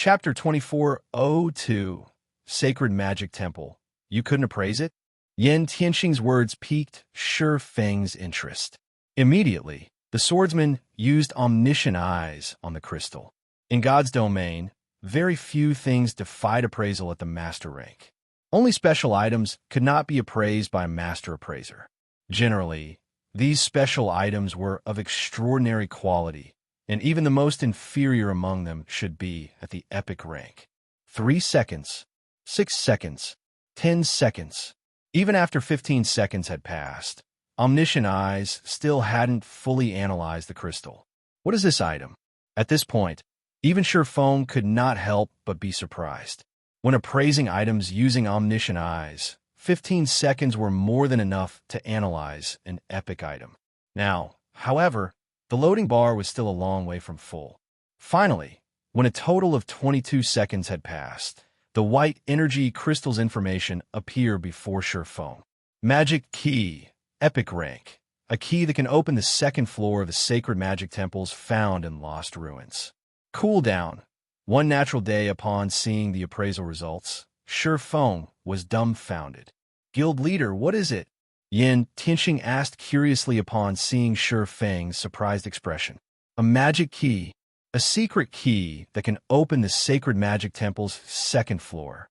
Chapter 2402, Sacred Magic Temple. You couldn't appraise it? Yan Tianxing's words piqued Shi Feng's interest. Immediately, the swordsman used omniscient eyes on the crystal. In God's domain, very few things defied appraisal at the master rank. Only special items could not be appraised by a master appraiser. Generally, these special items were of extraordinary quality, and even the most inferior among them should be at the epic rank. 3 seconds, 6 seconds, 10 seconds. Even after 15 seconds had passed, omniscient eyes still hadn't fully analyzed the crystal. What is this item? At this point, even Shi Feng could not help but be surprised. When appraising items using omniscient eyes, 15 seconds were more than enough to analyze an epic item. Now, however, the loading bar was still a long way from full. Finally, when a total of 22 seconds had passed, the white energy crystal's information appeared before Shi Feng. Magic Key, Epic Rank, a key that can open the second floor of the sacred magic temples found in Lost Ruins. Cooldown. 1 natural day upon seeing the appraisal results, Shi Feng was dumbfounded. Guild leader, what is it? Yan Tianxing asked curiously upon seeing Shi Feng's surprised expression. A magic key, a secret key that can open the sacred magic temple's second floor.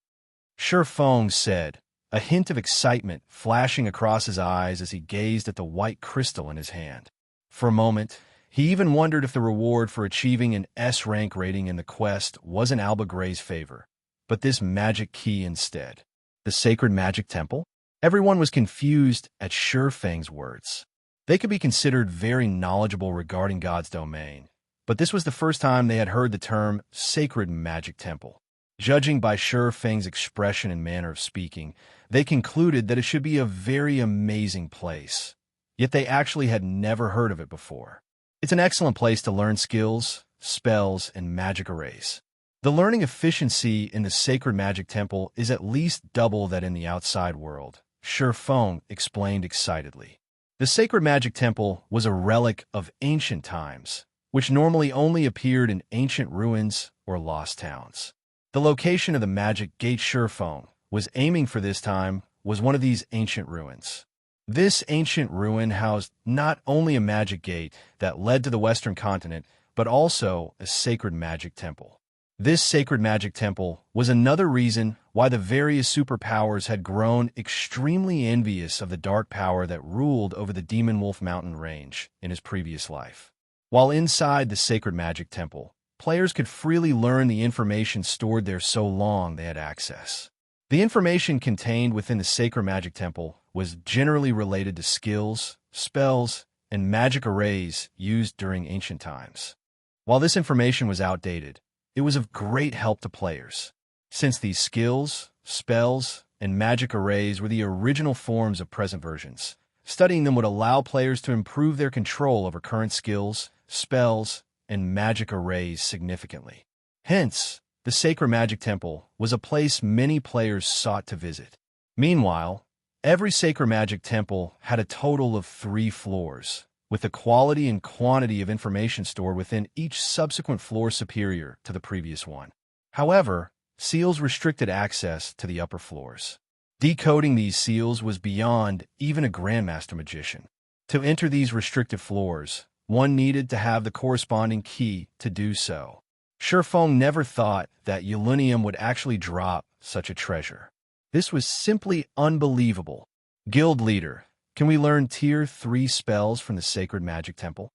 Shi Feng said, a hint of excitement flashing across his eyes as he gazed at the white crystal in his hand. For a moment, he even wondered if the reward for achieving an S-rank rating in the quest was in Alba Gray's favor, but this magic key instead. The sacred magic temple? Everyone was confused at Shi Feng's words. They could be considered very knowledgeable regarding God's domain, but this was the first time they had heard the term sacred magic temple. Judging by Shi Feng's expression and manner of speaking, they concluded that it should be a very amazing place, yet they actually had never heard of it before. It's an excellent place to learn skills, spells, and magic arrays. The learning efficiency in the sacred magic temple is at least double that in the outside world, Shi Feng explained excitedly. The sacred magic temple was a relic of ancient times, which normally only appeared in ancient ruins or lost towns. The location of the magic gate Shi Feng was aiming for this time was one of these ancient ruins. This ancient ruin housed not only a magic gate that led to the Western continent, but also a sacred magic temple. This sacred magic temple was another reason why the various superpowers had grown extremely envious of the dark power that ruled over the Demon Wolf Mountain range in his previous life. While inside the sacred magic temple, players could freely learn the information stored there so long they had access. The information contained within the sacred magic temple was generally related to skills, spells, and magic arrays used during ancient times. While this information was outdated, it was of great help to players, since these skills, spells, and magic arrays were the original forms of present versions. Studying them would allow players to improve their control over current skills, spells, and magic arrays significantly. Hence, the Sacred Magic Temple was a place many players sought to visit. Meanwhile, every Sacred Magic Temple had a total of 3 floors, with the quality and quantity of information stored within each subsequent floor superior to the previous one. However, seals restricted access to the upper floors. Decoding these seals was beyond even a Grandmaster Magician. To enter these restricted floors, one needed to have the corresponding key to do so. Shi Feng never thought that Yulunium would actually drop such a treasure. This was simply unbelievable. Guild leader, can we learn Tier 3 spells from the Sacred Magic Temple?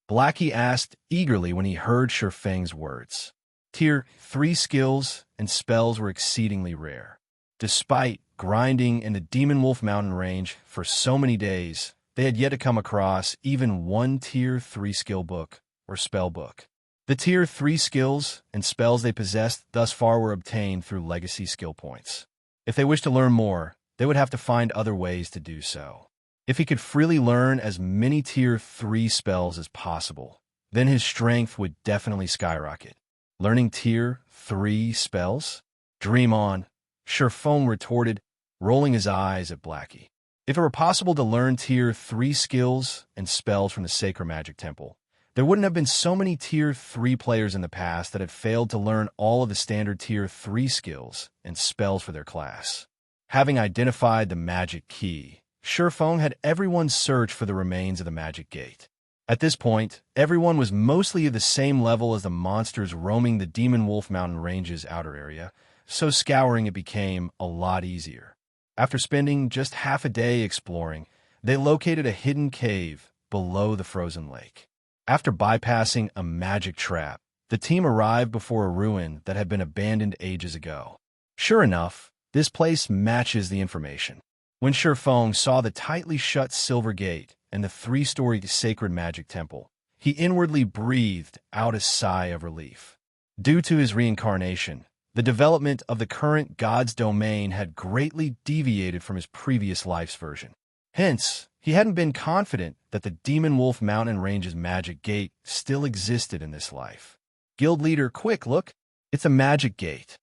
Blackie asked eagerly when he heard Shi Feng's words. Tier 3 skills and spells were exceedingly rare. Despite grinding in the Demon Wolf Mountain range for so many days, they had yet to come across even one Tier 3 skill book or spell book. The Tier 3 skills and spells they possessed thus far were obtained through legacy skill points. If they wished to learn more, they would have to find other ways to do so. If he could freely learn as many Tier 3 spells as possible, then his strength would definitely skyrocket. Learning Tier 3 spells? Dream on, Shi Feng retorted, rolling his eyes at Blackie. If it were possible to learn Tier 3 skills and spells from the Sacred Magic Temple, there wouldn't have been so many Tier 3 players in the past that had failed to learn all of the standard Tier 3 skills and spells for their class. Having identified the magic key, Shifeng had everyone search for the remains of the magic gate. At this point, everyone was mostly at the same level as the monsters roaming the Demon Wolf Mountain Range's outer area, so scouring it became a lot easier. After spending just half a day exploring, they located a hidden cave below the frozen lake. After bypassing a magic trap, the team arrived before a ruin that had been abandoned ages ago. Sure enough, this place matches the information. When Shifeng saw the tightly shut silver gate and the 3-story sacred magic temple, he inwardly breathed out a sigh of relief. Due to his reincarnation, the development of the current god's domain had greatly deviated from his previous life's version. Hence, he hadn't been confident that the Demon Wolf Mountain Range's magic gate still existed in this life. Guild leader, quick, look! It's a magic gate!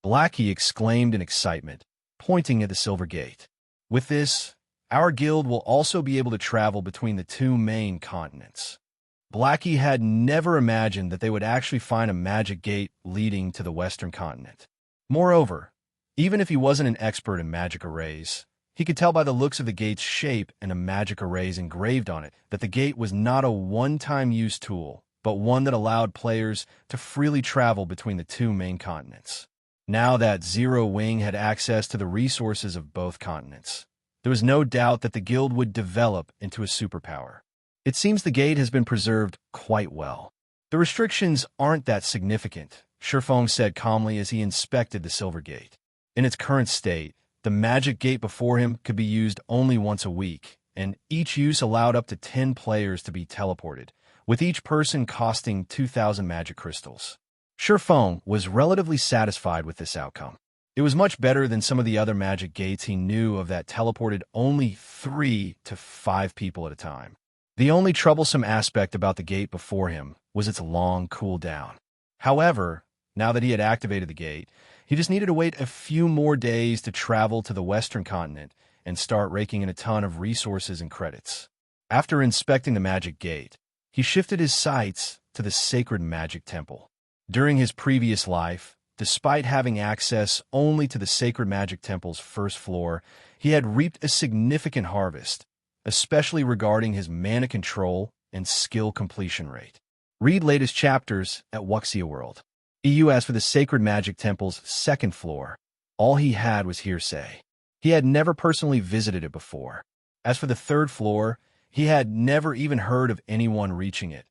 Blackie exclaimed in excitement, pointing at the silver gate. With this, our guild will also be able to travel between the 2 main continents. Blackie had never imagined that they would actually find a magic gate leading to the western continent. Moreover, even if he wasn't an expert in magic arrays, he could tell by the looks of the gate's shape and the magic arrays engraved on it that the gate was not a one-time use tool, but one that allowed players to freely travel between the 2 main continents. Now that Zero Wing had access to the resources of both continents, there was no doubt that the guild would develop into a superpower. It seems the gate has been preserved quite well. The restrictions aren't that significant, Shifeng said calmly as he inspected the silver gate. In its current state, the magic gate before him could be used only once a week, and each use allowed up to 10 players to be teleported, with each person costing 2,000 magic crystals. Shifeng was relatively satisfied with this outcome. It was much better than some of the other magic gates he knew of that teleported only 3 to 5 people at a time. The only troublesome aspect about the gate before him was its long cooldown. However, now that he had activated the gate, he just needed to wait a few more days to travel to the western continent and start raking in a ton of resources and credits. After inspecting the magic gate, he shifted his sights to the sacred magic temple. During his previous life, despite having access only to the sacred magic temple's first floor, he had reaped a significant harvest, especially regarding his mana control and skill completion rate. Read latest chapters at Wuxia World. As for the Sacred Magic Temple's second floor, all he had was hearsay. He had never personally visited it before. As for the third floor, he had never even heard of anyone reaching it,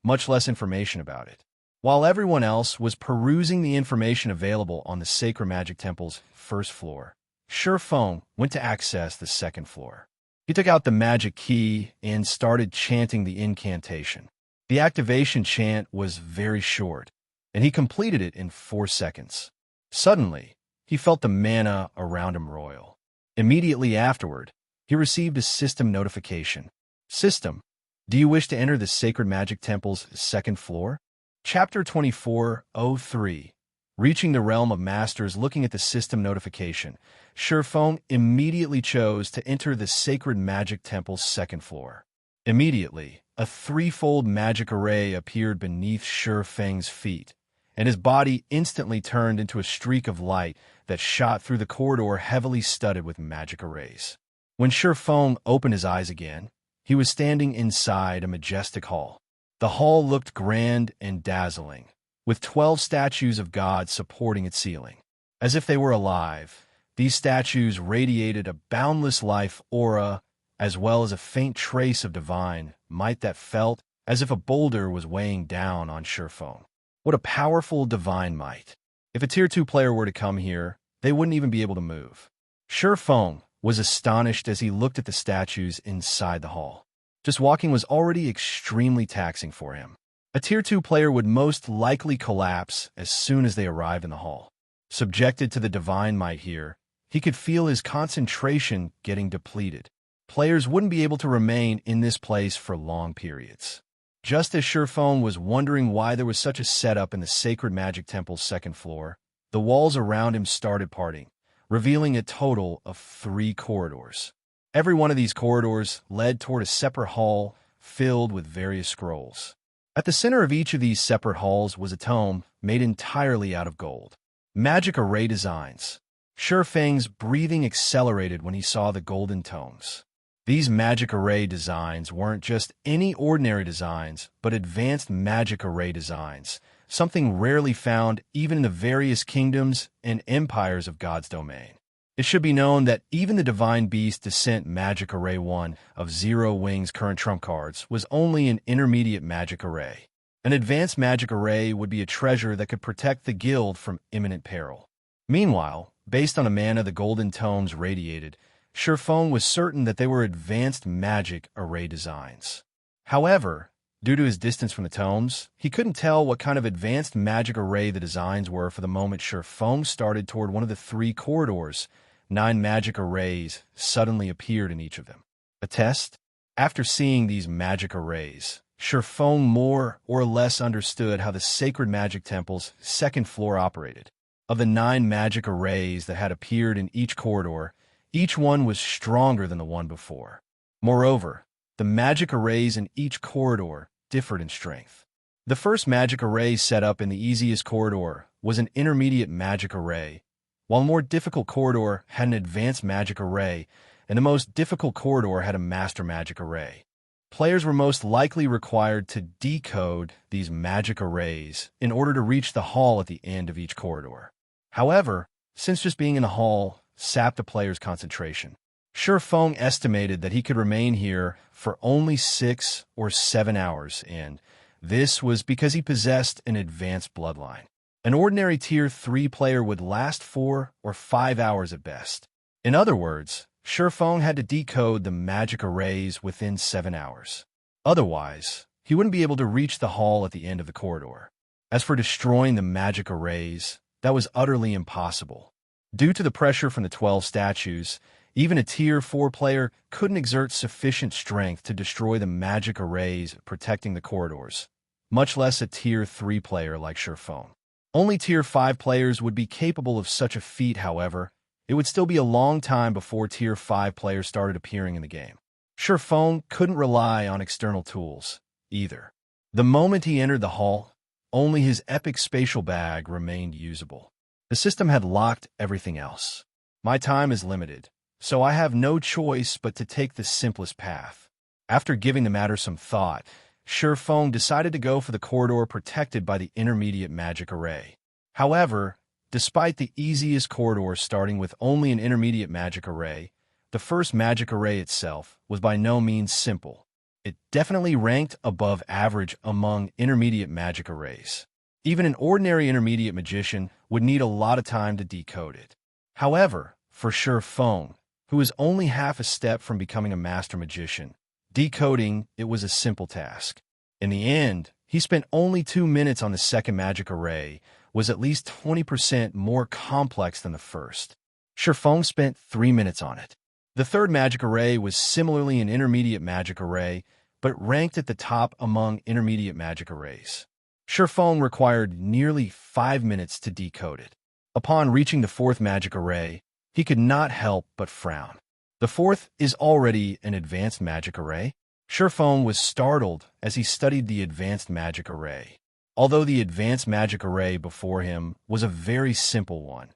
much less information about it. While everyone else was perusing the information available on the Sacred Magic Temple's first floor, Shifeng went to access the second floor. He took out the magic key and started chanting the incantation. The activation chant was very short, and he completed it in 4 seconds. Suddenly, he felt the mana around him roil. Immediately afterward, he received a system notification. System, do you wish to enter the Sacred Magic Temple's second floor? Chapter 24:03. Reaching the realm of masters. Looking at the system notification, Shifeng immediately chose to enter the Sacred Magic Temple's second floor. Immediately, a 3-fold magic array appeared beneath Shifeng's feet, and his body instantly turned into a streak of light that shot through the corridor heavily studded with magic arrays. When Shifeng opened his eyes again, he was standing inside a majestic hall. The hall looked grand and dazzling, with 12 statues of gods supporting its ceiling. As if they were alive, these statues radiated a boundless life aura, as well as a faint trace of divine might that felt as if a boulder was weighing down on Shifeng. What a powerful divine might. If a Tier 2 player were to come here, they wouldn't even be able to move. Shifeng was astonished as he looked at the statues inside the hall. Just walking was already extremely taxing for him. A Tier 2 player would most likely collapse as soon as they arrived in the hall. Subjected to the divine might here, he could feel his concentration getting depleted. Players wouldn't be able to remain in this place for long periods. Just as Shifeng was wondering why there was such a setup in the Sacred Magic Temple's second floor, the walls around him started parting, revealing a total of 3 corridors. Every one of these corridors led toward a separate hall filled with various scrolls. At the center of each of these separate halls was a tome made entirely out of gold. Magic array designs. Feng's breathing accelerated when he saw the golden tomes. These magic array designs weren't just any ordinary designs, but advanced magic array designs, something rarely found even in the various kingdoms and empires of God's domain. It should be known that even the Divine Beast Descent Magic Array 1 of Zero Wing's current trump cards was only an intermediate magic array. An advanced magic array would be a treasure that could protect the guild from imminent peril. Meanwhile, based on a mana the golden tomes radiated, Feng was certain that they were advanced magic array designs. However, due to his distance from the tomes, he couldn't tell what kind of advanced magic array the designs were for the moment Feng started toward one of the 3 corridors. 9 magic arrays suddenly appeared in each of them. A test? After seeing these magic arrays, Feng more or less understood how the Sacred Magic Temple's 2nd floor operated. Of the 9 magic arrays that had appeared in each corridor, each one was stronger than the one before. Moreover, the magic arrays in each corridor differed in strength. The first magic array set up in the easiest corridor was an intermediate magic array, while a more difficult corridor had an advanced magic array, and the most difficult corridor had a master magic array. Players were most likely required to decode these magic arrays in order to reach the hall at the end of each corridor. However, since just being in the hall sapped a player's concentration, Feng estimated that he could remain here for only 6 or 7 hours, and this was because he possessed an advanced bloodline. An ordinary Tier 3 player would last 4 or 5 hours at best. In other words, Feng had to decode the magic arrays within 7 hours. Otherwise, he wouldn't be able to reach the hall at the end of the corridor. As for destroying the magic arrays, that was utterly impossible. Due to the pressure from the 12 statues, even a Tier 4 player couldn't exert sufficient strength to destroy the magic arrays protecting the corridors, much less a Tier 3 player like Feng. Only Tier 5 players would be capable of such a feat, however. It would still be a long time before Tier 5 players started appearing in the game. Feng couldn't rely on external tools, either. The moment he entered the hall, only his epic spatial bag remained usable. The system had locked everything else. My time is limited, so I have no choice but to take the simplest path. After giving the matter some thought, Feng decided to go for the corridor protected by the intermediate magic array. However, despite the easiest corridor starting with only an intermediate magic array, the first magic array itself was by no means simple. It definitely ranked above average among intermediate magic arrays. Even an ordinary intermediate magician would need a lot of time to decode it. However, for Feng, who was only half a step from becoming a master magician, decoding it was a simple task. In the end, he spent only 2 minutes on the second magic array, was at least 20% more complex than the first. Feng spent 3 minutes on it. The third magic array was similarly an intermediate magic array, but ranked at the top among intermediate magic arrays. Feng required nearly 5 minutes to decode it. Upon reaching the fourth magic array, he could not help but frown. The fourth is already an advanced magic array. Feng was startled as he studied the advanced magic array. Although the advanced magic array before him was a very simple one,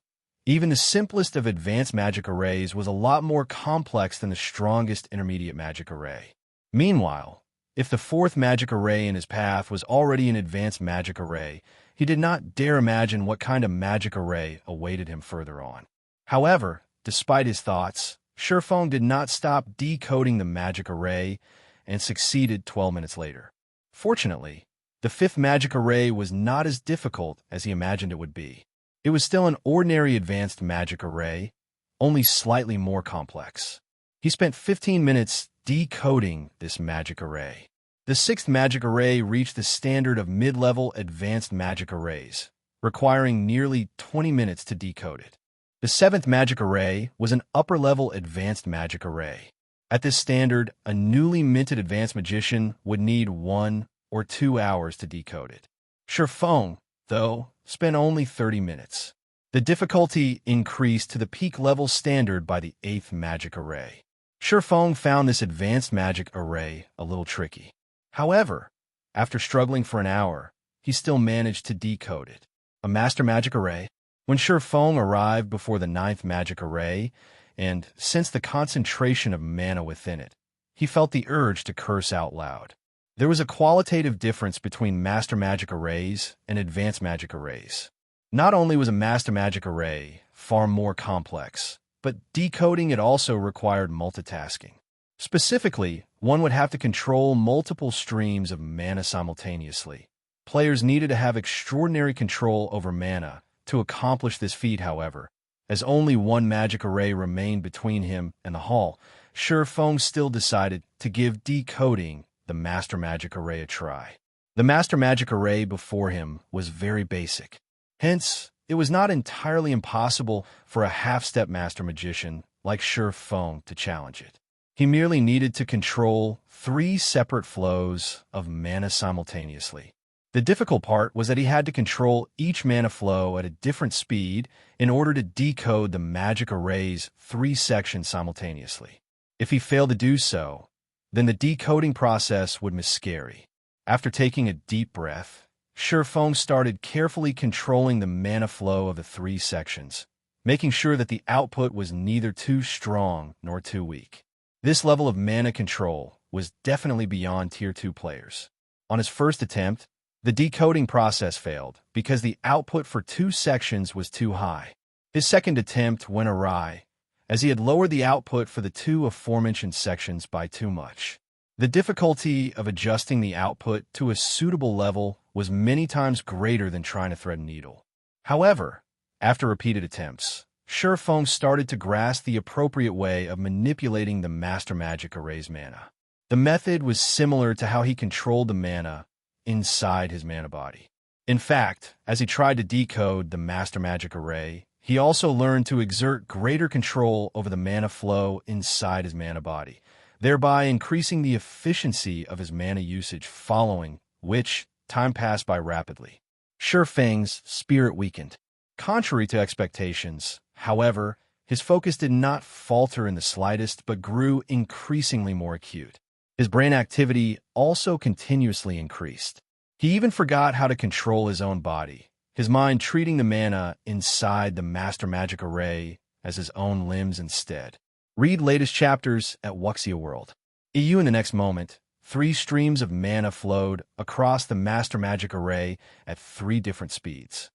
even the simplest of advanced magic arrays was a lot more complex than the strongest intermediate magic array. Meanwhile, if the fourth magic array in his path was already an advanced magic array, he did not dare imagine what kind of magic array awaited him further on. However, despite his thoughts, Feng did not stop decoding the magic array and succeeded 12 minutes later. Fortunately, the fifth magic array was not as difficult as he imagined it would be. It was still an ordinary advanced magic array, only slightly more complex. He spent 15 minutes decoding this magic array. The sixth magic array reached the standard of mid-level advanced magic arrays, requiring nearly 20 minutes to decode it. The seventh magic array was an upper-level advanced magic array. At this standard, a newly minted advanced magician would need 1 or 2 hours to decode it. Feng, though, spent only 30 minutes. The difficulty increased to the peak level standard by the eighth magic array. Feng found this advanced magic array a little tricky. However, After struggling for an hour, he still managed to decode it. A master magic array? When Shifeng arrived before the 9th magic array, and sensed the concentration of mana within it, he felt the urge to curse out loud. There was a qualitative difference between master magic arrays and advanced magic arrays. Not only was a master magic array far more complex, but decoding it also required multitasking. Specifically, one would have to control multiple streams of mana simultaneously. Players needed to have extraordinary control over mana to accomplish this feat, however. As only one magic array remained between him and the hall, Shifeng still decided to give decoding the master magic array a try. The master magic array before him was very basic. Hence, it was not entirely impossible for a half-step master magician like Shifeng to challenge it. He merely needed to control 3 separate flows of mana simultaneously. The difficult part was that he had to control each mana flow at a different speed in order to decode the magic array's 3 sections simultaneously. If he failed to do so, then the decoding process would miscarry. After taking a deep breath, Shifeng started carefully controlling the mana flow of the 3 sections, making sure that the output was neither too strong nor too weak. This level of mana control was definitely beyond Tier 2 players. On his first attempt, the decoding process failed because the output for 2 sections was too high. His second attempt went awry, as he had lowered the output for the 2 aforementioned sections by too much. The difficulty of adjusting the output to a suitable level was many times greater than trying to thread a needle. However, after repeated attempts, Shifeng started to grasp the appropriate way of manipulating the master magic array's mana. The method was similar to how he controlled the mana inside his mana body. In fact, as he tried to decode the master magic array, he also learned to exert greater control over the mana flow inside his mana body, thereby increasing the efficiency of his mana usage, following which time passed by rapidly. Shifeng's spirit weakened. Contrary to expectations, however, his focus did not falter in the slightest but grew increasingly more acute. His brain activity also continuously increased. He even forgot how to control his own body, his mind treating the mana inside the master magic array as his own limbs instead. Read latest chapters at Wuxia World. In the next moment, 3 streams of mana flowed across the master magic array at 3 different speeds.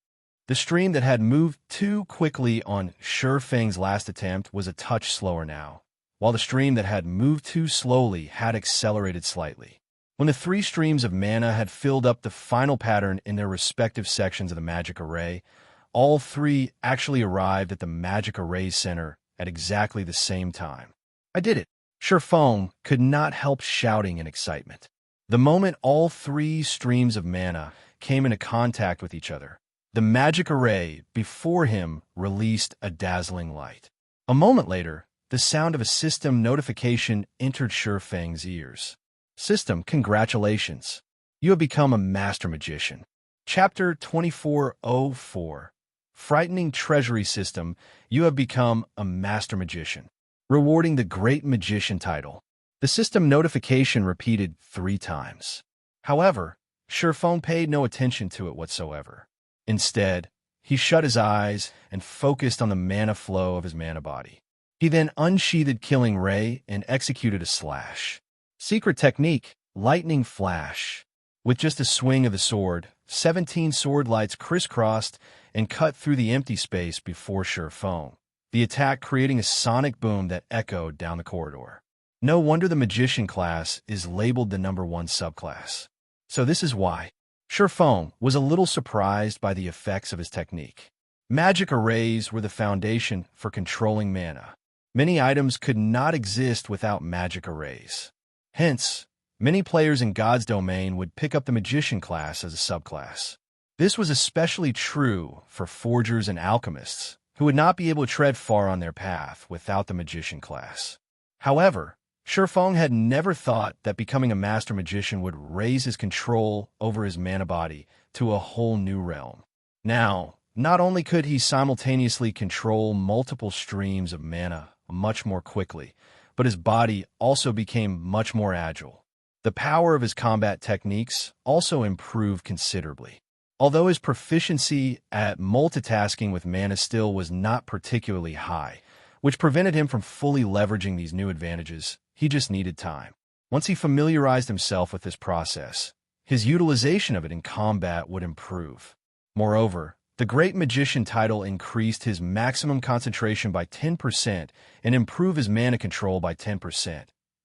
The stream that had moved too quickly on Shifeng's last attempt was a touch slower now, while the stream that had moved too slowly had accelerated slightly. When the 3 streams of mana had filled up the final pattern in their respective sections of the magic array, all 3 actually arrived at the magic array's center at exactly the same time. I did it! Shifeng could not help shouting in excitement. The moment all 3 streams of mana came into contact with each other, the magic array before him released a dazzling light. A moment later, the sound of a system notification entered Shifeng's ears. System, congratulations. You have become a master magician. Chapter 2404. Frightening Treasury System. You have become a master magician. Rewarding the Great Magician title. The system notification repeated 3 times. However, Shifeng paid no attention to it whatsoever. Instead, he shut his eyes and focused on the mana flow of his mana body. He then unsheathed Killing Ray and executed a slash. Secret technique, Lightning Flash. With just a swing of the sword, 17 sword lights crisscrossed and cut through the empty space before Shifeng, the attack creating a sonic boom that echoed down the corridor. No wonder the Magician class is labeled the #1 subclass. So this is why. Shifeng was a little surprised by the effects of his technique. Magic arrays were the foundation for controlling mana. Many items could not exist without magic arrays. Hence, many players in God's domain would pick up the Magician class as a subclass. This was especially true for forgers and alchemists, who would not be able to tread far on their path without the Magician class. However, Shifeng had never thought that becoming a master magician would raise his control over his mana body to a whole new realm. Now, not only could he simultaneously control multiple streams of mana much more quickly, but his body also became much more agile. The power of his combat techniques also improved considerably. Although his proficiency at multitasking with Mana Still was not particularly high, which prevented him from fully leveraging these new advantages, he just needed time. Once he familiarized himself with this process, his utilization of it in combat would improve. Moreover, the Great Magician title increased his maximum concentration by 10% and improved his mana control by 10%,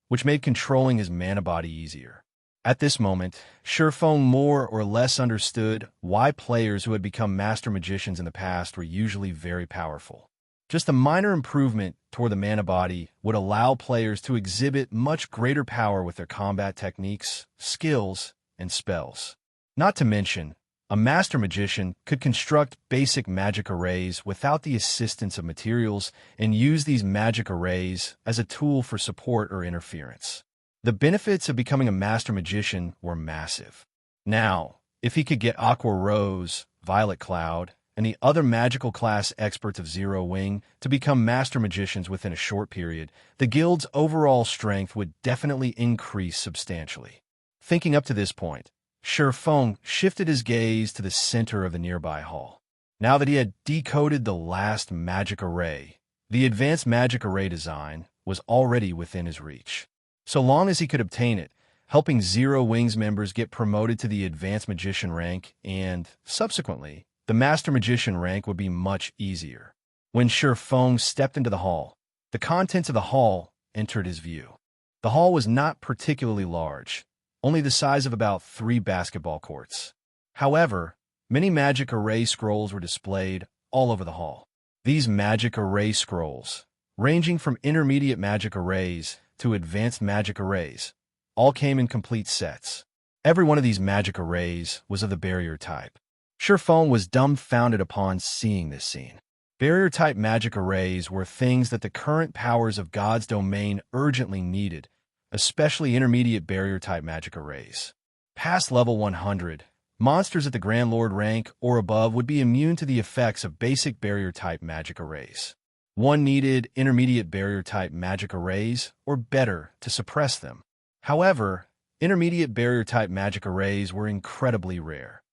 which made controlling his mana body easier. At this moment, Shurfeng more or less understood why players who had become master magicians in the past were usually very powerful. Just a minor improvement toward the mana body would allow players to exhibit much greater power with their combat techniques, skills, and spells. Not to mention, a master magician could construct basic magic arrays without the assistance of materials and use these magic arrays as a tool for support or interference. The benefits of becoming a master magician were massive. Now, if he could get Aqua Rose, Violet Cloud, and the other magical class experts of Zero Wing to become master magicians within a short period, the guild's overall strength would definitely increase substantially. Thinking up to this point, Shurfeng shifted his gaze to the center of the nearby hall. Now that he had decoded the last magic array, the advanced magic array design was already within his reach. So long as he could obtain it, helping Zero Wings members get promoted to the advanced magician rank and, subsequently, the master magician rank would be much easier. When Shurfeng stepped into the hall, the contents of the hall entered his view. The hall was not particularly large, only the size of about 3 basketball courts. However, many magic array scrolls were displayed all over the hall. These magic array scrolls, ranging from intermediate magic arrays to advanced magic arrays, all came in complete sets. Every one of these magic arrays was of the barrier type. Shurfeng was dumbfounded upon seeing this scene. Barrier-type magic arrays were things that the current powers of God's domain urgently needed, especially intermediate barrier-type magic arrays. Past level 100, monsters at the Grand Lord rank or above would be immune to the effects of basic barrier-type magic arrays. One needed intermediate barrier-type magic arrays, or better, to suppress them. However, intermediate barrier-type magic arrays were incredibly rare.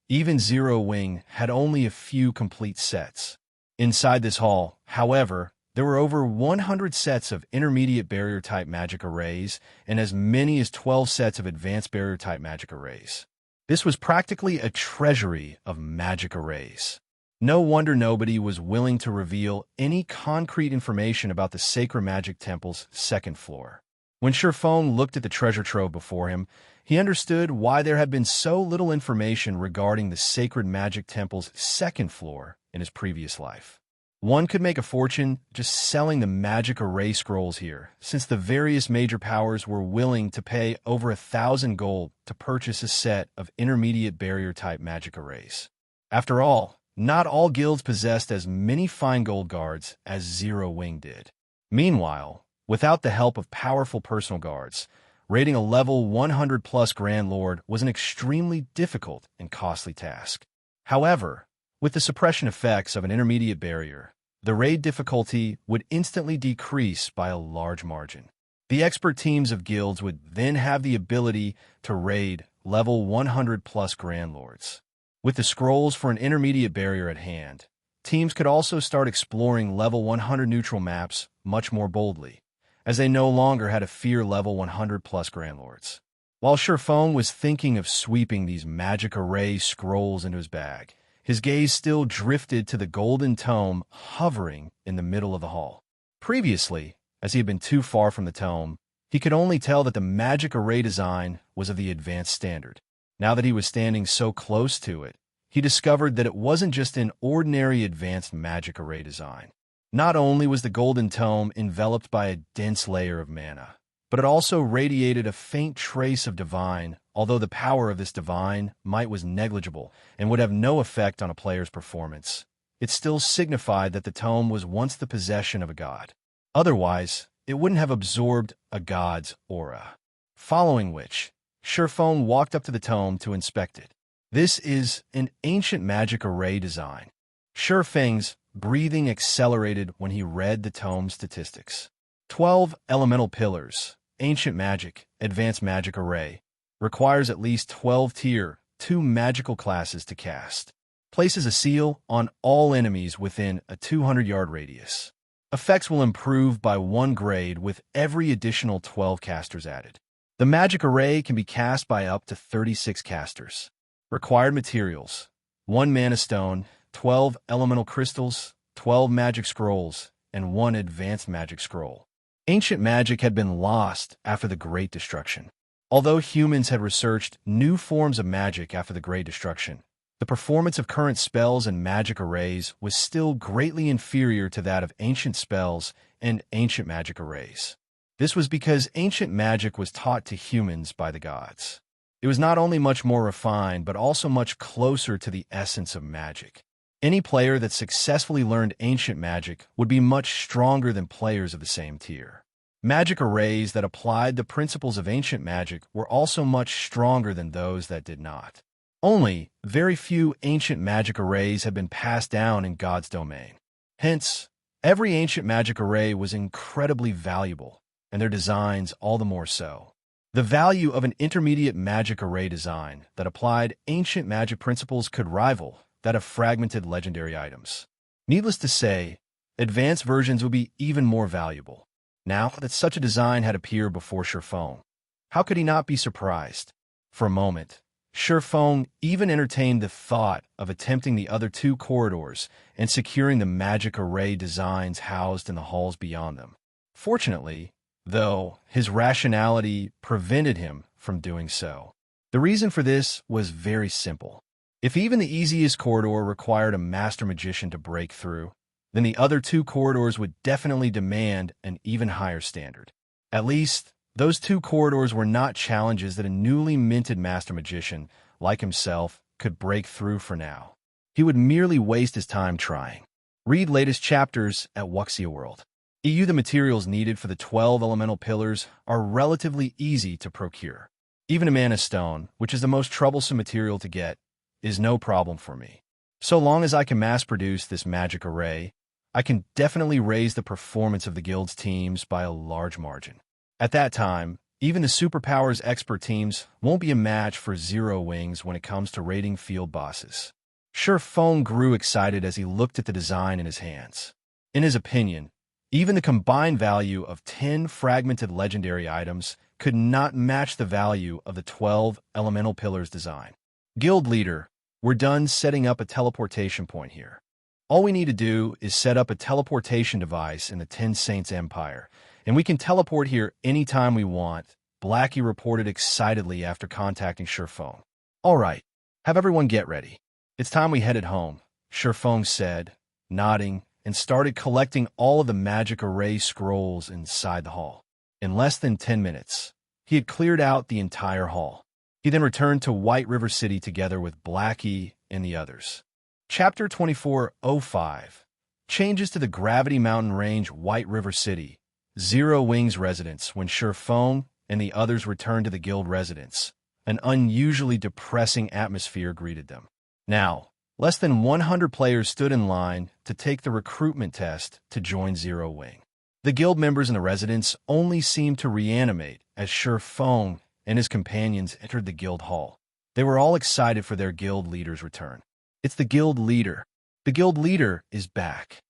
Even Zero Wing had only a few complete sets. Inside this hall, however, there were over 100 sets of intermediate barrier-type magic arrays and as many as 12 sets of advanced barrier-type magic arrays. This was practically a treasury of magic arrays. No wonder nobody was willing to reveal any concrete information about the Sacred Magic Temple's second floor. When Shurfeng looked at the treasure trove before him, he understood why there had been so little information regarding the Sacred Magic Temple's second floor in his previous life. One could make a fortune just selling the magic array scrolls here, since the various major powers were willing to pay over 1,000 gold to purchase a set of intermediate barrier-type magic arrays. After all, not all guilds possessed as many fine gold guards as Zero Wing did. Meanwhile, without the help of powerful personal guards, raiding a level 100-plus Grand Lord was an extremely difficult and costly task. However, with the suppression effects of an intermediate barrier, the raid difficulty would instantly decrease by a large margin. The expert teams of guilds would then have the ability to raid level 100-plus Grand Lords. With the scrolls for an intermediate barrier at hand, teams could also start exploring level 100 neutral maps much more boldly, as they no longer had to fear level 100-plus Grand Lords. While Shurfeng was thinking of sweeping these magic array scrolls into his bag, his gaze still drifted to the golden tome hovering in the middle of the hall. Previously, as he had been too far from the tome, he could only tell that the magic array design was of the advanced standard. Now that he was standing so close to it, he discovered that it wasn't just an ordinary advanced magic array design. Not only was the golden tome enveloped by a dense layer of mana, but it also radiated a faint trace of divine, although the power of this divine might was negligible and would have no effect on a player's performance. It still signified that the tome was once the possession of a god. Otherwise, it wouldn't have absorbed a god's aura. Following which, Shurfeng walked up to the tome to inspect it. This is an ancient magic array design. Shurfeng's breathing accelerated when he read the tome's statistics. 12 elemental pillars, Ancient Magic, Advanced Magic Array. Requires at least 12 Tier 2 magical classes to cast. Places a seal on all enemies within a 200-yard radius. Effects will improve by 1 grade with every additional 12 casters added. The magic array can be cast by up to 36 casters. Required materials: 1 mana stone, 12 elemental crystals, 12 magic scrolls, and 1 advanced magic scroll. Ancient magic had been lost after the Great Destruction. Although humans had researched new forms of magic after the Great Destruction, the performance of current spells and magic arrays was still greatly inferior to that of ancient spells and ancient magic arrays. This was because ancient magic was taught to humans by the gods. It was not only much more refined, but also much closer to the essence of magic. Any player that successfully learned ancient magic would be much stronger than players of the same tier. Magic arrays that applied the principles of ancient magic were also much stronger than those that did not. Only very few ancient magic arrays had been passed down in God's domain. Hence, every ancient magic array was incredibly valuable, and their designs all the more so. The value of an intermediate magic array design that applied ancient magic principles could rival that of fragmented legendary items. Needless to say, advanced versions would be even more valuable. Now that such a design had appeared before Shurfong, how could he not be surprised? For a moment, Shurfong even entertained the thought of attempting the other 2 corridors and securing the magic array designs housed in the halls beyond them. Fortunately, though, his rationality prevented him from doing so. The reason for this was very simple. If even the easiest corridor required a master magician to break through, then the other 2 corridors would definitely demand an even higher standard. At least, those 2 corridors were not challenges that a newly minted master magician, like himself, could break through for now. He would merely waste his time trying. Read latest chapters at Wuxia World. The materials needed for the 12 elemental pillars are relatively easy to procure. Even a mana stone, which is the most troublesome material to get, is no problem for me. So long as I can mass-produce this magic array, I can definitely raise the performance of the guild's teams by a large margin. At that time, even the Superpowers expert teams won't be a match for Zero Wings when it comes to raiding field bosses. Shurfong grew excited as he looked at the design in his hands. In his opinion, even the combined value of 10 fragmented legendary items could not match the value of the 12 elemental pillars design. Guild leader, we're done setting up a teleportation point here. All we need to do is set up a teleportation device in the Ten Saints Empire, and we can teleport here anytime we want, Blackie reported excitedly after contacting Shurfong. All right, have everyone get ready. It's time we headed home, Shurfong said, nodding, and started collecting all of the magic array scrolls inside the hall. In less than 10 minutes, he had cleared out the entire hall. He then returned to White River City together with Blackie and the others. Chapter 2405 Changes to the Gravity Mountain Range White River City, Zero Wings residence. When Shurfong and the others returned to the guild residence, an unusually depressing atmosphere greeted them. Now, less than 100 players stood in line to take the recruitment test to join Zero Wing. The guild members in the residence only seemed to reanimate as Shurfong and his companions entered the guild hall. They were all excited for their guild leader's return. It's the guild leader. The guild leader is back.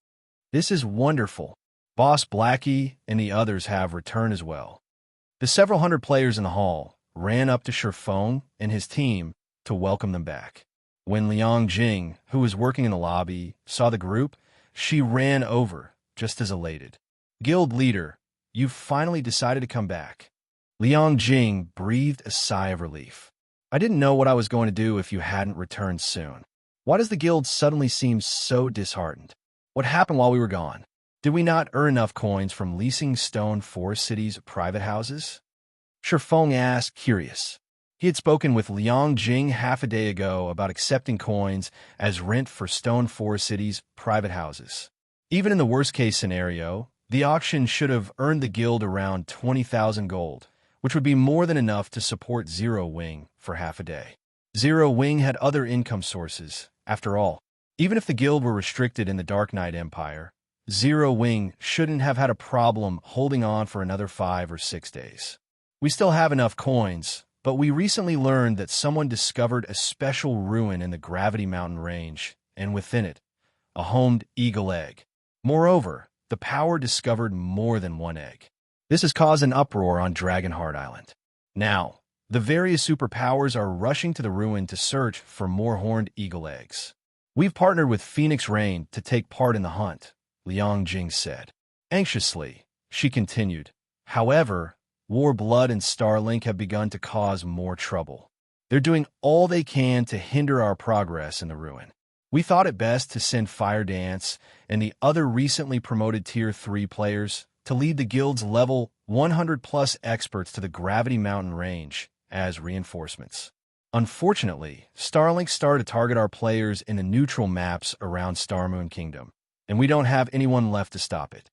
This is wonderful. Boss Blackie and the others have returned as well. The several hundred players in the hall ran up to Shurfong and his team to welcome them back. When Liang Jing, who was working in the lobby, saw the group, she ran over, just as elated. Guild leader, you've finally decided to come back. Liang Jing breathed a sigh of relief. I didn't know what I was going to do if you hadn't returned soon. Why does the guild suddenly seem so disheartened? What happened while we were gone? Did we not earn enough coins from leasing Stone Forest City's private houses? Shurfong asked, curious. He had spoken with Liang Jing half a day ago about accepting coins as rent for Stone Forest City's private houses. Even in the worst-case scenario, the auction should have earned the guild around 20,000 gold, which would be more than enough to support Zero Wing for half a day. Zero Wing had other income sources, after all. Even if the guild were restricted in the Dark Knight Empire, Zero Wing shouldn't have had a problem holding on for another 5 or 6 days. We still have enough coins, but we recently learned that someone discovered a special ruin in the Gravity Mountain range, and within it, a homed eagle egg. Moreover, the power discovered more than one egg. This has caused an uproar on Dragonheart Island. Now, the various superpowers are rushing to the ruin to search for more horned eagle eggs. We've partnered with Phoenix Rain to take part in the hunt, Liang Jing said. Anxiously, she continued, however, War Blood and Starlink have begun to cause more trouble. They're doing all they can to hinder our progress in the ruin. We thought it best to send Fire Dance and the other recently promoted Tier 3 players to lead the guild's level 100+ experts to the Gravity Mountain range as reinforcements. Unfortunately, Starlink started to target our players in the neutral maps around Starmoon Kingdom, and we don't have anyone left to stop it.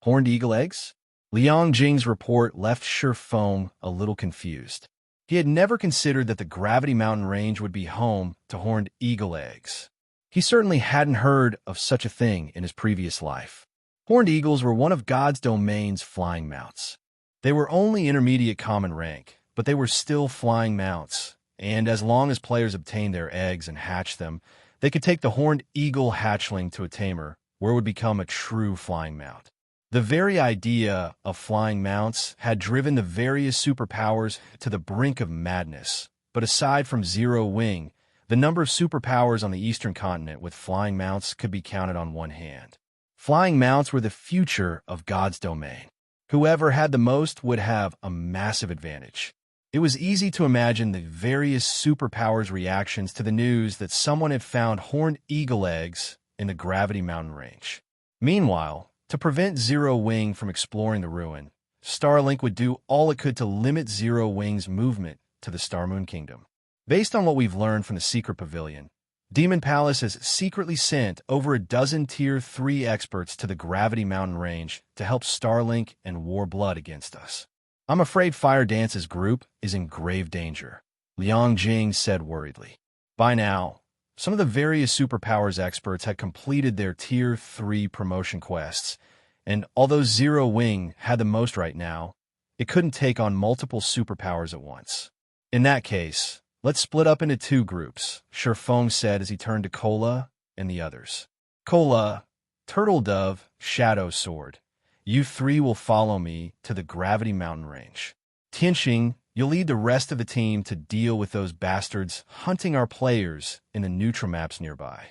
Horned eagle eggs? Liang Jing's report left Shifeng a little confused. He had never considered that the Gravity Mountain range would be home to horned eagle eggs. He certainly hadn't heard of such a thing in his previous life. Horned eagles were one of God's domain's flying mounts. They were only intermediate common rank, but they were still flying mounts, and as long as players obtained their eggs and hatched them, they could take the horned eagle hatchling to a tamer, where it would become a true flying mount. The very idea of flying mounts had driven the various superpowers to the brink of madness, but aside from Zero Wing, the number of superpowers on the eastern continent with flying mounts could be counted on one hand. Flying mounts were the future of God's domain. Whoever had the most would have a massive advantage. It was easy to imagine the various superpowers' reactions to the news that someone had found horned eagle eggs in the Gravity Mountain range. Meanwhile, to prevent Zero Wing from exploring the ruin, Starlink would do all it could to limit Zero Wing's movement to the Starmoon Kingdom. Based on what we've learned from the secret pavilion, Demon Palace has secretly sent over a dozen Tier 3 experts to the Gravity Mountain range to help Starlink and War Blood against us. I'm afraid Fire Dance's group is in grave danger, Liang Jing said worriedly. By now, some of the various superpowers experts had completed their Tier 3 promotion quests, and although Zero Wing had the most right now, it couldn't take on multiple superpowers at once. In that case, let's split up into 2 groups, Shifeng said as he turned to Kola and the others. Kola, Turtle Dove, Shadow Sword, you 3 will follow me to the Gravity Mountain range. Tianxing, you'll lead the rest of the team to deal with those bastards hunting our players in the neutral maps nearby.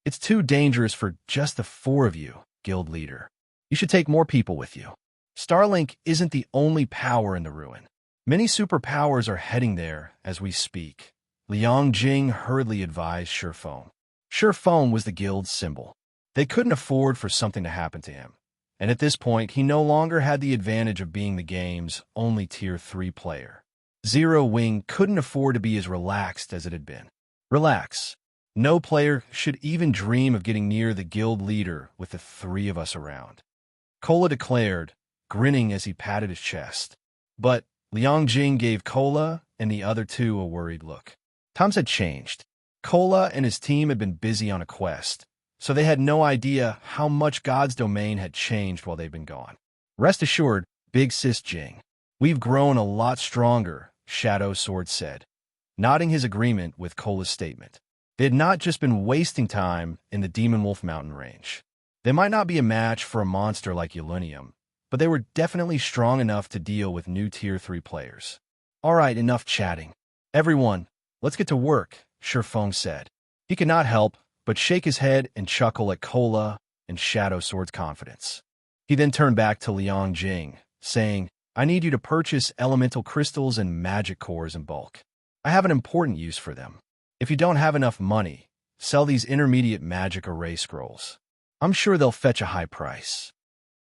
It's too dangerous for just the 4 of you, guild leader. You should take more people with you. Starlink isn't the only power in the ruin. Many superpowers are heading there as we speak. Liang Jing hurriedly advised Shifeng. Shifeng was the guild's symbol. They couldn't afford for something to happen to him. And at this point, he no longer had the advantage of being the game's only Tier 3 player. Zero Wing couldn't afford to be as relaxed as it had been. Relax. No player should even dream of getting near the guild leader with the 3 of us around. Kola declared, grinning as he patted his chest. But Liang Jing gave Kola and the other 2 a worried look. Times had changed. Kola and his team had been busy on a quest, so they had no idea how much God's domain had changed while they'd been gone. Rest assured, Big Sis Jing, we've grown a lot stronger, Shadow Sword said, nodding his agreement with Kola's statement. They had not just been wasting time in the Demon Wolf Mountain range. They might not be a match for a monster like Ulinium, but they were definitely strong enough to deal with new Tier 3 players. All right, enough chatting. Everyone, let's get to work, Shifeng said. He could not help but shake his head and chuckle at Kola and Shadow Sword's confidence. He then turned back to Liang Jing, saying, I need you to purchase elemental crystals and magic cores in bulk. I have an important use for them. If you don't have enough money, sell these intermediate magic array scrolls. I'm sure they'll fetch a high price.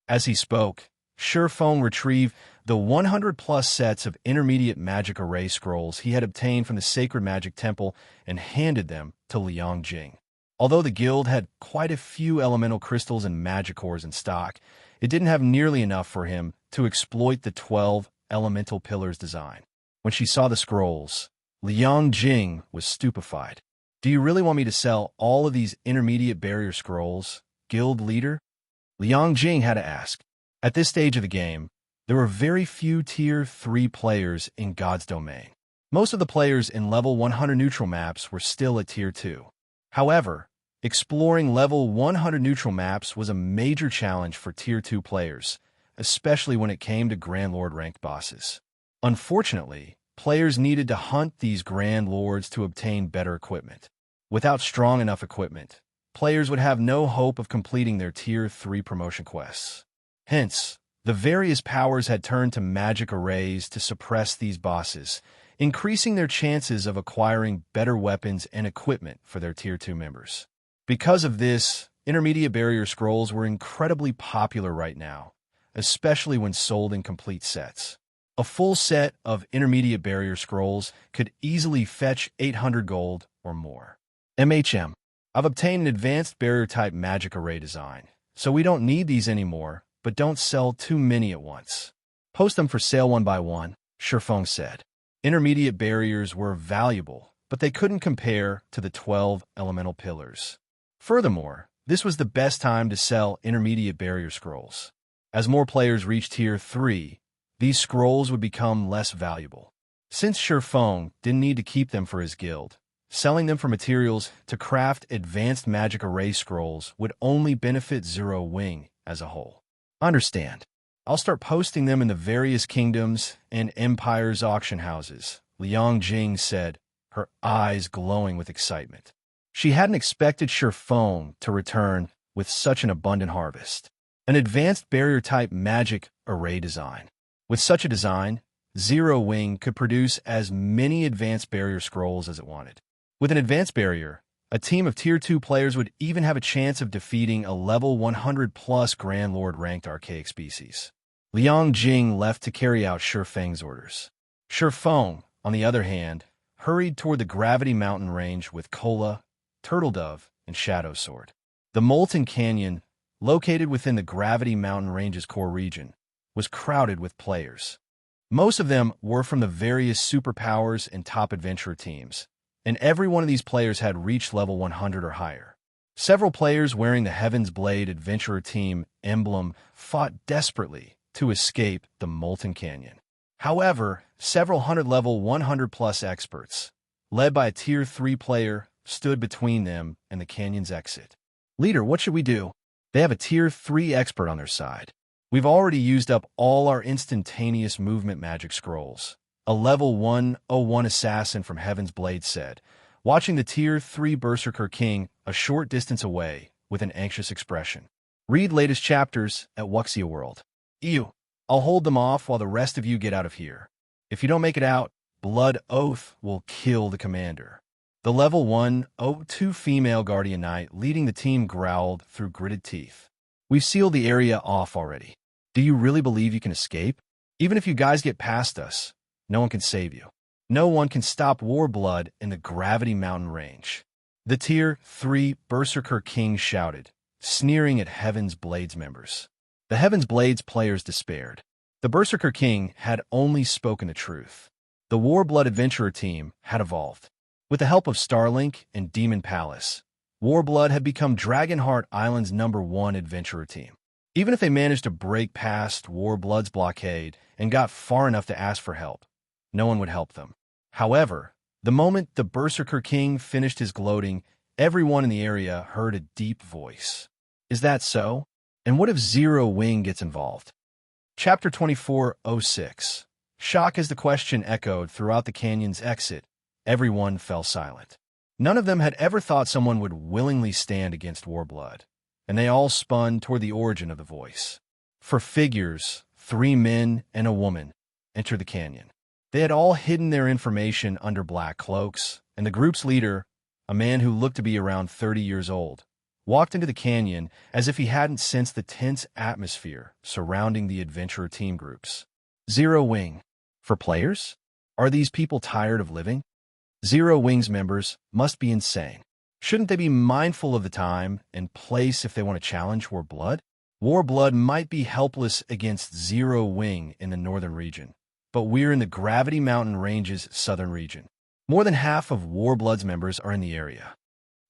As he spoke, Shifeng retrieved the 100+ sets of intermediate magic array scrolls he had obtained from the Sacred Magic Temple and handed them to Liang Jing. Although the guild had quite a few elemental crystals and magic cores in stock, it didn't have nearly enough for him to exploit the 12 elemental pillars design. When she saw the scrolls, Liang Jing was stupefied. Do you really want me to sell all of these intermediate barrier scrolls, guild leader? Liang Jing had to ask. At this stage of the game, there were very few Tier 3 players in God's Domain. Most of the players in level 100 neutral maps were still at Tier 2. However, exploring level 100 neutral maps was a major challenge for Tier 2 players, especially when it came to Grand Lord ranked bosses. Unfortunately, players needed to hunt these Grand Lords to obtain better equipment. Without strong enough equipment, players would have no hope of completing their Tier 3 promotion quests. Hence, the various powers had turned to magic arrays to suppress these bosses, increasing their chances of acquiring better weapons and equipment for their Tier 2 members. Because of this, intermediate barrier scrolls were incredibly popular right now, especially when sold in complete sets. A full set of intermediate barrier scrolls could easily fetch 800 gold or more. MHM. I've obtained an advanced barrier-type magic array design, so we don't need these anymore, but don't sell too many at once. Post them for sale one by one, Shifeng said. Intermediate barriers were valuable, but they couldn't compare to the 12 elemental pillars. Furthermore, this was the best time to sell intermediate barrier scrolls. As more players reached Tier 3, these scrolls would become less valuable. Since Shifeng didn't need to keep them for his guild, selling them for materials to craft advanced magic array scrolls would only benefit Zero Wing as a whole. Understand. I'll start posting them in the various kingdoms and empires' auction houses, Liang Jing said, her eyes glowing with excitement. She hadn't expected Shifeng to return with such an abundant harvest. An advanced barrier-type magic array design. With such a design, Zero Wing could produce as many advanced barrier scrolls as it wanted. With an advanced barrier, a team of Tier 2 players would even have a chance of defeating a level 100-plus Grand Lord ranked archaic species. Liang Jing left to carry out Shifeng's orders. Shifeng, on the other hand, hurried toward the Gravity Mountain range with Kola, Turtledove, and Shadow Sword. The Molten Canyon, located within the Gravity Mountain range's core region, was crowded with players. Most of them were from the various superpowers and top adventurer teams, and every one of these players had reached level 100 or higher. Several players wearing the Heaven's Blade adventurer team emblem fought desperately to escape the Molten Canyon. However, several hundred level 100-plus experts, led by a Tier 3 player, stood between them and the canyon's exit. Leader, what should we do? They have a Tier 3 expert on their side. We've already used up all our instantaneous movement magic scrolls, a level 101 assassin from Heaven's Blade said, watching the Tier 3 Berserker King a short distance away with an anxious expression. Read latest chapters at Wuxia World. I'll hold them off while the rest of you get out of here. If you don't make it out, Blood Oath will kill the commander. The level 102 female Guardian Knight leading the team growled through gritted teeth. We've sealed the area off already. Do you really believe you can escape? Even if you guys get past us, no one can save you. No one can stop Warblood in the Gravity Mountain range. The Tier 3 Berserker King shouted, sneering at Heaven's Blades members. The Heaven's Blades players despaired. The Berserker King had only spoken the truth. The Warblood Adventurer team had evolved. With the help of Starlink and Demon Palace, Warblood had become Dragonheart Island's #1 adventurer team. Even if they managed to break past Warblood's blockade and got far enough to ask for help, no one would help them. However, the moment the Berserker King finished his gloating, everyone in the area heard a deep voice. Is that so? And what if Zero Wing gets involved? Chapter 24:06. Shock as the question echoed throughout the canyon's exit. Everyone fell silent. None of them had ever thought someone would willingly stand against Warblood, and they all spun toward the origin of the voice. 4 figures, 3 men and a woman, entered the canyon. They had all hidden their information under black cloaks, and the group's leader, a man who looked to be around 30 years old, walked into the canyon as if he hadn't sensed the tense atmosphere surrounding the adventurer team groups. Zero Wing. For players? Are these people tired of living? Zero Wing's members must be insane. Shouldn't they be mindful of the time and place if they want to challenge Warblood? Warblood might be helpless against Zero Wing in the northern region, but we're in the Gravity Mountain Range's southern region. More than half of Warblood's members are in the area.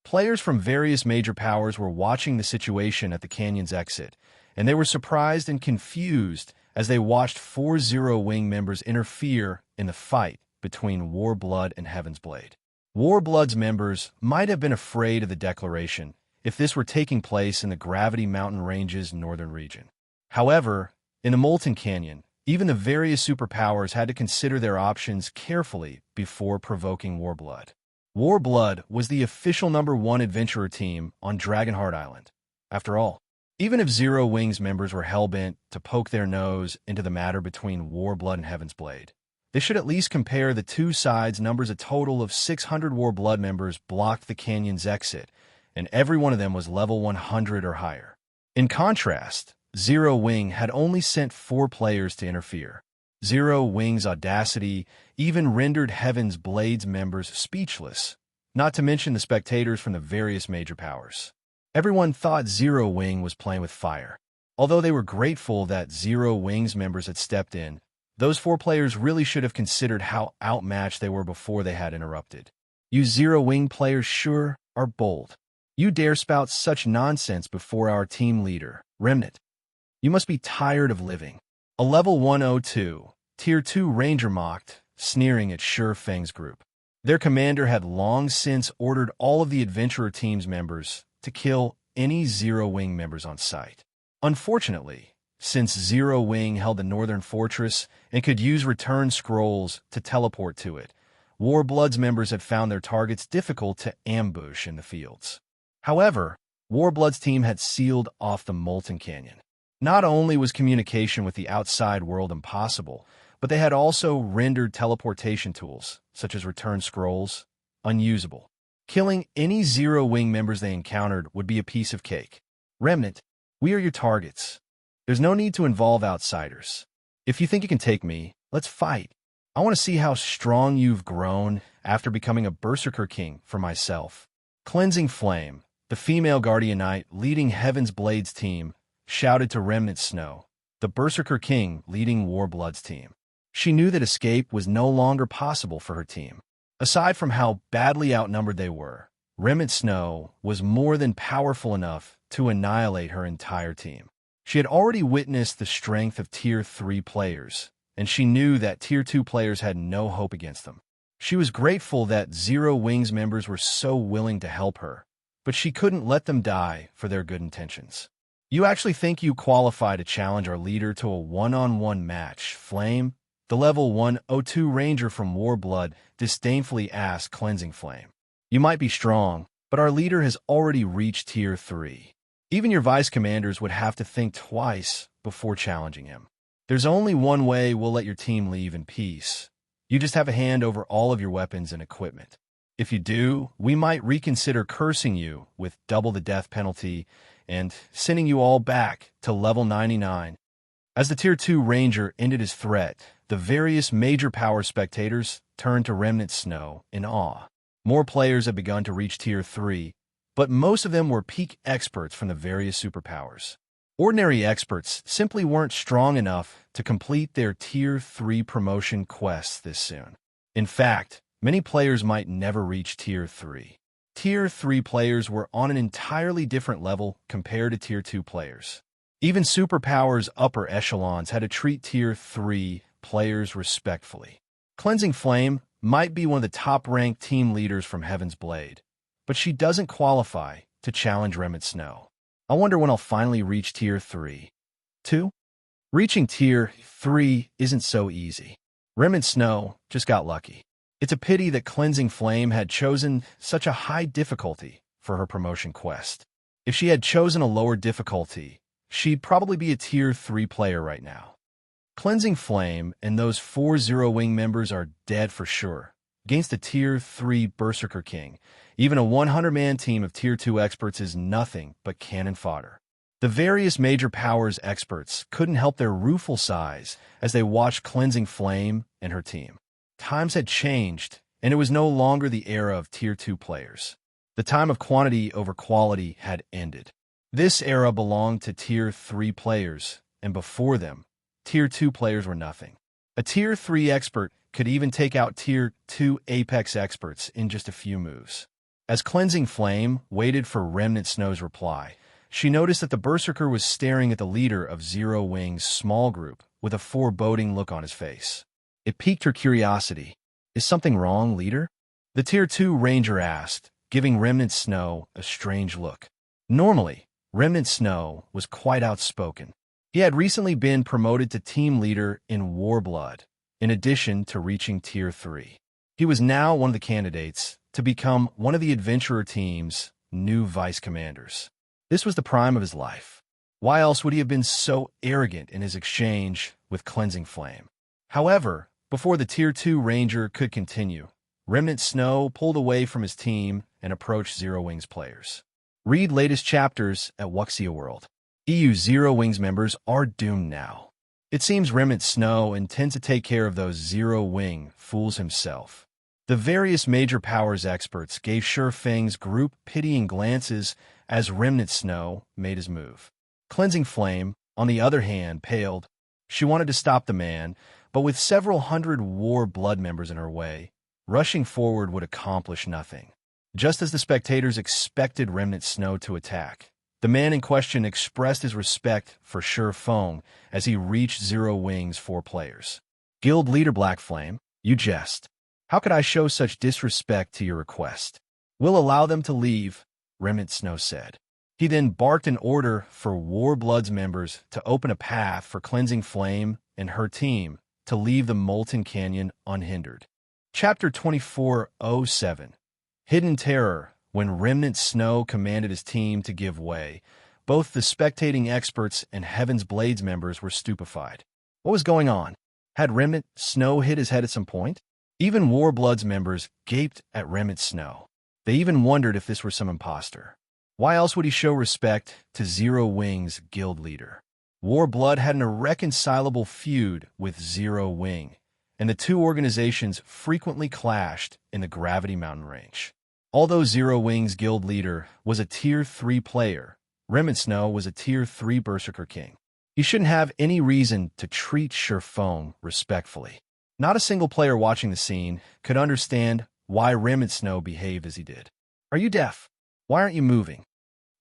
Players from various major powers were watching the situation at the canyon's exit, and they were surprised and confused as they watched 4 Zero-Wing members interfere in the fight between Warblood and Heaven's Blade. Warblood's members might have been afraid of the declaration if this were taking place in the Gravity Mountain Ranges northern region. However, in the Molten Canyon, even the various superpowers had to consider their options carefully before provoking Warblood. Warblood was the official #1 adventurer team on Dragonheart Island. After all, even if Zero Wing's members were hell-bent to poke their nose into the matter between Warblood and Heaven's Blade, they should at least compare the two sides. Numbers. A total of 600 Warblood members blocked the canyon's exit, and every one of them was level 100 or higher. In contrast, Zero Wing had only sent 4 players to interfere. Zero Wing's audacity even rendered Heaven's Blade's members speechless, not to mention the spectators from the various major powers. Everyone thought Zero Wing was playing with fire. Although they were grateful that Zero Wing's members had stepped in, those 4 players really should have considered how outmatched they were before they had interrupted. You Zero Wing players sure are bold. You dare spout such nonsense before our team leader, Remnant. You must be tired of living. A level 102, Tier 2 Ranger mocked, sneering at Sure Feng's group. Their commander had long since ordered all of the adventurer team's members to kill any Zero Wing members on sight. Unfortunately, since Zero Wing held the northern fortress and could use return scrolls to teleport to it, Warblood's members had found their targets difficult to ambush in the fields. However, Warblood's team had sealed off the Molten Canyon. Not only was communication with the outside world impossible, but they had also rendered teleportation tools, such as return scrolls, unusable. Killing any Zero Wing members they encountered would be a piece of cake. Remnant, we are your targets. There's no need to involve outsiders. If you think you can take me, let's fight. I want to see how strong you've grown after becoming a Berserker King for myself. Cleansing Flame, the female Guardian Knight leading Heaven's Blade's team, shouted to Remnant Snow, the Berserker King leading Warblood's team. She knew that escape was no longer possible for her team. Aside from how badly outnumbered they were, Remnant Snow was more than powerful enough to annihilate her entire team. She had already witnessed the strength of Tier 3 players, and she knew that Tier 2 players had no hope against them. She was grateful that Zero Wing's members were so willing to help her, but she couldn't let them die for their good intentions. You actually think you qualify to challenge our leader to a one-on-one match, Flame? The level 102 Ranger from Warblood disdainfully asked Cleansing Flame. You might be strong, but our leader has already reached Tier 3. Even your vice commanders would have to think twice before challenging him. There's only one way we'll let your team leave in peace. You just have a hand over all of your weapons and equipment. If you do, we might reconsider cursing you with double the death penalty and sending you all back to level 99. As the Tier 2 Ranger ended his threat, the various major power spectators turned to Remnant Snow in awe. More players had begun to reach Tier 3, but most of them were peak experts from the various superpowers. Ordinary experts simply weren't strong enough to complete their Tier 3 promotion quests this soon. In fact, many players might never reach Tier 3. Tier 3 players were on an entirely different level compared to Tier 2 players. Even superpowers upper echelons had to treat Tier 3 players respectfully. Cleansing Flame might be one of the top-ranked team leaders from Heaven's Blade, but she doesn't qualify to challenge Remnant Snow. I wonder when I'll finally reach Tier 3. 2. Reaching Tier 3 isn't so easy. Remnant Snow just got lucky. It's a pity that Cleansing Flame had chosen such a high difficulty for her promotion quest. If she had chosen a lower difficulty, she'd probably be a Tier 3 player right now. Cleansing Flame and those 4 Zero Wing members are dead for sure. Against a Tier 3 Berserker King, even a 100-man team of Tier 2 experts is nothing but cannon fodder. The various major powers experts couldn't help their rueful sighs as they watched Cleansing Flame and her team. Times had changed, and it was no longer the era of Tier 2 players. The time of quantity over quality had ended. This era belonged to Tier 3 players, and before them, Tier 2 players were nothing. A Tier 3 expert could even take out Tier 2 Apex experts in just a few moves. As Cleansing Flame waited for Remnant Snow's reply, she noticed that the berserker was staring at the leader of Zero Wing's small group with a foreboding look on his face. It piqued her curiosity. "Is something wrong, leader?" The Tier 2 ranger asked, giving Remnant Snow a strange look. Normally, Remnant Snow was quite outspoken. He had recently been promoted to team leader in Warblood, in addition to reaching Tier 3. He was now one of the candidates to become one of the adventurer team's new vice commanders. This was the prime of his life. Why else would he have been so arrogant in his exchange with Cleansing Flame? However, before the Tier 2 ranger could continue, Remnant Snow pulled away from his team and approached Zero Wings players. Read latest chapters at Wuxia World. EU Zero Wings members are doomed now. It seems Remnant Snow intends to take care of those Zero Wing fools himself. The various major powers experts gave Sure Feng's group pitying glances as Remnant Snow made his move. Cleansing Flame, on the other hand, paled. She wanted to stop the man, but with several hundred War Blood members in her way, rushing forward would accomplish nothing. Just as the spectators expected Remnant Snow to attack, the man in question expressed his respect for Sure Feng as he reached Zero Wing's 4 players. "Guild leader Black Flame, you jest. How could I show such disrespect to your request? We'll allow them to leave," Remnant Snow said. He then barked an order for Warblood's members to open a path for Cleansing Flame and her team to leave the Molten Canyon unhindered. Chapter 2407. Hidden Terror. When Remnant Snow commanded his team to give way, both the spectating experts and Heaven's Blades members were stupefied. What was going on? Had Remnant Snow hit his head at some point? Even Warblood's members gaped at Remnant Snow. They even wondered if this were some imposter. Why else would he show respect to Zero Wing's guild leader? Warblood had an irreconcilable feud with Zero Wing, and the two organizations frequently clashed in the Gravity Mountain Range. Although Zero Wing's guild leader was a Tier 3 player, Remnant Snow was a Tier 3 Berserker King. He shouldn't have any reason to treat Sure Feng respectfully. Not a single player watching the scene could understand why Remnant Snow behaved as he did. "Are you deaf? Why aren't you moving?"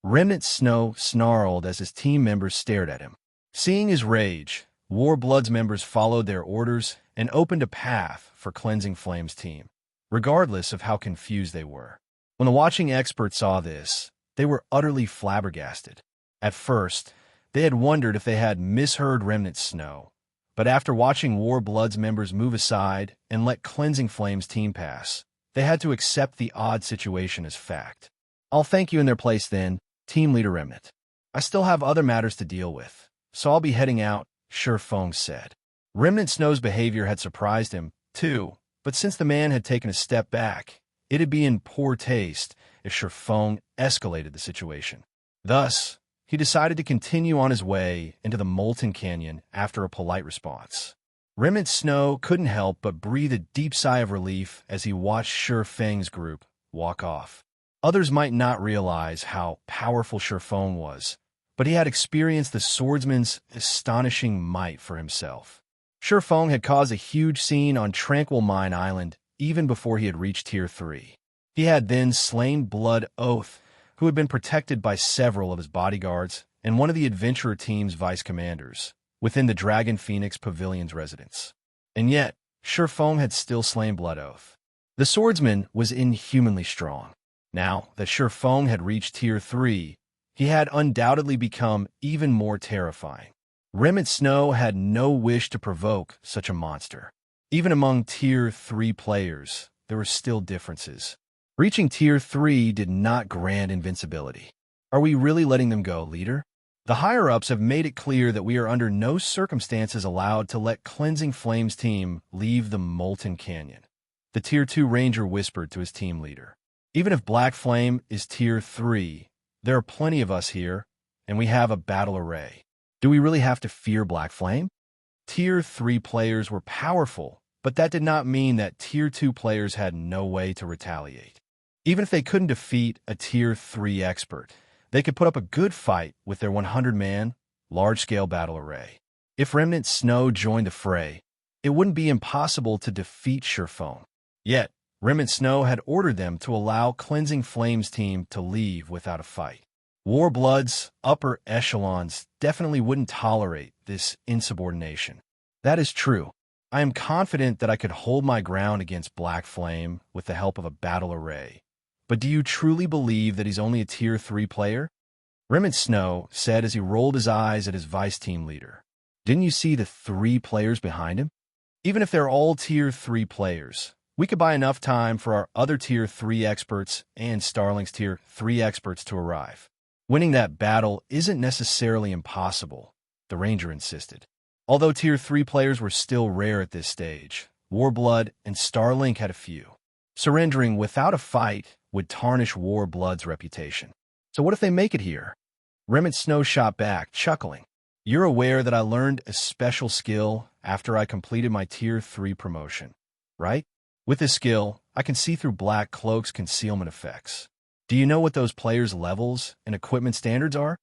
Remnant Snow snarled as his team members stared at him. Seeing his rage, Warblood's members followed their orders and opened a path for Cleansing Flame's team, regardless of how confused they were. When the watching experts saw this, they were utterly flabbergasted. At first, they had wondered if they had misheard Remnant Snow, but after watching Warblood's members move aside and let Cleansing Flame's team pass, they had to accept the odd situation as fact. "I'll thank you in their place then, Team Leader Remnant. I still have other matters to deal with, so I'll be heading out," Sure Feng said. Remnant Snow's behavior had surprised him, too, but since the man had taken a step back, it'd be in poor taste if Sure Feng escalated the situation. Thus, he decided to continue on his way into the Molten Canyon after a polite response. Remnant Snow couldn't help but breathe a deep sigh of relief as he watched Sure Feng's group walk off. Others might not realize how powerful Sure Feng was, but he had experienced the swordsman's astonishing might for himself. Sure Feng had caused a huge scene on Tranquil Mine Island even before he had reached Tier 3. He had then slain Blood Oath, who had been protected by several of his bodyguards and one of the adventurer team's vice commanders, within the Dragon Phoenix Pavilion's residence. And yet, Sure Feng had still slain Blood Oath. The swordsman was inhumanly strong. Now that Sure Feng had reached Tier 3, he had undoubtedly become even more terrifying. Remnant Snow had no wish to provoke such a monster. Even among Tier 3 players, there were still differences. Reaching Tier 3 did not grant invincibility. Are we really letting them go, leader? The higher-ups have made it clear that we are under no circumstances allowed to let Cleansing Flame's team leave the Molten Canyon. The Tier 2 ranger whispered to his team leader. Even if Black Flame is Tier 3, there are plenty of us here, and we have a battle array. Do we really have to fear Black Flame? Tier 3 players were powerful, but that did not mean that Tier 2 players had no way to retaliate. Even if they couldn't defeat a Tier 3 expert, they could put up a good fight with their 100-man, large-scale battle array. If Remnant Snow joined the fray, it wouldn't be impossible to defeat Sure Feng. Yet, Remnant Snow had ordered them to allow Cleansing Flame's team to leave without a fight. Warblood's upper echelons definitely wouldn't tolerate this insubordination. That is true. I am confident that I could hold my ground against Black Flame with the help of a battle array. But do you truly believe that he's only a Tier 3 player? Remnant Snow said as he rolled his eyes at his vice team leader. Didn't you see the 3 players behind him? Even if they're all Tier 3 players, we could buy enough time for our other Tier 3 experts and Starlink's Tier 3 experts to arrive. Winning that battle isn't necessarily impossible, the Ranger insisted. Although Tier 3 players were still rare at this stage, Warblood and Starlink had a few. Surrendering without a fight would tarnish Warblood's reputation. So what if they make it here? Remnant Snow shot back, chuckling. You're aware that I learned a special skill after I completed my Tier 3 promotion, right? With this skill, I can see through Black Cloak's concealment effects. Do you know what those players' levels and equipment standards are?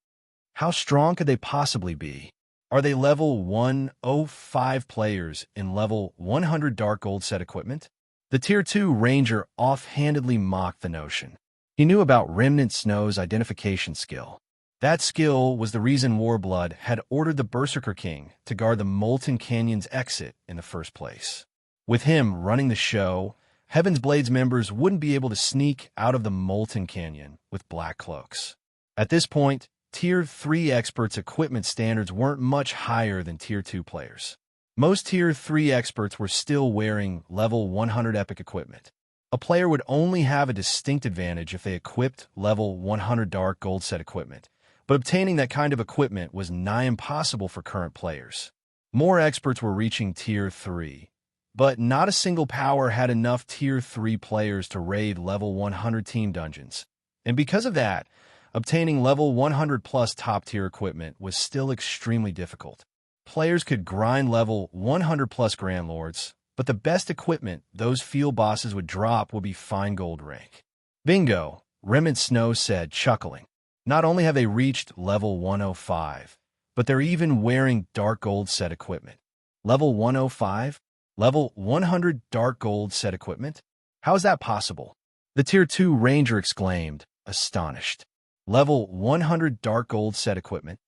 How strong could they possibly be? Are they level 105 players in level 100 Dark Gold set equipment? The Tier 2 Ranger offhandedly mocked the notion. He knew about Remnant Snow's identification skill. That skill was the reason Warblood had ordered the Berserker King to guard the Molten Canyon's exit in the first place. With him running the show, Heaven's Blades members wouldn't be able to sneak out of the Molten Canyon with Black Cloaks. At this point, Tier 3 experts' equipment standards weren't much higher than Tier 2 players. Most Tier 3 experts were still wearing level 100 epic equipment. A player would only have a distinct advantage if they equipped level 100 Dark Gold set equipment, but obtaining that kind of equipment was nigh impossible for current players. More experts were reaching Tier 3, but not a single power had enough Tier 3 players to raid level 100 team dungeons. And because of that, obtaining level 100 plus top-tier equipment was still extremely difficult. Players could grind level 100 plus Grand Lords, but the best equipment those field bosses would drop would be fine gold rank. Bingo, Remnant Snow said, chuckling. Not only have they reached level 105, but they're even wearing Dark Gold set equipment. Level 105? Level 100 Dark Gold set equipment? How is that possible? The Tier 2 Ranger exclaimed, astonished. Level 100 Dark Gold set equipment?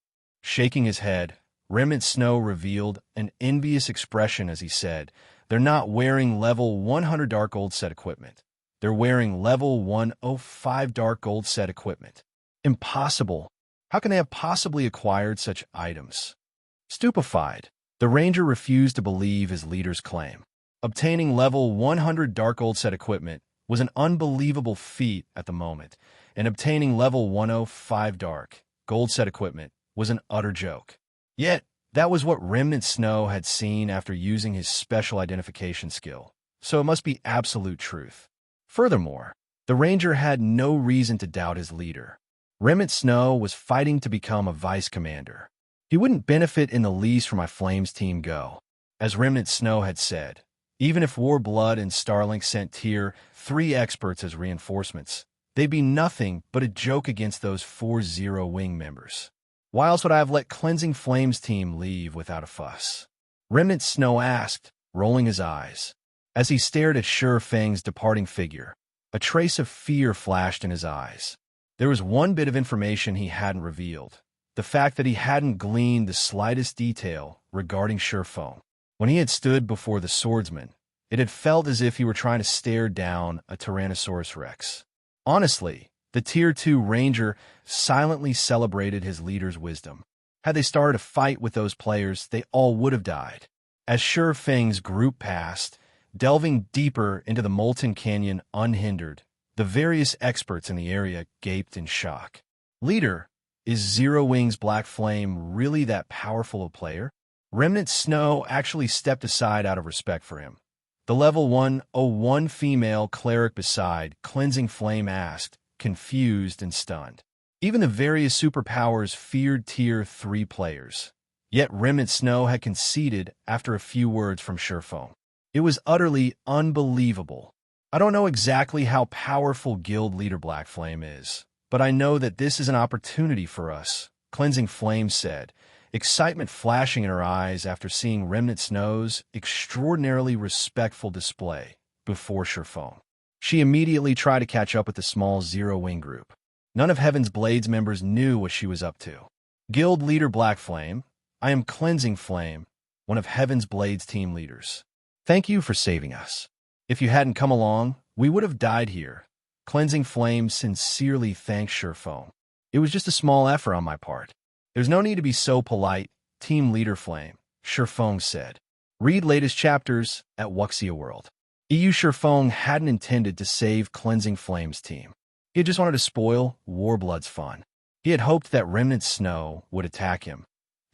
Shaking his head, Remnant Snow revealed an envious expression as he said, they're not wearing level 100 Dark Gold set equipment. They're wearing level 105 Dark Gold set equipment. Impossible. How can they have possibly acquired such items? Stupefied, the Ranger refused to believe his leader's claim. Obtaining level 100 Dark Gold set equipment was an unbelievable feat at the moment, and obtaining level 105 Dark Gold set equipment was an utter joke. Yet, that was what Remnant Snow had seen after using his special identification skill, so it must be absolute truth. Furthermore, the Ranger had no reason to doubt his leader. Remnant Snow was fighting to become a vice commander. He wouldn't benefit in the least from my Flames team go. As Remnant Snow had said, even if Warblood and Starlink sent Tier 3 experts as reinforcements, they'd be nothing but a joke against those 4-0 wing members. Why else would I have let Cleansing Flames team leave without a fuss? Remnant Snow asked, rolling his eyes. As he stared at Sure Fang's departing figure, a trace of fear flashed in his eyes. There was one bit of information he hadn't revealed, the fact that he hadn't gleaned the slightest detail regarding Sure Fang. When he had stood before the swordsman, it had felt as if he were trying to stare down a Tyrannosaurus Rex. Honestly, the Tier 2 Ranger silently celebrated his leader's wisdom. Had they started a fight with those players, they all would have died. As Sure Fang's group passed, delving deeper into the Molten Canyon unhindered, the various experts in the area gaped in shock. Leader, is Zero Wing's Black Flame really that powerful a player? Remnant Snow actually stepped aside out of respect for him. The level 101 female cleric beside Cleansing Flame asked, confused and stunned. Even the various superpowers feared Tier 3 players. Yet Remnant Snow had conceded after a few words from Sure Fang. It was utterly unbelievable. I don't know exactly how powerful Guild Leader Black Flame is, but I know that this is an opportunity for us, Cleansing Flame said, excitement flashing in her eyes after seeing Remnant Snow's extraordinarily respectful display before Sure Fang. She immediately tried to catch up with the small Zero Wing group. None of Heaven's Blades members knew what she was up to. Guild leader Black Flame, I am Cleansing Flame, one of Heaven's Blades team leaders. Thank you for saving us. If you hadn't come along, we would have died here. Cleansing Flame sincerely thanks Shurfong. It was just a small effort on my part. There's no need to be so polite, team leader Flame, Shurfong said. Read latest chapters at Wuxia World. EU Shurfong hadn't intended to save Cleansing Flame's team. He just wanted to spoil Warblood's fun. He had hoped that Remnant Snow would attack him,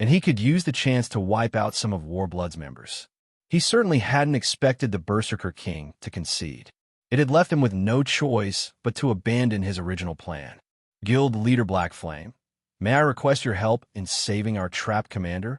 and he could use the chance to wipe out some of Warblood's members. He certainly hadn't expected the Berserker King to concede. It had left him with no choice but to abandon his original plan. Guild leader Black Flame, may I request your help in saving our trapped commander?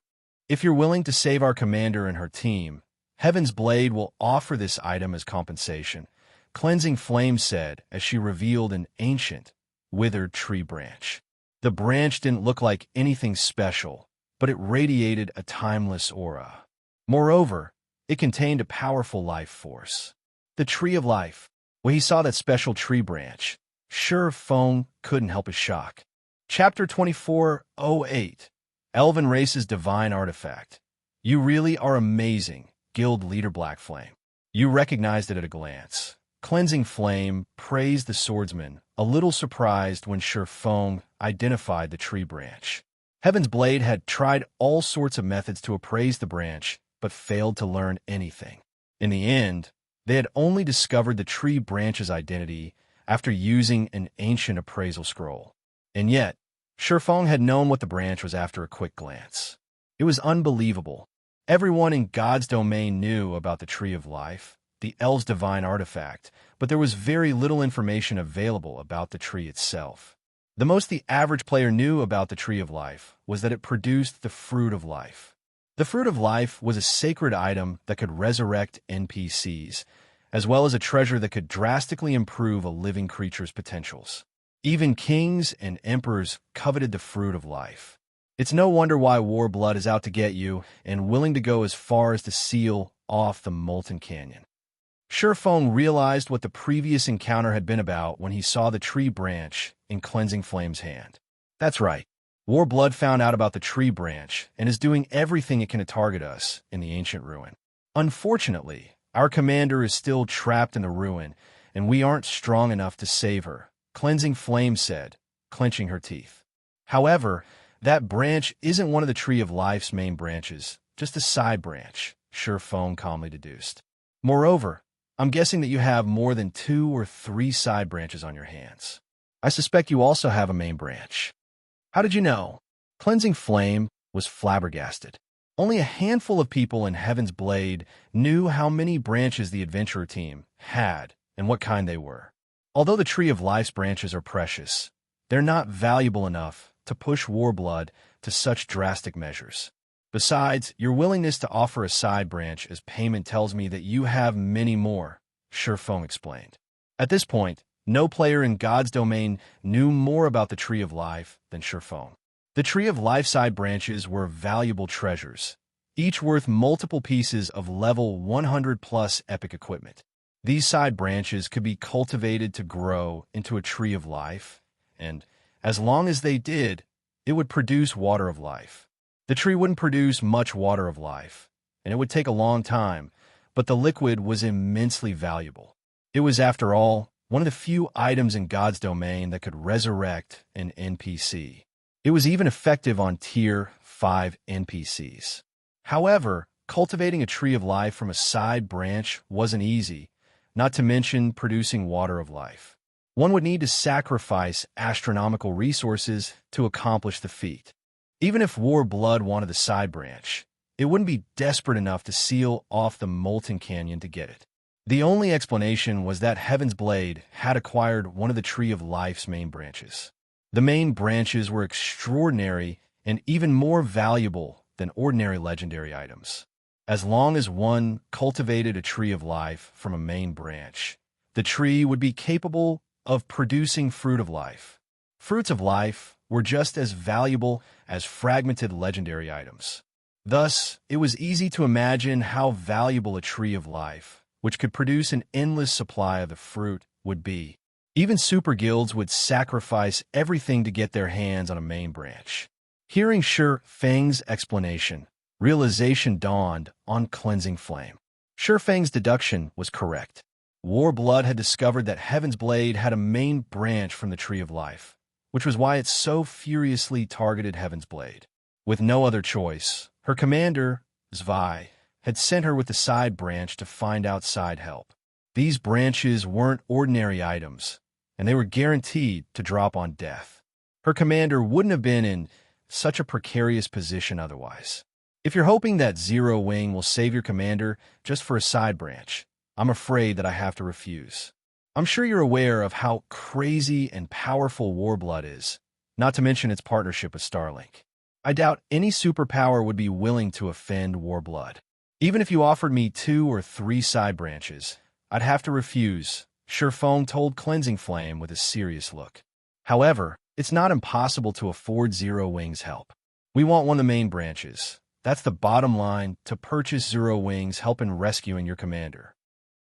If you're willing to save our commander and her team, Heaven's Blade will offer this item as compensation, Cleansing Flame said as she revealed an ancient, withered tree branch. The branch didn't look like anything special, but it radiated a timeless aura. Moreover, it contained a powerful life force. The Tree of Life. When he saw that special tree branch, Shurfong couldn't help his shock. Chapter 24:08. Elven Race's Divine Artifact. You really are amazing, Guild leader Black Flame. You recognized it at a glance. Cleansing Flame praised the swordsman, a little surprised when Shurfong identified the tree branch. Heaven's Blade had tried all sorts of methods to appraise the branch, but failed to learn anything. In the end, they had only discovered the tree branch's identity after using an ancient appraisal scroll. And yet, Shurfong had known what the branch was after a quick glance. It was unbelievable. Everyone in God's domain knew about the Tree of Life, the Elves' divine artifact, but there was very little information available about the tree itself. The most the average player knew about the Tree of Life was that it produced the Fruit of Life. The Fruit of Life was a sacred item that could resurrect NPCs, as well as a treasure that could drastically improve a living creature's potentials. Even kings and emperors coveted the Fruit of Life. It's no wonder why Warblood is out to get you and willing to go as far as to seal off the Molten Canyon. Shurfong realized what the previous encounter had been about when he saw the tree branch in Cleansing Flame's hand. That's right. Warblood found out about the tree branch and is doing everything it can to target us in the ancient ruin. Unfortunately, our commander is still trapped in the ruin, and we aren't strong enough to save her, Cleansing Flame said, clenching her teeth. However, that branch isn't one of the Tree of Life's main branches, just a side branch, Shurfong calmly deduced. Moreover, I'm guessing that you have more than 2 or 3 side branches on your hands. I suspect you also have a main branch. How did you know? Cleansing Flame was flabbergasted. Only a handful of people in Heaven's Blade knew how many branches the adventurer team had and what kind they were. Although the Tree of Life's branches are precious, they're not valuable enough to push Warblood to such drastic measures. Besides, your willingness to offer a side branch as payment tells me that you have many more, Shurfong explained. At this point, no player in God's domain knew more about the Tree of Life than Shurfong. The Tree of Life side branches were valuable treasures, each worth multiple pieces of level 100+ epic equipment. These side branches could be cultivated to grow into a Tree of Life, and as long as they did, it would produce Water of Life. The tree wouldn't produce much Water of Life, and it would take a long time, but the liquid was immensely valuable. It was, after all, one of the few items in God's domain that could resurrect an NPC. It was even effective on Tier 5 NPCs. However, cultivating a Tree of Life from a side branch wasn't easy, not to mention producing Water of Life. One would need to sacrifice astronomical resources to accomplish the feat. Even if Warblood wanted the side branch, it wouldn't be desperate enough to seal off the Molten Canyon to get it. The only explanation was that Heaven's Blade had acquired one of the Tree of Life's main branches. The main branches were extraordinary and even more valuable than ordinary legendary items. As long as one cultivated a Tree of Life from a main branch, the tree would be capable of producing Fruit of Life. Fruits of Life were just as valuable as fragmented legendary items. Thus, it was easy to imagine how valuable a Tree of Life, which could produce an endless supply of the fruit, would be. Even super guilds would sacrifice everything to get their hands on a main branch. Hearing Shi Feng's explanation, realization dawned on Cleansing Flame. Shi Feng's deduction was correct. Warblood had discovered that Heaven's Blade had a main branch from the Tree of Life, which was why it so furiously targeted Heaven's Blade. With no other choice, her commander, Zvi, had sent her with the side branch to find outside help. These branches weren't ordinary items, and they were guaranteed to drop on death. Her commander wouldn't have been in such a precarious position otherwise. If you're hoping that Zero Wing will save your commander just for a side branch, I'm afraid that I have to refuse. I'm sure you're aware of how crazy and powerful Warblood is, not to mention its partnership with Starlink. I doubt any superpower would be willing to offend Warblood. Even if you offered me 2 or 3 side branches, I'd have to refuse, Shi Feng told Cleansing Flame with a serious look. However, it's not impossible to afford Zero Wing's help. We want one of the main branches. That's the bottom line to purchase Zero Wing's help in rescuing your commander.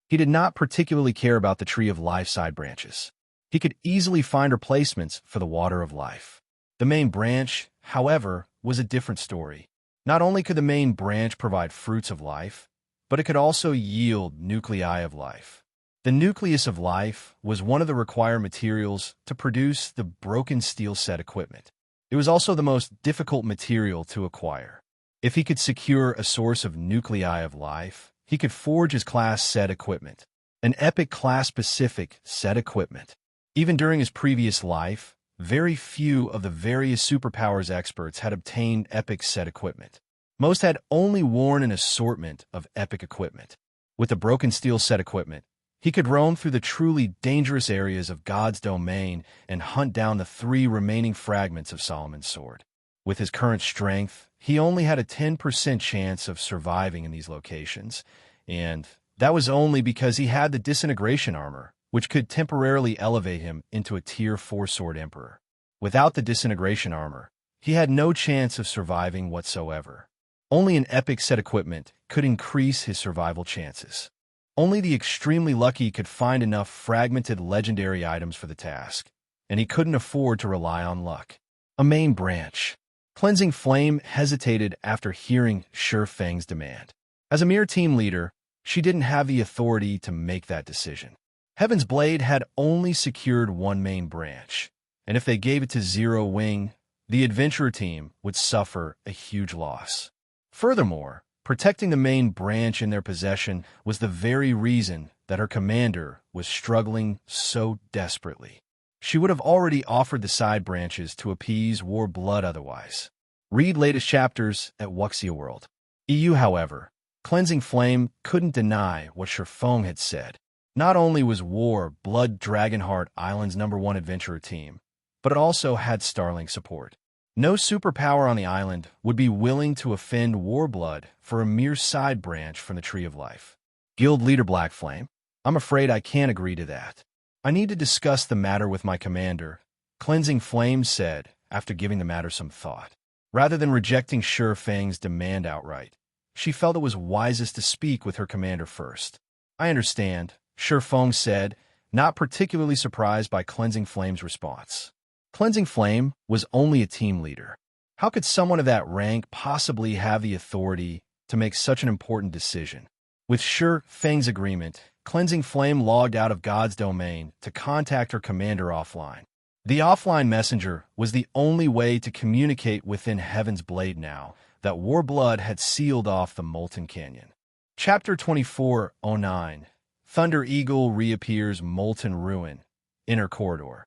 He did not particularly care about the Tree of Life side branches. He could easily find replacements for the Water of Life. The main branch, however, was a different story. Not only could the main branch provide fruits of life, but it could also yield nuclei of life. The nucleus of life was one of the required materials to produce the broken steel set equipment. It was also the most difficult material to acquire. If he could secure a source of nuclei of life, he could forge his class set equipment, an epic class-specific set equipment. Even during his previous life, very few of the various superpowers experts had obtained epic set equipment. Most had only worn an assortment of epic equipment. With the broken steel set equipment, he could roam through the truly dangerous areas of God's domain and hunt down the 3 remaining fragments of Solomon's sword. With his current strength, he only had a 10% chance of surviving in these locations, and that was only because he had the disintegration armor, which could temporarily elevate him into a Tier 4 Sword Emperor. Without the disintegration armor, he had no chance of surviving whatsoever. Only an epic set equipment could increase his survival chances. Only the extremely lucky could find enough fragmented legendary items for the task, and he couldn't afford to rely on luck. A main branch. Cleansing Flame hesitated after hearing Shi Feng's demand. As a mere team leader, she didn't have the authority to make that decision. Heaven's Blade had only secured one main branch, and if they gave it to Zero Wing, the adventurer team would suffer a huge loss. Furthermore, protecting the main branch in their possession was the very reason that her commander was struggling so desperately. She would have already offered the side branches to appease Warblood otherwise. Read latest chapters at Wuxia World. EU, however, Cleansing Flame couldn't deny what Shi Feng had said. Not only was Warblood Dragonheart Island's #1 adventurer team, but it also had Starlink support. No superpower on the island would be willing to offend Warblood for a mere side branch from the Tree of Life. Guild Leader Black Flame, I'm afraid I can't agree to that. I need to discuss the matter with my commander, Cleansing Flame said after giving the matter some thought. Rather than rejecting Shi Feng's demand outright, she felt it was wisest to speak with her commander first. I understand, Shi Feng said, not particularly surprised by Cleansing Flame's response. Cleansing Flame was only a team leader. How could someone of that rank possibly have the authority to make such an important decision? With Shi Feng's agreement, Cleansing Flame logged out of God's domain to contact her commander offline. The offline messenger was the only way to communicate within Heaven's Blade now that Warblood had sealed off the Molten Canyon. Chapter 2409, Thunder Eagle Reappears Molten Ruin, Inner Corridor.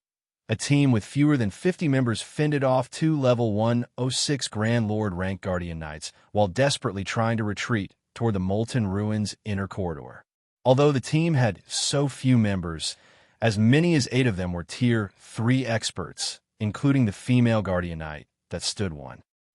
A team with fewer than 50 members fended off 2 level 106 Grand Lord rank Guardian Knights while desperately trying to retreat toward the Molten Ruin's inner corridor. Although the team had so few members, as many as 8 of them were Tier 3 experts, including the female Guardian Knight that stood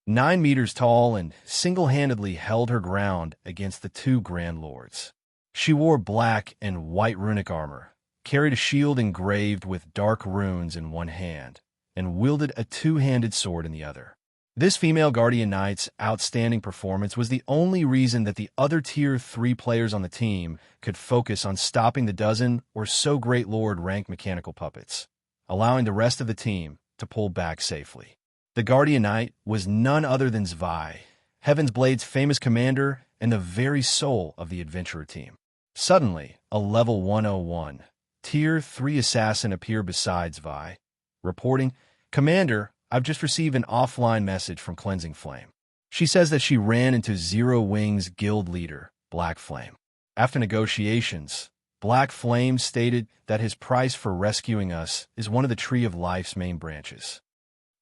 9 meters tall and single-handedly held her ground against the 2 Grand Lords. She wore black and white runic armor, carried a shield engraved with dark runes in one hand, and wielded a 2-handed sword in the other. This female Guardian Knight's outstanding performance was the only reason that the other Tier 3 players on the team could focus on stopping the dozen or so Great Lord ranked mechanical puppets, allowing the rest of the team to pull back safely. The Guardian Knight was none other than Zwei, Heaven's Blade's famous commander and the very soul of the adventurer team. Suddenly, a level 101, Tier 3 assassin appeared beside Zwei, reporting, "Commander, I've just received an offline message from Cleansing Flame. She says that she ran into Zero Wing's guild leader, Black Flame. After negotiations, Black Flame stated that his price for rescuing us is one of the Tree of Life's main branches."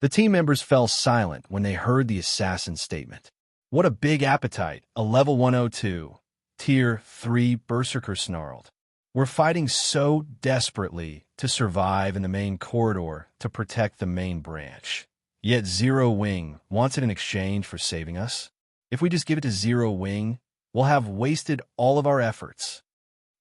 The team members fell silent when they heard the assassin's statement. What a big appetite, a level 102, Tier 3 Berserker snarled. "We're fighting so desperately to survive in the main corridor to protect the main branch. Yet Zero Wing wants it in exchange for saving us? If we just give it to Zero Wing, we'll have wasted all of our efforts."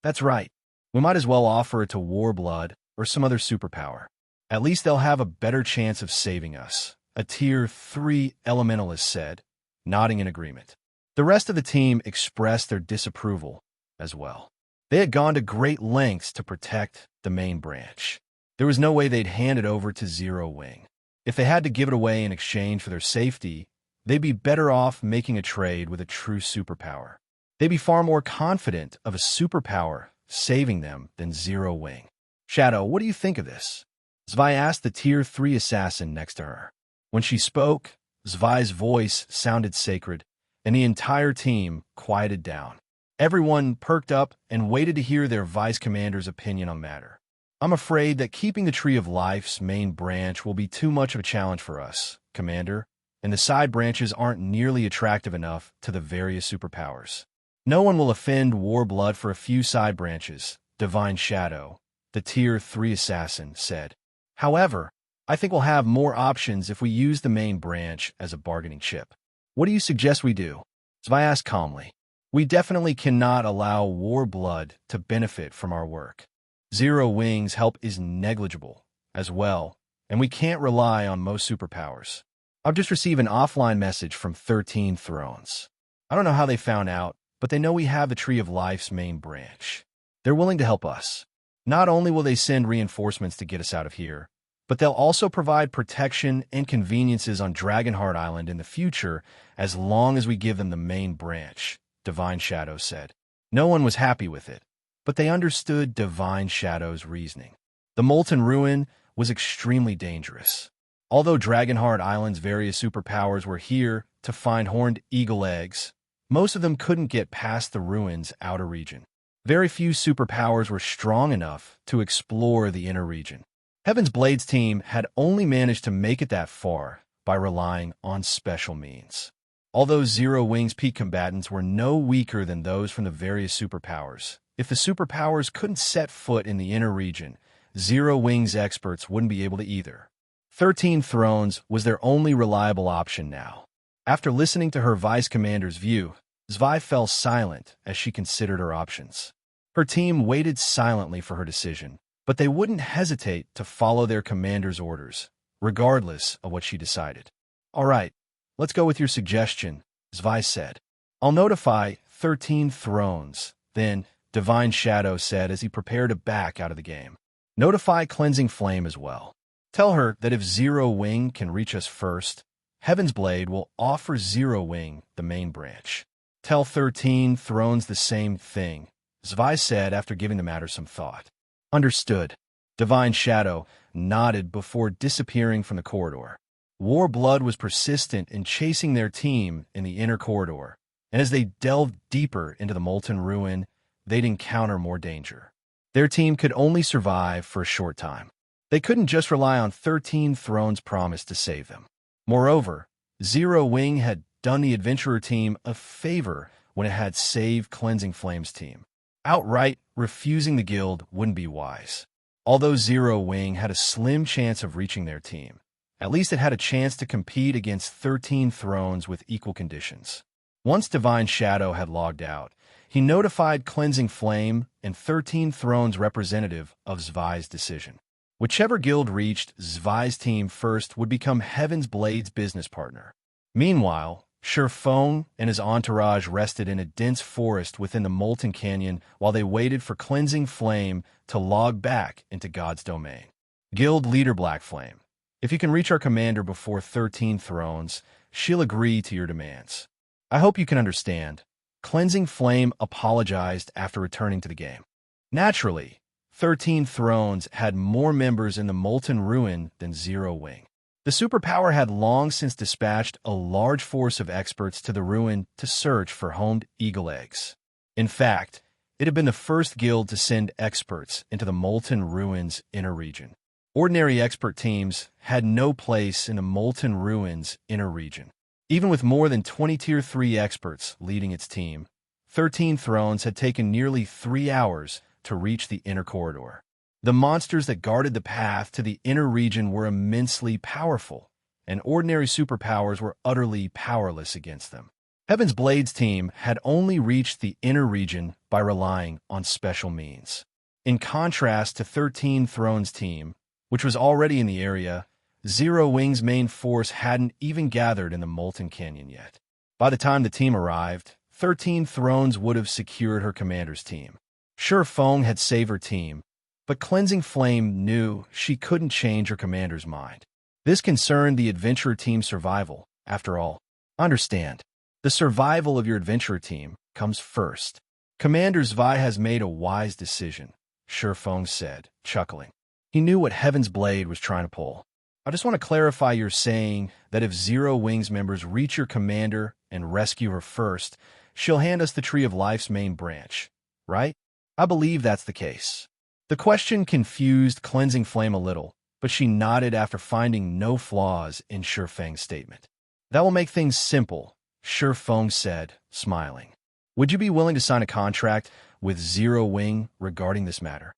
"That's right. We might as well offer it to Warblood or some other superpower. At least they'll have a better chance of saving us," a Tier 3 Elementalist said, nodding in agreement. The rest of the team expressed their disapproval as well. They had gone to great lengths to protect the main branch. There was no way they'd hand it over to Zero Wing. If they had to give it away in exchange for their safety, they'd be better off making a trade with a true superpower. They'd be far more confident of a superpower saving them than Zero Wing. "Shadow, what do you think of this?" Zwei asked the Tier 3 assassin next to her. When she spoke, Zwei's voice sounded sacred, and the entire team quieted down. Everyone perked up and waited to hear their vice commander's opinion on the matter. "I'm afraid that keeping the Tree of Life's main branch will be too much of a challenge for us, Commander, and the side branches aren't nearly attractive enough to the various superpowers. No one will offend Warblood for a few side branches," Divine Shadow, the Tier 3 assassin, said. "However, I think we'll have more options if we use the main branch as a bargaining chip." "What do you suggest we do?" Zwei asked calmly. "We definitely cannot allow Warblood to benefit from our work. Zero Wing's help is negligible as well, and we can't rely on most superpowers. I've just received an offline message from 13 Thrones. I don't know how they found out, but they know we have the Tree of Life's main branch. They're willing to help us. Not only will they send reinforcements to get us out of here, but they'll also provide protection and conveniences on Dragonheart Island in the future as long as we give them the main branch," Divine Shadow said. No one was happy with it, but they understood Divine Shadow's reasoning. The Molten Ruin was extremely dangerous. Although Dragonheart Island's various superpowers were here to find horned eagle eggs, most of them couldn't get past the ruin's outer region. Very few superpowers were strong enough to explore the inner region. Heaven's Blade's team had only managed to make it that far by relying on special means. Although Zero Wing's peak combatants were no weaker than those from the various superpowers, if the superpowers couldn't set foot in the inner region, Zero Wing's experts wouldn't be able to either. 13 Thrones was their only reliable option now. After listening to her vice commander's view, Zwei fell silent as she considered her options. Her team waited silently for her decision, but they wouldn't hesitate to follow their commander's orders, regardless of what she decided. "All right, let's go with your suggestion," Zwei said. "I'll notify 13 Thrones," then Divine Shadow said as he prepared to back out of the game. "Notify Cleansing Flame as well. Tell her that if Zero Wing can reach us first, Heaven's Blade will offer Zero Wing the main branch. Tell 13 Thrones the same thing," Zwei said after giving the matter some thought. "Understood." Divine Shadow nodded before disappearing from the corridor. Warblood was persistent in chasing their team in the inner corridor, and as they delved deeper into the Molten Ruin, they'd encounter more danger. Their team could only survive for a short time. They couldn't just rely on 13 Thrones' promise to save them. Moreover, Zero Wing had done the adventurer team a favor when it had saved Cleansing Flame's team. Outright refusing the guild wouldn't be wise. Although Zero Wing had a slim chance of reaching their team, at least it had a chance to compete against 13 Thrones with equal conditions. Once Divine Shadow had logged out, he notified Cleansing Flame and 13 Thrones representative of Zwei's decision. Whichever guild reached Zwei's team first would become Heaven's Blade's business partner. Meanwhile, Shi Feng and his entourage rested in a dense forest within the Molten Canyon while they waited for Cleansing Flame to log back into God's domain. Guild Leader Black Flame, if you can reach our commander before 13 thrones, she'll agree to your demands. I hope you can understand. Cleansing Flame apologized after returning to the game. Naturally, 13 Thrones had more members in the Molten Ruin than Zero Wing. The superpower had long since dispatched a large force of experts to the ruin to search for homed eagle eggs. In fact, it had been the first guild to send experts into the Molten Ruin's inner region. Ordinary expert teams had no place in the Molten Ruin's inner region. Even with more than 20 Tier 3 experts leading its team, 13 Thrones had taken nearly 3 hours to reach the inner corridor. The monsters that guarded the path to the inner region were immensely powerful, and ordinary superpowers were utterly powerless against them. Heaven's Blade's team had only reached the inner region by relying on special means. In contrast to 13 Thrones' team, which was already in the area, Zero Wing's main force hadn't even gathered in the Molten Canyon yet. By the time the team arrived, 13 Thrones would have secured her commander's team. Shi Feng had saved her team, but Cleansing Flame knew she couldn't change her commander's mind. This concerned the adventurer team's survival. After all, understand, the survival of your adventurer team comes first. Commander Zvi has made a wise decision, Shi Feng said, chuckling. He knew what Heaven's Blade was trying to pull. I just want to clarify, you're saying that if Zero Wing's members reach your commander and rescue her first, she'll hand us the Tree of Life's main branch, right? I believe that's the case. The question confused Cleansing Flame a little, but she nodded after finding no flaws in Shi Feng's statement. That will make things simple, Shi Feng said, smiling. Would you be willing to sign a contract with Zero Wing regarding this matter?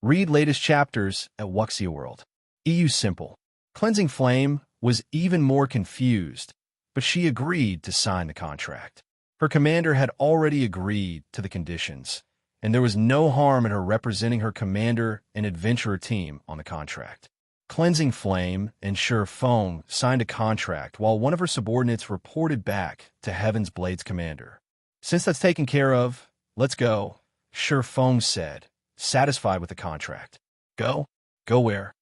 Read latest chapters at Wuxia World. EU Simple. Cleansing Flame was even more confused, but she agreed to sign the contract. Her commander had already agreed to the conditions, and there was no harm in her representing her commander and adventurer team on the contract. Cleansing Flame and Shi Feng signed a contract while one of her subordinates reported back to Heaven's Blade's commander. Since that's taken care of, let's go, Shi Feng said, satisfied with the contract. Go? Go where?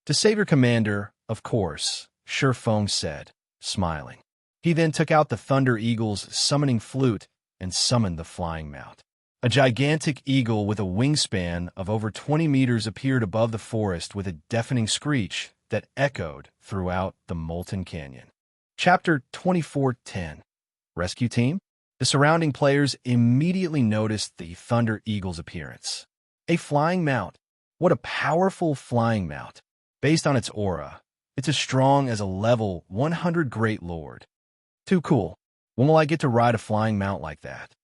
To save your commander, of course, Shi Feng said, smiling. He then took out the Thunder Eagle's summoning flute and summoned the flying mount. A gigantic eagle with a wingspan of over 20 meters appeared above the forest with a deafening screech that echoed throughout the Molten Canyon. Chapter 24:10. Rescue Team? The surrounding players immediately noticed the Thunder Eagle's appearance. A flying mount. What a powerful flying mount. Based on its aura, it's as strong as a level 100 Great Lord. Too cool. When will I get to ride a flying mount like that?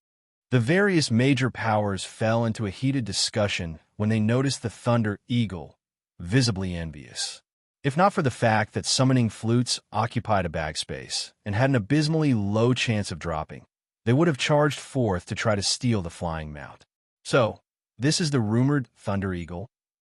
The various major powers fell into a heated discussion when they noticed the Thunder Eagle, visibly envious. If not for the fact that summoning flutes occupied a bag space and had an abysmally low chance of dropping, they would have charged forth to try to steal the flying mount. So, this is the rumored Thunder Eagle?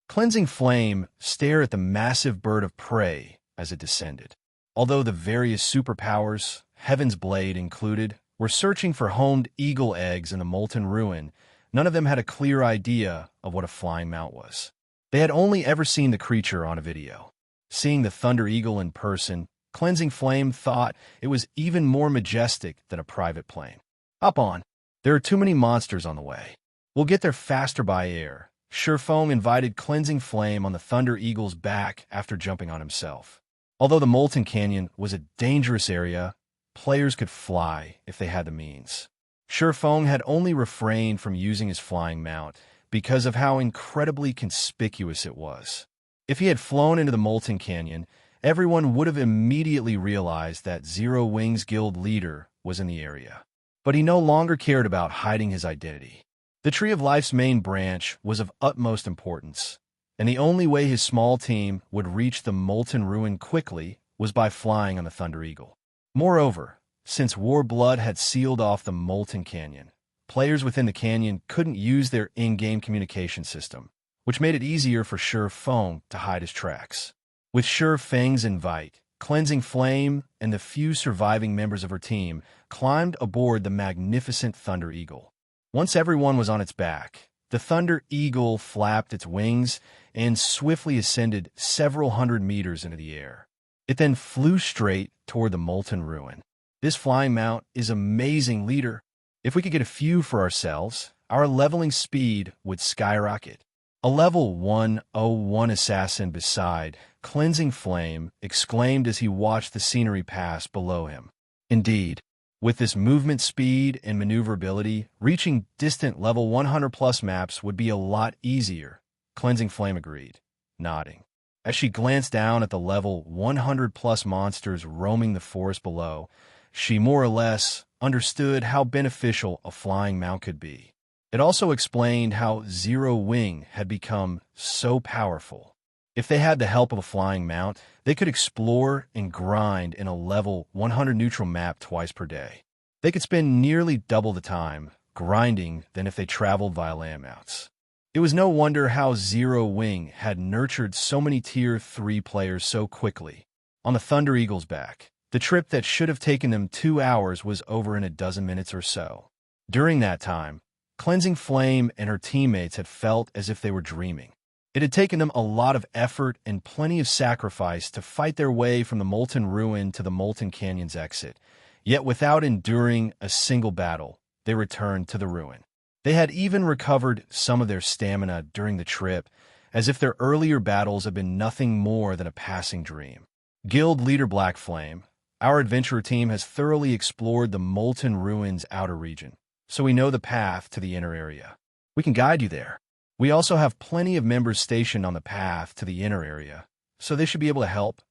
Cleansing Flame stared at the massive bird of prey as it descended. Although the various superpowers, Heaven's Blade included, were searching for homed eagle eggs in the Molten Ruin, none of them had a clear idea of what a flying mount was. They had only ever seen the creature on a video. Seeing the Thunder Eagle in person, Cleansing Flame thought it was even more majestic than a private plane. Hop on. There are too many monsters on the way. We'll get there faster by air. Shi Feng invited Cleansing Flame on the Thunder Eagle's back after jumping on himself. Although the Molten Canyon was a dangerous area, players could fly if they had the means. Shi Feng had only refrained from using his flying mount because of how incredibly conspicuous it was. If he had flown into the Molten Canyon, everyone would have immediately realized that Zero Wing's guild leader was in the area. But he no longer cared about hiding his identity. The Tree of Life's main branch was of utmost importance, and the only way his small team would reach the Molten Ruin quickly was by flying on the Thunder Eagle. Moreover, since Warblood had sealed off the Molten Canyon, players within the canyon couldn't use their in-game communication system, which made it easier for Shi Feng to hide his tracks. With Shi Feng's invite, Cleansing Flame and the few surviving members of her team climbed aboard the magnificent Thunder Eagle. Once everyone was on its back, the Thunder Eagle flapped its wings and swiftly ascended several hundred meters into the air. It then flew straight toward the Molten Ruin. This flying mount is amazing, leader. If we could get a few for ourselves, our leveling speed would skyrocket. A level 101 assassin beside Cleansing Flame exclaimed as he watched the scenery pass below him. Indeed, with this movement speed and maneuverability, reaching distant level 100+ maps would be a lot easier, Cleansing Flame agreed, nodding. As she glanced down at the level 100+ monsters roaming the forest below, she more or less understood how beneficial a flying mount could be. It also explained how Zero Wing had become so powerful. If they had the help of a flying mount, they could explore and grind in a level 100 neutral map twice per day. They could spend nearly double the time grinding than if they traveled via land mounts. It was no wonder how Zero Wing had nurtured so many Tier 3 players so quickly. On the Thunder Eagle's back, the trip that should have taken them 2 hours was over in a dozen minutes or so. During that time, Cleansing Flame and her teammates had felt as if they were dreaming. It had taken them a lot of effort and plenty of sacrifice to fight their way from the Molten Ruin to the Molten Canyon's exit, yet without enduring a single battle, they returned to the ruin. They had even recovered some of their stamina during the trip, as if their earlier battles had been nothing more than a passing dream. Guild Leader Black Flame, our adventurer team has thoroughly explored the Molten Ruin's outer region, so we know the path to the inner area. We can guide you there. We also have plenty of members stationed on the path to the inner area, so they should be able to help,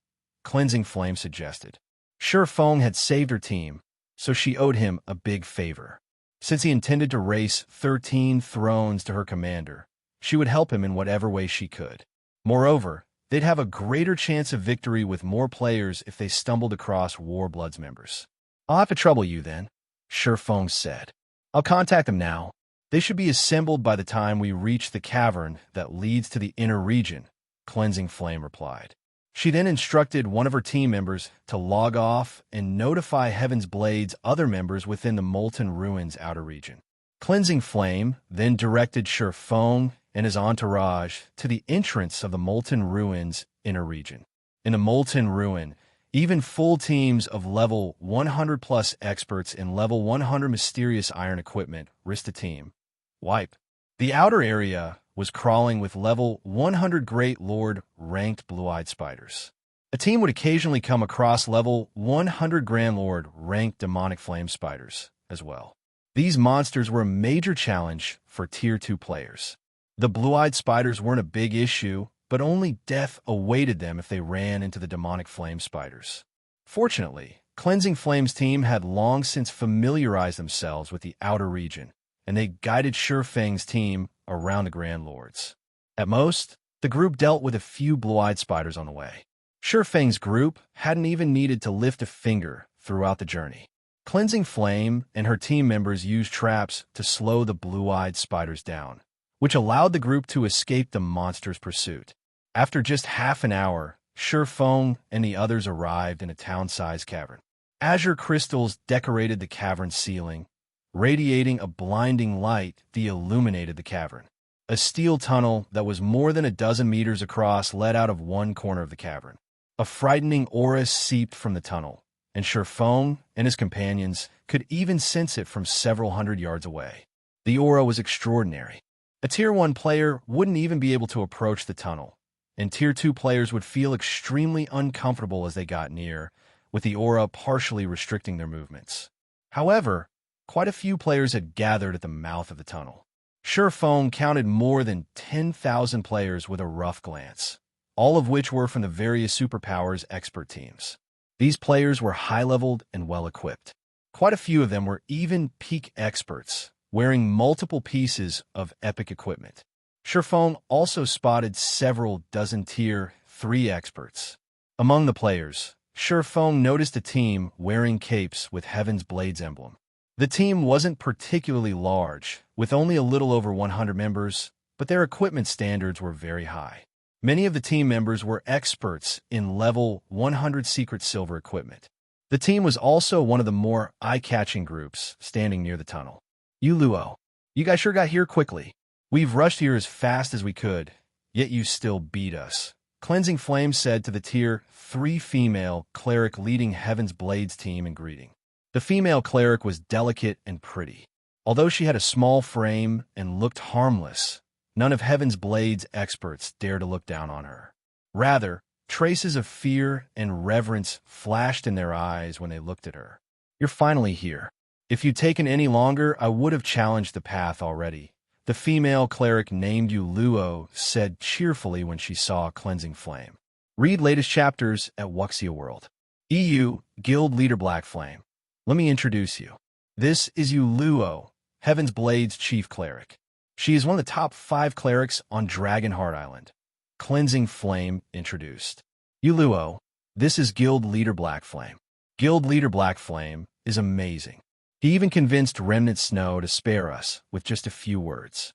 Cleansing Flame suggested. Sure Feng had saved her team, so she owed him a big favor. Since he intended to race 13 thrones to her commander, she would help him in whatever way she could. Moreover, they'd have a greater chance of victory with more players if they stumbled across Warbloods members. I'll have to trouble you then, Sure Feng said. I'll contact them now. They should be assembled by the time we reach the cavern that leads to the inner region, Cleansing Flame replied. She then instructed one of her team members to log off and notify Heaven's Blade's other members within the Molten Ruin's outer region. Cleansing Flame then directed Sure Feng and his entourage to the entrance of the Molten Ruin's inner region. In the Molten Ruin, even full teams of level 100+ experts and level 100 mysterious iron equipment risked a team. Wipe. The outer area was crawling with level 100 Great Lord ranked blue-eyed spiders. A team would occasionally come across level 100 Grand Lord ranked demonic flame spiders as well. These monsters were a major challenge for Tier 2 players. The blue-eyed spiders weren't a big issue, but only death awaited them if they ran into the demonic flame spiders. Fortunately, Cleansing Flame's team had long since familiarized themselves with the outer region, and they guided Sure Feng's team around the Grand Lords. At most, the group dealt with a few blue-eyed spiders on the way. Sure Feng's group hadn't even needed to lift a finger throughout the journey. Cleansing Flame and her team members used traps to slow the blue-eyed spiders down, which allowed the group to escape the monster's pursuit. After just half an hour, Sure Feng and the others arrived in a town-sized cavern. Azure crystals decorated the cavern's ceiling, radiating a blinding light that illuminated the cavern. A steel tunnel that was more than a dozen meters across led out of one corner of the cavern. A frightening aura seeped from the tunnel, and Sure Feng and his companions could even sense it from several hundred yards away. The aura was extraordinary. A Tier 1 player wouldn't even be able to approach the tunnel, and Tier 2 players would feel extremely uncomfortable as they got near, with the aura partially restricting their movements. However, quite a few players had gathered at the mouth of the tunnel. Sure Feng counted more than 10,000 players with a rough glance, all of which were from the various superpowers expert teams. These players were high-leveled and well-equipped. Quite a few of them were even peak experts, wearing multiple pieces of epic equipment. Sure Feng also spotted several dozen Tier 3 experts. Among the players, Sure Feng noticed a team wearing capes with Heaven's Blade's emblem. The team wasn't particularly large, with only a little over 100 members, but their equipment standards were very high. Many of the team members were experts in level 100 secret silver equipment. The team was also one of the more eye-catching groups standing near the tunnel. Luo, you guys sure got here quickly. We've rushed here as fast as we could, yet you still beat us. Cleansing Flame said to the Tier 3 female cleric leading Heaven's Blades team in greeting. The female cleric was delicate and pretty. Although she had a small frame and looked harmless, none of Heaven's Blades experts dared to look down on her. Rather, traces of fear and reverence flashed in their eyes when they looked at her. You're finally here. If you'd taken any longer, I would have challenged the path already. The female cleric named Luo said cheerfully when she saw Cleansing Flame. Read latest chapters at Wuxia World. EU, Guild Leader Black Flame. Let me introduce you. This is Luo, Heaven's Blades Chief Cleric. She is one of the top 5 clerics on Dragonheart Island. Cleansing Flame introduced. Luo, this is Guild Leader Black Flame. Guild Leader Black Flame is amazing. He even convinced Remnant Snow to spare us with just a few words.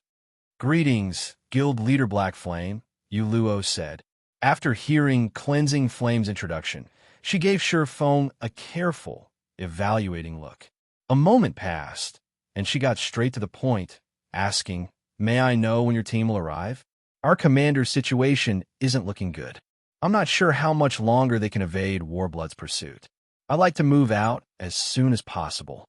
Greetings, Guild Leader Black Flame, Luo said. After hearing Cleansing Flame's introduction, she gave Shifeng a careful, evaluating look. A moment passed, and she got straight to the point, asking, "May I know when your team will arrive? Our commander's situation isn't looking good. I'm not sure how much longer they can evade Warblood's pursuit. I'd like to move out as soon as possible."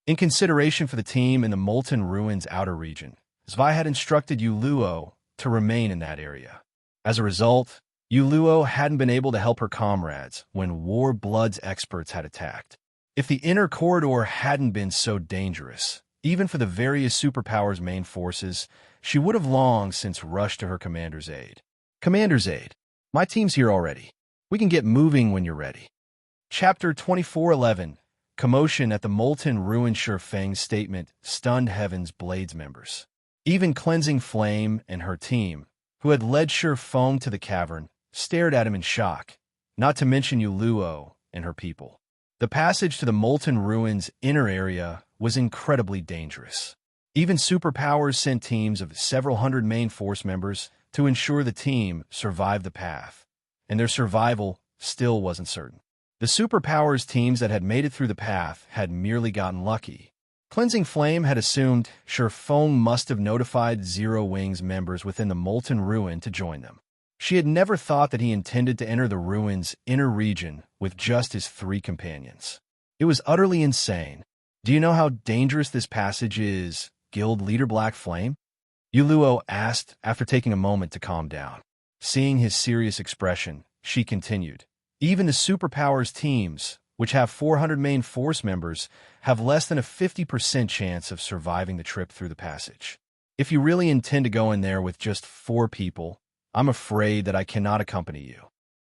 In consideration for the team in the Molten Ruins outer region, Zvi had instructed Luo to remain in that area. As a result, Luo hadn't been able to help her comrades when Warblood's experts had attacked. If the inner corridor hadn't been so dangerous, even for the various superpowers' main forces, she would have long since rushed to her commander's aid. Commander's aid. My team's here already. We can get moving when you're ready. Chapter 2411, Commotion at the Molten Ruin. Shifeng's statement stunned Heaven's Blades members. Even Cleansing Flame and her team, who had led Shifeng to the cavern, stared at him in shock, not to mention Luo and her people. The passage to the Molten Ruins' inner area was incredibly dangerous. Even superpowers sent teams of several hundred main force members to ensure the team survived the path, and their survival still wasn't certain. The superpowers teams that had made it through the path had merely gotten lucky. Cleansing Flame had assumed Shifeng must have notified Zero Wings members within the Molten Ruin to join them. She had never thought that he intended to enter the ruin's inner region with just his 3 companions. It was utterly insane. Do you know how dangerous this passage is, Guild Leader Black Flame? Luo asked after taking a moment to calm down. Seeing his serious expression, she continued. Even the superpowers teams, which have 400 main force members, have less than a 50% chance of surviving the trip through the passage. If you really intend to go in there with just 4 people, I'm afraid that I cannot accompany you.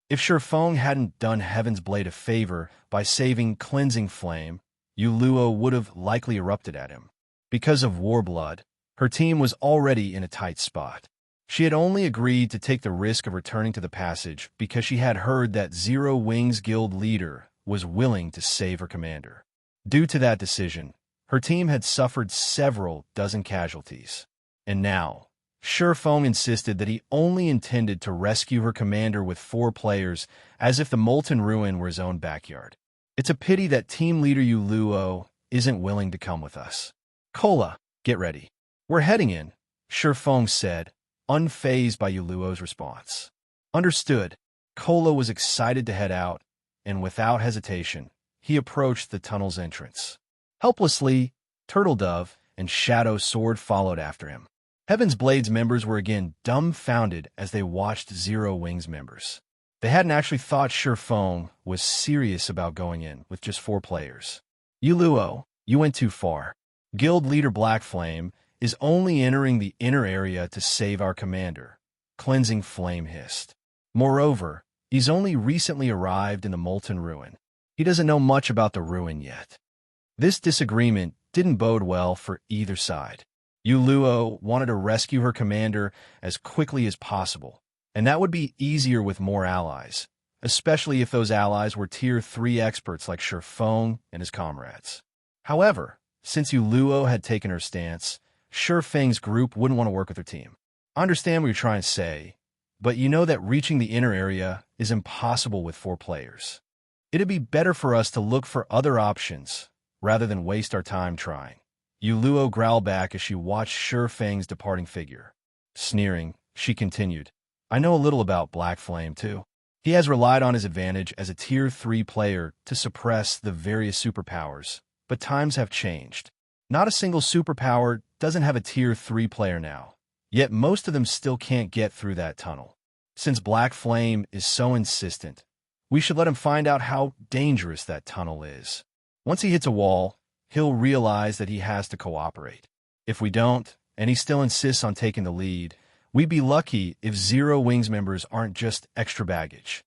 If Shifeng hadn't done Heaven's Blade a favor by saving Cleansing Flame, Luo would have likely erupted at him. Because of Warblood, her team was already in a tight spot. She had only agreed to take the risk of returning to the passage because she had heard that Zero Wings Guild leader was willing to save her commander. Due to that decision, her team had suffered several dozen casualties. And now, Shifeng insisted that he only intended to rescue her commander with 4 players, as if the Molten Ruin were his own backyard. It's a pity that team leader Luo isn't willing to come with us. Kola, get ready. We're heading in, Shifeng said, unfazed by Luo's response. Understood. Kola was excited to head out, and without hesitation, he approached the tunnel's entrance. Helplessly, Turtle Dove and Shadow Sword followed after him. Heaven's Blades members were again dumbfounded as they watched Zero Wings members. They hadn't actually thought Shifeng was serious about going in with just 4 players. Luo, you went too far. Guild Leader Black Flame is only entering the inner area to save our commander, Cleansing Flame hissed. Moreover, he's only recently arrived in the Molten Ruin. He doesn't know much about the ruin yet. This disagreement didn't bode well for either side. Luo wanted to rescue her commander as quickly as possible, and that would be easier with more allies, especially if those allies were Tier 3 experts like Shifeng and his comrades. However, since Luo had taken her stance, Shifeng's group wouldn't want to work with her team. I understand what you're trying to say, but you know that reaching the inner area is impossible with 4 players. It'd be better for us to look for other options rather than waste our time trying. Yuluo growled back as she watched Sure Fang's departing figure. Sneering, she continued, I know a little about Black Flame, too. He has relied on his advantage as a Tier 3 player to suppress the various superpowers, but times have changed. Not a single superpower doesn't have a Tier 3 player now, yet most of them still can't get through that tunnel. Since Black Flame is so insistent, we should let him find out how dangerous that tunnel is. Once he hits a wall, he'll realize that he has to cooperate. If we don't, and he still insists on taking the lead, we'd be lucky if Zero Wings members aren't just extra baggage.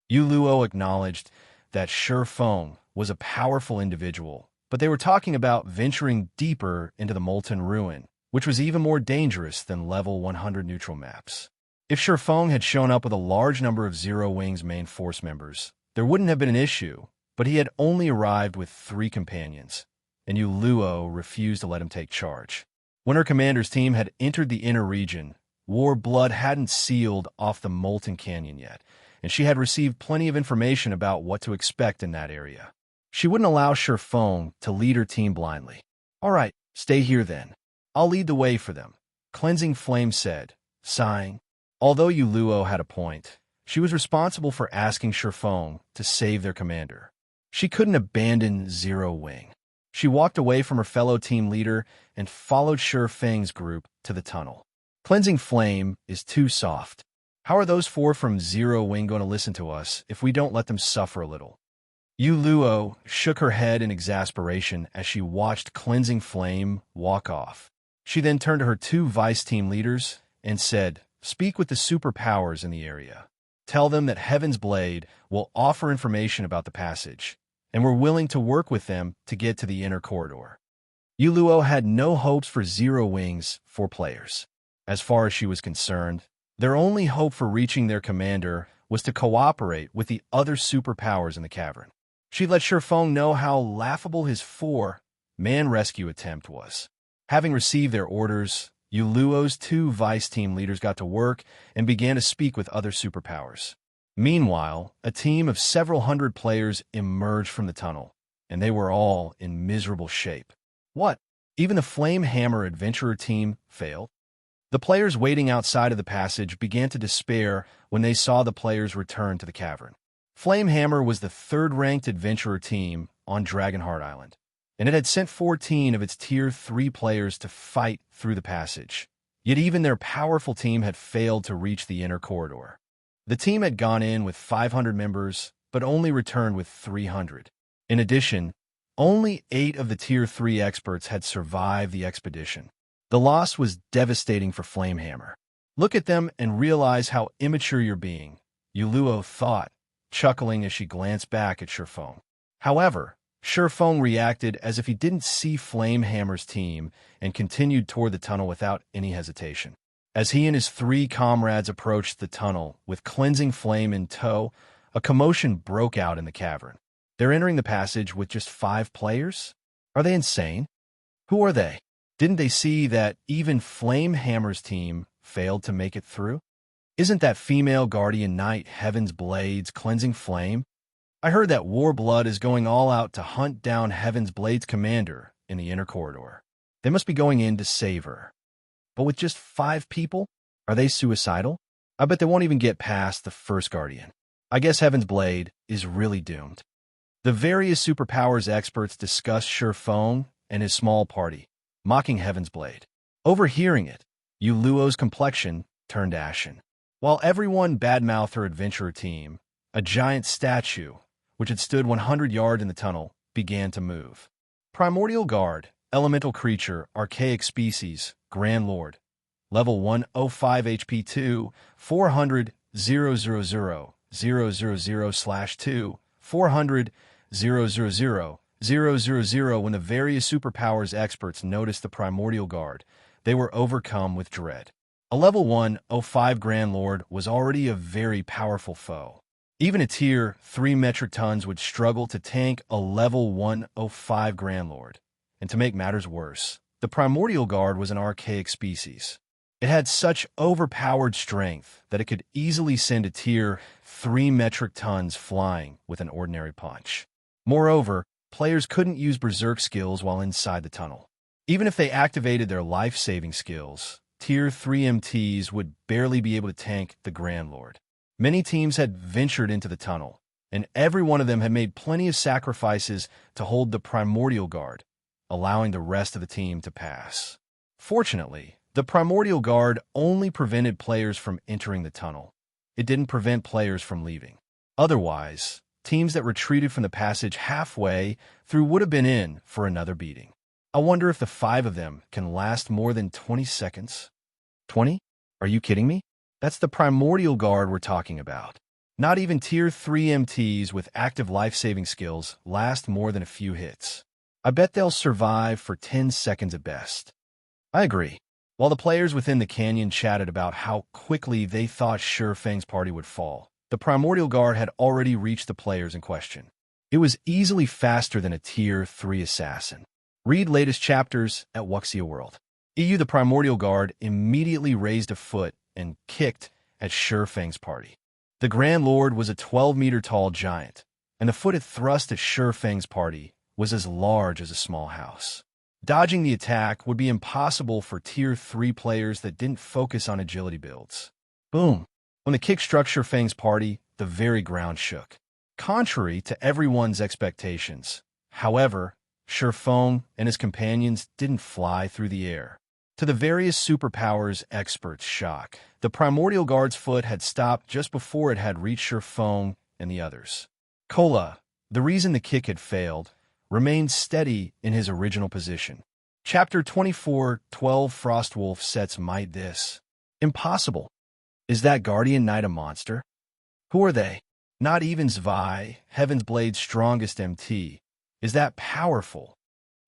Yuluo acknowledged that Sure Feng was a powerful individual, but they were talking about venturing deeper into the Molten Ruin, which was even more dangerous than level 100 neutral maps. If Sure Feng had shown up with a large number of Zero Wings main force members, there wouldn't have been an issue, but he had only arrived with 3 companions, and Yuluo refused to let him take charge. When her commander's team had entered the inner region, War Blood hadn't sealed off the Molten Canyon yet, and she had received plenty of information about what to expect in that area. She wouldn't allow Sure Feng to lead her team blindly. All right, stay here then. I'll lead the way for them, Cleansing Flame said, sighing. Although Yuluo had a point, she was responsible for asking Sure Feng to save their commander. She couldn't abandon Zero Wing. She walked away from her fellow team leader and followed Sure Feng's group to the tunnel. Cleansing Flame is too soft. How are those 4 from Zero Wing going to listen to us if we don't let them suffer a little? Yuluo shook her head in exasperation as she watched Cleansing Flame walk off. She then turned to her 2 vice team leaders and said, Speak with the superpowers in the area. Tell them that Heaven's Blade will offer information about the passage, and we're willing to work with them to get to the inner corridor. Yuluo had no hopes for Zero Wing's 4 players. As far as she was concerned, their only hope for reaching their commander was to cooperate with the other superpowers in the cavern. She let Sure Feng know how laughable his 4-man rescue attempt was. Having received their orders, Yuluo's 2 vice team leaders got to work and began to speak with other superpowers. Meanwhile, a team of several hundred players emerged from the tunnel, and they were all in miserable shape. What? Even the Flame Hammer adventurer team failed? The players waiting outside of the passage began to despair when they saw the players return to the cavern. Flame Hammer was the 3rd-ranked adventurer team on Dragonheart Island, and it had sent 14 of its Tier 3 players to fight through the passage. Yet even their powerful team had failed to reach the inner corridor. The team had gone in with 500 members, but only returned with 300. In addition, only 8 of the Tier 3 experts had survived the expedition. The loss was devastating for Flame Hammer. Look at them and realize how immature you're being, Yuluo thought, chuckling as she glanced back at Sure Feng. However, Sure Feng reacted as if he didn't see Flame Hammer's team and continued toward the tunnel without any hesitation. As he and his 3 comrades approached the tunnel with Cleansing Flame in tow, a commotion broke out in the cavern. They're entering the passage with just 5 players? Are they insane? Who are they? Didn't they see that even Flame Hammer's team failed to make it through? Isn't that female guardian knight Heaven's Blade's Cleansing Flame? I heard that War Blood is going all out to hunt down Heaven's Blade's commander in the inner corridor. They must be going in to save her. But with just 5 people, are they suicidal? I bet they won't even get past the first guardian. I guess Heaven's Blade is really doomed. The various superpowers experts discussed Sure Feng and his small party, mocking Heaven's Blade. Overhearing it, Yuluo's complexion turned ashen. While everyone badmouthed her adventurer team, a giant statue, which had stood 100 yards in the tunnel, began to move. Primordial Guard, elemental creature, archaic species, Grand Lord, level 105 HP 2, 400 000 000/2, 400 000 000. When the various superpowers experts noticed the Primordial Guard, they were overcome with dread. A level 105 Grand Lord was already a very powerful foe. Even a Tier 3 metric tons would struggle to tank a level 105 Grand Lord. And to make matters worse, the Primordial Guard was an archaic species. It had such overpowered strength that it could easily send a tier 3 metric tons flying with an ordinary punch. Moreover, players couldn't use berserk skills while inside the tunnel. Even if they activated their life-saving skills, tier 3 MTs would barely be able to tank the Grand Lord. Many teams had ventured into the tunnel, and every one of them had made plenty of sacrifices to hold the Primordial Guard, allowing the rest of the team to pass. Fortunately, the Primordial Guard only prevented players from entering the tunnel. It didn't prevent players from leaving. Otherwise, teams that retreated from the passage halfway through would have been in for another beating. I wonder if the 5 of them can last more than 20 seconds. 20? Are you kidding me? That's the Primordial Guard we're talking about. Not even tier 3 MTs with active life-saving skills last more than a few hits. I bet they'll survive for 10 seconds at best. I agree. While the players within the canyon chatted about how quickly they thought Feng's party would fall, the Primordial Guard had already reached the players in question. It was easily faster than a tier 3 assassin. Read latest chapters at Wuxia World. The Primordial Guard immediately raised a foot and kicked at Feng's party. The Grand Lord was a 12-meter-tall giant, and the foot it thrust at Feng's party was as large as a small house. Dodging the attack would be impossible for tier 3 players that didn't focus on agility builds. Boom! When the kick struck Feng's party, the very ground shook. Contrary to everyone's expectations, however, Feng and his companions didn't fly through the air. To the various superpowers experts' shock, the Primordial Guard's foot had stopped just before it had reached Feng and the others. Kola, the reason the kick had failed, remained steady in his original position. Chapter 24, 12 Frostwolf sets might this. Impossible. Is that Guardian Knight a monster? Who are they? Not even Zwei, Heaven's Blade's strongest MT, is that powerful.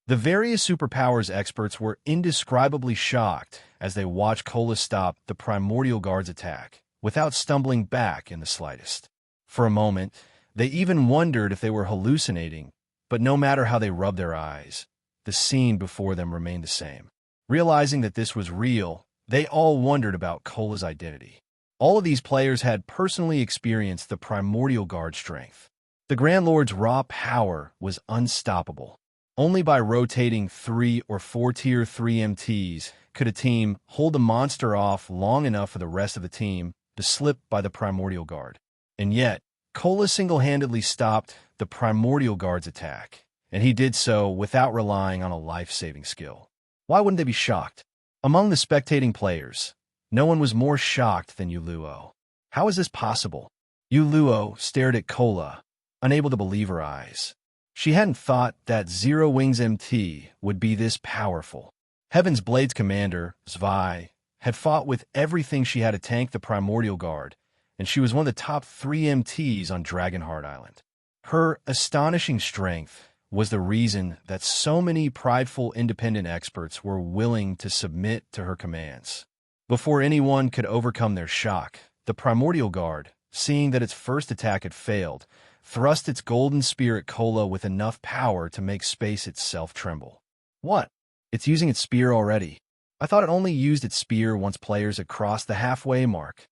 The various superpowers experts were indescribably shocked as they watched Kola stop the Primordial Guard's attack, without stumbling back in the slightest. For a moment, they even wondered if they were hallucinating, but no matter how they rubbed their eyes, the scene before them remained the same. Realizing that this was real, they all wondered about Kola's identity. All of these players had personally experienced the Primordial Guard strength. The Grand Lord's raw power was unstoppable. Only by rotating 3 or 4 tier 3 MTs could a team hold the monster off long enough for the rest of the team to slip by the Primordial Guard. And yet, Kola single-handedly stopped the Primordial Guard's attack, and he did so without relying on a life-saving skill. Why wouldn't they be shocked? Among the spectating players, no one was more shocked than Yuluo. How is this possible? Yuluo stared at Kola, unable to believe her eyes. She hadn't thought that Zero Wings MT would be this powerful. Heaven's Blade's commander, Zwei, had fought with everything she had to tank the Primordial Guard, and she was one of the top 3 MTs on Dragonheart Island. Her astonishing strength was the reason that so many prideful independent experts were willing to submit to her commands. Before anyone could overcome their shock, the Primordial Guard, seeing that its first attack had failed, thrust its golden spear at Kola with enough power to make space itself tremble. What? It's using its spear already. I thought it only used its spear once players had crossed the halfway mark.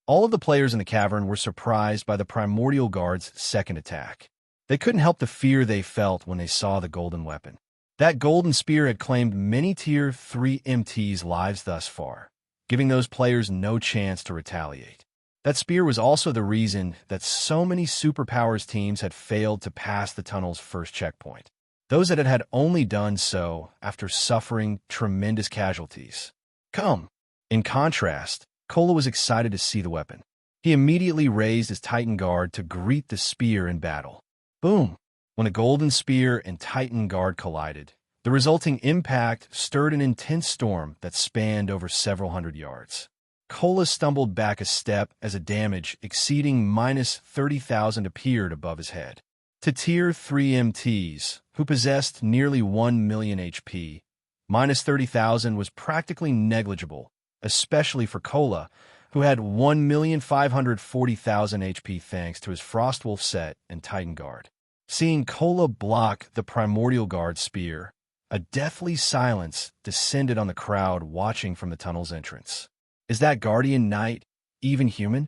All of the players in the cavern were surprised by the Primordial Guard's second attack. They couldn't help the fear they felt when they saw the golden weapon. That golden spear had claimed many tier 3 MTs' lives thus far, giving those players no chance to retaliate. That spear was also the reason that so many superpowers teams had failed to pass the tunnel's first checkpoint. Those that had only done so after suffering tremendous casualties. Come! In contrast, Kola was excited to see the weapon. He immediately raised his Titan Guard to greet the spear in battle. Boom! When a golden spear and Titan Guard collided, the resulting impact stirred an intense storm that spanned over several hundred yards. Kola stumbled back a step as a damage exceeding minus 30,000 appeared above his head. To tier 3 MTs, who possessed nearly 1 million HP, minus 30,000 was practically negligible, especially for Kola, who had 1,540,000 HP thanks to his Frostwolf set and Titan Guard. Seeing Kola block the Primordial Guard spear, A deathly silence descended on the crowd watching from the tunnel's entrance. Is that Guardian Knight even human?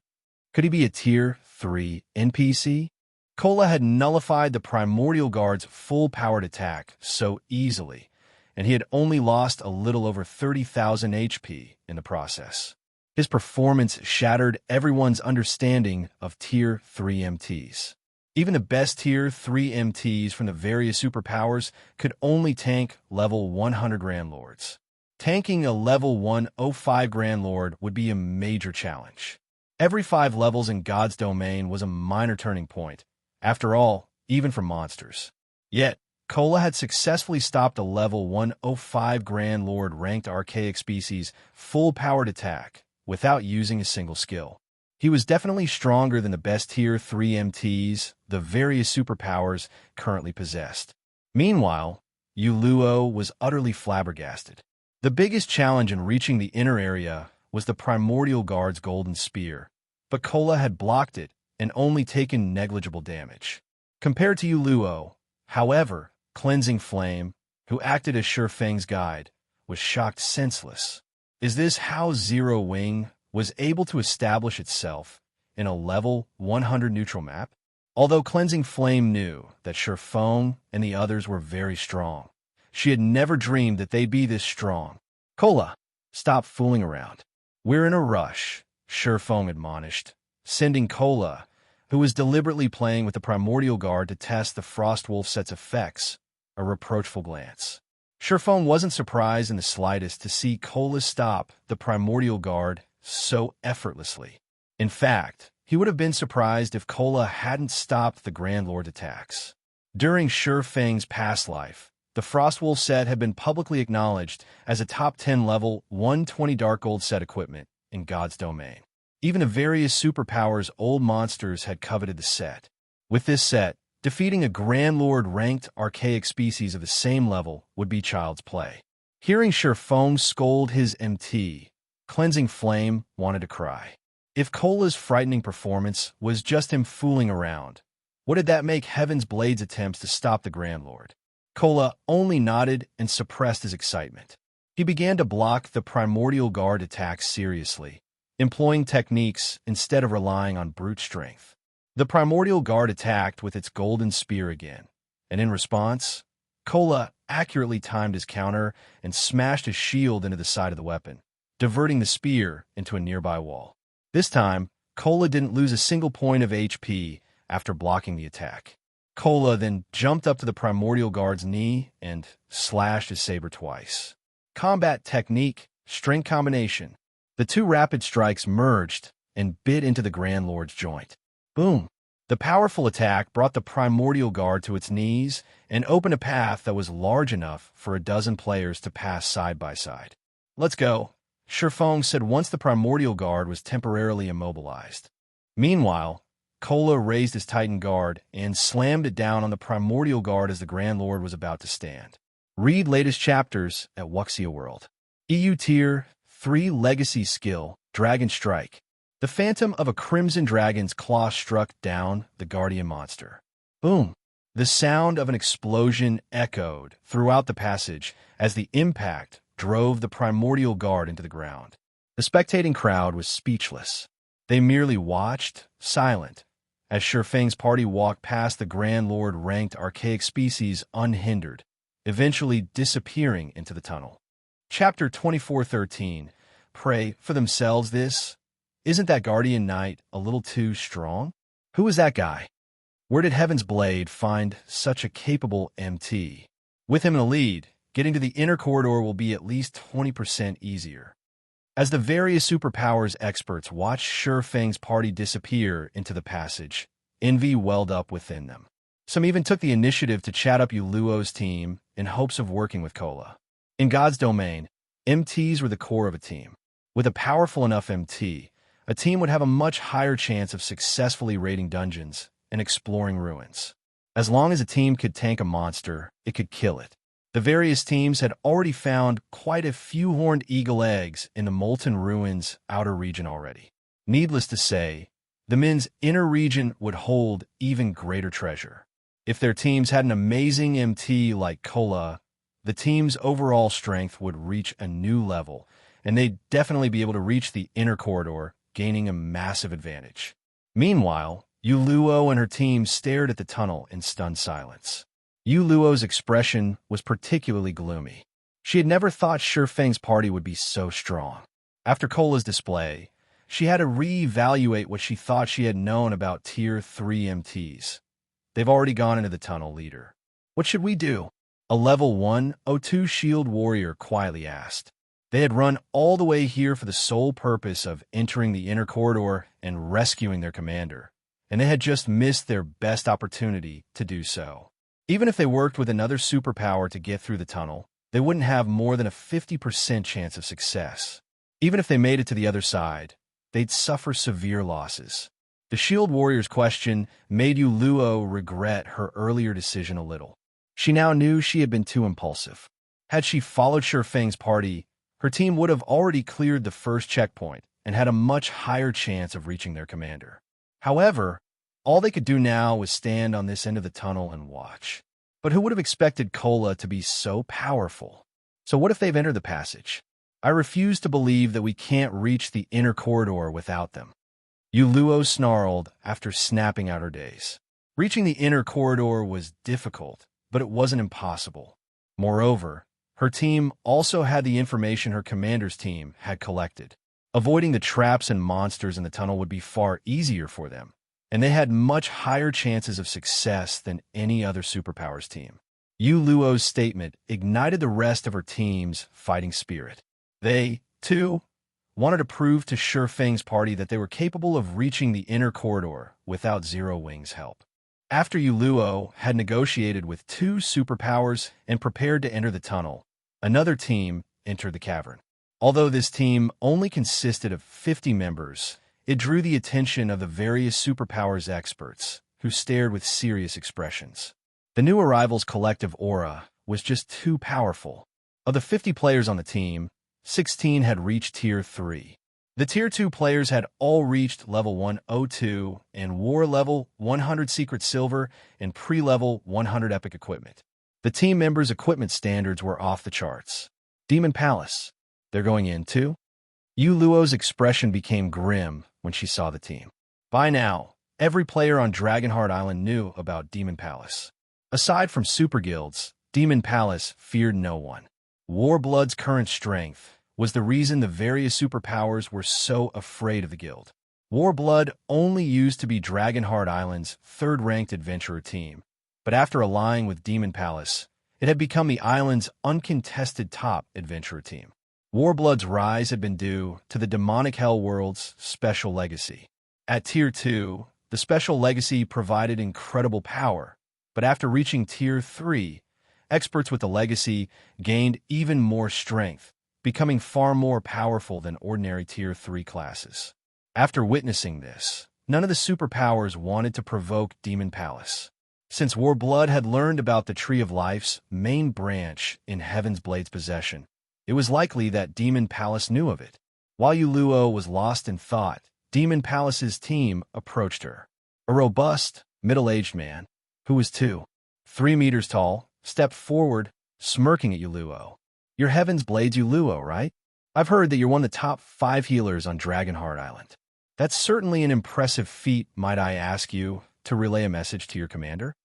Could he be a Tier 3 NPC? Kola had nullified the Primordial Guard's full-powered attack so easily, and he had only lost a little over 30,000 HP in the process. His performance shattered everyone's understanding of Tier 3 MTs. Even the best Tier 3 MTs from the various superpowers could only tank level 100 Grand Lords. Tanking a level 105 Grand Lord would be a major challenge. Every 5 levels in God's domain was a minor turning point, after all, even for monsters. Yet, Kola had successfully stopped a level 105 Grand Lord ranked archaic species full-powered attack without using a single skill. He was definitely stronger than the best Tier 3 MTs the various superpowers currently possessed. Meanwhile, Yuluo was utterly flabbergasted. The biggest challenge in reaching the inner area was the Primordial Guard's golden spear, but Kola had blocked it and only taken negligible damage. Compared to Yuluo, however, Cleansing Flame, who acted as Sure Fang's guide, was shocked senseless. Is this how Zero Wing was able to establish itself in a level 100 neutral map? Although Cleansing Flame knew that Sure Fang and the others were very strong, she had never dreamed that they'd be this strong. Kola, stop fooling around. We're in a rush, Sure Fang admonished, sending Kola, who was deliberately playing with the Primordial Guard to test the Frostwolf set's effects, a reproachful glance. Sure Fang wasn't surprised in the slightest to see Kola stop the Primordial Guard so effortlessly. In fact, he would have been surprised if Kola hadn't stopped the Grand Lord attacks. During Sure Fang's past life, the Frostwolf set had been publicly acknowledged as a top 10 level 120 Dark Gold set equipment in God's domain. Even the various superpowers' old monsters had coveted the set. With this set, defeating a Grand Lord ranked archaic species of the same level would be child's play. Hearing Sure Fang scold his MT, Cleansing Flame wanted to cry. If Kola's frightening performance was just him fooling around, what did that make Heaven's Blade's attempts to stop the Grand Lord? Kola only nodded and suppressed his excitement. He began to block the Primordial Guard attacks seriously, employing techniques instead of relying on brute strength. The Primordial Guard attacked with its golden spear again, and in response, Kola accurately timed his counter and smashed his shield into the side of the weapon, diverting the spear into a nearby wall. This time, Kola didn't lose a single point of HP after blocking the attack. Kola then jumped up to the Primordial Guard's knee and slashed his saber twice. Combat technique, strength combination. The two rapid strikes merged and bit into the Grand Lord's joint. Boom! The powerful attack brought the Primordial Guard to its knees and opened a path that was large enough for a dozen players to pass side by side. Let's go, Sure Fang said once the Primordial Guard was temporarily immobilized. Meanwhile, Kola raised his Titan Guard and slammed it down on the Primordial Guard as the Grand Lord was about to stand. Read latest chapters at Wuxia World. EU Tier 3 Legacy Skill, Dragon Strike. The phantom of a crimson dragon's claw struck down the guardian monster. Boom! The sound of an explosion echoed throughout the passage as the impact drove the Primordial Guard into the ground. The spectating crowd was speechless. They merely watched, silent, as Sure Fang's party walked past the Grand Lord ranked archaic species unhindered, eventually disappearing into the tunnel. Chapter 2413. Pray for themselves this? Isn't that Guardian Knight a little too strong? Who is that guy? Where did Heaven's Blade find such a capable MT? With him in the lead, getting to the inner corridor will be at least 20% easier. As the various superpowers experts watched Sure Fang's party disappear into the passage, envy welled up within them. Some even took the initiative to chat up Yuluo's team in hopes of working with Kola. In God's domain, MTs were the core of a team. With a powerful enough MT, a team would have a much higher chance of successfully raiding dungeons and exploring ruins. As long as a team could tank a monster, it could kill it. The various teams had already found quite a few horned eagle eggs in the Molten Ruin's outer region already. Needless to say, the men's inner region would hold even greater treasure. If their teams had an amazing MT like Kola, the team's overall strength would reach a new level, and they'd definitely be able to reach the inner corridor, gaining a massive advantage. Meanwhile, Yuluo and her team stared at the tunnel in stunned silence. Yuluo's expression was particularly gloomy. She had never thought Shifeng's party would be so strong. After Cola's display, she had to re-evaluate what she thought she had known about Tier 3 MTs. They've already gone into the tunnel, leader. What should we do? A level 102 shield warrior quietly asked. They had run all the way here for the sole purpose of entering the inner corridor and rescuing their commander, and they had just missed their best opportunity to do so. Even if they worked with another superpower to get through the tunnel, they wouldn't have more than a 50% chance of success. Even if they made it to the other side, they'd suffer severe losses. The shield warrior's question made Yuluo regret her earlier decision a little. She now knew she had been too impulsive. Had she followed Shifeng's party, her team would have already cleared the first checkpoint and had a much higher chance of reaching their commander. However, all they could do now was stand on this end of the tunnel and watch. But who would have expected Cola to be so powerful? So what if they've entered the passage? I refuse to believe that we can't reach the inner corridor without them. Yuluo snarled after snapping out her days. Reaching the inner corridor was difficult, but it wasn't impossible. Moreover, her team also had the information her commander's team had collected. Avoiding the traps and monsters in the tunnel would be far easier for them, and they had much higher chances of success than any other superpowers team. Yuluo's statement ignited the rest of her team's fighting spirit. They, too, wanted to prove to Shifeng's party that they were capable of reaching the inner corridor without Zero Wing's help. After Yuluo had negotiated with two superpowers and prepared to enter the tunnel, another team entered the cavern. Although this team only consisted of 50 members, it drew the attention of the various superpowers experts, who stared with serious expressions. The new arrival's collective aura was just too powerful. Of the 50 players on the team, 16 had reached Tier 3. The Tier 2 players had all reached level 102 and wore level 100 Secret Silver and pre-level 100 Epic equipment. The team members' equipment standards were off the charts. Demon Palace. They're going in too? Yuluo's expression became grim when she saw the team. By now, every player on Dragonheart Island knew about Demon Palace. Aside from super guilds, Demon Palace feared no one. Warblood's current strength was the reason the various superpowers were so afraid of the guild. Warblood only used to be Dragonheart Island's third-ranked adventurer team, but after allying with Demon Palace, it had become the island's uncontested top adventurer team. Warblood's rise had been due to the demonic hell world's special legacy. At Tier 2, the special legacy provided incredible power, but after reaching Tier 3, experts with the legacy gained even more strength, becoming far more powerful than ordinary Tier 3 classes. After witnessing this, none of the superpowers wanted to provoke Demon Palace. Since Warblood had learned about the Tree of Life's main branch in Heaven's Blade's possession, it was likely that Demon Palace knew of it. While Yuluo was lost in thought, Demon Palace's team approached her. A robust, middle-aged man, who was 3 meters tall, stepped forward, smirking at Yuluo. You're Heaven's Blade's Yuluo, right? I've heard that you're one of the top 5 healers on Dragonheart Island. That's certainly an impressive feat, might I ask you to relay a message to your commander?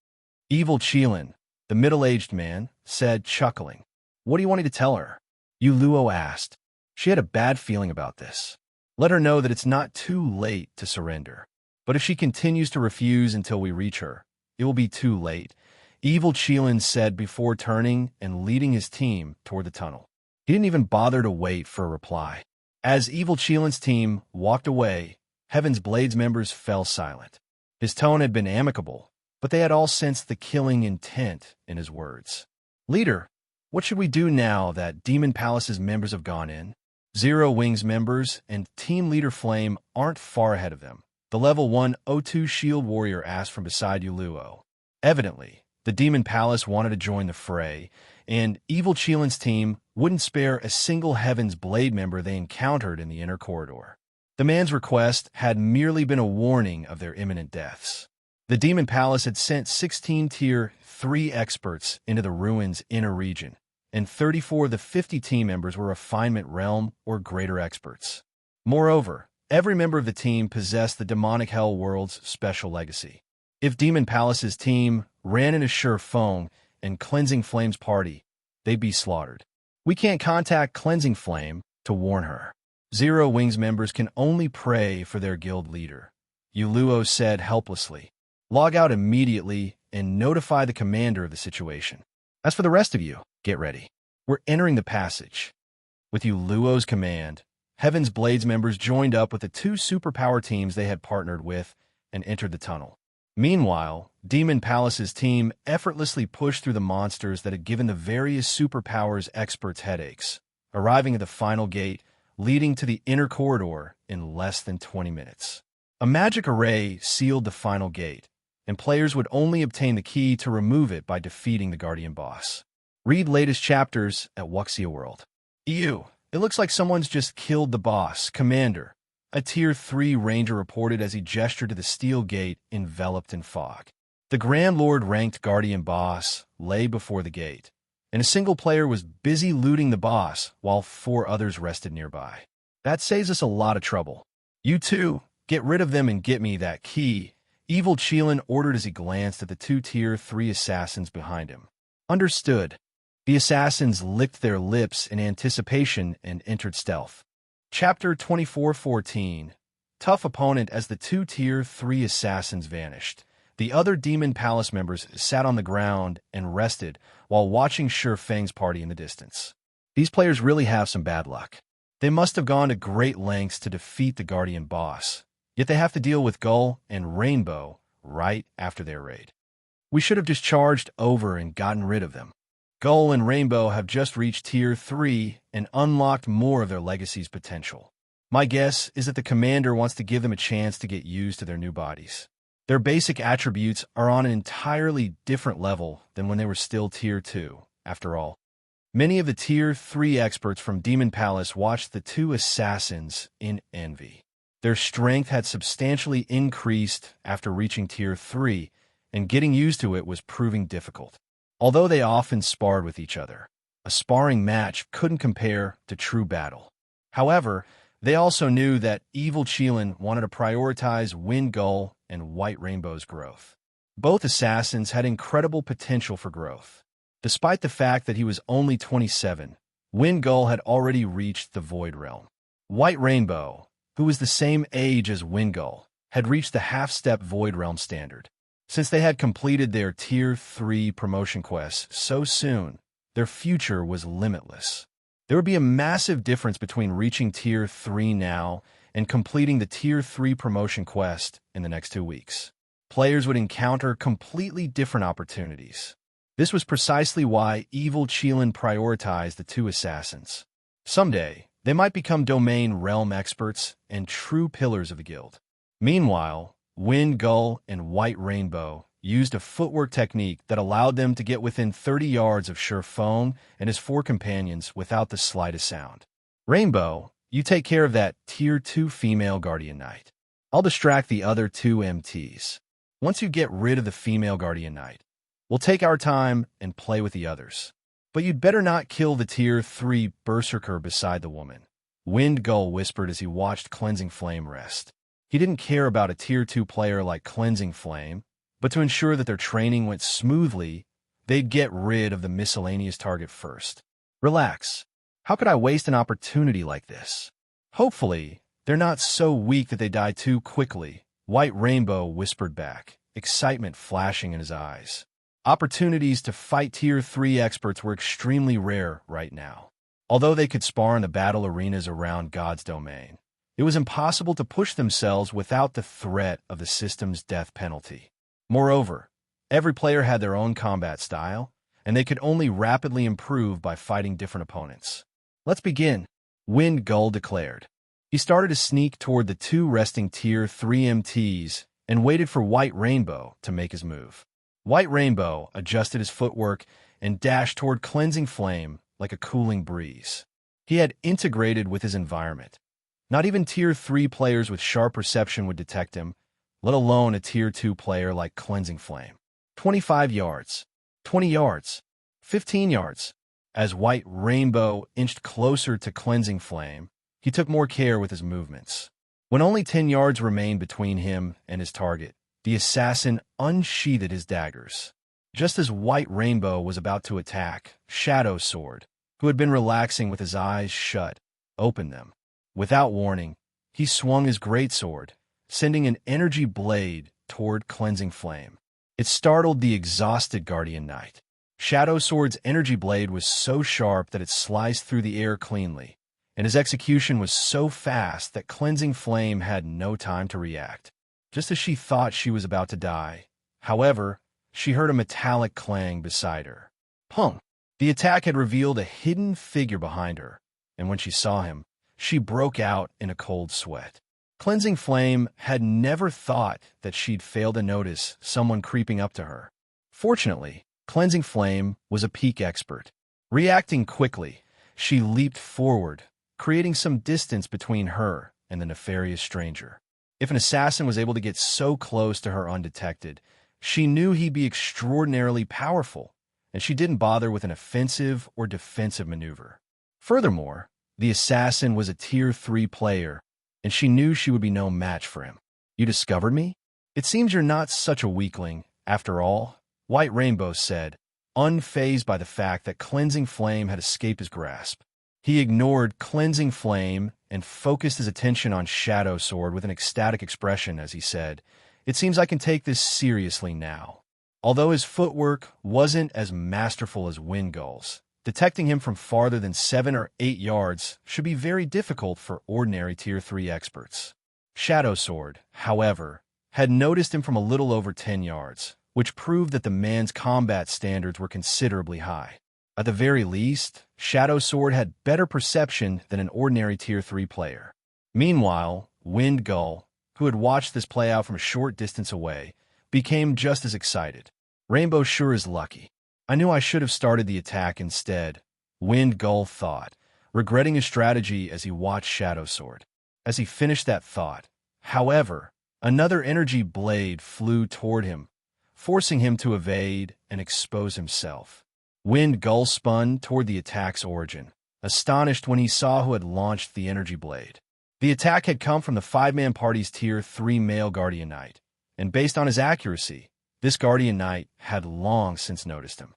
Evil Qilin, the middle-aged man, said, chuckling. What do you want me to tell her? Yuluo asked. She had a bad feeling about this. Let her know that it's not too late to surrender. But if she continues to refuse until we reach her, it will be too late, Evil Qilin said before turning and leading his team toward the tunnel. He didn't even bother to wait for a reply. As Evil Qilin's team walked away, Heaven's Blade's members fell silent. His tone had been amicable, but they had all sensed the killing intent in his words. Leader, what should we do now that Demon Palace's members have gone in? Zero Wing's members and Team Leader Flame aren't far ahead of them. The level 102 shield warrior asked from beside Yuluo. Evidently, the Demon Palace wanted to join the fray, and Evil Qilin's team wouldn't spare a single Heaven's Blade member they encountered in the inner corridor. The man's request had merely been a warning of their imminent deaths. The Demon Palace had sent 16 Tier 3 experts into the ruins' inner region, and 34 of the 50 team members were Refinement Realm or greater experts. Moreover, every member of the team possessed the Demonic Hell World's special legacy. If Demon Palace's team ran into Sure Feng and Cleansing Flame's party, they'd be slaughtered. We can't contact Cleansing Flame to warn her. Zero Wings members can only pray for their guild leader, Yuluo said helplessly. Log out immediately and notify the commander of the situation. As for the rest of you, get ready. We're entering the passage. With Yuluo's command, Heaven's Blades members joined up with the two superpower teams they had partnered with and entered the tunnel. Meanwhile, Demon Palace's team effortlessly pushed through the monsters that had given the various superpowers experts headaches, arriving at the final gate leading to the inner corridor in less than 20 minutes. A magic array sealed the final gate, and players would only obtain the key to remove it by defeating the Guardian boss. Read latest chapters at Wuxia World. Ew, it looks like someone's just killed the boss, Commander, a Tier 3 ranger reported as he gestured to the steel gate enveloped in fog. The Grand Lord-ranked Guardian boss lay before the gate, and a single player was busy looting the boss while 4 others rested nearby. That saves us a lot of trouble. You two, get rid of them and get me that key, Evil Qilin ordered as he glanced at the 2 Tier 3 assassins behind him. Understood. The assassins licked their lips in anticipation and entered stealth. Chapter 24:14. Tough opponent. As the 2 Tier 3 assassins vanished, the other Demon Palace members sat on the ground and rested while watching Sure Feng's party in the distance. These players really have some bad luck. They must have gone to great lengths to defeat the Guardian boss, yet they have to deal with Gull and Rainbow right after their raid. We should have just charged over and gotten rid of them. Gull and Rainbow have just reached Tier 3 and unlocked more of their legacy's potential. My guess is that the commander wants to give them a chance to get used to their new bodies. Their basic attributes are on an entirely different level than when they were still Tier 2, after all. Many of the Tier 3 experts from Demon Palace watched the 2 assassins in envy. Their strength had substantially increased after reaching Tier 3, and getting used to it was proving difficult. Although they often sparred with each other, a sparring match couldn't compare to true battle. However, they also knew that Evil Qilin wanted to prioritize Wind Gull and White Rainbow's growth. Both assassins had incredible potential for growth. Despite the fact that he was only 27, Wind Gull had already reached the Void Realm. White Rainbow, who was the same age as Wind Gull, had reached the half-step Void Realm standard. Since they had completed their Tier 3 promotion quests so soon, their future was limitless. There would be a massive difference between reaching Tier 3 now and completing the Tier 3 promotion quest in the next 2 weeks. Players would encounter completely different opportunities. This was precisely why Evil Qilin prioritized the 2 assassins. Someday, they might become domain realm experts and true pillars of the guild. Meanwhile, Wind Gull and White Rainbow used a footwork technique that allowed them to get within 30 yards of Sure Feng and his 4 companions without the slightest sound. Rainbow, you take care of that Tier 2 female Guardian Knight. I'll distract the other 2 MTs. Once you get rid of the female Guardian Knight, we'll take our time and play with the others. But you'd better not kill the Tier 3 Berserker beside the woman, Wind Gull whispered as he watched Cleansing Flame rest. He didn't care about a Tier 2 player like Cleansing Flame, but to ensure that their training went smoothly, they'd get rid of the miscellaneous target first. Relax. How could I waste an opportunity like this? Hopefully, they're not so weak that they die too quickly, White Rainbow whispered back, excitement flashing in his eyes. Opportunities to fight Tier 3 experts were extremely rare right now. Although they could spar in the battle arenas around God's domain, it was impossible to push themselves without the threat of the system's death penalty. Moreover, every player had their own combat style, and they could only rapidly improve by fighting different opponents. Let's begin, Wind Gull declared. He started to sneak toward the 2 resting Tier 3 MTs and waited for White Rainbow to make his move. White Rainbow adjusted his footwork and dashed toward Cleansing Flame like a cooling breeze. He had integrated with his environment. Not even Tier 3 players with sharp perception would detect him, let alone a Tier 2 player like Cleansing Flame. 25 yards, 20 yards, 15 yards. As White Rainbow inched closer to Cleansing Flame, he took more care with his movements. When only 10 yards remained between him and his target, the assassin unsheathed his daggers. Just as White Rainbow was about to attack, Shadow Sword, who had been relaxing with his eyes shut, opened them. Without warning, he swung his greatsword, sending an energy blade toward Cleansing Flame. It startled the exhausted Guardian Knight. Shadow Sword's energy blade was so sharp that it sliced through the air cleanly, and his execution was so fast that Cleansing Flame had no time to react. Just as she thought she was about to die, however, she heard a metallic clang beside her. Punk! The attack had revealed a hidden figure behind her, and when she saw him, she broke out in a cold sweat. Cleansing Flame had never thought that she'd fail to notice someone creeping up to her. Fortunately, Cleansing Flame was a peak expert. Reacting quickly, she leaped forward, creating some distance between her and the nefarious stranger. If an assassin was able to get so close to her undetected, she knew he'd be extraordinarily powerful, and she didn't bother with an offensive or defensive maneuver. Furthermore, the assassin was a Tier 3 player, and she knew she would be no match for him. "You discovered me? It seems you're not such a weakling, after all," White Rainbow said, unfazed by the fact that Cleansing Flame had escaped his grasp. He ignored Cleansing Flame and focused his attention on Shadow Sword with an ecstatic expression as he said, "It seems I can take this seriously now." Although his footwork wasn't as masterful as Windgull's, detecting him from farther than 7 or 8 yards should be very difficult for ordinary Tier 3 experts. Shadow Sword, however, had noticed him from a little over 10 yards, which proved that the man's combat standards were considerably high. At the very least, Shadow Sword had better perception than an ordinary Tier 3 player. Meanwhile, Windgull, who had watched this play out from a short distance away, became just as excited. "Rainbow sure is lucky. I knew I should have started the attack instead," Windgull thought, regretting his strategy as he watched Shadow Sword. As he finished that thought, however, another energy blade flew toward him, forcing him to evade and expose himself. Windgull spun toward the attack's origin, astonished when he saw who had launched the energy blade. The attack had come from the 5-man party's Tier 3 male Guardian Knight, and based on his accuracy, this Guardian Knight had long since noticed him.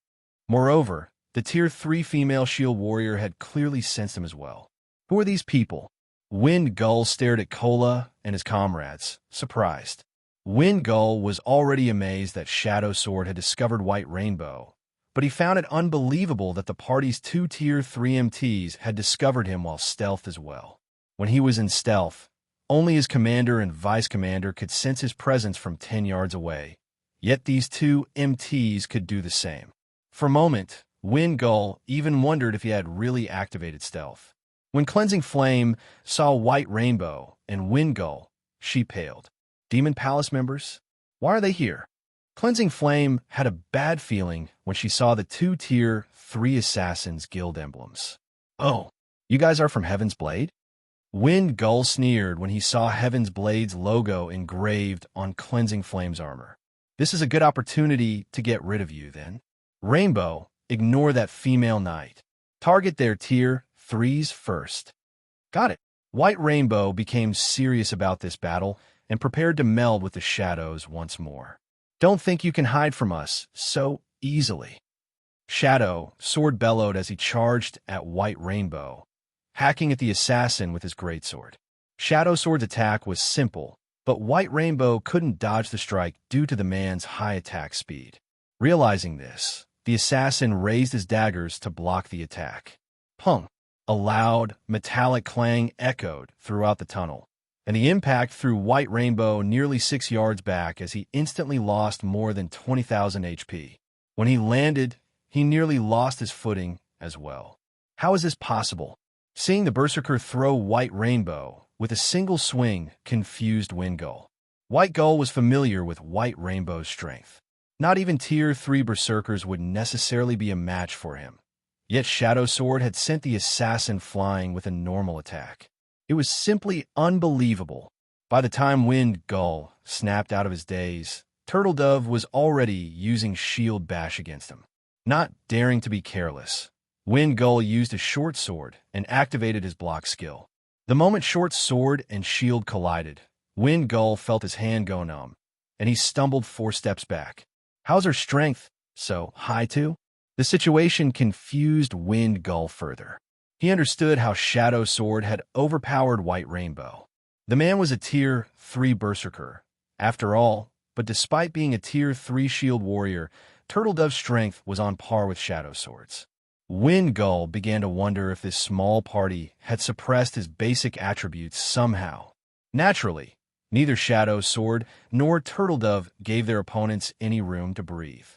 Moreover, the Tier 3 female shield warrior had clearly sensed him as well. Who are these people? Windgull stared at Kola and his comrades, surprised. Windgull was already amazed that Shadow Sword had discovered White Rainbow, but he found it unbelievable that the party's 2 Tier 3 MTs had discovered him while stealth as well. When he was in stealth, only his commander and vice commander could sense his presence from 10 yards away, yet these 2 MTs could do the same. For a moment, Windgull even wondered if he had really activated stealth. When Cleansing Flame saw White Rainbow and Windgull, she paled. Demon Palace members? Why are they here? Cleansing Flame had a bad feeling when she saw the 2 Tier 3 Assassins Guild emblems. "Oh, you guys are from Heaven's Blade?" Windgull sneered when he saw Heaven's Blade's logo engraved on Cleansing Flame's armor. "This is a good opportunity to get rid of you, then. Rainbow, ignore that female knight. Target their Tier 3s first." "Got it." White Rainbow became serious about this battle and prepared to meld with the shadows once more. "Don't think you can hide from us so easily." Shadow Sword bellowed as he charged at White Rainbow, hacking at the assassin with his greatsword. Shadow Sword's attack was simple, but White Rainbow couldn't dodge the strike due to the man's high attack speed. Realizing this, the assassin raised his daggers to block the attack. Punk! A loud, metallic clang echoed throughout the tunnel, and the impact threw White Rainbow nearly 6 yards back as he instantly lost more than 20,000 HP. When he landed, he nearly lost his footing as well. How is this possible? Seeing the Berserker throw White Rainbow with a single swing confused Windgull. White Gull was familiar with White Rainbow's strength. Not even Tier 3 Berserkers would necessarily be a match for him. Yet Shadow Sword had sent the assassin flying with a normal attack. It was simply unbelievable. By the time Windgull snapped out of his daze, Turtle Dove was already using Shield Bash against him. Not daring to be careless, Wind Gull used his short sword and activated his block skill. The moment short sword and shield collided, Wind Gull felt his hand go numb, and he stumbled 4 steps back. How's her strength so high too? The situation confused Wind Gull further. He understood how Shadow Sword had overpowered White Rainbow. The man was a Tier 3 Berserker, after all, but despite being a Tier 3 Shield Warrior, Turtledove's strength was on par with Shadow Sword's. Wind Gull began to wonder if this small party had suppressed his basic attributes somehow. Naturally, neither Shadow Sword nor Turtledove gave their opponents any room to breathe.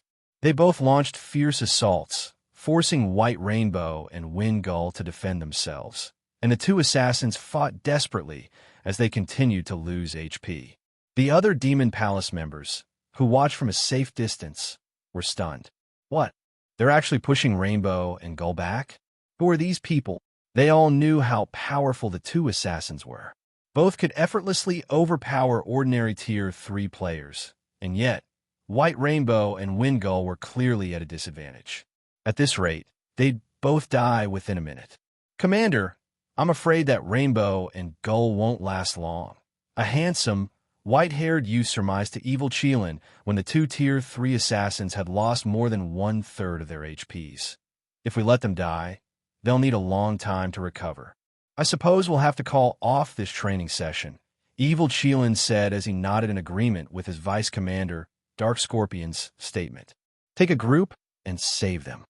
They both launched fierce assaults, forcing White Rainbow and Wind Gull to defend themselves, and the 2 assassins fought desperately as they continued to lose HP. The other Demon Palace members, who watched from a safe distance, were stunned. What? They're actually pushing Rainbow and Gull back? Who are these people? They all knew how powerful the 2 assassins were. Both could effortlessly overpower ordinary Tier 3 players, and yet, White Rainbow and Wind Gull were clearly at a disadvantage. At this rate, they'd both die within a minute. Commander, I'm afraid that Rainbow and Gull won't last long. A handsome, white-haired youth surmised to evil Qilin when the 2 Tier 3 assassins had lost more than 1/3 of their HPs. If we let them die, they'll need a long time to recover. I suppose we'll have to call off this training session, evil Qilin said as he nodded in agreement with his vice commander, Dark Scorpion's statement. Take a group and save them.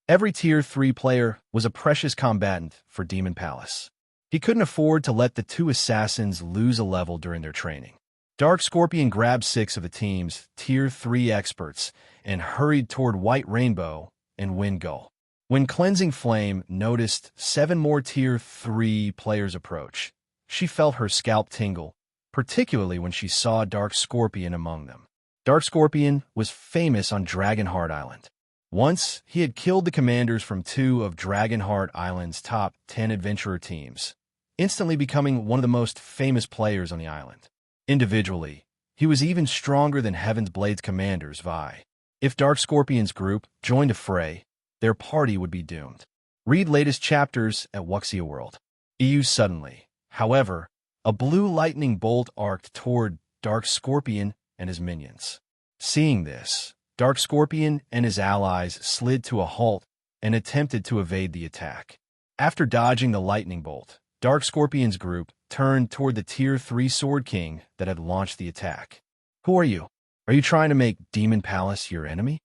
Every Tier 3 player was a precious combatant for Demon Palace. He couldn't afford to let the 2 assassins lose a level during their training. Dark Scorpion grabbed 6 of the team's Tier 3 experts and hurried toward White Rainbow and Wind Gull. When Cleansing Flame noticed 7 more Tier 3 players approach, she felt her scalp tingle, particularly when she saw Dark Scorpion among them. Dark Scorpion was famous on Dragonheart Island. Once, he had killed the commanders from 2 of Dragonheart Island's top 10 adventurer teams, instantly becoming one of the most famous players on the island. Individually, he was even stronger than Heaven's Blade's commanders, Vi. If Dark Scorpion's group joined a fray, their party would be doomed. Read latest chapters at Wuxia World. EU suddenly. However, a blue lightning bolt arced toward Dark Scorpion and his minions. Seeing this, Dark Scorpion and his allies slid to a halt and attempted to evade the attack. After dodging the lightning bolt, Dark Scorpion's group turned toward the Tier 3 Sword King that had launched the attack. Who are you? Are you trying to make Demon Palace your enemy?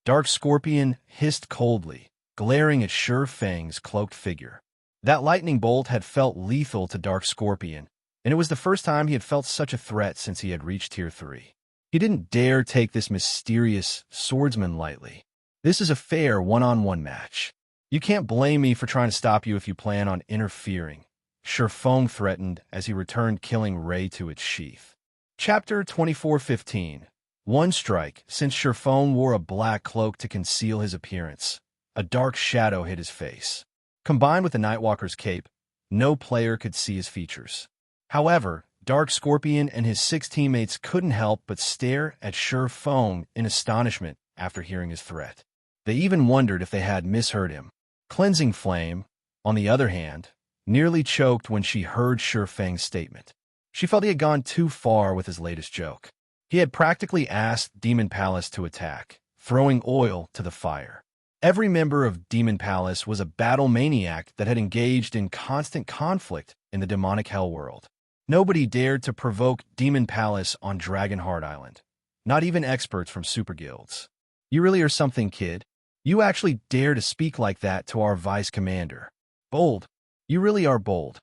Dark Scorpion hissed coldly, glaring at Sure Fang's cloaked figure. That lightning bolt had felt lethal to Dark Scorpion, and it was the first time he had felt such a threat since he had reached Tier 3. He didn't dare take this mysterious swordsman lightly. This is a fair one-on-one match. You can't blame me for trying to stop you if you plan on interfering, Sure Fang threatened as he returned Killing Ray to its sheath. Chapter 24:15. One strike, since Sure Fang wore a black cloak to conceal his appearance. A dark shadow hid his face. Combined with the Nightwalker's cape, no player could see his features. However, Dark Scorpion and his 6 teammates couldn't help but stare at Sure Fang in astonishment after hearing his threat. They even wondered if they had misheard him. Cleansing Flame, on the other hand, nearly choked when she heard Sure Fang's statement. She felt he had gone too far with his latest joke. He had practically asked Demon Palace to attack, throwing oil to the fire. Every member of Demon Palace was a battle maniac that had engaged in constant conflict in the demonic hell world. Nobody dared to provoke Demon Palace on Dragonheart Island, not even experts from super guilds. You really are something, kid. You actually dare to speak like that to our vice commander. Bold. You really are bold.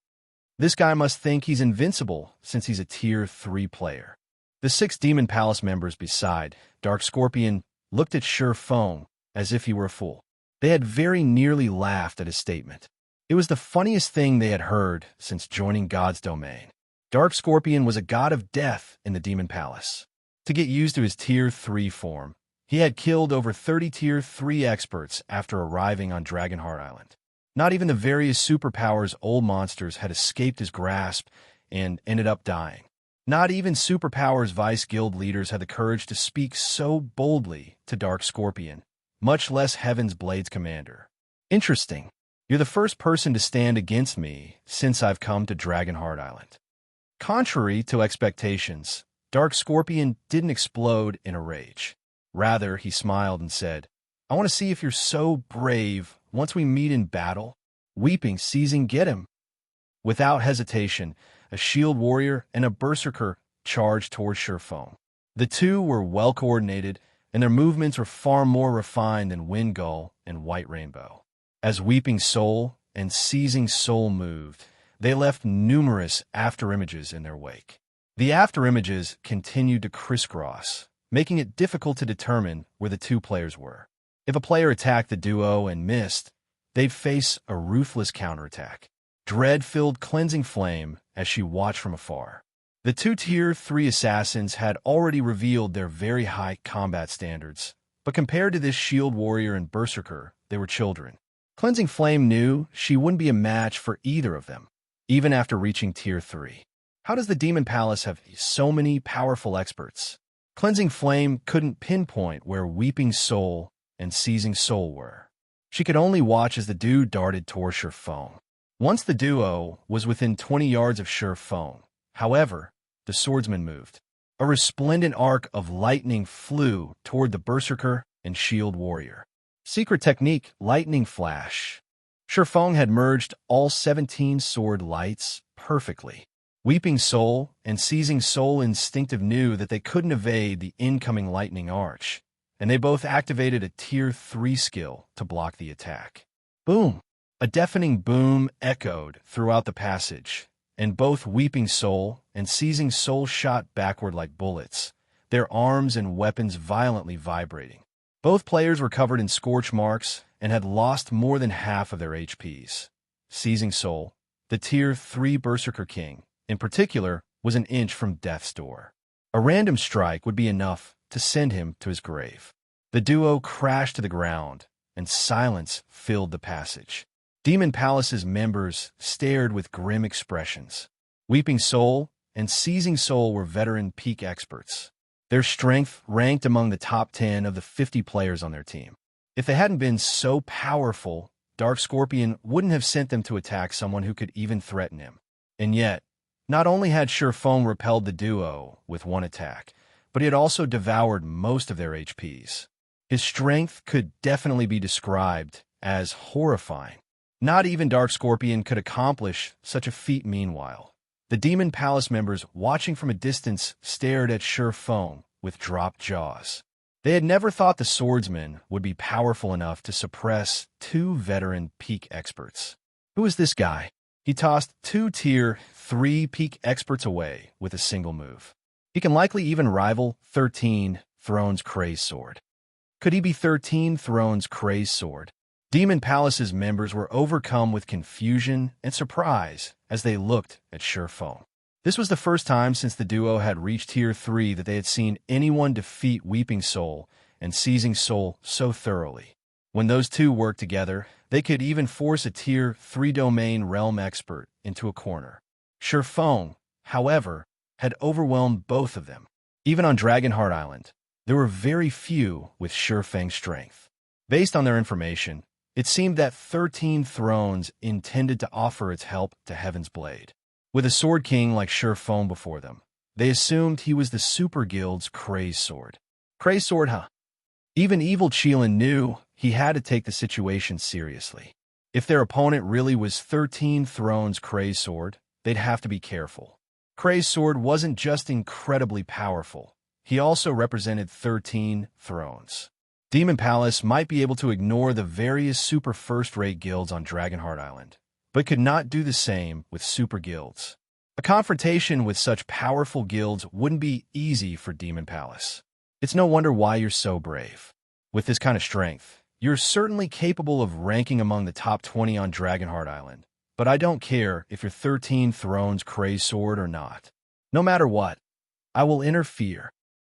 This guy must think he's invincible since he's a Tier 3 player. The 6 Demon Palace members beside Dark Scorpion looked at Sure Fang as if he were a fool. They had very nearly laughed at his statement. It was the funniest thing they had heard since joining God's domain. Dark Scorpion was a god of death in the Demon Palace. To get used to his Tier 3 form, he had killed over 30 Tier 3 experts after arriving on Dragonheart Island. Not even the various superpowers old monsters had escaped his grasp and ended up dying. Not even superpowers vice guild leaders had the courage to speak so boldly to Dark Scorpion, much less Heaven's Blade's commander. Interesting. You're the first person to stand against me since I've come to Dragonheart Island. Contrary to expectations, Dark Scorpion didn't explode in a rage. Rather, he smiled and said, I want to see if you're so brave once we meet in battle. Weeping, seizing, get him. Without hesitation, a shield warrior and a berserker charged toward Surefoam. The two were well coordinated, and their movements were far more refined than Windgull and White Rainbow. As Weeping Soul and Seizing Soul moved, they left numerous afterimages in their wake. The afterimages continued to crisscross, making it difficult to determine where the two players were. If a player attacked the duo and missed, they'd face a ruthless counterattack. Dread filled Cleansing Flame as she watched from afar. The two Tier 3 assassins had already revealed their very high combat standards, but compared to this shield warrior and berserker, they were children. Cleansing Flame knew she wouldn't be a match for either of them, even after reaching Tier 3. How does the Demon Palace have so many powerful experts? Cleansing Flame couldn't pinpoint where Weeping Soul and Seizing Soul were. She could only watch as the duo darted toward Surefoam. Once the duo was within 20 yards of Surefoam, however, the swordsman moved. A resplendent arc of lightning flew toward the berserker and shield warrior. Secret technique, lightning flash. Surefoam had merged all 17 sword lights perfectly. Weeping Soul and Seizing Soul instinctive knew that they couldn't evade the incoming lightning arch, and they both activated a Tier 3 skill to block the attack. Boom! A deafening boom echoed throughout the passage, and both Weeping Soul and Seizing Soul shot backward like bullets, their arms and weapons violently vibrating. Both players were covered in scorch marks and had lost more than half of their HPs. Seizing Soul, the Tier 3 Berserker King, in particular, was an inch from death's door. A random strike would be enough to send him to his grave. The duo crashed to the ground, and silence filled the passage. Demon Palace's members stared with grim expressions. Weeping Soul and Seizing Soul were veteran peak experts. Their strength ranked among the top 10 of the 50 players on their team. If they hadn't been so powerful, Dark Scorpion wouldn't have sent them to attack someone who could even threaten him. And yet, not only had Surefoam repelled the duo with one attack, but he had also devoured most of their HPs. His strength could definitely be described as horrifying. Not even Dark Scorpion could accomplish such a feat meanwhile. The Demon Palace members, watching from a distance, stared at Surefoam with dropped jaws. They had never thought the swordsman would be powerful enough to suppress two veteran peak experts. Who is this guy? He tossed two Tier 3 peak experts away with a single move. He can likely even rival 13 Thrones Crazed Sword. Could he be 13 Thrones Crazed Sword? Demon Palace's members were overcome with confusion and surprise as they looked at Surefoam. This was the first time since the duo had reached Tier 3 that they had seen anyone defeat Weeping Soul and Seizing Soul so thoroughly. When those two worked together, they could even force a Tier 3 domain realm expert into a corner. Surefoam, however, had overwhelmed both of them. Even on Dragonheart Island, there were very few with Surefang's strength. Based on their information, it seemed that 13 Thrones intended to offer its help to Heaven's Blade. With a Sword King like Surefoam before them, they assumed he was the Super Guild's Crazed Sword. Crazed Sword, huh? Even evil Qilin knew he had to take the situation seriously. If their opponent really was 13 Thrones Crazed Sword, they'd have to be careful. Crazed Sword wasn't just incredibly powerful, he also represented 13 thrones. Demon Palace might be able to ignore the various super first-rate guilds on Dragonheart Island, but could not do the same with super guilds. A confrontation with such powerful guilds wouldn't be easy for Demon Palace. It's no wonder why you're so brave. With this kind of strength, you're certainly capable of ranking among the top 20 on Dragonheart Island, but I don't care if you're 13 Thrones Crazed Sword or not. No matter what, I will interfere.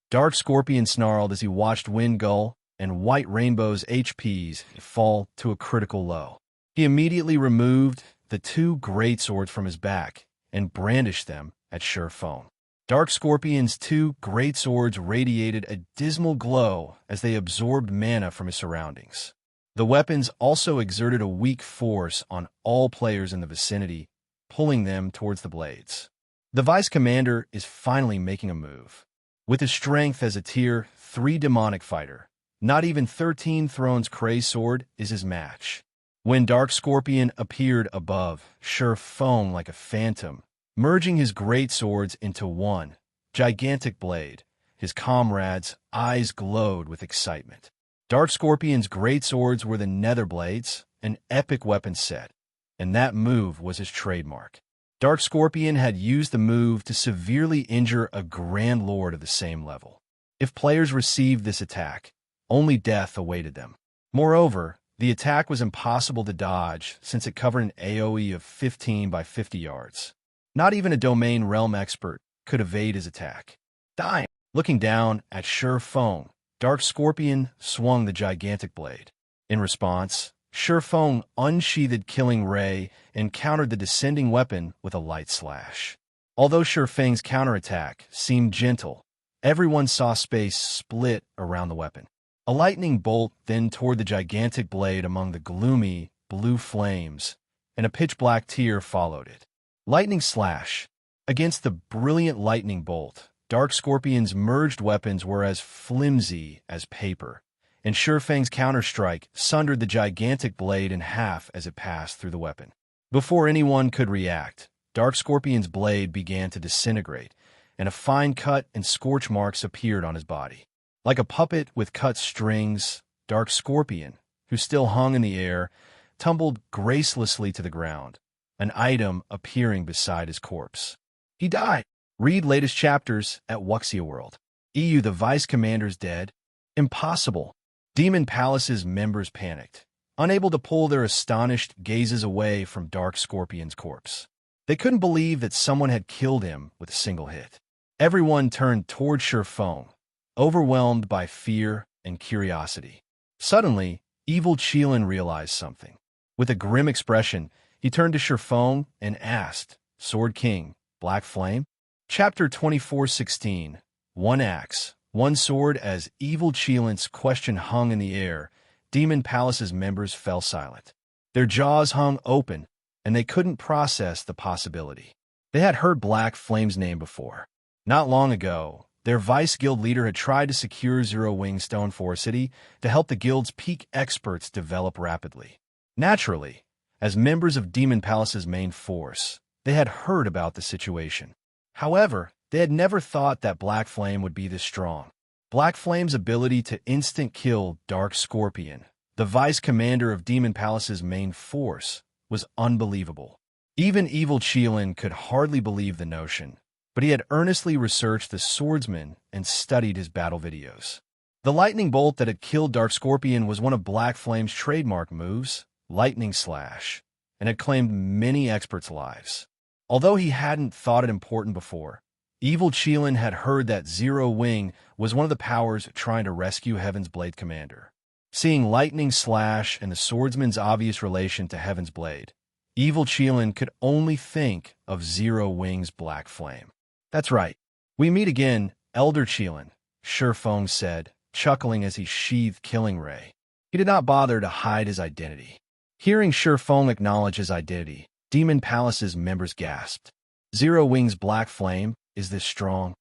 Dark Scorpion snarled as he watched Windgull and White Rainbow's HPs fall to a critical low. He immediately removed the two greatswords from his back and brandished them at Surefoam. Dark Scorpion's two greatswords radiated a dismal glow as they absorbed mana from his surroundings. The weapons also exerted a weak force on all players in the vicinity, pulling them towards the blades. The Vice Commander is finally making a move. With his strength as a Tier 3 demonic fighter, not even 13 Thrones Cray Sword is his match. When Dark Scorpion appeared above, Shur foamed like a phantom, merging his great swords into one gigantic blade. His comrades' eyes glowed with excitement. Dark Scorpion's great swords were the Nether Blades, an epic weapon set, and that move was his trademark. Dark Scorpion had used the move to severely injure a Grand Lord of the same level. If players received this attack, only death awaited them. Moreover, the attack was impossible to dodge since it covered an AoE of 15 by 50 yards. Not even a Domain Realm expert could evade his attack. Dying. Looking down at Shur Feng, Dark Scorpion swung the gigantic blade. In response, Shur Feng unsheathed Killing Ray and countered the descending weapon with a light slash. Although Shur Feng's counterattack seemed gentle, everyone saw space split around the weapon. A lightning bolt then tore the gigantic blade among the gloomy blue flames, and a pitch-black tear followed it. Lightning slash. Against the brilliant lightning bolt, Dark Scorpion's merged weapons were as flimsy as paper, and Shur Feng's counterstrike sundered the gigantic blade in half as it passed through the weapon. Before anyone could react, Dark Scorpion's blade began to disintegrate, and a fine cut and scorch marks appeared on his body. Like a puppet with cut strings, Dark Scorpion, who still hung in the air, tumbled gracelessly to the ground, an item appearing beside his corpse. He died. Read latest chapters at Wuxia World. EU The Vice Commander's dead? Impossible. Demon Palace's members panicked, unable to pull their astonished gazes away from Dark Scorpion's corpse. They couldn't believe that someone had killed him with a single hit. Everyone turned toward Shur Feng, overwhelmed by fear and curiosity. Suddenly, evil Qilin realized something. With a grim expression, he turned to Shur Feng and asked, "Sword King, Black Flame?" Chapter 24:16. One axe, one sword. As evil Qilin's question hung in the air, Demon Palace's members fell silent. Their jaws hung open, and they couldn't process the possibility. They had heard Black Flame's name before. Not long ago, their vice guild leader had tried to secure Zero Wing Stone Forest City to help the guild's peak experts develop rapidly. Naturally, as members of Demon Palace's main force, they had heard about the situation. However, they had never thought that Black Flame would be this strong. Black Flame's ability to instant kill Dark Scorpion, the vice commander of Demon Palace's main force, was unbelievable. Even evil Qilin could hardly believe the notion, but he had earnestly researched the swordsman and studied his battle videos. The lightning bolt that had killed Dark Scorpion was one of Black Flame's trademark moves, Lightning Slash, and had claimed many experts' lives. Although he hadn't thought it important before, evil Qilin had heard that Zero Wing was one of the powers trying to rescue Heaven's Blade Commander. Seeing Lightning Slash and the swordsman's obvious relation to Heaven's Blade, evil Qilin could only think of Zero Wing's Black Flame. "That's right. We meet again, Elder Qilin," Shur Feng said, chuckling as he sheathed Killing Ray. He did not bother to hide his identity. Hearing Shur Feng acknowledge his identity, Demon Palace's members gasped. Zero Wing's Black Flame is this strong?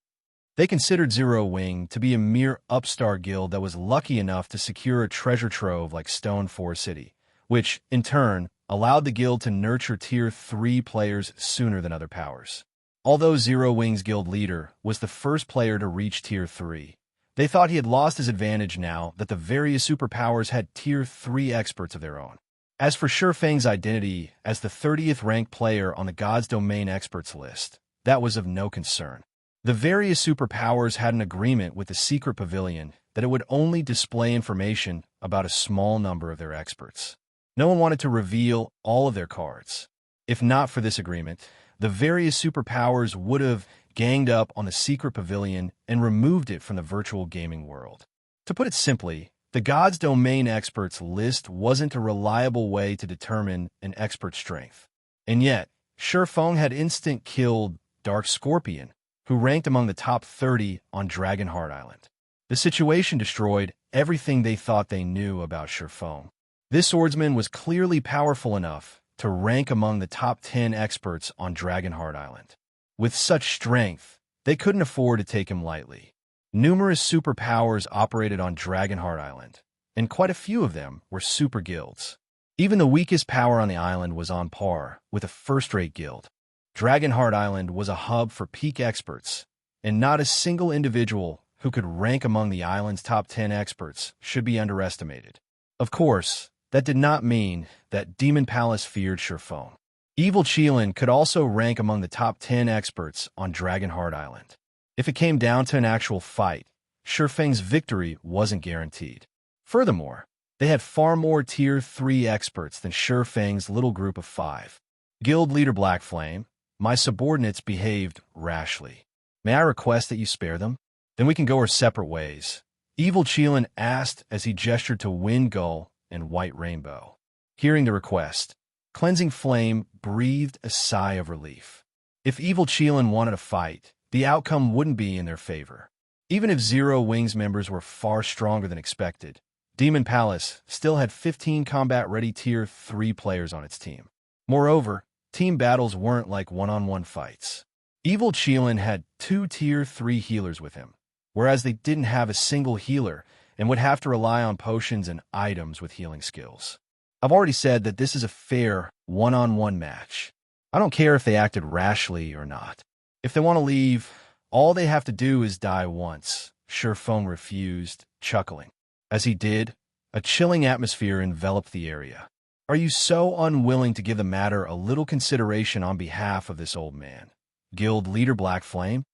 They considered Zero Wing to be a mere upstart guild that was lucky enough to secure a treasure trove like Stone Forest City, which, in turn, allowed the guild to nurture Tier 3 players sooner than other powers. Although Zero Wing's guild leader was the first player to reach Tier 3, they thought he had lost his advantage now that the various superpowers had Tier 3 experts of their own. As for Shur Feng's identity as the 30th ranked player on the God's Domain experts list, that was of no concern. The various superpowers had an agreement with the secret pavilion that it would only display information about a small number of their experts. No one wanted to reveal all of their cards. If not for this agreement, the various superpowers would have ganged up on the secret pavilion and removed it from the virtual gaming world. To put it simply, the God's Domain experts list wasn't a reliable way to determine an expert's strength. And yet, Shur Feng had instant killed Dark Scorpion, who ranked among the top 30 on Dragonheart Island. The situation destroyed everything they thought they knew about Shur Feng. This swordsman was clearly powerful enough to rank among the top 10 experts on Dragonheart Island. With such strength, they couldn't afford to take him lightly. Numerous superpowers operated on Dragonheart Island, and quite a few of them were super guilds. Even the weakest power on the island was on par with a first-rate guild. Dragonheart Island was a hub for peak experts, and not a single individual who could rank among the island's top 10 experts should be underestimated. Of course, that did not mean that Demon Palace feared Shurfong. Evil Qilin could also rank among the top 10 experts on Dragonheart Island. If it came down to an actual fight, Shurfeng's victory wasn't guaranteed. Furthermore, they had far more Tier 3 experts than Shurfeng's little group of 5. Guild Leader Blackflame, my subordinates behaved rashly. May I request that you spare them? Then we can go our separate ways. Evil Qilin asked as he gestured to Wind Gull and White Rainbow. Hearing the request, Cleansing Flame breathed a sigh of relief. If Evil Qilin wanted a fight, the outcome wouldn't be in their favor. Even if Zero Wings members were far stronger than expected, Demon Palace still had 15 combat-ready Tier 3 players on its team. Moreover, team battles weren't like one-on-one fights. Evil Qilin had 2 Tier 3 healers with him, whereas they didn't have a single healer and would have to rely on potions and items with healing skills. I've already said that this is a fair one-on-one match. I don't care if they acted rashly or not. If they want to leave, all they have to do is die once. Shurfong refused, chuckling. As he did, a chilling atmosphere enveloped the area. Are you so unwilling to give the matter a little consideration on behalf of this old man? Guild Leader Blackflame?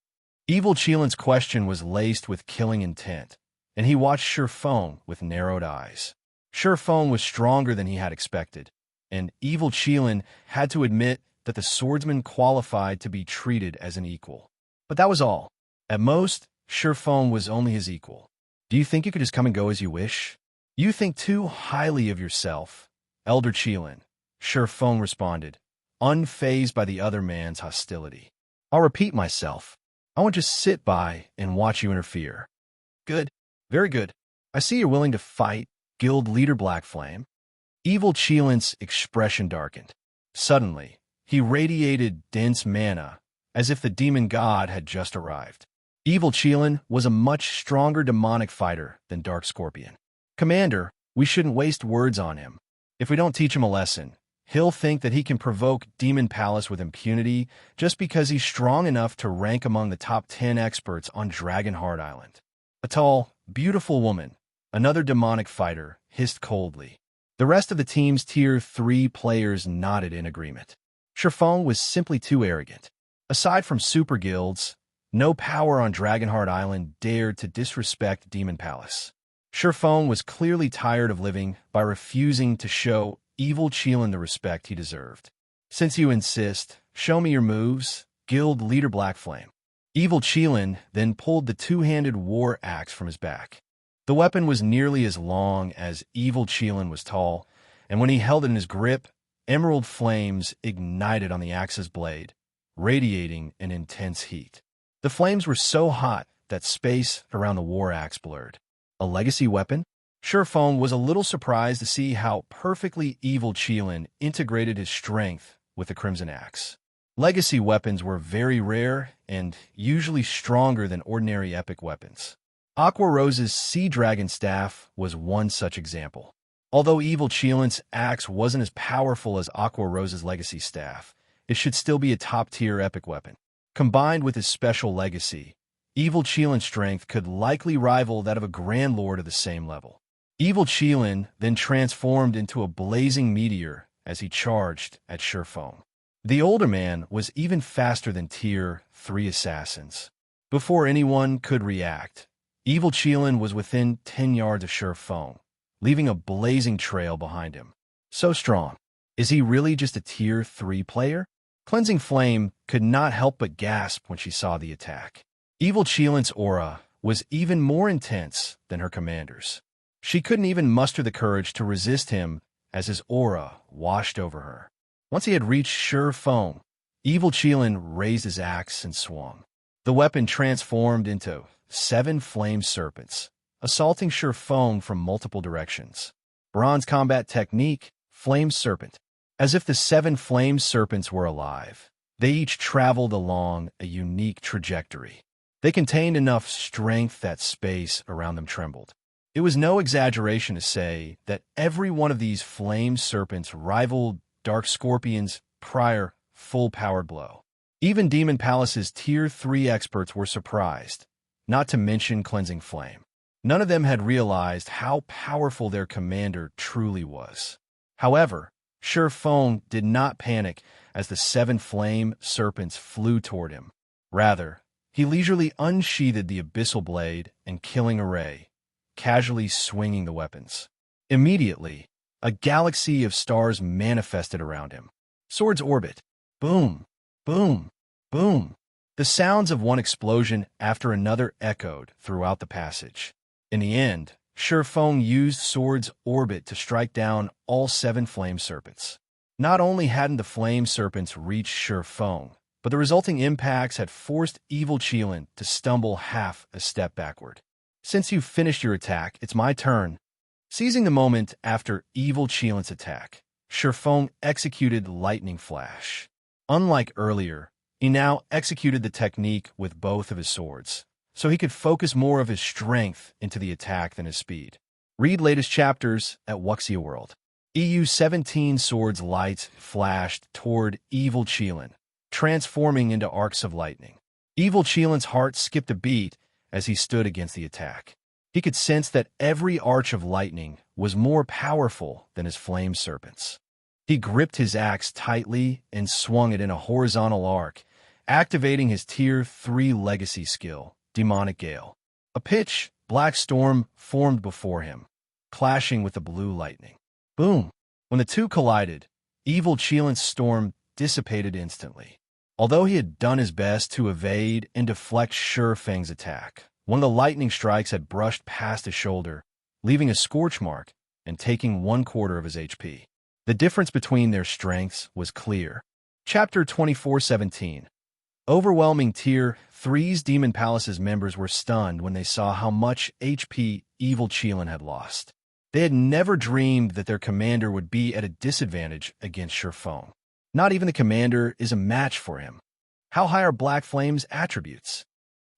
Evil Qilin's question was laced with killing intent, and he watched Shurfong with narrowed eyes. Shurfong was stronger than he had expected, and Evil Qilin had to admit that the swordsman qualified to be treated as an equal. But that was all. At most, Shurfong was only his equal. Do you think you could just come and go as you wish? You think too highly of yourself, Elder Qilin, Shurfong responded, unfazed by the other man's hostility. I'll repeat myself. I won't just sit by and watch you interfere. Good. Very good. I see you're willing to fight, Guild Leader Blackflame. Evil Qilin's expression darkened. Suddenly, he radiated dense mana, as if the demon god had just arrived. Evil Qilin was a much stronger demonic fighter than Dark Scorpion. Commander, we shouldn't waste words on him. If we don't teach him a lesson, he'll think that he can provoke Demon Palace with impunity just because he's strong enough to rank among the top 10 experts on Dragonheart Island. A tall, beautiful woman, another demonic fighter, hissed coldly. The rest of the team's Tier 3 players nodded in agreement. Shurfong was simply too arrogant. Aside from super guilds, no power on Dragonheart Island dared to disrespect Demon Palace. Shurfong was clearly tired of living by refusing to show Evil Qilin the respect he deserved. Since you insist, show me your moves, Guild Leader Blackflame. Evil Qilin then pulled the two-handed war axe from his back. The weapon was nearly as long as Evil Qilin was tall, and when he held it in his grip, emerald flames ignited on the axe's blade, radiating an intense heat. The flames were so hot that space around the war axe blurred. A legacy weapon? Shurfong was a little surprised to see how perfectly Evil Qilin integrated his strength with the Crimson Axe. Legacy weapons were very rare and usually stronger than ordinary epic weapons. Aqua Rose's Sea Dragon Staff was one such example. Although Evil Qilin's axe wasn't as powerful as Aqua Rose's Legacy Staff, it should still be a top-tier epic weapon. Combined with his special legacy, Evil Qilin's strength could likely rival that of a Grand Lord of the same level. Evil Qilin then transformed into a blazing meteor as he charged at Shurfong. The older man was even faster than Tier 3 assassins. Before anyone could react, Evil Qilin was within 10 yards of Shurfong, leaving a blazing trail behind him. So strong. Is he really just a Tier 3 player? Cleansing Flame could not help but gasp when she saw the attack. Evil Qilin's aura was even more intense than her commander's. She couldn't even muster the courage to resist him as his aura washed over her. Once he had reached Shurfong, Evil Qilin raised his axe and swung. The weapon transformed into 7 flame serpents, assaulting Shurfong from multiple directions. Bronze combat technique, Flame Serpent. As if the 7 flame serpents were alive, they each traveled along a unique trajectory. They contained enough strength that space around them trembled. It was no exaggeration to say that every one of these flame serpents rivaled Dark Scorpion's prior full-powered blow. Even Demon Palace's Tier 3 experts were surprised, not to mention Cleansing Flame. None of them had realized how powerful their commander truly was. However, Shifeng did not panic as the 7 flame serpents flew toward him. Rather, he leisurely unsheathed the abyssal blade and killing array, casually swinging the weapons. Immediately, a galaxy of stars manifested around him. Swords orbit. Boom, boom, boom. The sounds of one explosion after another echoed throughout the passage. In the end, Shifeng used Sword's orbit to strike down all 7 flame serpents. Not only hadn't the flame serpents reached Shifeng, but the resulting impacts had forced evil Qilin to stumble half a step backward. Since you've finished your attack, it's my turn. Seizing the moment after evil Qilin's attack, Shifeng executed Lightning Flash. Unlike earlier, he now executed the technique with both of his swords, so he could focus more of his strength into the attack than his speed. Read latest chapters at Wuxia World. EU-17 swords lights flashed toward evil Qilin, transforming into arcs of lightning. Evil Qilin's heart skipped a beat as he stood against the attack. He could sense that every arch of lightning was more powerful than his flame serpents. He gripped his axe tightly and swung it in a horizontal arc, activating his Tier 3 legacy skill, Demonic Gale. A pitch black storm formed before him, clashing with the blue lightning. Boom! When the two collided, evil Qilin's storm dissipated instantly. Although he had done his best to evade and deflect Shifeng's attack, one of the lightning strikes had brushed past his shoulder, leaving a scorch mark and taking 1/4 of his HP. The difference between their strengths was clear. Chapter 24:17. Overwhelming Tier 3's Demon Palace's members were stunned when they saw how much HP evil Qilin had lost. They had never dreamed that their commander would be at a disadvantage against Shifeng. Not even the commander is a match for him. How high are Black Flame's attributes?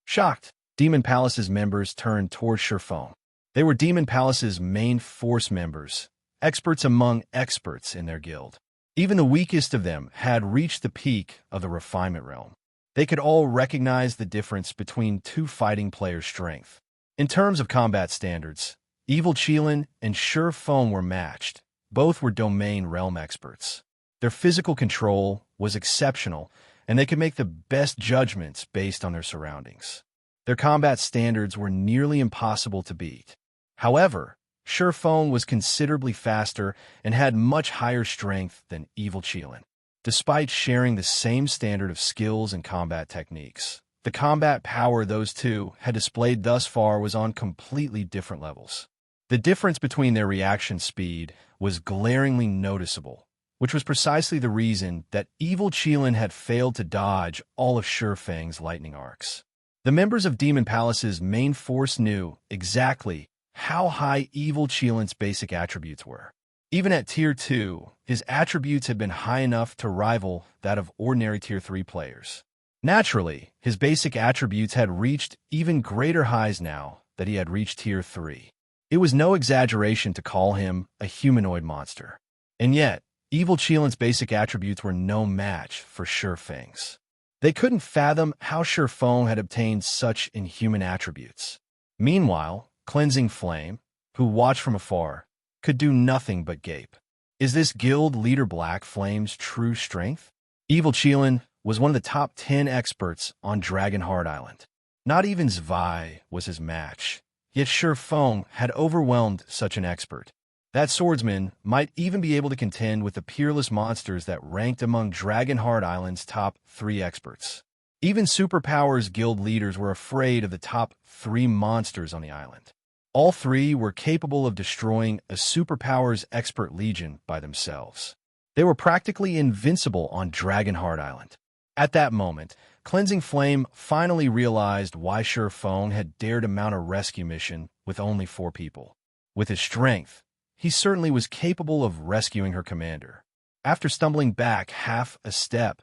Shocked, Demon Palace's members turned toward Shifeng. They were Demon Palace's main force members, experts among experts in their guild. Even the weakest of them had reached the peak of the refinement realm. They could all recognize the difference between two fighting players' strength. In terms of combat standards, evil Qilin and Shifeng were matched. Both were domain realm experts. Their physical control was exceptional, and they could make the best judgments based on their surroundings. Their combat standards were nearly impossible to beat. However, Shifeng was considerably faster and had much higher strength than evil Qilin. Despite sharing the same standard of skills and combat techniques, the combat power those two had displayed thus far was on completely different levels. The difference between their reaction speed was glaringly noticeable, which was precisely the reason that evil Qilin had failed to dodge all of Shifeng's lightning arcs. The members of Demon Palace's main force knew exactly how high evil Qilin's basic attributes were. Even at Tier 2, his attributes had been high enough to rival that of ordinary Tier 3 players. Naturally, his basic attributes had reached even greater highs now that he had reached Tier 3. It was no exaggeration to call him a humanoid monster. And yet, evil Qilin's basic attributes were no match for Shifeng's. They couldn't fathom how Shifeng had obtained such inhuman attributes. Meanwhile, Cleansing Flame, who watched from afar, could do nothing but gape. Is this guild leader Black Flame's true strength? Evil Qilin was one of the top 10 experts on Dragonheart Island. Not even Zwei was his match, yet Shifeng had overwhelmed such an expert. That swordsman might even be able to contend with the Peerless monsters that ranked among Dragonheart Island's top 3 experts. Even Superpower's guild leaders were afraid of the top 3 monsters on the island. All 3 were capable of destroying a Superpower's expert legion by themselves. They were practically invincible on Dragonheart Island. At that moment, Cleansing Flame finally realized why Shifeng had dared to mount a rescue mission with only 4 people. With his strength, he certainly was capable of rescuing her commander. After stumbling back half a step,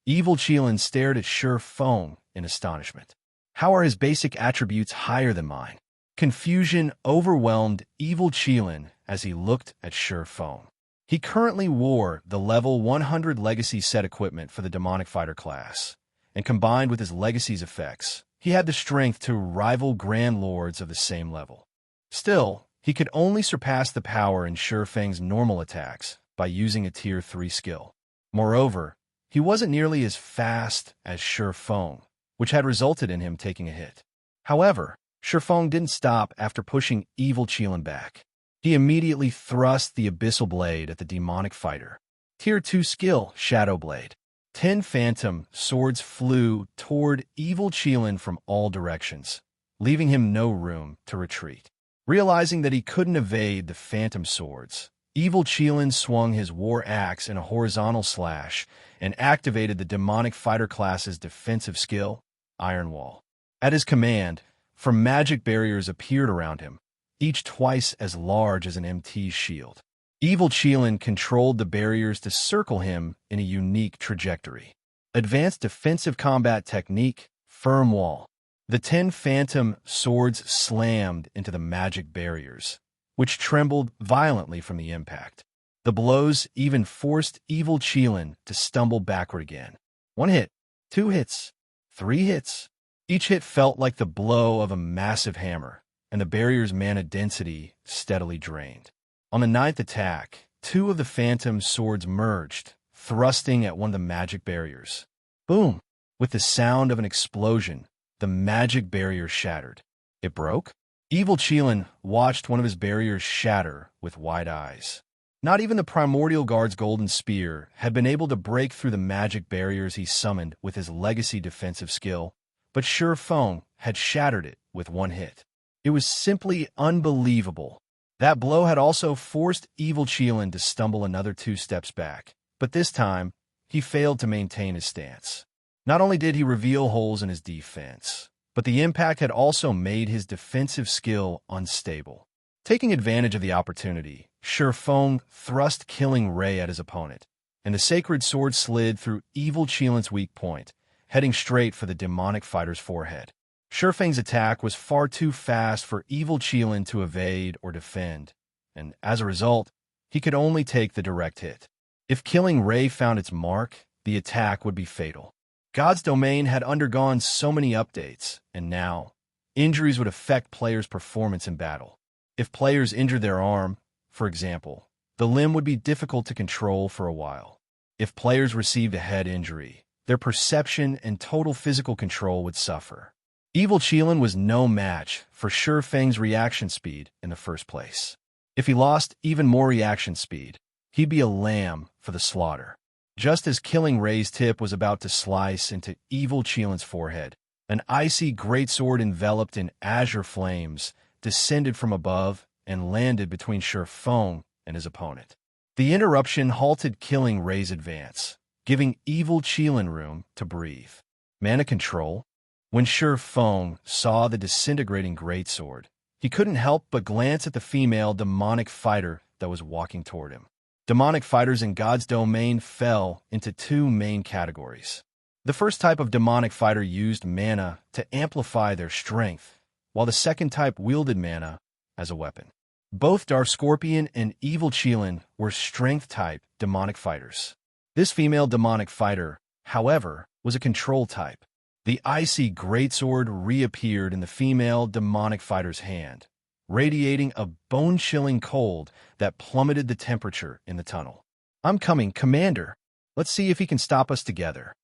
Evil Qilin stared at Shi Feng in astonishment. How are his basic attributes higher than mine? Confusion overwhelmed Evil Qilin as he looked at Shi Feng. He currently wore the level 100 Legacy set equipment for the Demonic Fighter class, and combined with his Legacy's effects, he had the strength to rival Grand Lords of the same level. Still, he could only surpass the power in Shi Feng's normal attacks by using a Tier 3 skill. Moreover, he wasn't nearly as fast as Shi Feng, which had resulted in him taking a hit. However, Shi Feng didn't stop after pushing Evil Qilin back. He immediately thrust the Abyssal Blade at the Demonic Fighter. Tier 2 skill, Shadow Blade. 10 phantom swords flew toward Evil Qilin from all directions, leaving him no room to retreat. Realizing that he couldn't evade the phantom swords, Evil Qilin swung his war axe in a horizontal slash and activated the Demonic Fighter class's defensive skill, Iron Wall. At his command, from magic barriers appeared around him, each twice as large as an MT's shield. Evil Qilin controlled the barriers to circle him in a unique trajectory. Advanced defensive combat technique, Firm Wall. The 10 phantom swords slammed into the magic barriers, which trembled violently from the impact. The blows even forced Evil Qilin to stumble backward again. 1 hit, 2 hits, 3 hits. Each hit felt like the blow of a massive hammer, and the barrier's mana density steadily drained. On the 9th attack, 2 of the phantom swords merged, thrusting at one of the magic barriers. Boom! With the sound of an explosion, the magic barrier shattered. It broke? Evil Qilin watched one of his barriers shatter with wide eyes. Not even the Primordial Guard's golden spear had been able to break through the magic barriers he summoned with his legacy defensive skill, but Shi Feng had shattered it with 1 hit. It was simply unbelievable. That blow had also forced Evil Qilin to stumble another 2 steps back, but this time, he failed to maintain his stance. Not only did he reveal holes in his defense, but the impact had also made his defensive skill unstable. Taking advantage of the opportunity, Shi Feng thrust Killing Ray at his opponent, and the sacred sword slid through Evil Qilin's weak point, heading straight for the Demonic Fighter's forehead. Shi Feng's attack was far too fast for Evil Qilin to evade or defend, and as a result, he could only take the direct hit. If Killing Ray found its mark, the attack would be fatal. God's Domain had undergone so many updates, and now, injuries would affect players' performance in battle. If players injured their arm, for example, the limb would be difficult to control for a while. If players received a head injury, their perception and total physical control would suffer. Evil Qilin was no match for Shi Feng's reaction speed in the first place. If he lost even more reaction speed, he'd be a lamb for the slaughter. Just as Killing Ray's tip was about to slice into Evil Qilin's forehead, an icy greatsword enveloped in azure flames descended from above and landed between Shi Feng and his opponent. The interruption halted Killing Ray's advance, giving Evil Qilin room to breathe. Mana control. When Shi Feng saw the disintegrating greatsword, he couldn't help but glance at the female demonic fighter that was walking toward him. Demonic fighters in God's Domain fell into 2 main categories. The first type of demonic fighter used mana to amplify their strength, while the second type wielded mana as a weapon. Both Dark Scorpion and Evil Qilin were strength-type demonic fighters. This female demonic fighter, however, was a control type. The icy greatsword reappeared in the female demonic fighter's hand, radiating a bone-chilling cold that plummeted the temperature in the tunnel. "I'm coming, Commander. Let's see if he can stop us together."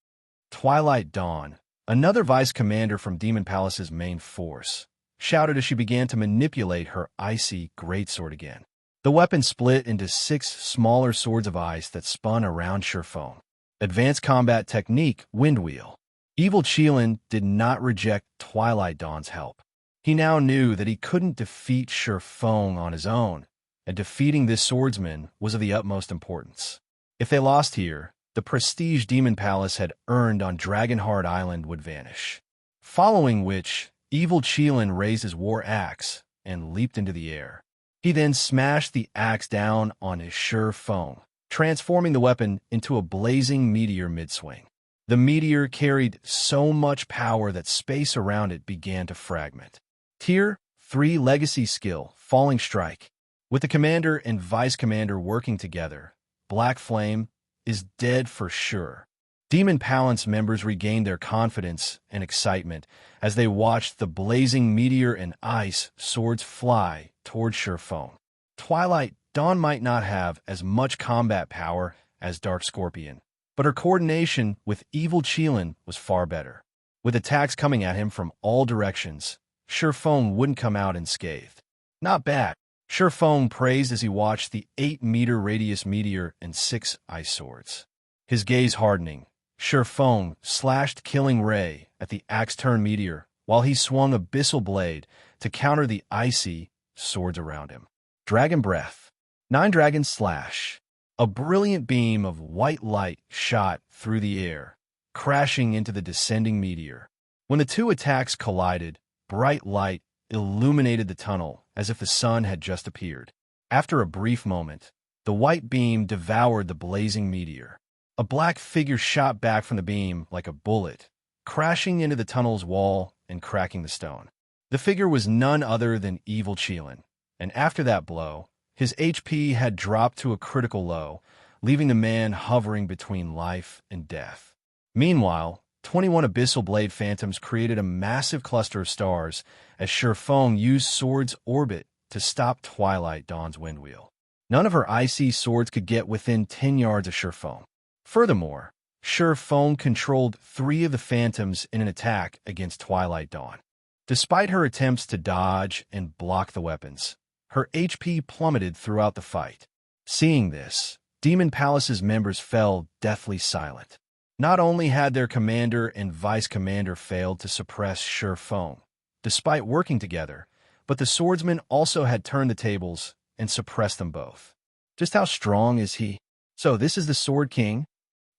Twilight Dawn, another vice-commander from Demon Palace's main force, shouted as she began to manipulate her icy greatsword again. The weapon split into 6 smaller swords of ice that spun around Shi Feng. Advanced combat technique, Wind Wheel. Evil Qilin did not reject Twilight Dawn's help. He now knew that he couldn't defeat Shi Feng on his own, and defeating this swordsman was of the utmost importance. If they lost here, the prestige Demon Palace had earned on Dragonheart Island would vanish. Following which, Evil Qilin raised his war axe and leaped into the air. He then smashed the axe down on his sure Feng, transforming the weapon into a blazing meteor mid-swing. The meteor carried so much power that space around it began to fragment. Tier 3 Legacy Skill, Falling Strike. With the commander and vice commander working together, Black Flame is dead for sure. Demon Palace members regained their confidence and excitement as they watched the blazing meteor and ice swords fly toward Sure Feng. Twilight Dawn might not have as much combat power as Dark Scorpion, but her coordination with Evil Qilin was far better. With attacks coming at him from all directions, Sure Feng wouldn't come out unscathed. Not bad. Sure Feng praised as he watched the 8-meter radius meteor and 6 ice swords. His gaze hardening, Sure Feng slashed Killing Ray at the axe-turn meteor while he swung Abyssal Blade to counter the icy swords around him. Dragon Breath. 9 Dragon Slash. A brilliant beam of white light shot through the air, crashing into the descending meteor. When the two attacks collided, bright light illuminated the tunnel as if the sun had just appeared. After a brief moment, the white beam devoured the blazing meteor. A black figure shot back from the beam like a bullet, crashing into the tunnel's wall and cracking the stone. The figure was none other than Evil Qilin, and after that blow, his HP had dropped to a critical low, leaving the man hovering between life and death. Meanwhile, 21 Abyssal Blade Phantoms created a massive cluster of stars as Sure Feng used Sword's orbit to stop Twilight Dawn's windwheel. None of her icy swords could get within 10 yards of Sure Feng. Furthermore, Sure Feng controlled 3 of the Phantoms in an attack against Twilight Dawn. Despite her attempts to dodge and block the weapons, her HP plummeted throughout the fight. Seeing this, Demon Palace's members fell deathly silent. Not only had their commander and vice commander failed to suppress Sure Feng, despite working together, but the swordsman also had turned the tables and suppressed them both. Just how strong is he? So this is the Sword King?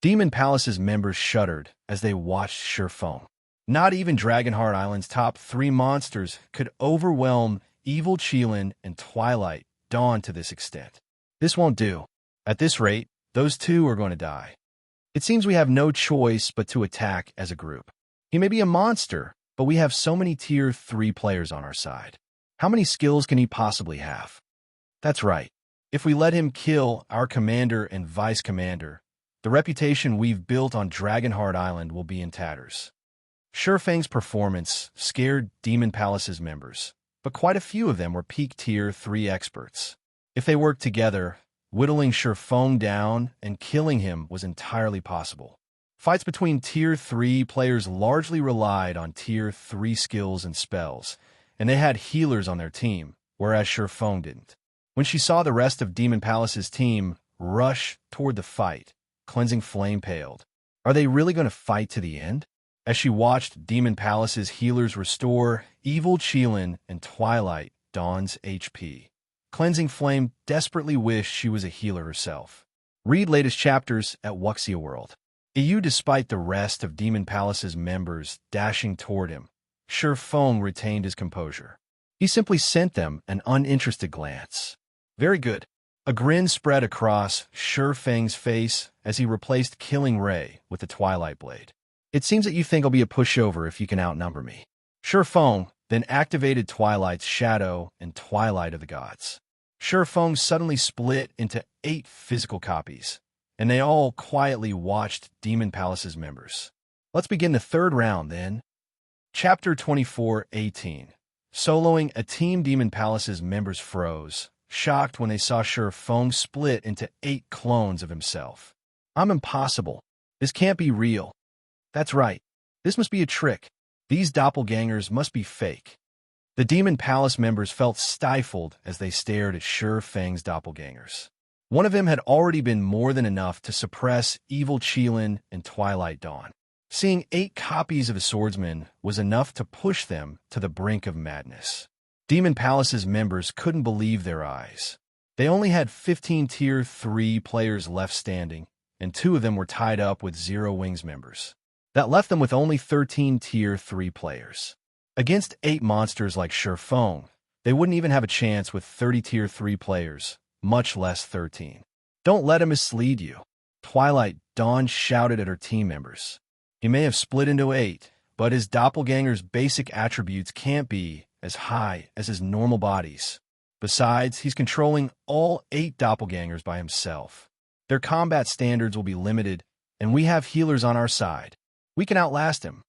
Demon Palace's members shuddered as they watched Sure Feng. Not even Dragonheart Island's top 3 monsters could overwhelm Evil Qilin and Twilight Dawn to this extent. This won't do. At this rate, those two are going to die. It seems we have no choice but to attack as a group. He may be a monster, but we have so many Tier 3 players on our side. How many skills can he possibly have? That's right. If we let him kill our commander and vice commander, the reputation we've built on Dragonheart Island will be in tatters. Sure Feng's performance scared Demon Palace's members, but quite a few of them were peak Tier 3 experts. If they worked together, whittling Sure Feng down and killing him was entirely possible. Fights between Tier 3 players largely relied on Tier 3 skills and spells, and they had healers on their team, whereas Sure Feng didn't. When she saw the rest of Demon Palace's team rush toward the fight, Cleansing Flame paled. Are they really going to fight to the end? As she watched Demon Palace's healers restore Evil Qilin and Twilight Dawn's HP, Cleansing Flame desperately wished she was a healer herself. Read latest chapters at Wuxia World. EU. Despite the rest of Demon Palace's members dashing toward him, Sure Feng retained his composure. He simply sent them an uninterested glance. Very good. A grin spread across Sure Feng's face as he replaced Killing Ray with the Twilight Blade. It seems that you think I'll be a pushover if you can outnumber me. Sure Feng then activated Twilight's Shadow and Twilight of the Gods. Sure Feng suddenly split into 8 physical copies, and they all quietly watched Demon Palace's members. Let's begin the 3rd round, then. Chapter 24:18. Soloing a team. Demon Palace's members froze, shocked when they saw Sure Feng split into 8 clones of himself. I'm impossible. This can't be real. That's right. This must be a trick. These doppelgangers must be fake. The Demon Palace members felt stifled as they stared at Sure Feng's doppelgangers. One of them had already been more than enough to suppress Evil Qilin and Twilight Dawn. Seeing 8 copies of a swordsman was enough to push them to the brink of madness. Demon Palace's members couldn't believe their eyes. They only had 15 Tier 3 players left standing, and 2 of them were tied up with Zero Wings members. That left them with only 13 Tier 3 players. Against 8 monsters like Sure Feng, They wouldn't even have a chance with 30 Tier 3 players, much less 13. Don't let him mislead you. Twilight Dawn shouted at her team members. He may have split into 8, but his doppelganger's basic attributes can't be as high as his normal bodies. Besides, he's controlling all 8 doppelgangers by himself. Their combat standards will be limited, and we have healers on our side. We can outlast him.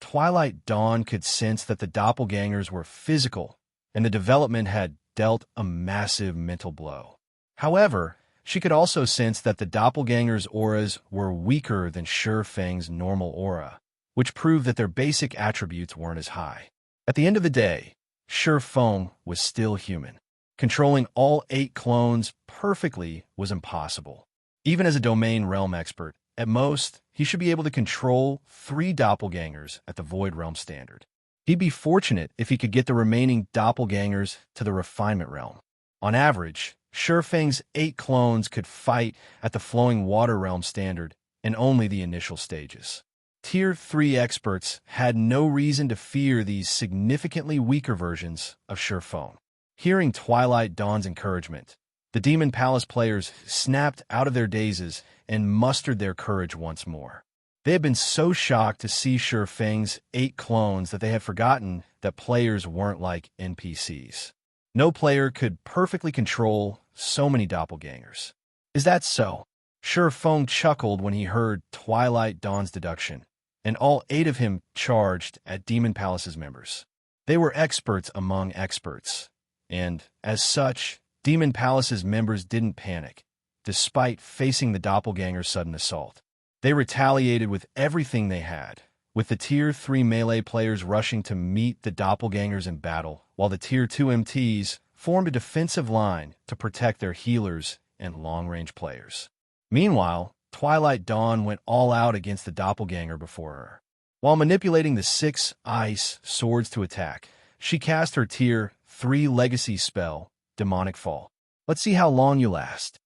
Twilight Dawn could sense that the doppelgangers were physical, and the development had dealt a massive mental blow. However, she could also sense that the doppelgangers' auras were weaker than Feng's normal aura, which proved that their basic attributes weren't as high. At the end of the day, Feng was still human. Controlling all 8 clones perfectly was impossible. Even as a domain realm expert, at most, he should be able to control 3 doppelgangers at the Void Realm standard. He'd be fortunate if he could get the remaining doppelgangers to the Refinement Realm. On average, Feng's 8 clones could fight at the Flowing Water Realm standard in only the initial stages. Tier 3 experts had no reason to fear these significantly weaker versions of Feng. Hearing Twilight Dawn's encouragement, the Demon Palace players snapped out of their dazes and mustered their courage once more. They had been so shocked to see Feng's 8 clones that they had forgotten that players weren't like NPCs. No player could perfectly control so many doppelgangers. Is that so? Feng chuckled when he heard Twilight Dawn's deduction, and all 8 of him charged at Demon Palace's members. They were experts among experts, and, as such, Demon Palace's members didn't panic, despite facing the doppelganger's sudden assault. They retaliated with everything they had, with the Tier 3 melee players rushing to meet the doppelgangers in battle, while the Tier 2 MTs formed a defensive line to protect their healers and long-range players. Meanwhile, Twilight Dawn went all out against the doppelganger before her. While manipulating the 6 ice swords to attack, she cast her Tier 3 legacy spell, Demonic Fall. Let's see how long you last.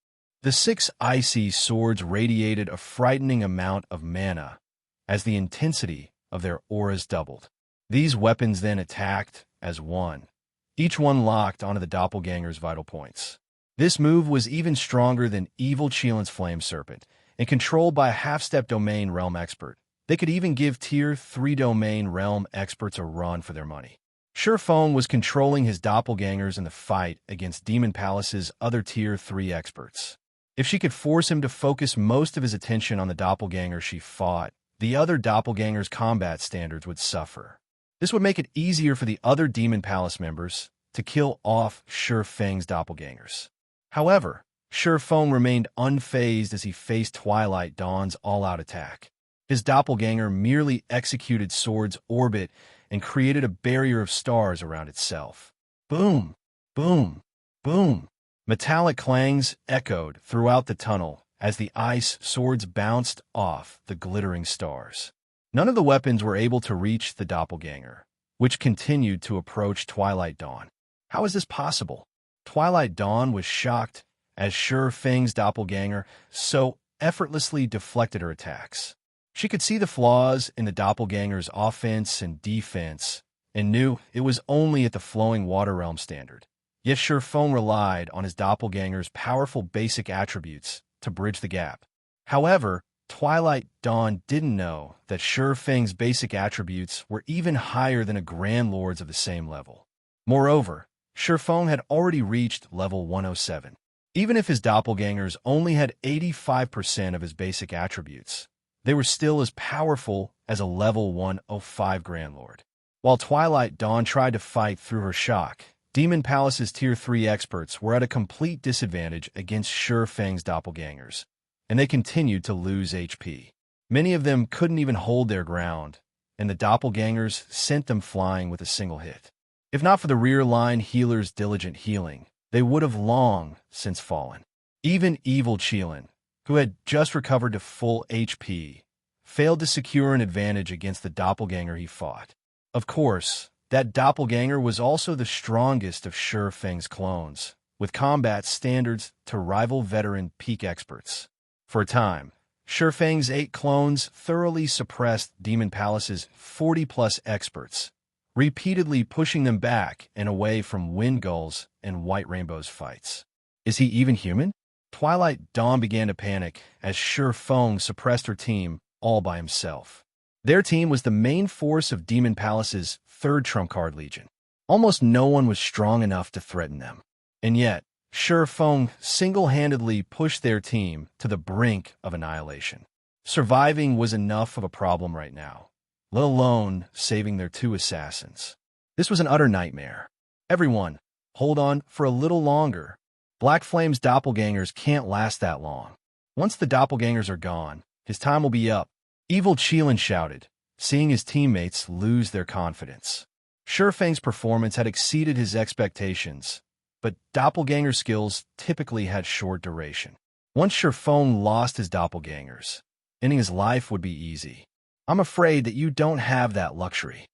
The 6 icy swords radiated a frightening amount of mana as the intensity of their auras doubled. These weapons then attacked as one, each one locked onto the doppelganger's vital points. This move was even stronger than evil Qilin's Flame Serpent, and controlled by a half-step domain realm expert. They could even give Tier 3 domain realm experts a run for their money. Feng was controlling his doppelgangers in the fight against Demon Palace's other Tier 3 experts. If she could force him to focus most of his attention on the doppelganger she fought, the other doppelganger's combat standards would suffer. This would make it easier for the other Demon Palace members to kill off Feng's doppelgangers. However, Feng remained unfazed as he faced Twilight Dawn's all-out attack. His doppelganger merely executed Sword's orbit and created a barrier of stars around itself. Boom! Boom! Boom! Metallic clangs echoed throughout the tunnel as the ice swords bounced off the glittering stars. None of the weapons were able to reach the doppelganger, which continued to approach Twilight Dawn. How is this possible? Twilight Dawn was shocked as Feng's doppelganger so effortlessly deflected her attacks. She could see the flaws in the doppelganger's offense and defense, and knew it was only at the Flowing Water Realm standard. Yet Feng relied on his doppelganger's powerful basic attributes to bridge the gap. However, Twilight Dawn didn't know that Feng's basic attributes were even higher than a Grand Lord's of the same level. Moreover, Feng had already reached level 107. Even if his doppelgangers only had 85% of his basic attributes, they were still as powerful as a level 105 Grand Lord. While Twilight Dawn tried to fight through her shock, Demon Palace's Tier 3 experts were at a complete disadvantage against Feng's doppelgangers, and they continued to lose HP. Many of them couldn't even hold their ground, and the doppelgangers sent them flying with a single hit. If not for the rear-line healer's diligent healing, they would have long since fallen. Even evil Qilin, who had just recovered to full HP, failed to secure an advantage against the doppelganger he fought. Of course, that doppelganger was also the strongest of Feng's clones, with combat standards to rival veteran peak experts. For a time, Feng's 8 clones thoroughly suppressed Demon Palace's 40-plus experts, repeatedly pushing them back and away from Wind Gulls and White Rainbow's fights. Is he even human? Twilight Dawn began to panic as Shi Feng suppressed her team all by himself. Their team was the main force of Demon Palace's third trump card legion. Almost no one was strong enough to threaten them. And yet, Shi Feng single-handedly pushed their team to the brink of annihilation. Surviving was enough of a problem right now, let alone saving their 2 assassins. This was an utter nightmare. Everyone, hold on for a little longer. Black Flame's doppelgangers can't last that long. Once the doppelgangers are gone, his time will be up. Evil Qilin shouted, seeing his teammates lose their confidence. Shi Feng's performance had exceeded his expectations, but doppelganger skills typically had short duration. Once Shi Feng lost his doppelgangers, ending his life would be easy. I'm afraid that you don't have that luxury.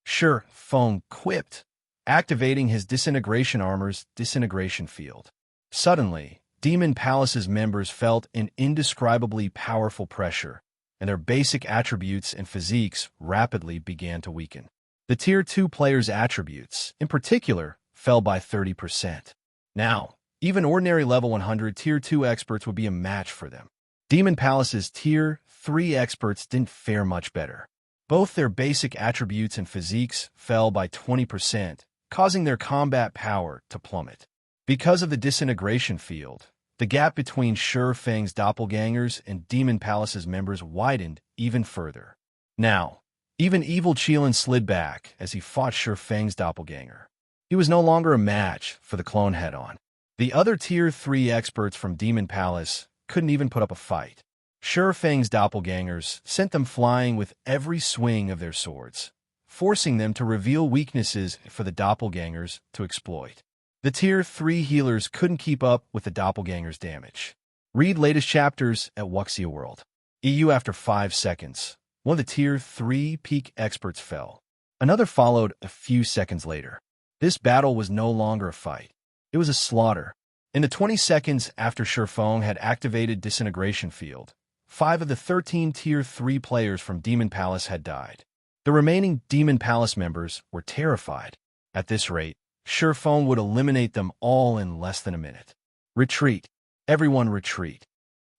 Shi Feng quipped, activating his disintegration armor's disintegration field. Suddenly, Demon Palace's members felt an indescribably powerful pressure, and their basic attributes and physiques rapidly began to weaken. The Tier 2 players' attributes, in particular, fell by 30%. Now, even ordinary level 100 Tier 2 experts would be a match for them. Demon Palace's Tier 3 experts didn't fare much better. Both their basic attributes and physiques fell by 20%, causing their combat power to plummet. Because of the disintegration field, the gap between Shi Feng's doppelgangers and Demon Palace's members widened even further. Now, even Evil Qilin slid back as he fought Shi Feng's doppelganger. He was no longer a match for the clone head-on. The other Tier 3 experts from Demon Palace couldn't even put up a fight. Shi Feng's doppelgangers sent them flying with every swing of their swords, forcing them to reveal weaknesses for the doppelgangers to exploit. The Tier 3 healers couldn't keep up with the doppelgangers' damage. Read latest chapters at Wuxia World. EU after 5 seconds, one of the Tier 3 peak experts fell. Another followed a few seconds later. This battle was no longer a fight. It was a slaughter. In the 20 seconds after Shi Feng had activated Disintegration Field, 5 of the 13 Tier 3 players from Demon Palace had died. The remaining Demon Palace members were terrified. At this rate, Shi Feng would eliminate them all in less than a minute. Retreat. Everyone retreat.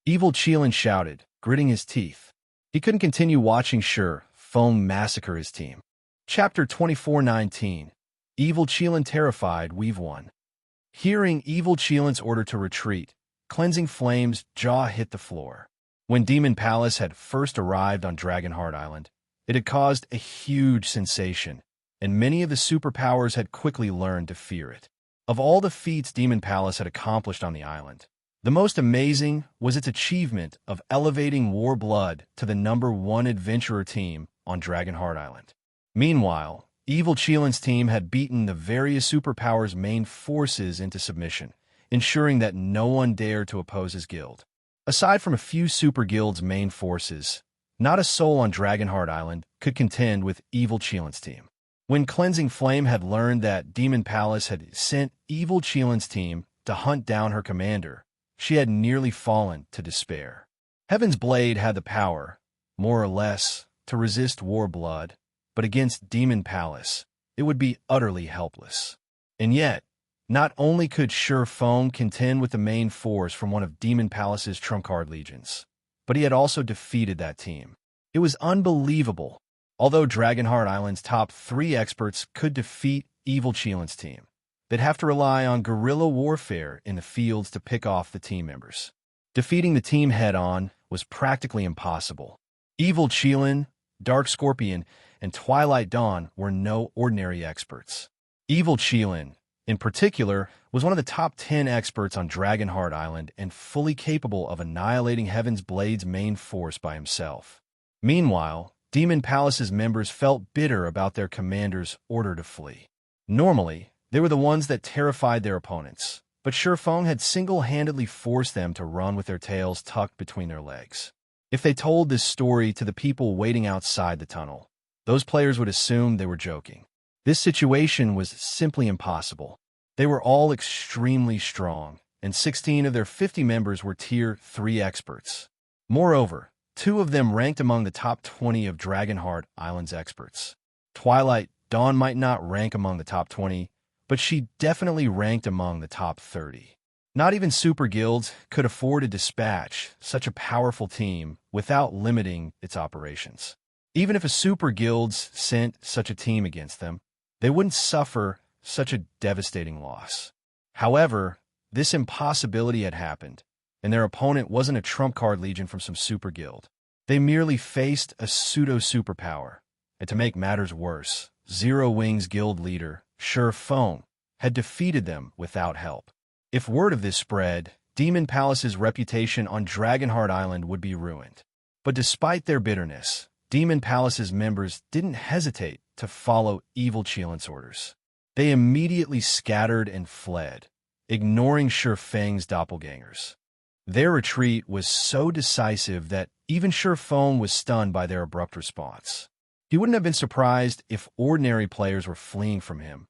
Evil Qilin shouted, gritting his teeth. He couldn't continue watching Shi Feng massacre his team. Chapter 24:19. Evil Qilin terrified, we've won. Hearing Evil Qilin's order to retreat, Cleansing Flame's jaw hit the floor. When Demon Palace had first arrived on Dragonheart Island, it had caused a huge sensation, and many of the superpowers had quickly learned to fear it. Of all the feats Demon Palace had accomplished on the island, the most amazing was its achievement of elevating Warblood to the #1 adventurer team on Dragonheart Island. Meanwhile, Evil Qilin's team had beaten the various superpowers' main forces into submission, ensuring that no one dared to oppose his guild. Aside from a few super guilds' main forces, not a soul on Dragonheart Island could contend with Evil Qilin's team. When Cleansing Flame had learned that Demon Palace had sent Evil Qilin's team to hunt down her commander, she had nearly fallen to despair. Heaven's Blade had the power, more or less, to resist Warblood, but against Demon Palace, it would be utterly helpless. And yet, not only could Shi Feng contend with the main force from one of Demon Palace's trump card legions, but he had also defeated that team. It was unbelievable. Although Dragonheart Island's top 3 experts could defeat Evil Qilin's team, they'd have to rely on guerrilla warfare in the fields to pick off the team members. Defeating the team head-on was practically impossible. Evil Qilin, Dark Scorpion, and Twilight Dawn were no ordinary experts. Evil Qilin, in particular, was one of the top 10 experts on Dragonheart Island and fully capable of annihilating Heaven's Blade's main force by himself. Meanwhile, Demon Palace's members felt bitter about their commander's order to flee. Normally, they were the ones that terrified their opponents, but Shi Feng had single-handedly forced them to run with their tails tucked between their legs. If they told this story to the people waiting outside the tunnel, those players would assume they were joking. This situation was simply impossible. They were all extremely strong, and 16 of their 50 members were Tier 3 experts. Moreover, 2 of them ranked among the top 20 of Dragonheart Island's experts. Twilight Dawn might not rank among the top 20, but she definitely ranked among the top 30. Not even super guilds could afford to dispatch such a powerful team without limiting its operations. Even if a super guilds sent such a team against them, they wouldn't suffer such a devastating loss. However, this impossibility had happened, and their opponent wasn't a trump card legion from some super guild. They merely faced a pseudo-superpower, and to make matters worse, Zero Wings guild leader, Shi Feng, had defeated them without help. If word of this spread, Demon Palace's reputation on Dragonheart Island would be ruined. But despite their bitterness, Demon Palace's members didn't hesitate to follow evil Qilin's orders. They immediately scattered and fled, ignoring Shi Feng's doppelgangers. Their retreat was so decisive that even Shi Feng was stunned by their abrupt response. He wouldn't have been surprised if ordinary players were fleeing from him,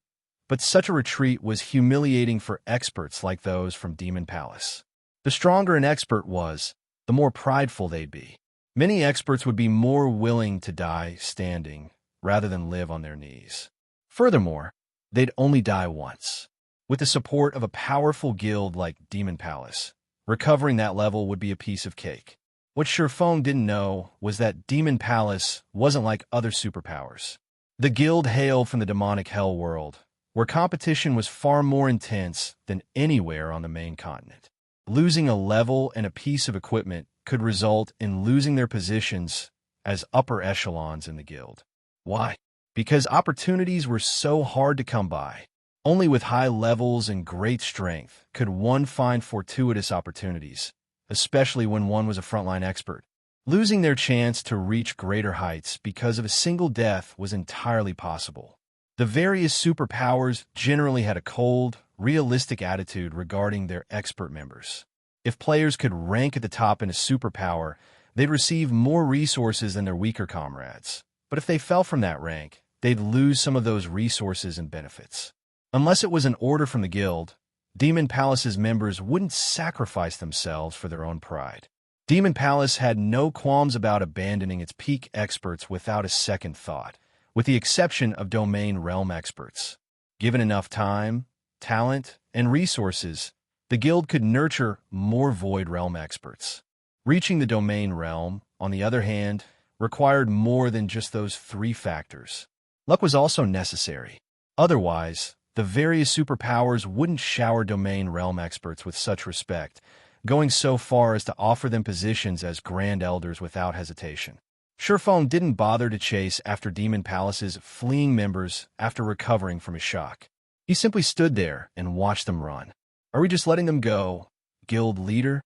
but such a retreat was humiliating for experts like those from Demon Palace. The stronger an expert was, the more prideful they'd be. Many experts would be more willing to die standing rather than live on their knees. Furthermore, they'd only die once. With the support of a powerful guild like Demon Palace, recovering that level would be a piece of cake. What Shi Feng didn't know was that Demon Palace wasn't like other superpowers. The guild hailed from the demonic hell world, where competition was far more intense than anywhere on the main continent. Losing a level and a piece of equipment could result in losing their positions as upper echelons in the guild. Why? Because opportunities were so hard to come by. Only with high levels and great strength could one find fortuitous opportunities, especially when one was a frontline expert. Losing their chance to reach greater heights because of a single death was entirely possible. The various superpowers generally had a cold, realistic attitude regarding their expert members. If players could rank at the top in a superpower, they'd receive more resources than their weaker comrades. But if they fell from that rank, they'd lose some of those resources and benefits. Unless it was an order from the guild, Demon Palace's members wouldn't sacrifice themselves for their own pride. Demon Palace had no qualms about abandoning its peak experts without a second thought, with the exception of domain realm experts. Given enough time, talent, and resources, the guild could nurture more void realm experts. Reaching the domain realm, on the other hand, required more than just those three factors. Luck was also necessary. Otherwise, the various superpowers wouldn't shower domain realm experts with such respect, going so far as to offer them positions as Grand Elders without hesitation. Shi Feng didn't bother to chase after Demon Palace's fleeing members after recovering from his shock. He simply stood there and watched them run. "Are we just letting them go, guild leader?"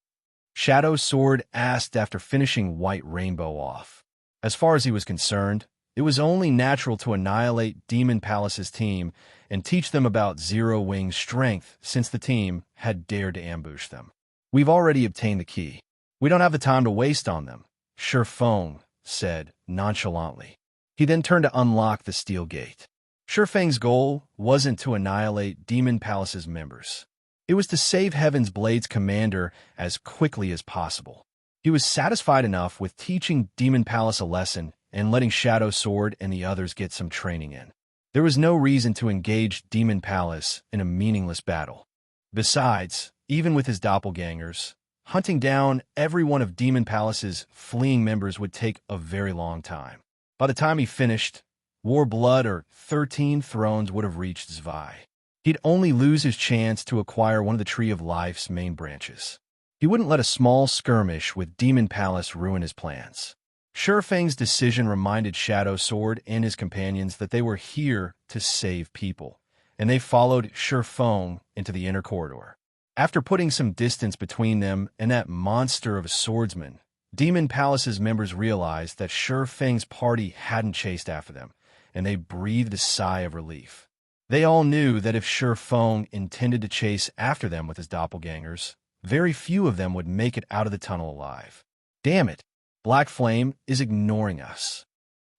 Shadow Sword asked after finishing White Rainbow off. As far as he was concerned, it was only natural to annihilate Demon Palace's team and teach them about Zero Wing's strength since the team had dared to ambush them. "We've already obtained the key. We don't have the time to waste on them," Shi Feng said nonchalantly. He then turned to unlock the steel gate. Shi Feng's goal wasn't to annihilate Demon Palace's members. It was to save Heaven's Blade's commander as quickly as possible. He was satisfied enough with teaching Demon Palace a lesson and letting Shadow Sword and the others get some training in. There was no reason to engage Demon Palace in a meaningless battle. Besides, even with his doppelgangers, hunting down every one of Demon Palace's fleeing members would take a very long time. By the time he finished, War Blood or 13 Thrones would have reached Zwei. He'd only lose his chance to acquire one of the Tree of Life's main branches. He wouldn't let a small skirmish with Demon Palace ruin his plans. Shi Feng's decision reminded Shadow Sword and his companions that they were here to save people, and they followed Shi Feng into the inner corridor. After putting some distance between them and that monster of a swordsman, Demon Palace's members realized that Shi Feng's party hadn't chased after them, and they breathed a sigh of relief. They all knew that if Shi Feng intended to chase after them with his doppelgangers, very few of them would make it out of the tunnel alive. "Damn it, Black Flame is ignoring us."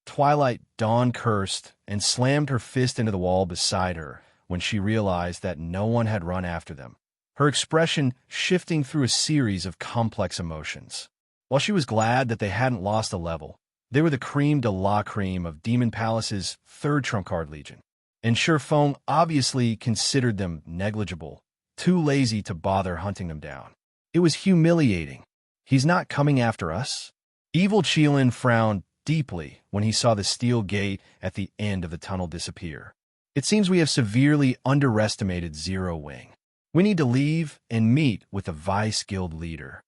Twilight Dawn cursed and slammed her fist into the wall beside her when she realized that no one had run after them, her expression shifting through a series of complex emotions. While she was glad that they hadn't lost a level, They were the creme de la creme of Demon Palace's third trump card legion, and Shifeng obviously considered them negligible, too lazy to bother hunting them down. It was humiliating. He's not coming after us? Evil Qilin frowned deeply when he saw the steel gate at the end of the tunnel disappear. It seems we have severely underestimated Zero Wing. We need to leave and meet with the Vice Guild leader.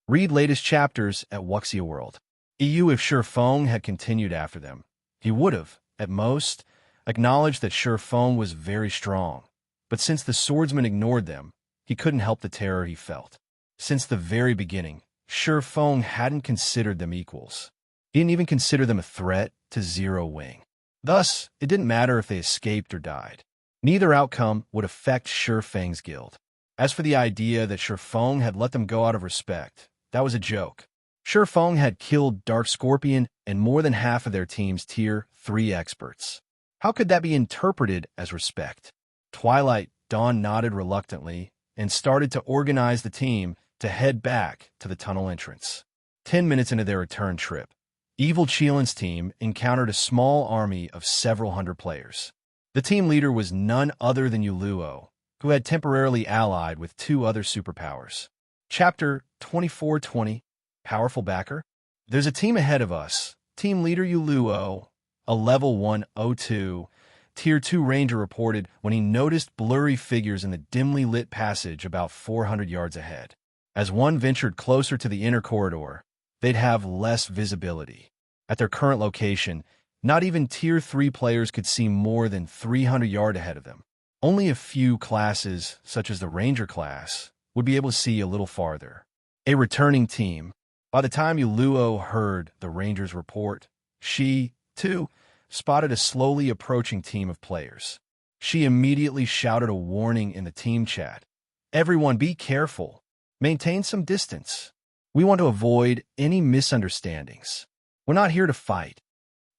Read latest chapters at Wuxia World. If Shifeng had continued after them, he would have, at most, acknowledged that Shifeng was very strong. But since the swordsman ignored them, he couldn't help the terror he felt. Since the very beginning, Shifeng hadn't considered them equals. He didn't even consider them a threat to Zero Wing. Thus, it didn't matter if they escaped or died. Neither outcome would affect Shifeng's guild. As for the idea that Shifeng had let them go out of respect, that was a joke. Shifeng had killed Dark Scorpion and more than half of their team's Tier 3 experts. How could that be interpreted as respect? Twilight Dawn nodded reluctantly and started to organize the team to head back to the tunnel entrance. 10 minutes into their return trip, Evil Qilin's team encountered a small army of several hundred players. The team leader was none other than Yuluo, who had temporarily allied with two other superpowers. Chapter 2420, Powerful Backer. There's a team ahead of us. Team leader Yuluo, a level 102, Tier 2 ranger reported when he noticed blurry figures in the dimly lit passage about 400 yards ahead. As one ventured closer to the inner corridor, they'd have less visibility. At their current location, not even Tier 3 players could see more than 300 yards ahead of them. Only a few classes, such as the Ranger class, would be able to see a little farther. A returning team. By the time Yuluo heard the Rangers' report, she, too, spotted a slowly approaching team of players. She immediately shouted a warning in the team chat. Everyone be careful. Maintain some distance. We want to avoid any misunderstandings. We're not here to fight.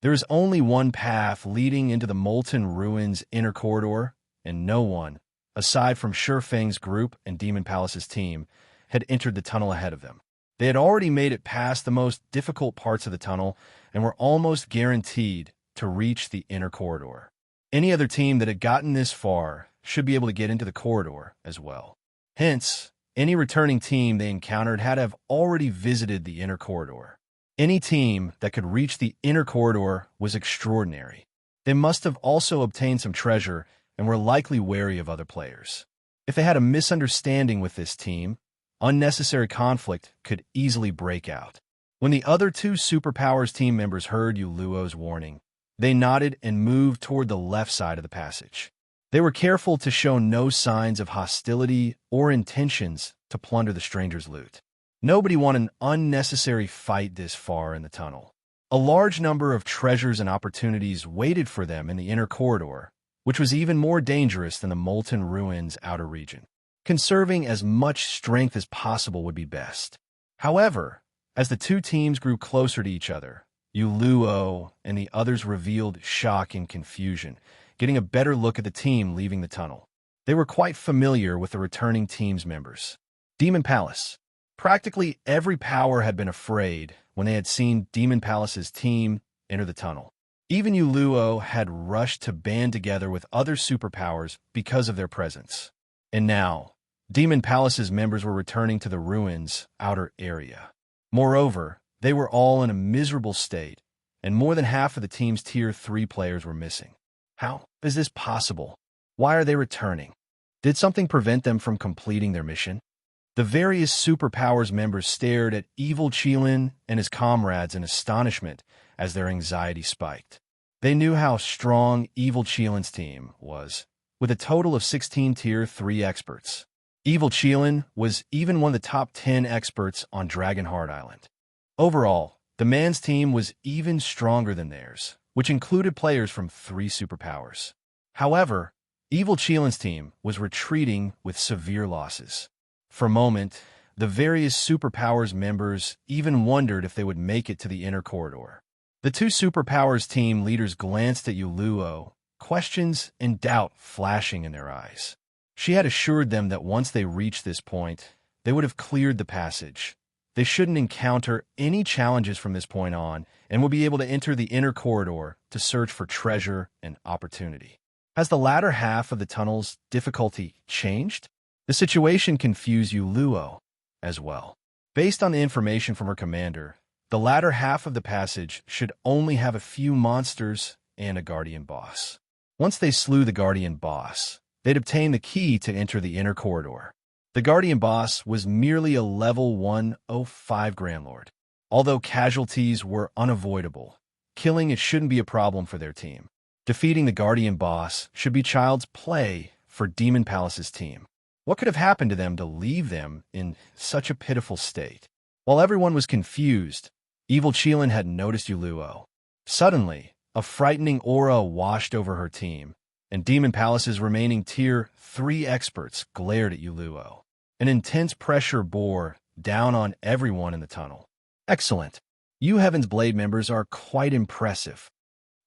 There is only one path leading into the Molten Ruin's inner corridor, and no one, aside from Shifeng's group and Demon Palace's team, had entered the tunnel ahead of them. They had already made it past the most difficult parts of the tunnel and were almost guaranteed to reach the inner corridor. Any other team that had gotten this far should be able to get into the corridor as well. Hence, any returning team they encountered had to have already visited the inner corridor. Any team that could reach the inner corridor was extraordinary. They must have also obtained some treasure and were likely wary of other players. If they had a misunderstanding with this team, unnecessary conflict could easily break out. When the other two superpowers team members heard Yuluo's warning, they nodded and moved toward the left side of the passage. They were careful to show no signs of hostility or intentions to plunder the stranger's loot. Nobody wanted an unnecessary fight this far in the tunnel. A large number of treasures and opportunities waited for them in the inner corridor, which was even more dangerous than the Molten Ruin's outer region. Conserving as much strength as possible would be best. However, as the two teams grew closer to each other, Yuluo and the others revealed shock and confusion, getting a better look at the team leaving the tunnel. They were quite familiar with the returning team's members. Demon Palace. Practically every power had been afraid when they had seen Demon Palace's team enter the tunnel. Even Yuluo had rushed to band together with other superpowers because of their presence. And now, Demon Palace's members were returning to the ruins' outer area. Moreover, they were all in a miserable state, and more than half of the team's Tier 3 players were missing. How is this possible? Why are they returning? Did something prevent them from completing their mission? The various superpowers members stared at Evil Qilin and his comrades in astonishment as their anxiety spiked. They knew how strong Evil Qilin's team was, with a total of 16 Tier 3 experts. Evil Qilin was even one of the top 10 experts on Dragonheart Island. Overall, the man's team was even stronger than theirs, which included players from 3 superpowers. However, Evil Qilin's team was retreating with severe losses. For a moment, the various superpowers members even wondered if they would make it to the inner corridor. The 2 superpowers team leaders glanced at Yuluo, questions and doubt flashing in their eyes. She had assured them that once they reached this point, they would have cleared the passage. they shouldn't encounter any challenges from this point on and will be able to enter the inner corridor to search for treasure and opportunity. Has the latter half of the tunnel's difficulty changed? The situation confused Yuluo as well. Based on the information from her commander, the latter half of the passage should only have a few monsters and a guardian boss. Once they slew the guardian boss, they'd obtain the key to enter the inner corridor. The guardian boss was merely a level 105 Grand Lord. Although casualties were unavoidable, killing it shouldn't be a problem for their team. Defeating the guardian boss should be child's play for Demon Palace's team. What could have happened to them to leave them in such a pitiful state? While everyone was confused, Evil Qilin had noticed Yuluo. Suddenly, a frightening aura washed over her team, and Demon Palace's remaining Tier 3 experts glared at Yuluo. An intense pressure bore down on everyone in the tunnel. Excellent. You Heaven's Blade members are quite impressive.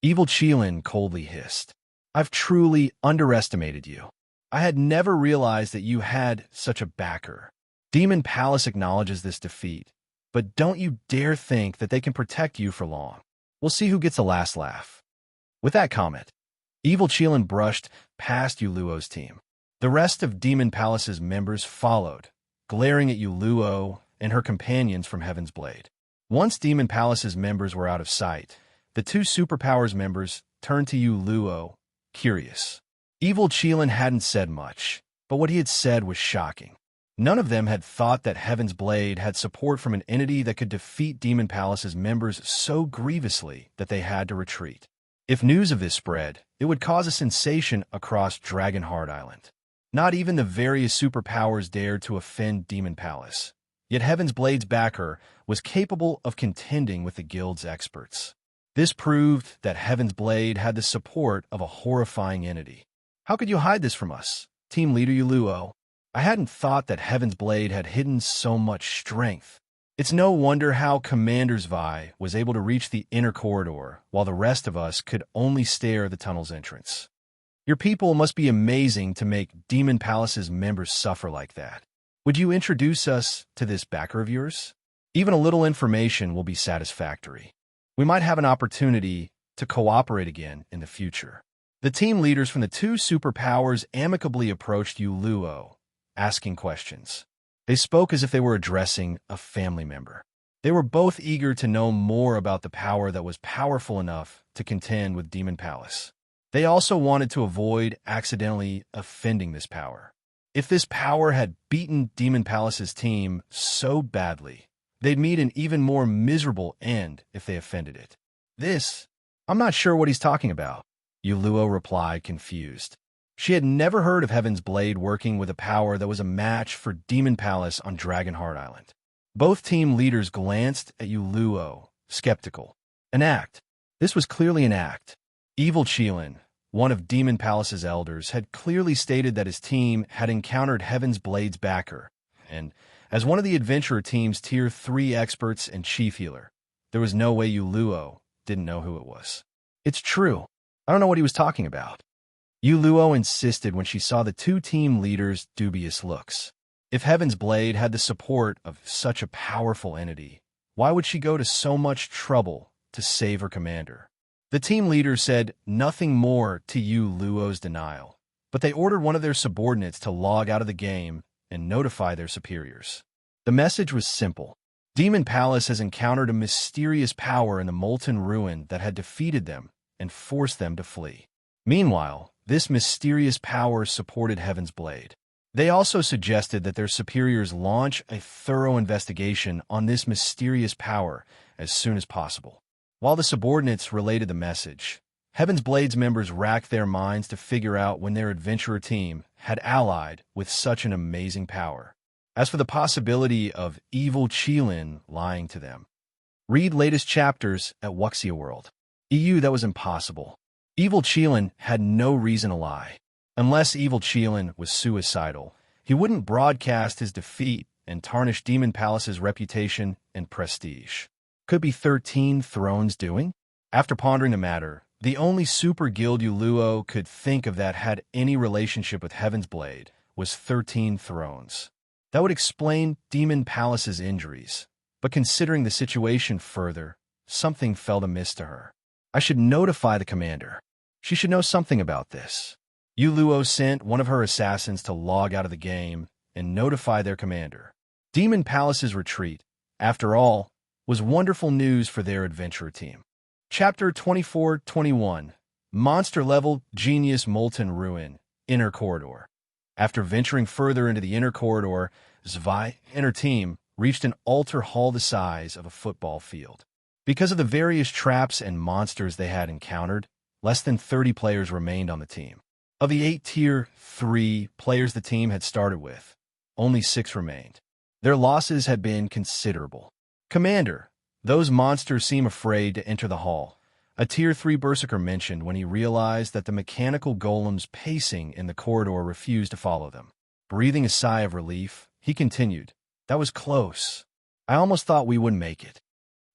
Evil Qilin coldly hissed. I've truly underestimated you. I had never realized that you had such a backer. Demon Palace acknowledges this defeat, but don't you dare think that they can protect you for long. We'll see who gets the last laugh. With that comment, Evil Qilin brushed past Yuluo's team. The rest of Demon Palace's members followed, glaring at Yuluo and her companions from Heaven's Blade. Once Demon Palace's members were out of sight, the two Superpowers members turned to Yuluo, curious. Evil Qilin hadn't said much, but what he had said was shocking. None of them had thought that Heaven's Blade had support from an entity that could defeat Demon Palace's members so grievously that they had to retreat. If news of this spread, it would cause a sensation across Dragonheart Island. Not even the various superpowers dared to offend Demon Palace. Yet Heaven's Blade's backer was capable of contending with the guild's experts. This proved that Heaven's Blade had the support of a horrifying entity. How could you hide this from us, Team Leader Yuluo? I hadn't thought that Heaven's Blade had hidden so much strength. It's no wonder how Commander's Vi was able to reach the inner corridor, while the rest of us could only stare at the tunnel's entrance. Your people must be amazing to make Demon Palace's members suffer like that. Would you introduce us to this backer of yours? Even a little information will be satisfactory. We might have an opportunity to cooperate again in the future. The team leaders from the two superpowers amicably approached Yuluo, asking questions. They spoke as if they were addressing a family member. They were both eager to know more about the power that was powerful enough to contend with Demon Palace. They also wanted to avoid accidentally offending this power. If this power had beaten Demon Palace's team so badly, they'd meet an even more miserable end if they offended it. I'm not sure what he's talking about, Yuluo replied, confused. She had never heard of Heaven's Blade working with a power that was a match for Demon Palace on Dragonheart Island. Both team leaders glanced at Yuluo, skeptical. An act. This was clearly an act. Evil Qilin, one of Demon Palace's elders, had clearly stated that his team had encountered Heaven's Blade's backer, and as one of the adventurer team's Tier 3 experts and chief healer, there was no way Yuluo didn't know who it was. It's true. I don't know what he was talking about. Yuluo insisted when she saw the two team leaders' dubious looks. If Heaven's Blade had the support of such a powerful entity, why would she go to so much trouble to save her commander? The team leader said nothing more to Yuluo's denial, but they ordered one of their subordinates to log out of the game and notify their superiors. The message was simple. Demon Palace has encountered a mysterious power in the Molten Ruin that had defeated them and forced them to flee. Meanwhile, this mysterious power supported Heaven's Blade. They also suggested that their superiors launch a thorough investigation on this mysterious power as soon as possible. While the subordinates related the message, Heaven's Blade's members racked their minds to figure out when their adventurer team had allied with such an amazing power. As for the possibility of Evil Qilin lying to them, read latest chapters at Wuxia World. That was impossible. Evil Qilin had no reason to lie. Unless Evil Qilin was suicidal, he wouldn't broadcast his defeat and tarnish Demon Palace's reputation and prestige. Could be 13 Thrones doing? After pondering the matter, the only super guild Yuluo could think of that had any relationship with Heaven's Blade was 13 Thrones. That would explain Demon Palace's injuries. But considering the situation further, something felt amiss to her. I should notify the commander. She should know something about this. Yu Luo sent one of her assassins to log out of the game and notify their commander. Demon Palace's retreat, after all, was wonderful news for their adventurer team. Chapter 24-21 Monster Level Genius Molten Ruin Inner Corridor. After venturing further into the inner corridor, Zwei and her team reached an altar hall the size of a football field. Because of the various traps and monsters they had encountered, less than 30 players remained on the team. Of the 8 Tier 3 players the team had started with, only 6 remained. Their losses had been considerable. Commander, those monsters seem afraid to enter the hall, a Tier 3 Berserker mentioned when he realized that the mechanical golems pacing in the corridor refused to follow them. Breathing a sigh of relief, he continued, "That was close. I almost thought we wouldn't make it."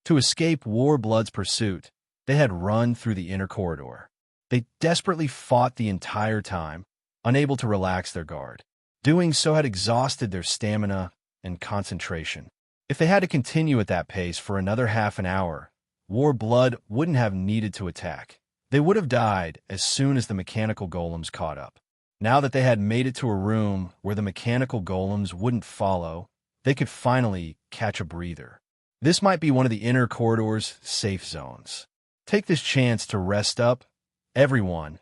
To escape Warblood's pursuit, they had run through the inner corridor. They desperately fought the entire time, unable to relax their guard. Doing so had exhausted their stamina and concentration. If they had to continue at that pace for another half an hour, Warblood wouldn't have needed to attack. They would have died as soon as the mechanical golems caught up. Now that they had made it to a room where the mechanical golems wouldn't follow, they could finally catch a breather. This might be one of the inner corridor's safe zones. Take this chance to rest up, everyone.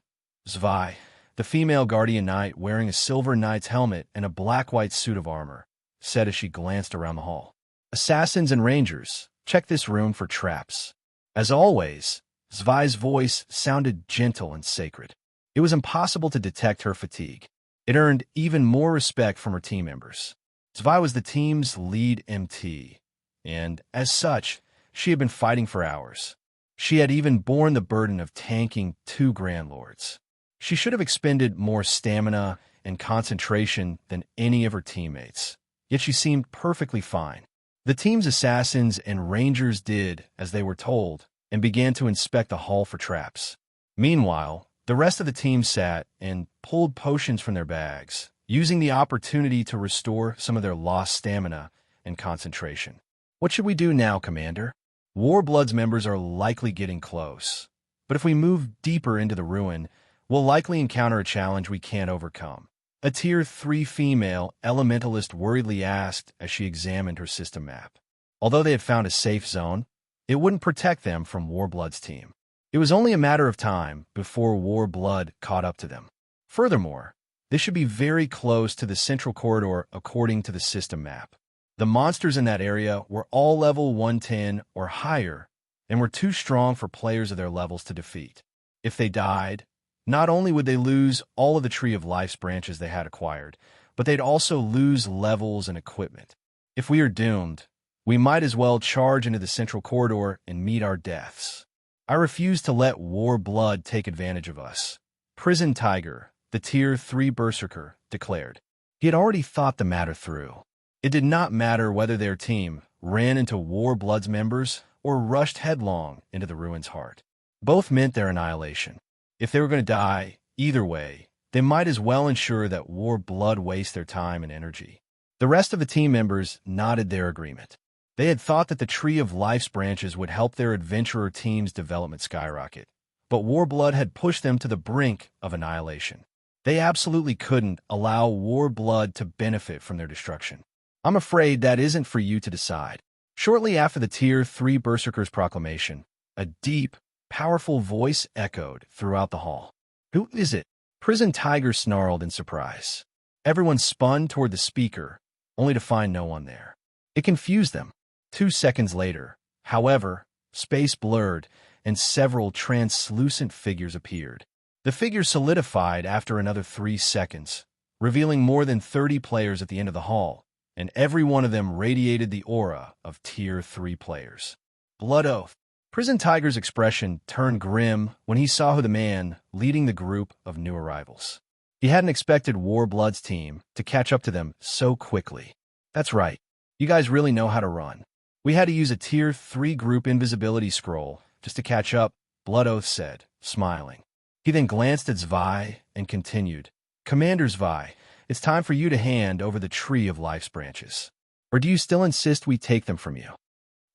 Zwei, the female guardian knight wearing a silver knight's helmet and a black-white suit of armor, said as she glanced around the hall. Assassins and rangers, check this room for traps. As always, Zwei's voice sounded gentle and sacred. It was impossible to detect her fatigue. It earned even more respect from her team members. Zwei was the team's lead MT, and, as such, she had been fighting for hours. She had even borne the burden of tanking 2 Grand Lords. She should have expended more stamina and concentration than any of her teammates, yet she seemed perfectly fine. The team's assassins and rangers did as they were told and began to inspect the hall for traps. Meanwhile, the rest of the team sat and pulled potions from their bags, using the opportunity to restore some of their lost stamina and concentration. What should we do now, Commander? Warblood's members are likely getting close, but if we move deeper into the ruin, we'll likely encounter a challenge we can't overcome. A Tier 3 female elementalist worriedly asked as she examined her system map. Although they had found a safe zone, it wouldn't protect them from Warblood's team. It was only a matter of time before Warblood caught up to them. Furthermore, they should be very close to the central corridor according to the system map. The monsters in that area were all level 110 or higher and were too strong for players of their levels to defeat. If they died, not only would they lose all of the Tree of Life's branches they had acquired, but they'd also lose levels and equipment. If we are doomed, we might as well charge into the central corridor and meet our deaths. I refuse to let Warblood take advantage of us. Prison Tiger, the Tier 3 Berserker, declared. He had already thought the matter through. It did not matter whether their team ran into Warblood's members or rushed headlong into the ruin's heart. Both meant their annihilation. If they were going to die, either way, they might as well ensure that Warblood waste their time and energy. The rest of the team members nodded their agreement. They had thought that the Tree of Life's branches would help their adventurer team's development skyrocket, but Warblood had pushed them to the brink of annihilation. They absolutely couldn't allow Warblood to benefit from their destruction. I'm afraid that isn't for you to decide. Shortly after the Tier 3 Berserker's proclamation, a deep, powerful voice echoed throughout the hall. Who is it? Prison Tiger snarled in surprise. Everyone spun toward the speaker, only to find no one there. It confused them. 2 seconds later, however, space blurred and several translucent figures appeared. The figures solidified after another 3 seconds, revealing more than 30 players at the end of the hall, and every one of them radiated the aura of Tier 3 players. Blood Oath. Prison Tiger's expression turned grim when he saw who the man leading the group of new arrivals. He hadn't expected Warblood's team to catch up to them so quickly. That's right. You guys really know how to run. We had to use a Tier 3 group invisibility scroll just to catch up, Blood Oath said, smiling. He then glanced at Zwei and continued, Commander Zwei, it's time for you to hand over the Tree of Life's branches. Or do you still insist we take them from you?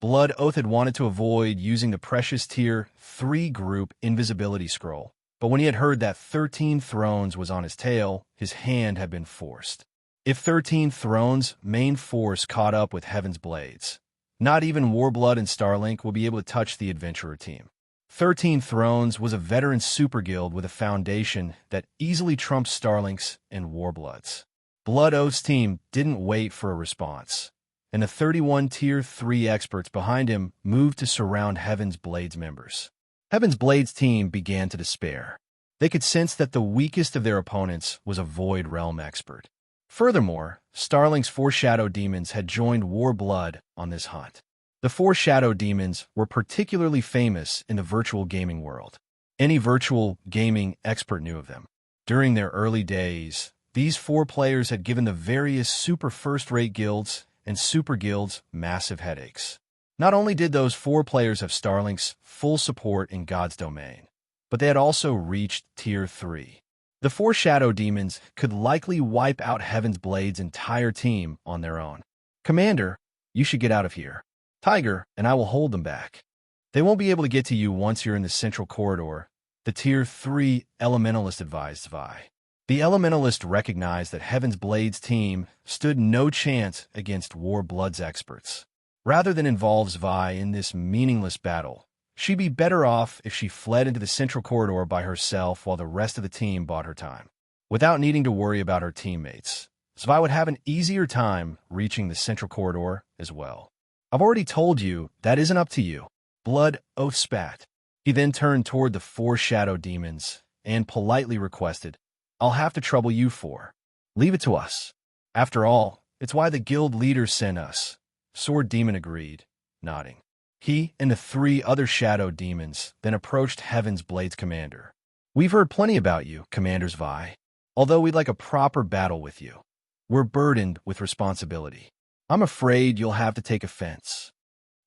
Blood Oath had wanted to avoid using the precious Tier 3 group invisibility scroll, but when he had heard that 13 Thrones was on his tail, his hand had been forced. If 13 Thrones' main force caught up with Heaven's Blades, not even Warblood and Starlink would be able to touch the adventurer team. 13 Thrones was a veteran super guild with a foundation that easily trumped Starlink's and Warbloods. Blood Oath's team didn't wait for a response, and the 31 Tier 3 experts behind him moved to surround Heaven's Blades members. Heaven's Blades team began to despair. They could sense that the weakest of their opponents was a Void Realm expert. Furthermore, Starlink's 4 Shadow Demons had joined Warblood on this hunt. The 4 Shadow Demons were particularly famous in the virtual gaming world. Any virtual gaming expert knew of them. During their early days, these 4 players had given the various super first-rate guilds and super guilds massive headaches. Not only did those 4 players have Starlink's full support in God's domain, but they had also reached Tier 3. The 4 Shadow Demons could likely wipe out Heaven's Blade's entire team on their own. Commander, you should get out of here. Tiger and I will hold them back. They won't be able to get to you once you're in the central corridor, the Tier 3 Elementalist advised Vi. The Elementalist recognized that Heaven's Blade's team stood no chance against Warblood's experts. Rather than involve Vi in this meaningless battle, she'd be better off if she fled into the central corridor by herself while the rest of the team bought her time. Without needing to worry about her teammates, Zvi would have an easier time reaching the central corridor as well. I've already told you that isn't up to you. Blood Oath spat. He then turned toward the 4 Shadow Demons and politely requested, I'll have to trouble you 4. Leave it to us. After all, it's why the guild leaders sent us. Sword Demon agreed, nodding. He and the 3 other Shadow Demons then approached Heaven's Blades commander. We've heard plenty about you, Commander Zvi. Although we'd like a proper battle with you, we're burdened with responsibility. I'm afraid you'll have to take offense.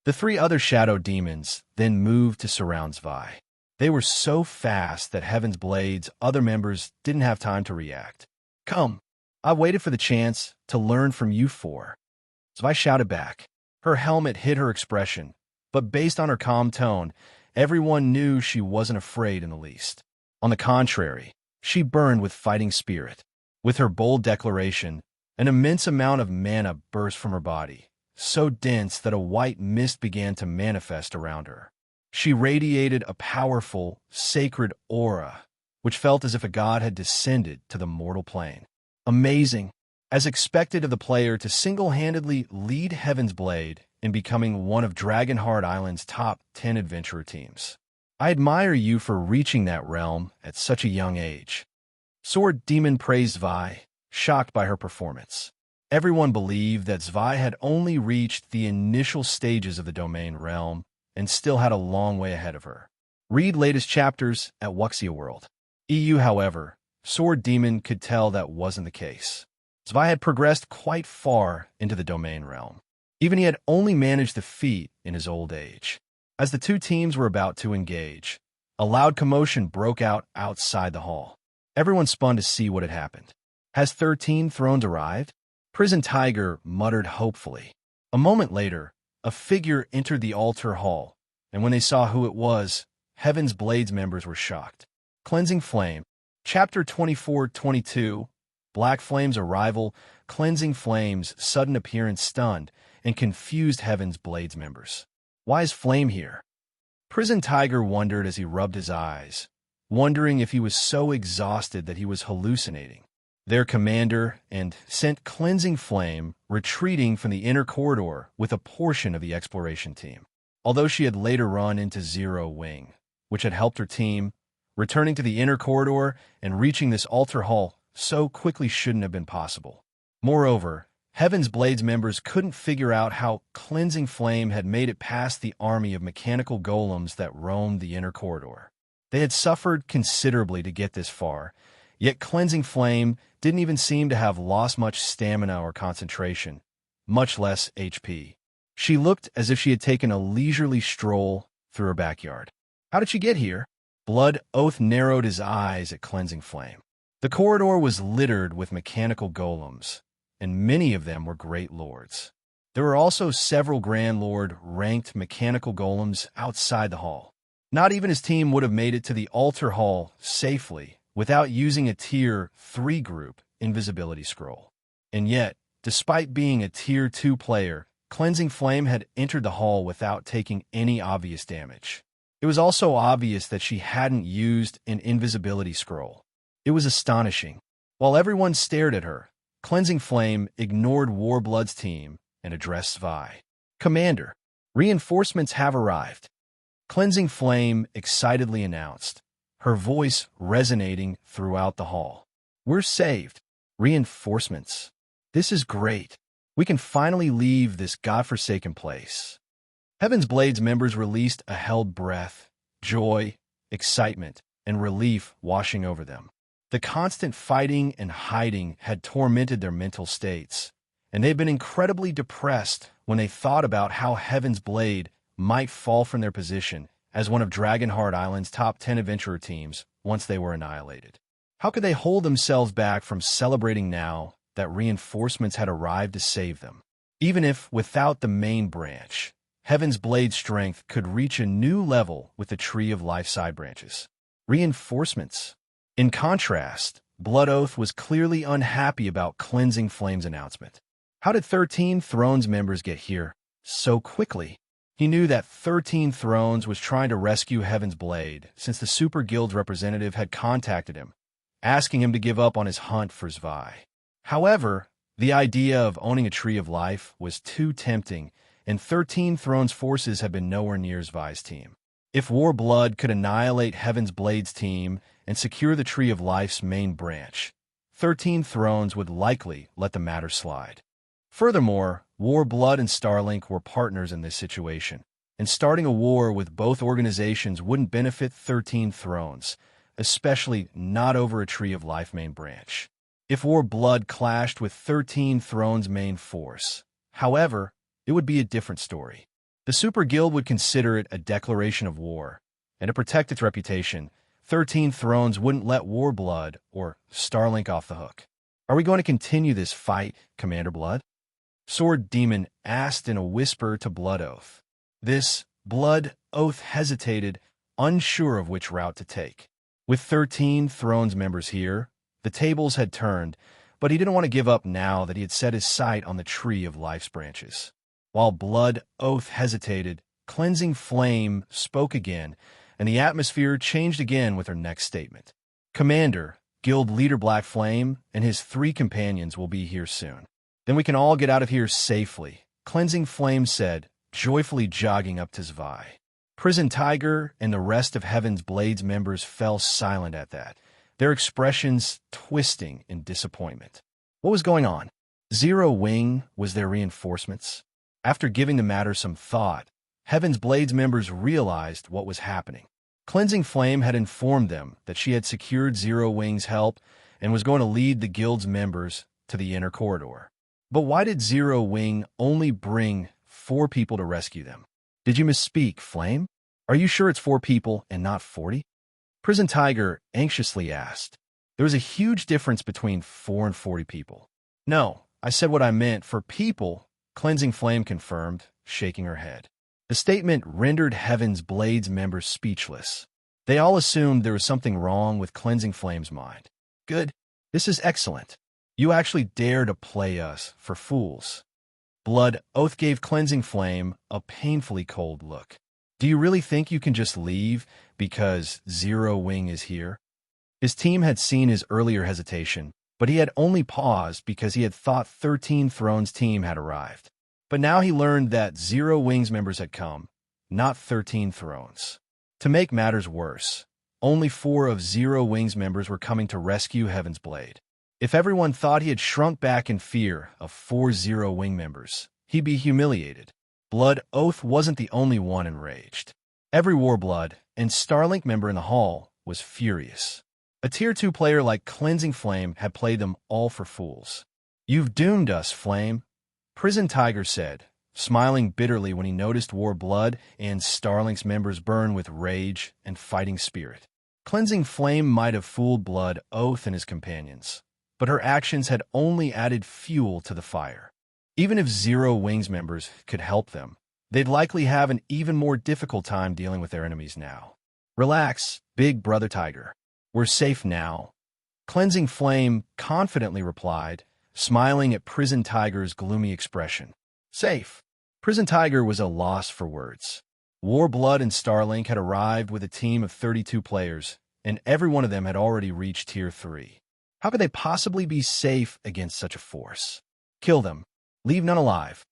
The 3 other Shadow Demons then moved to surround Zvi. They were so fast that Heaven's Blade's other members didn't have time to react. Come, I've waited for the chance to learn from you 4. Zvi shouted back. Her helmet hid her expression, but based on her calm tone, everyone knew she wasn't afraid in the least. On the contrary, she burned with fighting spirit. With her bold declaration, an immense amount of mana burst from her body, so dense that a white mist began to manifest around her. She radiated a powerful, sacred aura, which felt as if a god had descended to the mortal plane. Amazing, as expected of the player to single-handedly lead Heaven's Blade in becoming one of Dragonheart Island's top 10 adventurer teams. I admire you for reaching that realm at such a young age. Sword Demon praised Zvi, shocked by her performance. Everyone believed that Zvi had only reached the initial stages of the domain realm and still had a long way ahead of her. Read latest chapters at Wuxia World. EU, however, Sword Demon could tell that wasn't the case. Zvi had progressed quite far into the domain realm. Even he had only managed the feat in his old age. As the 2 teams were about to engage, a loud commotion broke out outside the hall. Everyone spun to see what had happened. Has 13 Thrones arrived? Prison Tiger muttered hopefully. A moment later, a figure entered the altar hall, and when they saw who it was, Heaven's Blades members were shocked. Cleansing Flame. Chapter 24-22. Black Flame's arrival. Cleansing Flame's sudden appearance stunned and confused Heaven's Blades members. Why is Flame here? Prison Tiger wondered as he rubbed his eyes, wondering if he was so exhausted that he was hallucinating. Their commander and sent Cleansing Flame retreating from the inner corridor with a portion of the exploration team. Although she had later run into Zero Wing, which had helped her team, returning to the inner corridor and reaching this altar hall so quickly shouldn't have been possible. Moreover, Heaven's Blades members couldn't figure out how Cleansing Flame had made it past the army of mechanical golems that roamed the inner corridor. They had suffered considerably to get this far, yet Cleansing Flame didn't even seem to have lost much stamina or concentration, much less HP. She looked as if she had taken a leisurely stroll through her backyard. How did she get here? Blood Oath narrowed his eyes at Cleansing Flame. The corridor was littered with mechanical golems, and many of them were great lords. There were also several Grand Lord-ranked mechanical golems outside the hall. Not even his team would have made it to the altar hall safely without using a Tier 3 group invisibility scroll. And yet, despite being a Tier 2 player, Cleansing Flame had entered the hall without taking any obvious damage. It was also obvious that she hadn't used an invisibility scroll. It was astonishing. While everyone stared at her, Cleansing Flame ignored Warblood's team and addressed Vi. "Commander, reinforcements have arrived," Cleansing Flame excitedly announced, her voice resonating throughout the hall. "We're saved. Reinforcements. This is great. We can finally leave this godforsaken place." Heaven's Blade's members released a held breath, joy, excitement, and relief washing over them. The constant fighting and hiding had tormented their mental states, and they'd been incredibly depressed when they thought about how Heaven's Blade might fall from their position as one of Dragonheart Island's top 10 adventurer teams once they were annihilated. How could they hold themselves back from celebrating now that reinforcements had arrived to save them? Even if, without the main branch, Heaven's Blade's strength could reach a new level with the Tree of Life side branches. Reinforcements. In contrast, Blood Oath was clearly unhappy about Cleansing Flame's announcement. How did 13 Thrones members get here so quickly? He knew that 13 Thrones was trying to rescue Heaven's Blade since the Super Guild's representative had contacted him, asking him to give up on his hunt for Zvi. However, the idea of owning a Tree of Life was too tempting, and 13 Thrones forces had been nowhere near Zvi's team. If Warblood could annihilate Heaven's Blade's team and secure the Tree of Life's main branch, 13 Thrones would likely let the matter slide. Furthermore, Warblood and Starlink were partners in this situation, and starting a war with both organizations wouldn't benefit 13 Thrones, especially not over a Tree of Life main branch. If Warblood clashed with 13 Thrones' main force, however, it would be a different story. The Super Guild would consider it a declaration of war, and to protect its reputation, 13 Thrones wouldn't let Warblood or Starlink off the hook. "Are we going to continue this fight, Commander Blood?" Sword Demon asked in a whisper to Blood Oath. This Blood Oath hesitated, unsure of which route to take. With 13 Thrones members here, the tables had turned, but he didn't want to give up now that he had set his sight on the Tree of Life's branches. While Blood Oath hesitated, Cleansing Flame spoke again, and the atmosphere changed again with her next statement. "Commander, Guild Leader Black Flame and his 3 companions will be here soon. Then we can all get out of here safely," Cleansing Flame said, joyfully jogging up to Zvi. Prison Tiger and the rest of Heaven's Blade's members fell silent at that, their expressions twisting in disappointment. What was going on? Zero Wing was their reinforcements? After giving the matter some thought, Heaven's Blade's members realized what was happening. Cleansing Flame had informed them that she had secured Zero Wing's help and was going to lead the guild's members to the inner corridor. But why did Zero Wing only bring 4 people to rescue them? "Did you misspeak, Flame? Are you sure it's 4 people and not 40? Prison Tiger anxiously asked. There was a huge difference between 4 and 40 people. "No, I said what I meant for people," Cleansing Flame confirmed, shaking her head. The statement rendered Heaven's Blade's members speechless. They all assumed there was something wrong with Cleansing Flame's mind. "Good. This is excellent. You actually dare to play us for fools." Blood Oath gave Cleansing Flame a painfully cold look. "Do you really think you can just leave because Zero Wing is here?" His team had seen his earlier hesitation, but he had only paused because he had thought 13 Thrones' team had arrived. But now he learned that Zero Wing's members had come, not 13 Thrones. To make matters worse, only 4 of Zero Wing's members were coming to rescue Heaven's Blade. If everyone thought he had shrunk back in fear of 4 Zero Wing members, he'd be humiliated. Blood Oath wasn't the only one enraged. Every Warblood and Starlink member in the hall was furious. A Tier 2 player like Cleansing Flame had played them all for fools. "You've doomed us, Flame," Prison Tiger said, smiling bitterly when he noticed Warblood and Starlink's members burn with rage and fighting spirit. Cleansing Flame might have fooled Blood Oath and his companions, but her actions had only added fuel to the fire. Even if Zero Wings members could help them, they'd likely have an even more difficult time dealing with their enemies now. Relax, big brother tiger. We're safe now. Cleansing Flame confidently replied, smiling at Prison Tiger's gloomy expression. Safe. Prison Tiger was a loss for words. Warblood and Starlink had arrived with a team of 32 players, and every one of them had already reached Tier 3. How could they possibly be safe against such a force? Kill them. Leave none alive.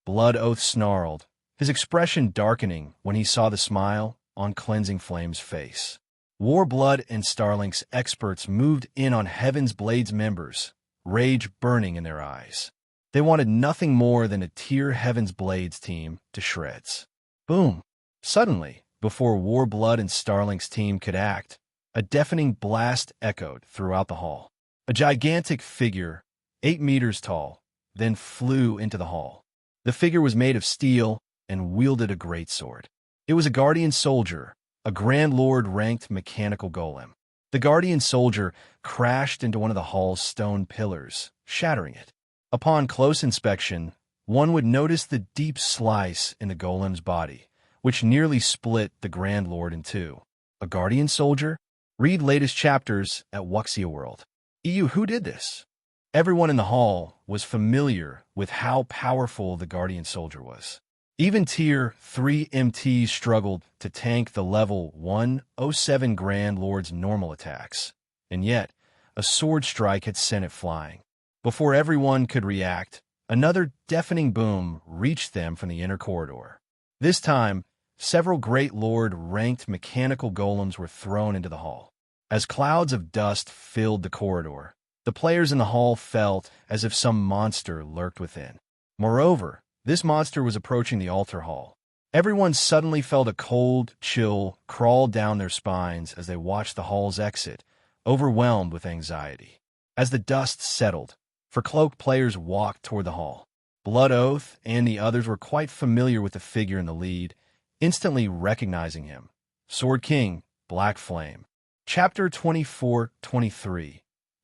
Blood Oath snarled, his expression darkening when he saw the smile on Cleansing Flame's face. Warblood and Starlink's experts moved in on Heaven's Blade's members, rage burning in their eyes. They wanted nothing more than to tear Heaven's Blade's team to shreds. Boom! Suddenly, before Warblood and Starlink's team could act, a deafening blast echoed throughout the hall. A gigantic figure, 8 meters tall, then flew into the hall. The figure was made of steel and wielded a greatsword. It was a guardian soldier, a Grand Lord-ranked mechanical golem. The guardian soldier crashed into one of the hall's stone pillars, shattering it. Upon close inspection, one would notice the deep slice in the golem's body, which nearly split the Grand Lord in two. A guardian soldier? Read latest chapters at Wuxia World. Who did this? Everyone in the hall was familiar with how powerful the guardian soldier was. Even Tier 3 MTs struggled to tank the level 107 Grand Lord's normal attacks, and yet a sword strike had sent it flying. Before everyone could react, another deafening boom reached them from the inner corridor. This time, several Great Lord-ranked mechanical golems were thrown into the hall. As clouds of dust filled the corridor, the players in the hall felt as if some monster lurked within. Moreover, this monster was approaching the altar hall. Everyone suddenly felt a cold chill crawl down their spines as they watched the hall's exit, overwhelmed with anxiety. As the dust settled, fur-cloaked players walked toward the hall. Blood Oath and the others were quite familiar with the figure in the lead, instantly recognizing him. Sword King, Black Flame. Chapter 24-23.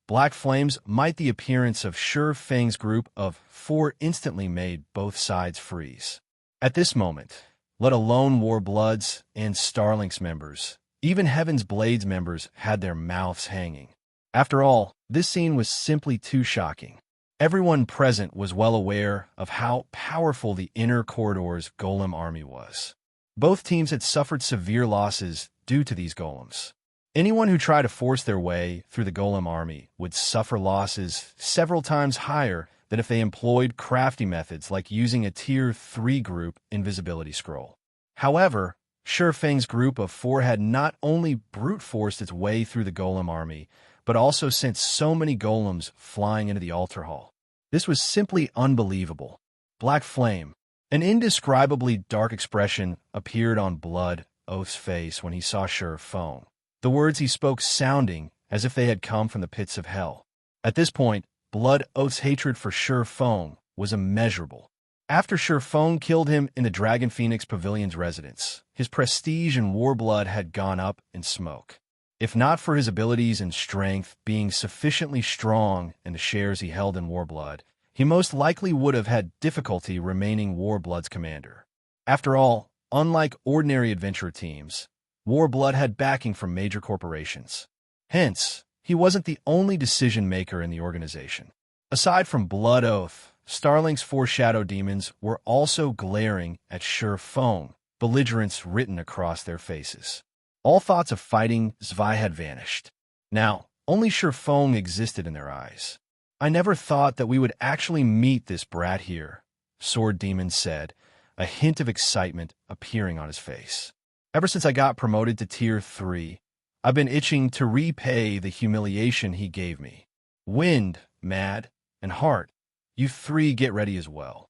Black Flames might the appearance of Sure Fang's group of 4 instantly made both sides freeze. At this moment, let alone Warblood's and Starlink's members, even Heaven's Blade's members had their mouths hanging. After all, this scene was simply too shocking. Everyone present was well aware of how powerful the inner corridor's golem army was. Both teams had suffered severe losses due to these golems. Anyone who tried to force their way through the golem army would suffer losses several times higher than if they employed crafty methods like using a Tier 3 group invisibility scroll. However, Sure Fang's group of 4 had not only brute forced its way through the golem army, but also sent so many golems flying into the altar hall. This was simply unbelievable. Black Flame. An indescribably dark expression appeared on Blood Oath's face when he saw Sure Fang. The words he spoke sounding as if they had come from the pits of hell. At this point, Blood Oath's hatred for Sure Fang was immeasurable. After Sure Fang killed him in the Dragon Phoenix Pavilion's residence, his prestige in Warblood had gone up in smoke. If not for his abilities and strength being sufficiently strong in the shares he held in Warblood, he most likely would have had difficulty remaining Warblood's commander. After all, unlike ordinary adventurer teams, Warblood had backing from major corporations. Hence, he wasn't the only decision-maker in the organization. Aside from Blood Oath, Starlink's 4 shadow demons were also glaring at Sure Fang, belligerence written across their faces. All thoughts of fighting Zwei had vanished. Now, only Sure Fang existed in their eyes. I never thought that we would actually meet this brat here, Sword Demon said, a hint of excitement appearing on his face. Ever since I got promoted to Tier 3, I've been itching to repay the humiliation he gave me. Wind, Mad, and Heart, you 3 get ready as well.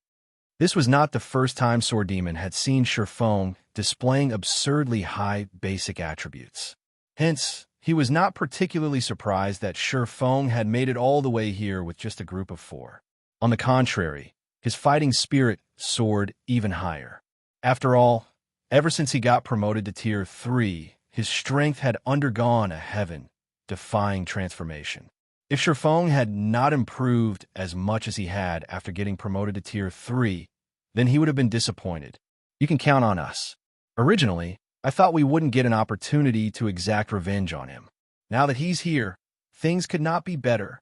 This was not the first time Sword Demon had seen Sure Fang displaying absurdly high basic attributes. Hence, he was not particularly surprised that Sure Fang had made it all the way here with just a group of 4. On the contrary, his fighting spirit soared even higher. After all, ever since he got promoted to Tier 3, his strength had undergone a heaven-defying transformation. If Shifeng had not improved as much as he had after getting promoted to Tier 3, then he would have been disappointed. You can count on us. Originally, I thought we wouldn't get an opportunity to exact revenge on him. Now that he's here, things could not be better.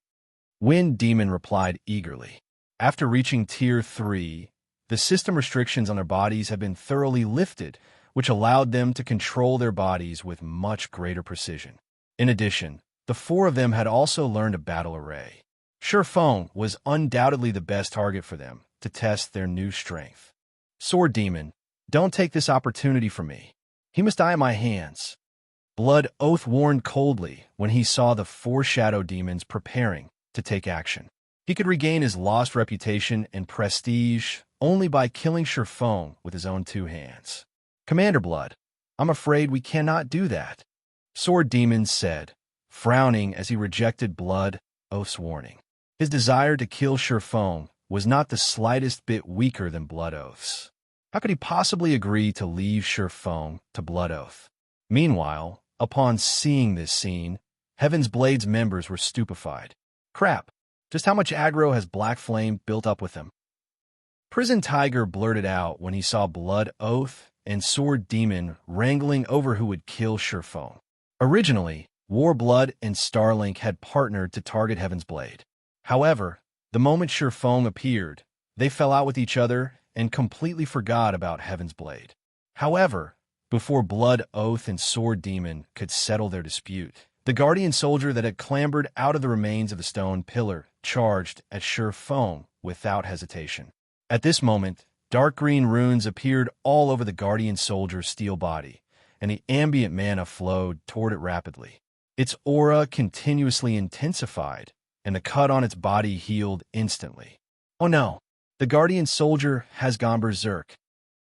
Wind Demon replied eagerly. After reaching Tier 3, the system restrictions on their bodies have been thoroughly lifted, which allowed them to control their bodies with much greater precision. In addition, the four of them had also learned a battle array. Shifeng was undoubtedly the best target for them to test their new strength. Sword Demon, don't take this opportunity from me. He must die at my hands. Blood Oath warned coldly when he saw the four shadow demons preparing to take action. He could regain his lost reputation and prestige only by killing Shifeng with his own two hands. Commander Blood, I'm afraid we cannot do that, Sword Demon said, frowning as he rejected Blood Oath's warning. His desire to kill Shifeng was not the slightest bit weaker than Blood Oath's. How could he possibly agree to leave Shifeng to Blood Oath? Meanwhile, upon seeing this scene, Heaven's Blade's members were stupefied. Crap, just how much aggro has Black Flame built up with him? Prison Tiger blurted out when he saw Blood Oath and Sword Demon wrangling over who would kill Shifeng. Originally, Warblood and Starlink had partnered to target Heaven's Blade. However, the moment Shifeng appeared, they fell out with each other and completely forgot about Heaven's Blade. However, before Blood Oath and Sword Demon could settle their dispute, the Guardian Soldier that had clambered out of the remains of the stone pillar charged at Shifeng without hesitation. At this moment, dark green runes appeared all over the Guardian Soldier's steel body, and the ambient mana flowed toward it rapidly. Its aura continuously intensified, and the cut on its body healed instantly. Oh no, the Guardian Soldier has gone berserk,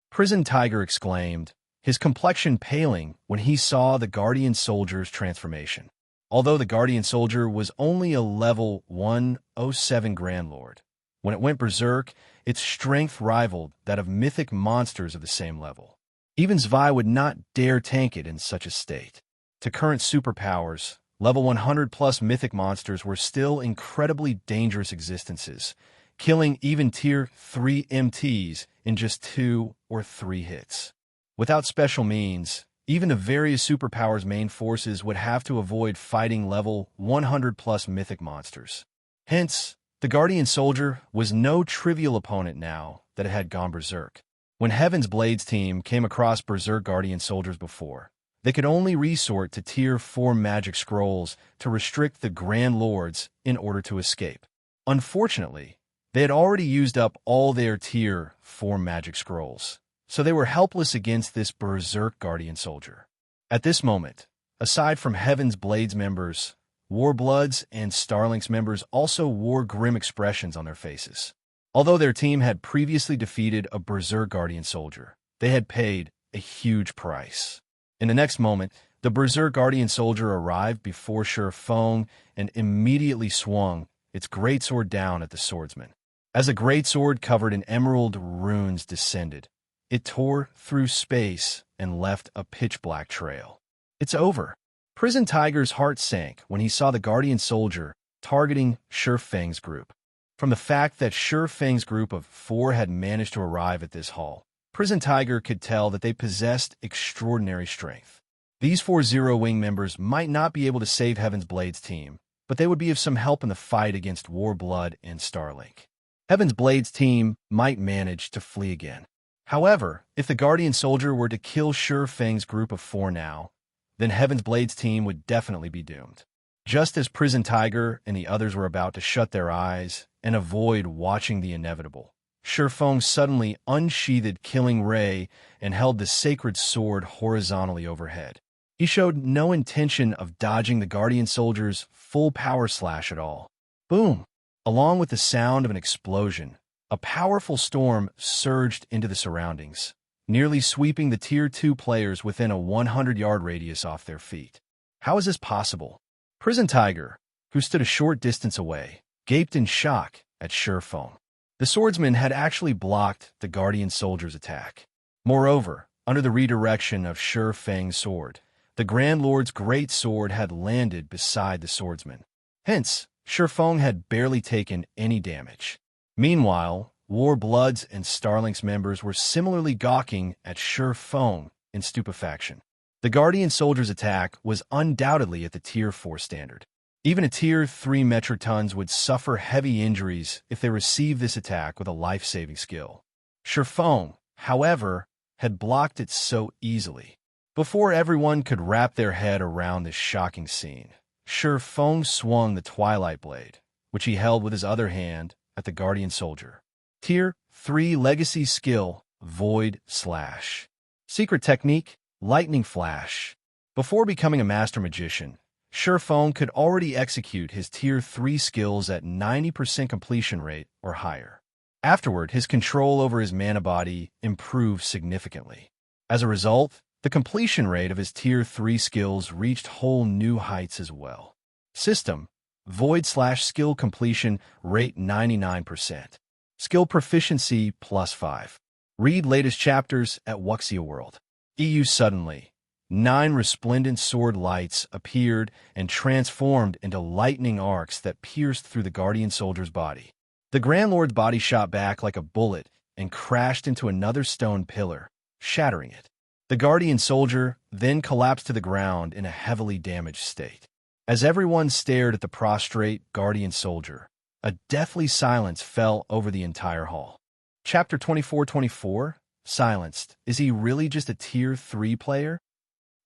Prison Tiger exclaimed, his complexion paling when he saw the Guardian Soldier's transformation. Although the Guardian Soldier was only a level 107 Grand Lord, when it went berserk, its strength rivaled that of mythic monsters of the same level. Even Zwei would not dare tank it in such a state. To current superpowers, level 100+ mythic monsters were still incredibly dangerous existences, killing even Tier 3 MTs in just 2 or 3 hits. Without special means, even the various superpowers' main forces would have to avoid fighting level 100+ mythic monsters. Hence, the Guardian Soldier was no trivial opponent now that it had gone berserk. When Heaven's Blade's team came across berserk Guardian Soldiers before, they could only resort to Tier 4 magic scrolls to restrict the Grand Lords in order to escape. Unfortunately, they had already used up all their Tier 4 magic scrolls, so they were helpless against this berserk Guardian Soldier. At this moment, aside from Heaven's Blade's members, Warblood's and Starlink's members also wore grim expressions on their faces. Although their team had previously defeated a berserk Guardian Soldier, they had paid a huge price. In the next moment, the berserk Guardian Soldier arrived before Shifeng and immediately swung its greatsword down at the swordsman. As a greatsword covered in emerald runes descended, it tore through space and left a pitch-black trail. It's over. Prison Tiger's heart sank when he saw the Guardian Soldier targeting Shifeng's group. From the fact that Shifeng's group of 4 had managed to arrive at this hall, Prison Tiger could tell that they possessed extraordinary strength. These 4 Zero-Wing members might not be able to save Heaven's Blade's team, but they would be of some help in the fight against Warblood and Starlink. Heaven's Blade's team might manage to flee again. However, if the Guardian Soldier were to kill Shifeng's group of 4 now, then Heaven's Blade's team would definitely be doomed. Just as Prison Tiger and the others were about to shut their eyes and avoid watching the inevitable, Shifeng suddenly unsheathed Killing Ray and held the sacred sword horizontally overhead. He showed no intention of dodging the Guardian Soldier's full power slash at all. Boom! Along with the sound of an explosion, a powerful storm surged into the surroundings, nearly sweeping the Tier 2 players within a 100-yard radius off their feet. How is this possible? Prison Tiger, who stood a short distance away, gaped in shock at Shifeng. The swordsman had actually blocked the Guardian Soldier's attack. Moreover, under the redirection of Shifeng's sword, the Grand Lord's great sword had landed beside the swordsman. Hence, Shifeng had barely taken any damage. Meanwhile, War Bloods and Starlink's members were similarly gawking at Shifeng in stupefaction. The Guardian Soldier's attack was undoubtedly at the Tier 4 standard. Even a Tier 3 Metrotons would suffer heavy injuries if they received this attack with a life-saving skill. Shifeng, however, had blocked it so easily. Before everyone could wrap their head around this shocking scene, Shifeng swung the Twilight Blade, which he held with his other hand, at the Guardian Soldier. Tier 3 Legacy Skill, Void Slash. Secret Technique, Lightning Flash. Before becoming a Master Magician, Shifeng could already execute his Tier 3 skills at 90% completion rate or higher. Afterward, his control over his mana body improved significantly. As a result, the completion rate of his Tier 3 skills reached whole new heights as well. System: Void Slash Skill Completion Rate 99%. Skill Proficiency +5. Read latest chapters at Wuxia World. EU. Suddenly, 9 resplendent sword lights appeared and transformed into lightning arcs that pierced through the Guardian Soldier's body. The Grand Lord's body shot back like a bullet and crashed into another stone pillar, shattering it. The Guardian Soldier then collapsed to the ground in a heavily damaged state. As everyone stared at the prostrate Guardian Soldier, a deathly silence fell over the entire hall. Chapter 24-24, Silenced. Is he really just a Tier 3 player?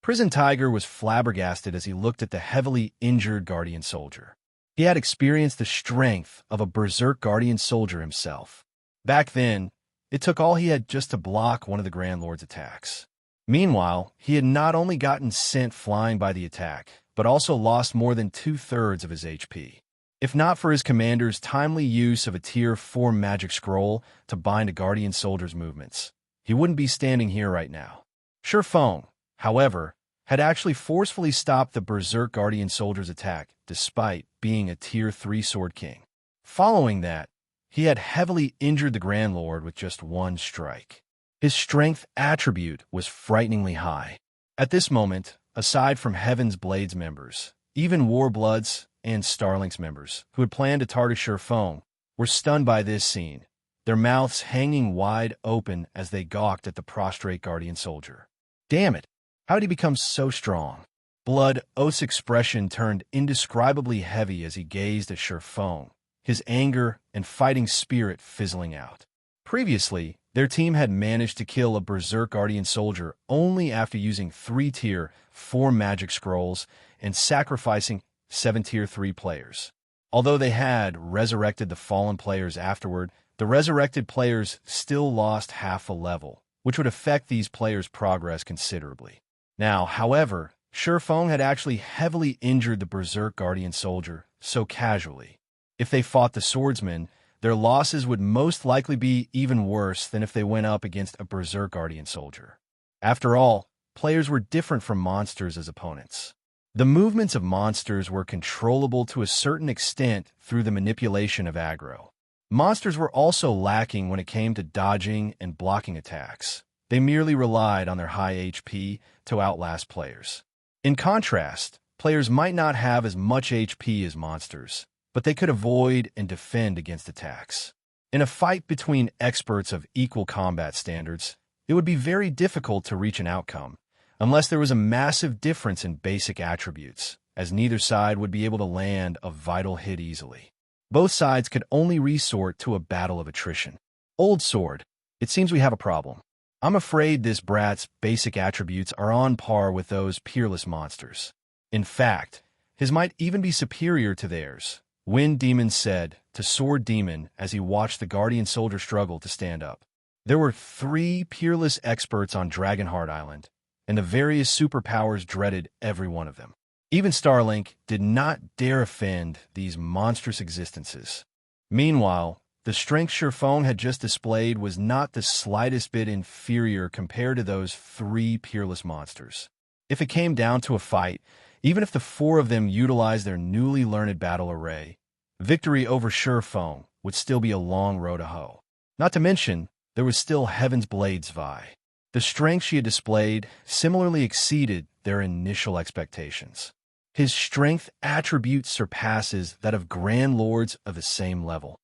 Prison Tiger was flabbergasted as he looked at the heavily injured Guardian Soldier. He had experienced the strength of a berserk Guardian Soldier himself. Back then, it took all he had just to block one of the Grand Lord's attacks. Meanwhile, he had not only gotten sent flying by the attack, but also lost more than 2/3 of his HP. If not for his commander's timely use of a Tier 4 magic scroll to bind a Guardian Soldier's movements, he wouldn't be standing here right now. Shifeng, however, had actually forcefully stopped the Berserk Guardian Soldier's attack, despite being a Tier 3 Sword King. Following that, he had heavily injured the Grand Lord with just one strike. His strength attribute was frighteningly high. At this moment, aside from Heaven's Blades members, even Warbloods and Starlink's members, who had planned to target Shifeng, were stunned by this scene, their mouths hanging wide open as they gawked at the prostrate Guardian Soldier. Damn it! How did he become so strong? Blood Oath's expression turned indescribably heavy as he gazed at Shifeng, his anger and fighting spirit fizzling out. Previously, their team had managed to kill a Berserk Guardian Soldier only after using 3 Tier 4 magic scrolls and sacrificing 7 Tier 3 players. Although they had resurrected the fallen players afterward, the resurrected players still lost half a level, which would affect these players' progress considerably. Now, however, Shifeng had actually heavily injured the Berserk Guardian Soldier so casually. If they fought the swordsman, their losses would most likely be even worse than if they went up against a Berserk Guardian Soldier. After all, players were different from monsters as opponents. The movements of monsters were controllable to a certain extent through the manipulation of aggro. Monsters were also lacking when it came to dodging and blocking attacks. They merely relied on their high HP to outlast players. In contrast, players might not have as much HP as monsters, but they could avoid and defend against attacks. In a fight between experts of equal combat standards, it would be very difficult to reach an outcome, unless there was a massive difference in basic attributes, as neither side would be able to land a vital hit easily. Both sides could only resort to a battle of attrition. Old Sword, it seems we have a problem. I'm afraid this brat's basic attributes are on par with those Peerless monsters. In fact, his might even be superior to theirs, Wind Demon said to Sword Demon as he watched the Guardian Soldier struggle to stand up. There were 3 Peerless experts on Dragonheart Island, and the various superpowers dreaded every one of them. Even Starlink did not dare offend these monstrous existences. Meanwhile, the strength Shifeng had just displayed was not the slightest bit inferior compared to those 3 Peerless monsters. If it came down to a fight, even if the 4 of them utilized their newly learned battle array, victory over Shifeng would still be a long road to hoe. Not to mention, there was still Heaven's Blades Vi. The strength she had displayed similarly exceeded their initial expectations. His strength attribute surpasses that of Grand Lords of the same level.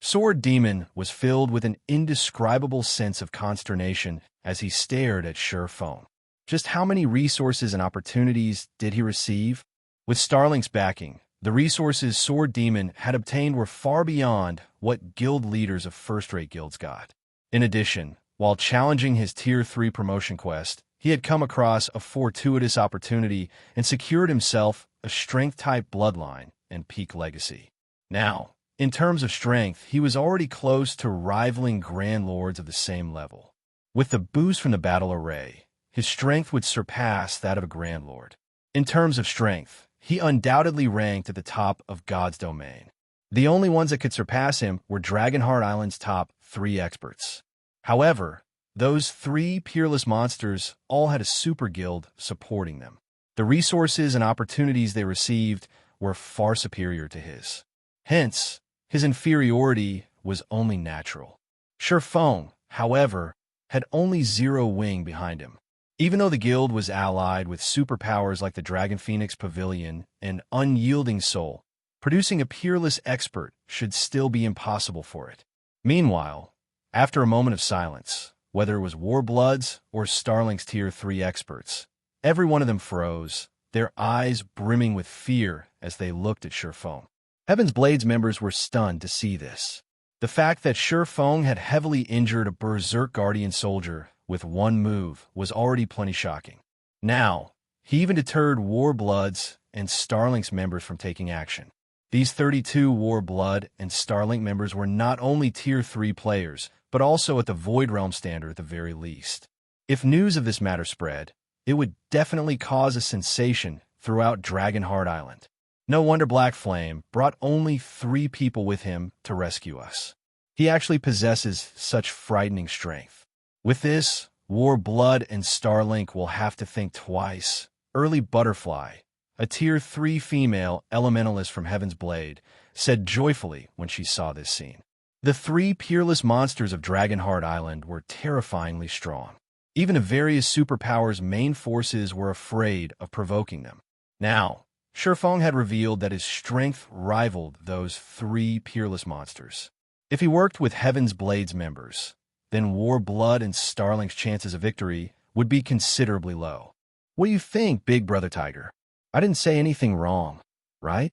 Sword Demon was filled with an indescribable sense of consternation as he stared at Sure Feng. Just how many resources and opportunities did he receive? With Starlink's backing, the resources Sword Demon had obtained were far beyond what guild leaders of first-rate guilds got. In addition, while challenging his Tier 3 promotion quest, he had come across a fortuitous opportunity and secured himself a strength-type bloodline and peak legacy. Now, in terms of strength, he was already close to rivaling Grand Lords of the same level. With the boost from the battle array, his strength would surpass that of a Grand Lord. In terms of strength, he undoubtedly ranked at the top of God's domain. The only ones that could surpass him were Dragonheart Island's top 3 experts. However, those 3 peerless monsters all had a super guild supporting them. The resources and opportunities they received were far superior to his. Hence, his inferiority was only natural. Sure Feng, however, had only 0 wing behind him. Even though the guild was allied with superpowers like the Dragon Phoenix Pavilion and Unyielding Soul, producing a peerless expert should still be impossible for it. Meanwhile, after a moment of silence, whether it was Warbloods or Starlink's Tier 3 experts, every one of them froze, their eyes brimming with fear as they looked at Sure Feng. Heaven's Blade's members were stunned to see this. The fact that Sure Feng had heavily injured a Berserk Guardian soldier with one move was already plenty shocking. Now, he even deterred Warbloods and Starlink's members from taking action. These 32 Warblood and Starlink members were not only Tier 3 players, but also at the Void Realm standard at the very least. If news of this matter spread, it would definitely cause a sensation throughout Dragonheart Island. No wonder Black Flame brought only 3 people with him to rescue us. He actually possesses such frightening strength. With this, Warblood and Starlink will have to think twice. Early Butterfly, a Tier 3 female elementalist from Heaven's Blade, said joyfully when she saw this scene. The 3 peerless monsters of Dragonheart Island were terrifyingly strong. Even the various superpowers' main forces were afraid of provoking them. Now, Sure Feng had revealed that his strength rivaled those 3 peerless monsters. If he worked with Heaven's Blade's members, then Warblood and Starlink's chances of victory would be considerably low. What do you think, Big Brother Tiger? I didn't say anything wrong, right?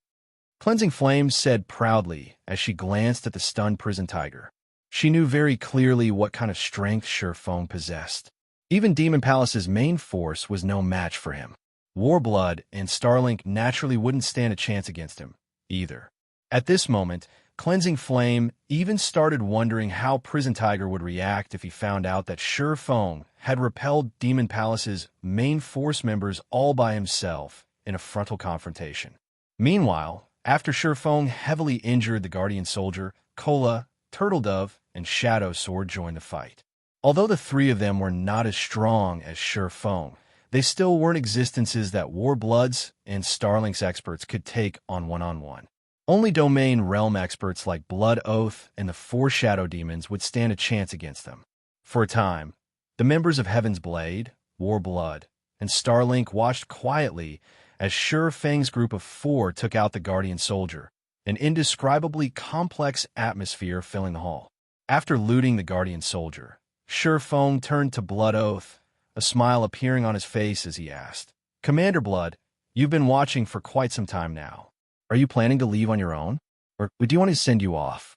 Cleansing Flame said proudly as she glanced at the stunned prison tiger. She knew very clearly what kind of strength Sure Feng possessed. Even Demon Palace's main force was no match for him. Warblood and Starlink naturally wouldn't stand a chance against him, either. At this moment, Cleansing Flame even started wondering how Prison Tiger would react if he found out that Sure Feng had repelled Demon Palace's main force members all by himself in a frontal confrontation. Meanwhile, after Sure Feng heavily injured the Guardian Soldier, Kola, Turtledove, and Shadow Sword joined the fight. Although the 3 of them were not as strong as Sure Feng, they still weren't existences that Warbloods and Starlink's experts could take on one-on-one. Only domain realm experts like Blood Oath and the 4 Shadow Demons would stand a chance against them. For a time, the members of Heaven's Blade, Warblood, and Starlink watched quietly as Sure Feng's group of 4 took out the Guardian Soldier, an indescribably complex atmosphere filling the hall. After looting the Guardian Soldier, Sure Feng turned to Blood Oath, a smile appearing on his face as he asked, "Commander Blood, you've been watching for quite some time now. Are you planning to leave on your own, or do you want to send you off?"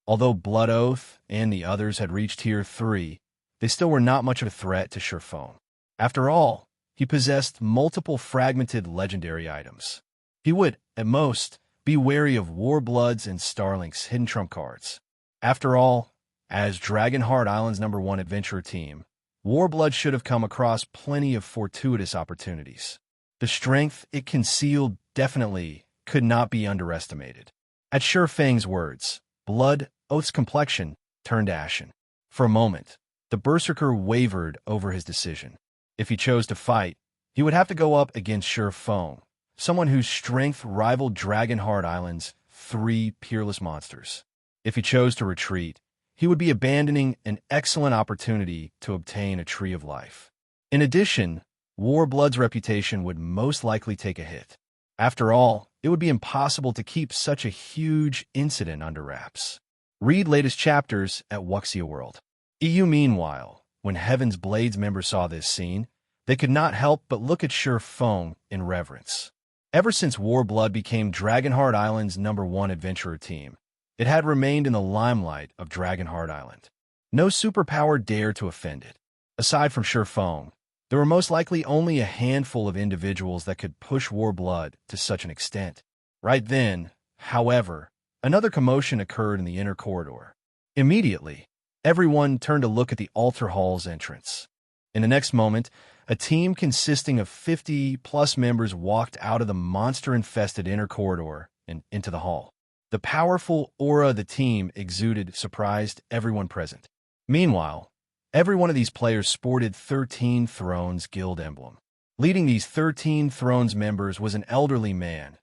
Although Blood Oath and the others had reached Tier 3, they still were not much of a threat to Sure Feng. After all, he possessed multiple fragmented legendary items. He would, at most, be wary of Warbloods and Starlink's hidden trump cards. After all, as Dragonheart Island's #1 adventurer team, Warblood should have come across plenty of fortuitous opportunities. The strength it concealed definitely could not be underestimated. At Sure Feng's words, Blood Oath's complexion turned ashen. For a moment, the Berserker wavered over his decision. If he chose to fight, he would have to go up against Sure Feng, someone whose strength rivaled Dragonheart Island's 3 peerless monsters. If he chose to retreat, he would be abandoning an excellent opportunity to obtain a Tree of Life. In addition, Warblood's reputation would most likely take a hit. After all, it would be impossible to keep such a huge incident under wraps. Read latest chapters at Wuxia World. EU Meanwhile, when Heaven's Blades members saw this scene, they could not help but look at Shi Feng in reverence. Ever since Warblood became Dragonheart Island's #1 adventurer team, it had remained in the limelight of Dragonheart Island. No superpower dared to offend it. Aside from Shi Feng, there were most likely only a handful of individuals that could push Warblood to such an extent. Right then, however, another commotion occurred in the inner corridor. Immediately, everyone turned to look at the altar hall's entrance. In the next moment, a team consisting of 50-plus members walked out of the monster-infested inner corridor and into the hall. The powerful aura the team exuded surprised everyone present. Meanwhile, every one of these players sported 13 Thrones Guild emblem. Leading these 13 Thrones members was an elderly man,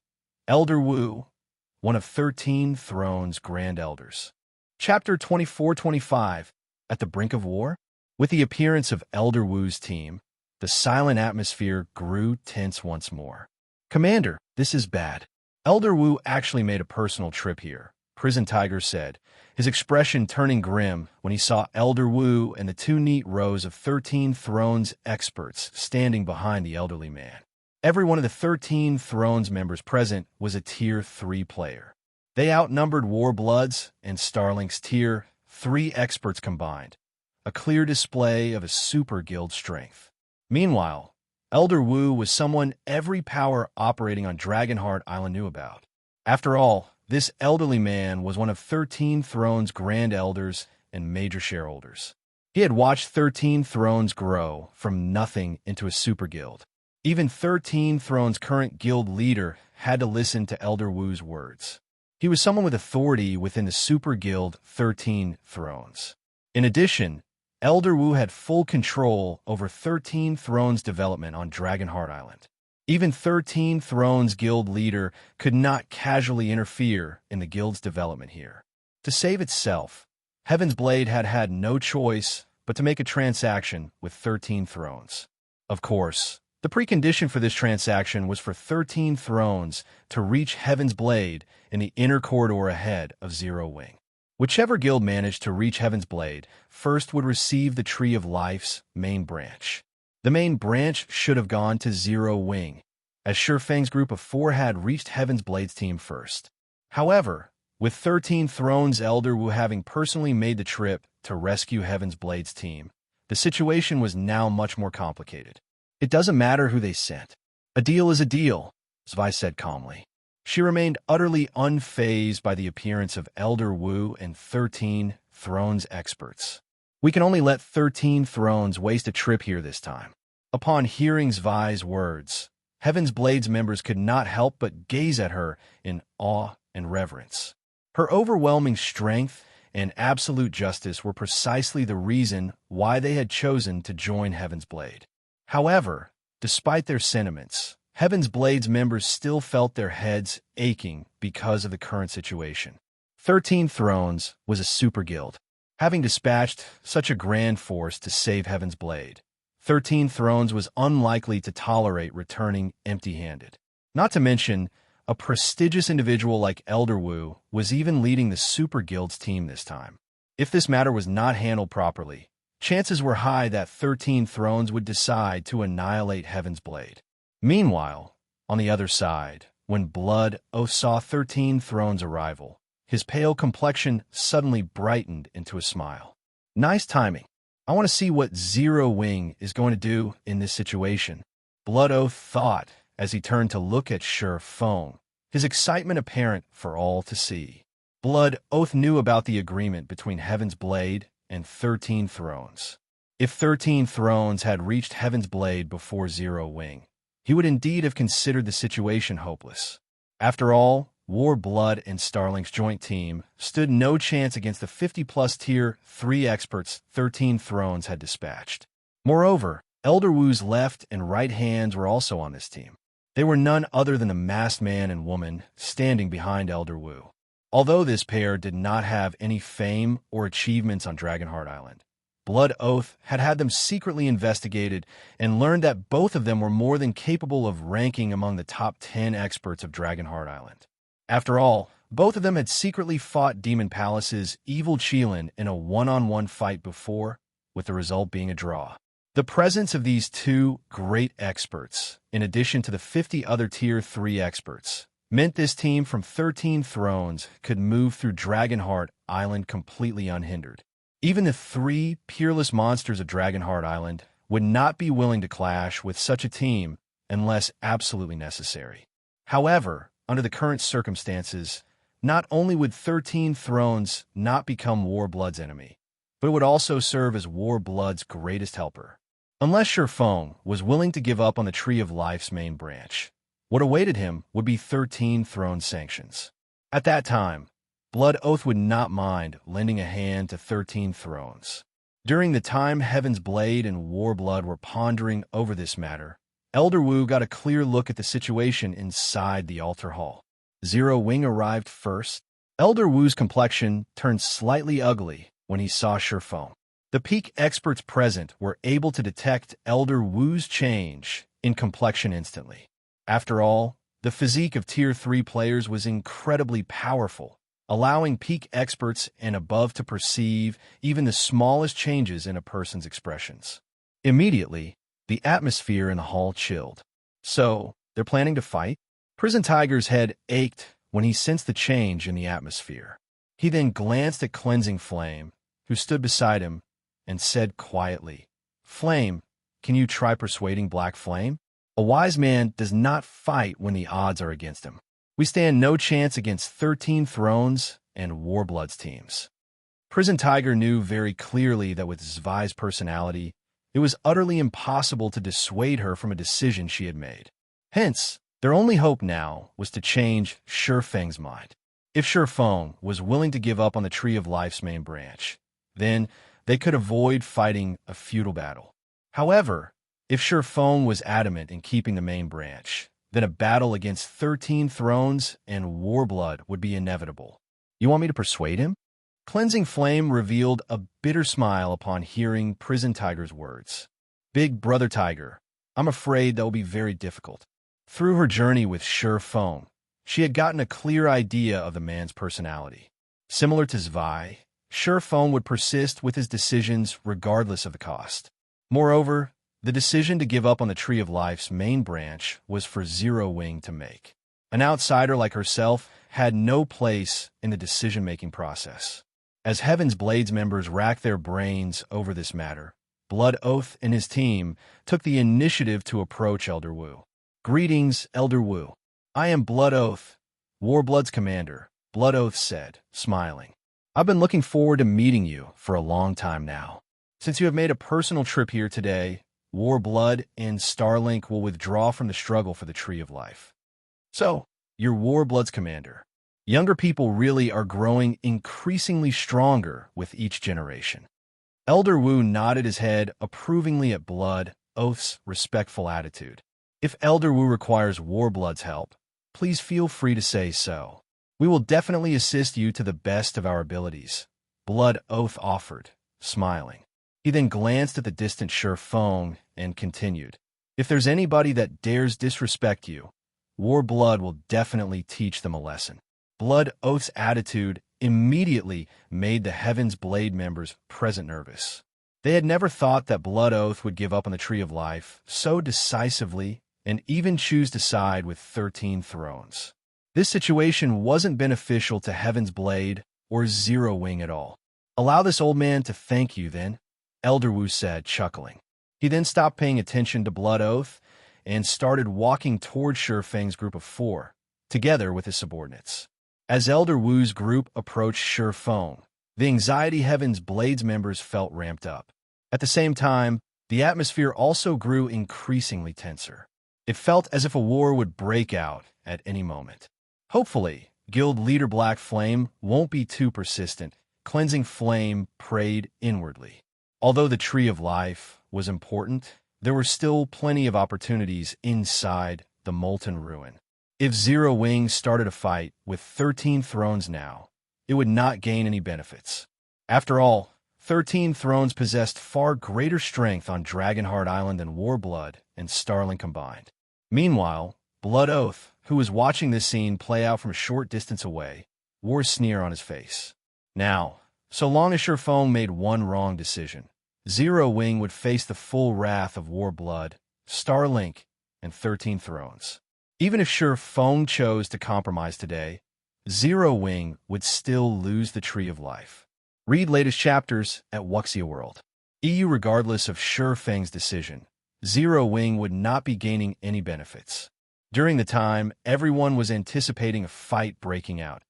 Elder Wu, one of 13 Thrones Grand Elders. Chapter 24-25, At the Brink of War? With the appearance of Elder Wu's team, the silent atmosphere grew tense once more. Commander, this is bad. Elder Wu actually made a personal trip here, Prison Tiger said, his expression turning grim when he saw Elder Wu and the two neat rows of 13 Thrones experts standing behind the elderly man. Every one of the 13 Thrones members present was a Tier 3 player. They outnumbered Warbloods and Starlink's Tier 3 experts combined, a clear display of a super guild strength. Meanwhile, Elder Wu was someone every power operating on Dragonheart Island knew about. After all, this elderly man was one of 13 Thrones Grand Elders and major shareholders. He had watched 13 Thrones grow from nothing into a super guild. Even 13 Thrones' current guild leader had to listen to Elder Wu's words. He was someone with authority within the super guild 13 Thrones. In addition, Elder Wu had full control over 13 Thrones' development on Dragonheart Island. Even 13 Thrones guild leader could not casually interfere in the guild's development here. To save itself, Heaven's Blade had had no choice but to make a transaction with 13 Thrones. Of course, the precondition for this transaction was for 13 Thrones to reach Heaven's Blade in the inner corridor ahead of Zero Wing. Whichever guild managed to reach Heaven's Blade first would receive the Tree of Life's main branch. The main branch should have gone to Zero Wing, as Shi Feng's group of 4 had reached Heaven's Blade's team first. However, with 13 Thrones Elder Wu having personally made the trip to rescue Heaven's Blade's team, the situation was now much more complicated. It doesn't matter who they sent. A deal is a deal, Zvi said calmly. She remained utterly unfazed by the appearance of Elder Wu and 13 Thrones experts. We can only let 13 Thrones waste a trip here this time. Upon hearing Zvi's words, Heaven's Blade's members could not help but gaze at her in awe and reverence. Her overwhelming strength and absolute justice were precisely the reason why they had chosen to join Heaven's Blade. However, despite their sentiments, Heaven's Blade's members still felt their heads aching because of the current situation. 13 Thrones was a super guild. Having dispatched such a grand force to save Heaven's Blade, 13 Thrones was unlikely to tolerate returning empty-handed. Not to mention, a prestigious individual like Elder Wu was even leading the super guild's team this time. If this matter was not handled properly, chances were high that 13 Thrones would decide to annihilate Heaven's Blade. Meanwhile, on the other side, when Blood Oath saw 13 Thrones' arrival, his pale complexion suddenly brightened into a smile. Nice timing. I want to see what Zero Wing is going to do in this situation, Blood Oath thought as he turned to look at Shi Feng, his excitement apparent for all to see. Blood Oath knew about the agreement between Heaven's Blade and 13 Thrones. If 13 Thrones had reached Heaven's Blade before Zero Wing, he would indeed have considered the situation hopeless. After all, Warblood and Starlink's joint team stood no chance against the 50-plus Tier 3 experts 13 Thrones had dispatched. Moreover, Elder Wu's left and right hands were also on this team. They were none other than the masked man and woman standing behind Elder Wu. Although this pair did not have any fame or achievements on Dragonheart Island, Blood Oath had had them secretly investigated and learned that both of them were more than capable of ranking among the top 10 experts of Dragonheart Island. After all, both of them had secretly fought Demon Palace's evil Qilin in a one-on-one fight before, with the result being a draw. The presence of these two great experts, in addition to the 50 other Tier 3 experts, meant this team from 13 Thrones could move through Dragonheart Island completely unhindered. Even the 3 peerless monsters of Dragonheart Island would not be willing to clash with such a team unless absolutely necessary. However, under the current circumstances, not only would 13 Thrones not become Warblood's enemy, but it would also serve as Warblood's greatest helper. Unless Shurfong was willing to give up on the Tree of Life's main branch, what awaited him would be 13 Throne sanctions. At that time, Blood Oath would not mind lending a hand to 13 Thrones. During the time Heaven's Blade and Warblood were pondering over this matter, Elder Wu got a clear look at the situation inside the altar hall. Zero Wing arrived first. Elder Wu's complexion turned slightly ugly when he saw Shurfong. The peak experts present were able to detect Elder Wu's change in complexion instantly. After all, the physique of Tier 3 players was incredibly powerful, allowing peak experts and above to perceive even the smallest changes in a person's expressions. Immediately, the atmosphere in the hall chilled. So, they're planning to fight? Prison Tiger's head ached when he sensed the change in the atmosphere. He then glanced at Cleansing Flame, who stood beside him, and said quietly, "Flame, can you try persuading Black Flame? A wise man does not fight when the odds are against him. We stand no chance against 13 Thrones and Warblood's teams." Prison Tiger knew very clearly that with Zvai's personality, it was utterly impossible to dissuade her from a decision she had made. Hence, their only hope now was to change Shurfeng's mind. If Shurfeng was willing to give up on the Tree of Life's main branch, then they could avoid fighting a futile battle. However, if Shurfeng was adamant in keeping the main branch, then a battle against 13 Thrones and Warblood would be inevitable. "You want me to persuade him?" Cleansing Flame revealed a bitter smile upon hearing Prison Tiger's words. "Big Brother Tiger, I'm afraid that will be very difficult." Through her journey with Shurfeng, she had gotten a clear idea of the man's personality. Similar to Zvai, Shurfeng would persist with his decisions regardless of the cost. Moreover, the decision to give up on the Tree of Life's main branch was for Zero Wing to make. An outsider like herself had no place in the decision-making process. As Heaven's Blades members racked their brains over this matter, Blood Oath and his team took the initiative to approach Elder Wu. "Greetings, Elder Wu. I am Blood Oath, Warblood's commander," Blood Oath said, smiling. "I've been looking forward to meeting you for a long time now. Since you have made a personal trip here today, Warblood and Starlink will withdraw from the struggle for the Tree of Life. So, you're Warblood's commander. Younger people really are growing increasingly stronger with each generation." Elder Wu nodded his head approvingly at Blood Oath's respectful attitude. "If Elder Wu requires Warblood's help, please feel free to say so. We will definitely assist you to the best of our abilities," Blood Oath offered, smiling. He then glanced at the distant Shurfeng and continued, "If there's anybody that dares disrespect you, Warblood will definitely teach them a lesson." Blood Oath's attitude immediately made the Heaven's Blade members present nervous. They had never thought that Blood Oath would give up on the Tree of Life so decisively and even choose to side with 13 Thrones. This situation wasn't beneficial to Heaven's Blade or Zero Wing at all. "Allow this old man to thank you, then," Elder Wu said, chuckling. He then stopped paying attention to Blood Oath and started walking toward Shurfeng's group of 4, together with his subordinates. As Elder Wu's group approached Shurfeng, the anxiety Heaven's Blades members felt ramped up. At the same time, the atmosphere also grew increasingly tenser. It felt as if a war would break out at any moment. Hopefully, Guild Leader Black Flame won't be too persistent, Cleansing Flame prayed inwardly. Although the Tree of Life was important, there were still plenty of opportunities inside the Molten Ruin. If Zero Wing started a fight with 13 Thrones now, it would not gain any benefits. After all, 13 Thrones possessed far greater strength on Dragonheart Island than Warblood and Starling combined. Meanwhile, Blood Oath, who was watching this scene play out from a short distance away, wore a sneer on his face. Now, so long as Sherfone made one wrong decision, Zero Wing would face the full wrath of Warblood, Starlink, and 13 Thrones. Even if Sherfone chose to compromise today, Zero Wing would still lose the Tree of Life. Read latest chapters at Wuxia World. EU. Regardless of Sherfang's decision, Zero Wing would not be gaining any benefits. During the time, everyone was anticipating a fight breaking out.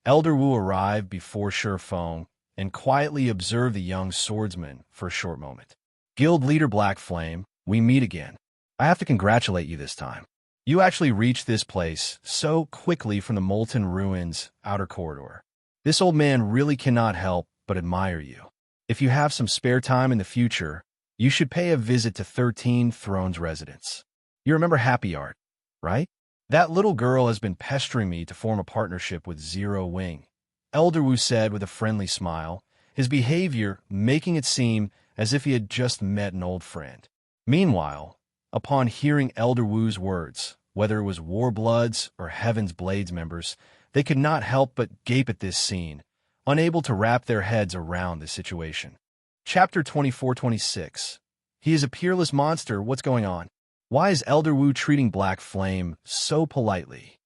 Elder Wu arrived before Sherfang and quietly observed the young swordsman for a short moment. Guild leader Black Flame, we meet again. I have to congratulate you this time. You actually reached this place so quickly from the Molten Ruin's outer corridor. This old man really cannot help but admire you. If you have some spare time in the future, you should pay a visit to 13 Thrones residence. You remember Happy Art, right? That little girl has been pestering me to form a partnership with Zero Wing, Elder Wu said with a friendly smile, his behavior making it seem as if he had just met an old friend. Meanwhile, upon hearing Elder Wu's words, whether it was Warbloods or Heaven's Blades members, they could not help but gape at this scene, unable to wrap their heads around the situation. Chapter 24-26. He is a peerless monster. What's going on? Why is Elder Wu treating Black Flame so politely?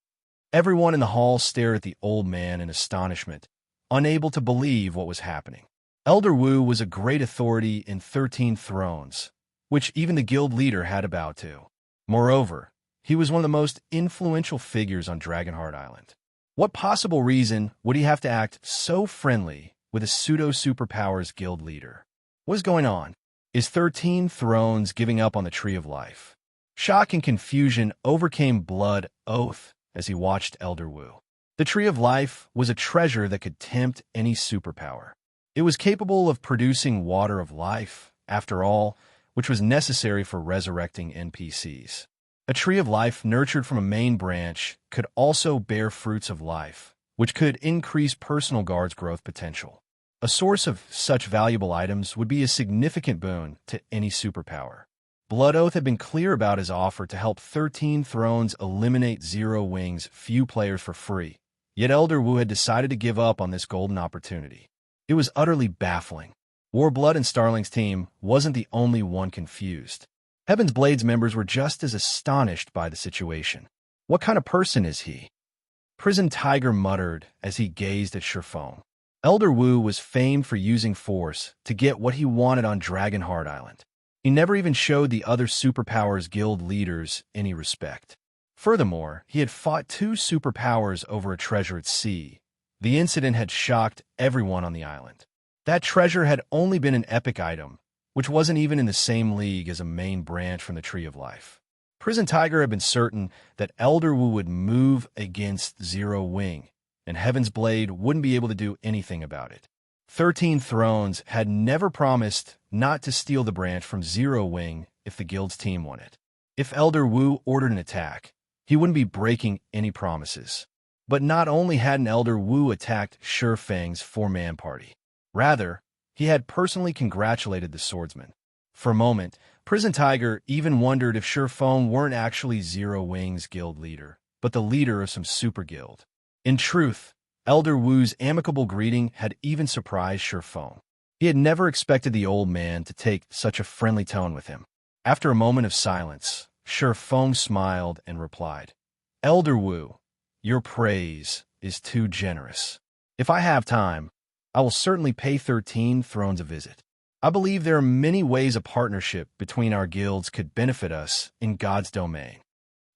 Everyone in the hall stared at the old man in astonishment, unable to believe what was happening. Elder Wu was a great authority in 13 Thrones, which even the guild leader had to bow to. Moreover, he was one of the most influential figures on Dragonheart Island. What possible reason would he have to act so friendly with a pseudo-superpowers guild leader? What is going on? Is 13 Thrones giving up on the Tree of Life? Shock and confusion overcame Blood Oath as he watched Elder Wu. The Tree of Life was a treasure that could tempt any superpower. It was capable of producing water of life, after all, which was necessary for resurrecting NPCs. A Tree of Life nurtured from a main branch could also bear fruits of life, which could increase personal guard's growth potential. A source of such valuable items would be a significant boon to any superpower. Blood Oath had been clear about his offer to help 13 Thrones eliminate Zero Wing's few players for free, yet Elder Wu had decided to give up on this golden opportunity. It was utterly baffling. Warblood and Starling's team wasn't the only one confused. Heaven's Blades members were just as astonished by the situation. What kind of person is he? Prison Tiger muttered as he gazed at Sherfone. Elder Wu was famed for using force to get what he wanted on Dragonheart Island. He never even showed the other superpowers guild leaders any respect. Furthermore, he had fought two superpowers over a treasure at sea. The incident had shocked everyone on the island. That treasure had only been an epic item, which wasn't even in the same league as a main branch from the Tree of Life. Prison Tiger had been certain that Elder Wu would move against Zero Wing, and Heaven's Blade wouldn't be able to do anything about it. 13 Thrones had never promised not to steal the branch from Zero Wing if the guild's team won it. If Elder Wu ordered an attack, he wouldn't be breaking any promises. But not only hadn't Elder Wu attacked Sherfang's four-man party. Rather, he had personally congratulated the swordsman. For a moment, Prison Tiger even wondered if Sherfang weren't actually Zero Wing's guild leader, but the leader of some super guild. In truth, Elder Wu's amicable greeting had even surprised Sherfang. He had never expected the old man to take such a friendly tone with him. After a moment of silence, Sherfang smiled and replied, "Elder Wu, your praise is too generous. If I have time, I will certainly pay 13 Thrones a visit. I believe there are many ways a partnership between our guilds could benefit us in God's domain."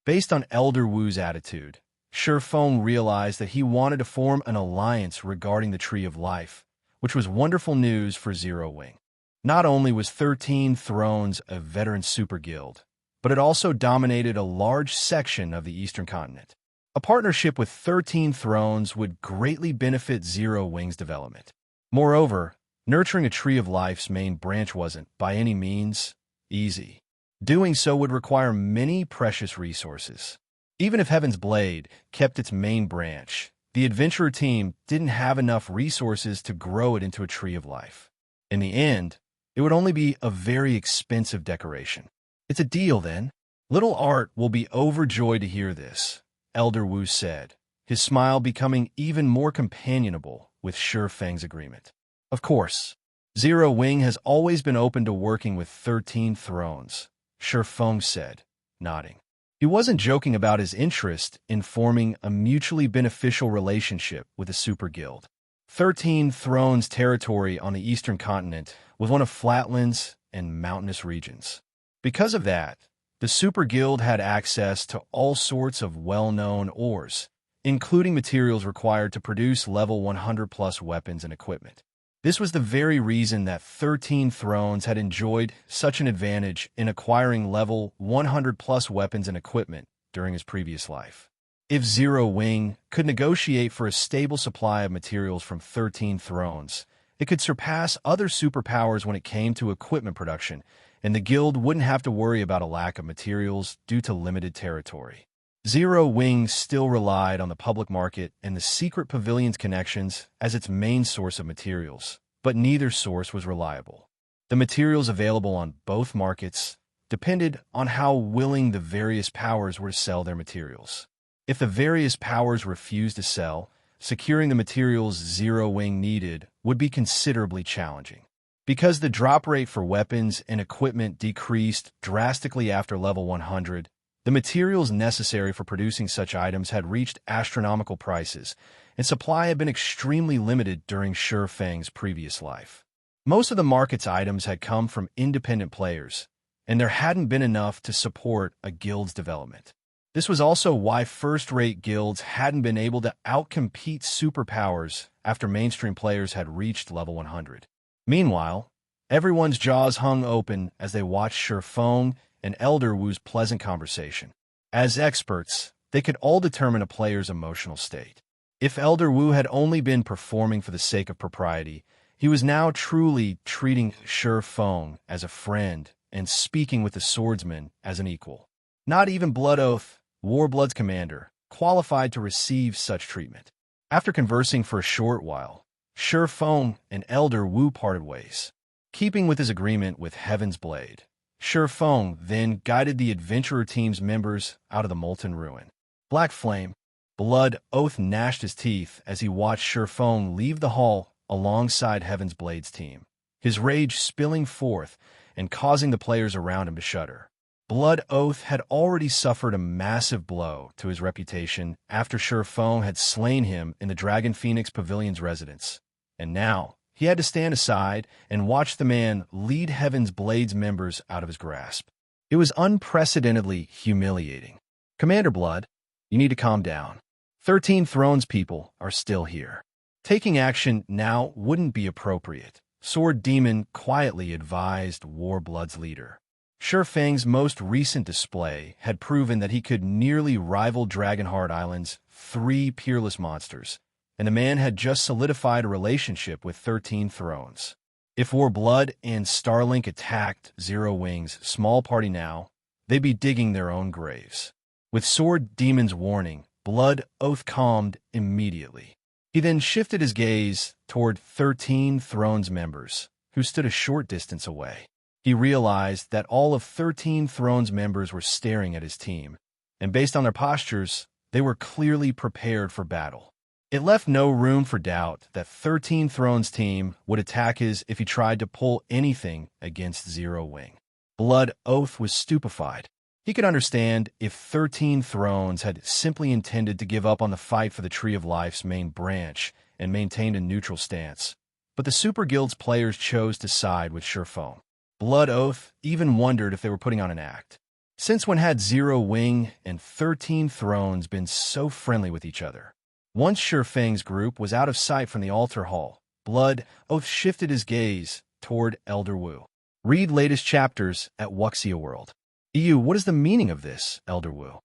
Based on Elder Wu's attitude, Sherfang realized that he wanted to form an alliance regarding the Tree of Life, which was wonderful news for Zero Wing. Not only was 13 Thrones a veteran super guild, but it also dominated a large section of the Eastern Continent. A partnership with 13 Thrones would greatly benefit Zero Wing's development. Moreover, nurturing a Tree of Life's main branch wasn't, by any means, easy. Doing so would require many precious resources. Even if Heaven's Blade kept its main branch, the adventurer team didn't have enough resources to grow it into a Tree of Life. In the end, it would only be a very expensive decoration. It's a deal, then. Little Art will be overjoyed to hear this, Elder Wu said, his smile becoming even more companionable with Shi Feng's agreement. Of course, Zero Wing has always been open to working with 13 Thrones, Shi Feng said, nodding. He wasn't joking about his interest in forming a mutually beneficial relationship with the Super Guild. 13 Thrones territory on the eastern continent was one of flatlands and mountainous regions. Because of that, the Super Guild had access to all sorts of well-known ores, including materials required to produce level 100+ weapons and equipment. This was the very reason that 13 Thrones had enjoyed such an advantage in acquiring level 100+ weapons and equipment during his previous life. If Zero Wing could negotiate for a stable supply of materials from 13 Thrones, it could surpass other superpowers when it came to equipment production, and the guild wouldn't have to worry about a lack of materials due to limited territory. Zero Wing still relied on the public market and the secret pavilion's connections as its main source of materials, but neither source was reliable. The materials available on both markets depended on how willing the various powers were to sell their materials. If the various powers refused to sell, securing the materials Zero Wing needed would be considerably challenging. Because the drop rate for weapons and equipment decreased drastically after level 100, the materials necessary for producing such items had reached astronomical prices, and supply had been extremely limited during Shi Feng's previous life. Most of the market's items had come from independent players, and there hadn't been enough to support a guild's development. This was also why first-rate guilds hadn't been able to outcompete superpowers after mainstream players had reached level 100. Meanwhile, everyone's jaws hung open as they watched Shi Feng and Elder Wu's pleasant conversation. As experts, they could all determine a player's emotional state. If Elder Wu had only been performing for the sake of propriety, he was now truly treating Shi Feng as a friend and speaking with the swordsman as an equal. Not even Blood Oath, Warblood's commander, qualified to receive such treatment. After conversing for a short while, Shi Feng and Elder Wu parted ways. Keeping with his agreement with Heaven's Blade, Shi Feng then guided the adventurer team's members out of the Molten Ruin. Black Flame, Blood Oath gnashed his teeth as he watched Shi Feng leave the hall alongside Heaven's Blade's team, his rage spilling forth and causing the players around him to shudder. Blood Oath had already suffered a massive blow to his reputation after Shi Feng had slain him in the Dragon Phoenix Pavilion's residence, and now he had to stand aside and watch the man lead Heaven's Blade's members out of his grasp. It was unprecedentedly humiliating. Commander Blood, you need to calm down. 13 Thrones people are still here. Taking action now wouldn't be appropriate, Sword Demon quietly advised Warblood's leader. Shi Feng's most recent display had proven that he could nearly rival Dragonheart Island's 3 Peerless monsters, and the man had just solidified a relationship with 13 Thrones. If Warblood and Starlink attacked Zero Wing's small party now, they'd be digging their own graves. With Sword Demon's warning, Blood Oath calmed immediately. He then shifted his gaze toward 13 Thrones members, who stood a short distance away. He realized that all of 13 Thrones members were staring at his team, and based on their postures, they were clearly prepared for battle. It left no room for doubt that 13 Thrones' team would attack his if he tried to pull anything against Zero Wing. Blood Oath was stupefied. He could understand if 13 Thrones had simply intended to give up on the fight for the Tree of Life's main branch and maintained a neutral stance, but the Super Guild's players chose to side with Shi Feng. Blood Oath even wondered if they were putting on an act. Since when had Zero Wing and 13 Thrones been so friendly with each other? Once Shi Feng's group was out of sight from the altar hall, Blood Oath shifted his gaze toward Elder Wu. Read latest chapters at Wuxia World. EU, what is the meaning of this, Elder Wu?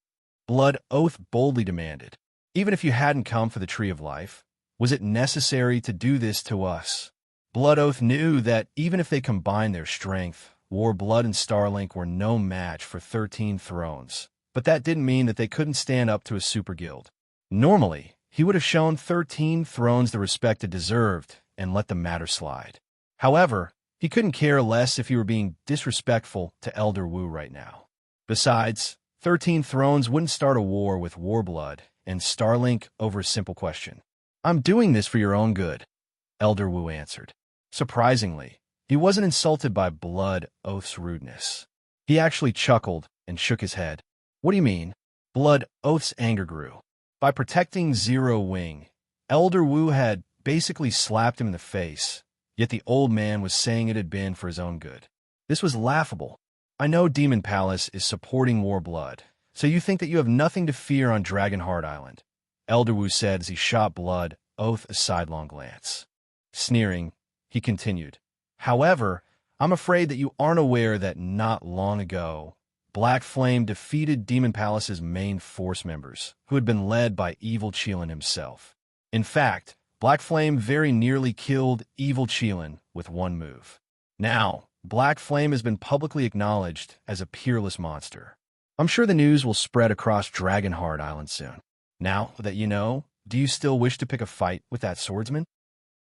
Blood Oath boldly demanded. Even if you hadn't come for the Tree of Life, was it necessary to do this to us? Blood Oath knew that even if they combined their strength, Warblood and Starlink were no match for 13 Thrones, but that didn't mean that they couldn't stand up to a super guild. Normally, he would have shown 13 Thrones the respect it deserved and let the matter slide. However, He couldn't care less if he were being disrespectful to Elder Wu right now. Besides, 13 Thrones wouldn't start a war with Warblood and Starlink over a simple question. I'm doing this for your own good, Elder Wu answered. Surprisingly, he wasn't insulted by Blood Oath's rudeness. He actually chuckled and shook his head. What do you mean? Blood Oath's anger grew. By protecting Zero Wing, Elder Wu had basically slapped him in the face, yet the old man was saying it had been for his own good. This was laughable. I know Demon Palace is supporting Warblood, so you think that you have nothing to fear on Dragonheart Island, Elder Wu said as he shot Blood Oath a sidelong glance. Sneering, he continued, However, I'm afraid that you aren't aware that not long ago, Black Flame defeated Demon Palace's main force members, who had been led by Evil Qilin himself. In fact, Black Flame very nearly killed Evil Qilin with one move. Now, Black Flame has been publicly acknowledged as a peerless monster. I'm sure the news will spread across Dragonheart Island soon. Now that you know, do you still wish to pick a fight with that swordsman?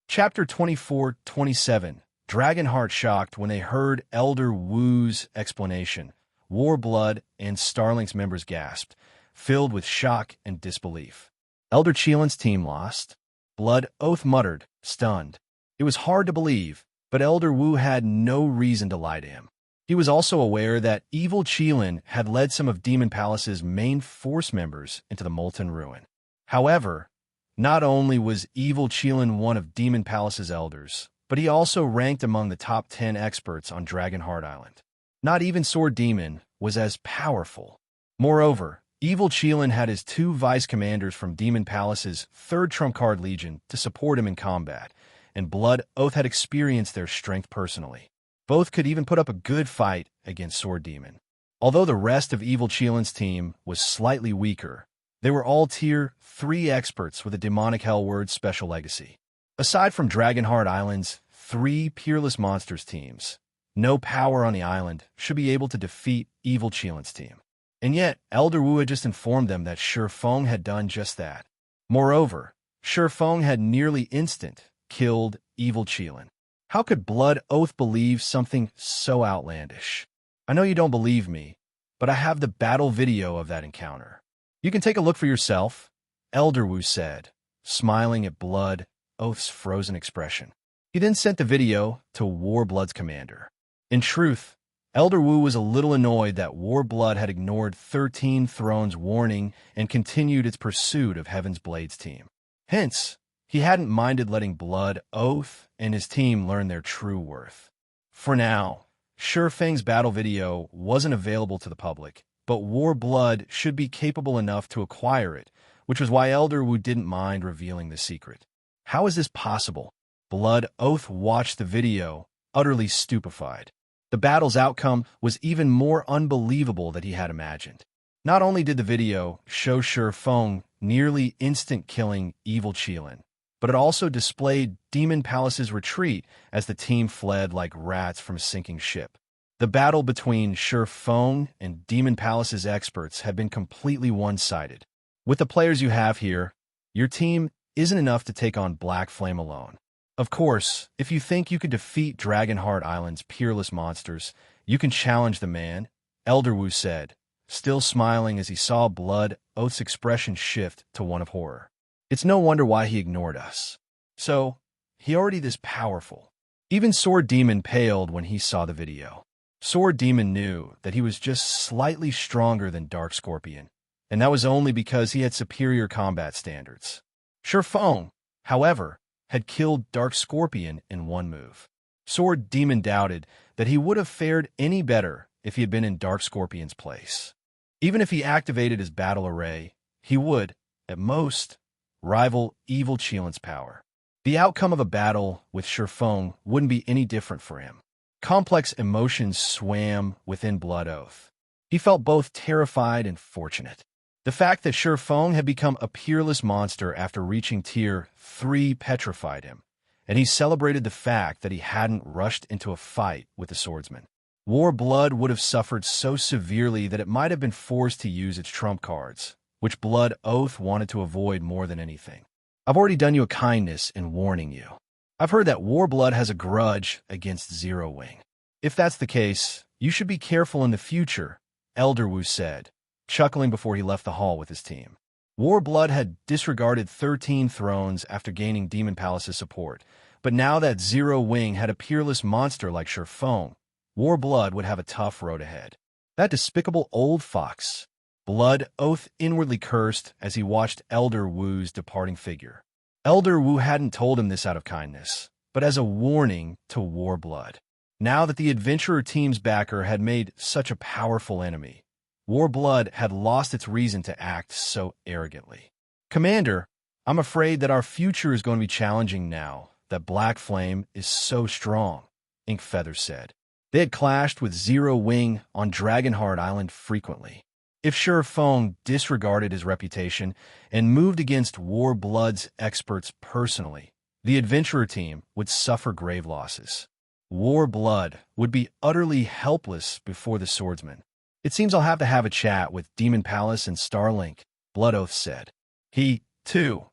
Chapter 24-27. Dragonheart shocked when they heard Elder Wu's explanation. Warblood and Starlink's members gasped, filled with shock and disbelief. Elder Qilin's team lost. Blood Oath muttered, stunned. It was hard to believe, but Elder Wu had no reason to lie to him. He was also aware that Evil Qilin had led some of Demon Palace's main force members into the Molten Ruin. However, not only was Evil Qilin one of Demon Palace's elders, but he also ranked among the top 10 experts on Dragonheart Island. Not even Sword Demon was as powerful. Moreover, Evil Qilin had his 2 vice commanders from Demon Palace's 3rd Trump Card Legion to support him in combat, and Blood Oath had experienced their strength personally. Both could even put up a good fight against Sword Demon. Although the rest of Evil Qilin's team was slightly weaker, they were all Tier 3 experts with a Demonic Hellword special legacy. Aside from Dragonheart Island's 3 Peerless Monsters teams, no power on the island should be able to defeat Evil Qilin's team. And yet, Elder Wu had just informed them that Shifeng had done just that. Moreover, Shifeng had nearly instant killed Evil Qilin. How could Blood Oath believe something so outlandish? I know you don't believe me, but I have the battle video of that encounter. You can take a look for yourself, Elder Wu said, smiling at Blood Oath's frozen expression. He then sent the video to Warblood's commander. In truth, Elder Wu was a little annoyed that Warblood had ignored 13 Thrones' warning and continued its pursuit of Heaven's Blades team. Hence, he hadn't minded letting Blood Oath and his team learn their true worth. For now, Shifeng's battle video wasn't available to the public, but Warblood should be capable enough to acquire it, which was why Elder Wu didn't mind revealing the secret. How is this possible? Blood Oath watched the video, utterly stupefied. The battle's outcome was even more unbelievable than he had imagined. Not only did the video show Shifeng nearly instant killing Evil Qilin, but it also displayed Demon Palace's retreat as the team fled like rats from a sinking ship. The battle between Shifeng and Demon Palace's experts had been completely one-sided. With the players you have here, your team isn't enough to take on Black Flame alone. Of course, if you think you could defeat Dragonheart Island's peerless monsters, you can challenge the man, Elder Wu said, still smiling as he saw Blood Oath's expression shift to one of horror. It's no wonder why he ignored us. So, he already this powerful. Even Sword Demon paled when he saw the video. Sword Demon knew that he was just slightly stronger than Dark Scorpion, and that was only because he had superior combat standards. Shifeng, however, had killed Dark Scorpion in one move. Sword Demon doubted that he would have fared any better if he had been in Dark Scorpion's place. Even if he activated his battle array, he would, at most, rival Evil Qilin's power. The outcome of a battle with Shifeng wouldn't be any different for him. Complex emotions swam within Blood Oath. He felt both terrified and fortunate. The fact that Shifeng had become a peerless monster after reaching Tier 3 petrified him, and he celebrated the fact that he hadn't rushed into a fight with the swordsman. Warblood would have suffered so severely that it might have been forced to use its trump cards, which Blood Oath wanted to avoid more than anything. I've already done you a kindness in warning you. I've heard that Warblood has a grudge against Zero Wing. If that's the case, you should be careful in the future, Elder Wu said, chuckling before he left the hall with his team. Warblood had disregarded 13 thrones after gaining Demon Palace's support, but now that Zero Wing had a peerless monster like Shifeng, Warblood would have a tough road ahead. That despicable old fox. Blood Oath inwardly cursed as he watched Elder Wu's departing figure. Elder Wu hadn't told him this out of kindness, but as a warning to Warblood. Now that the adventurer team's backer had made such a powerful enemy, Warblood had lost its reason to act so arrogantly. Commander, I'm afraid that our future is going to be challenging now that Black Flame is so strong, Inkfeather said. They had clashed with Zero Wing on Dragonheart Island frequently. If Shifeng disregarded his reputation and moved against Warblood's experts personally, the adventurer team would suffer grave losses. Warblood would be utterly helpless before the swordsman. It seems I'll have to have a chat with Demon Palace and Starlink, Blood Oath said. He, too,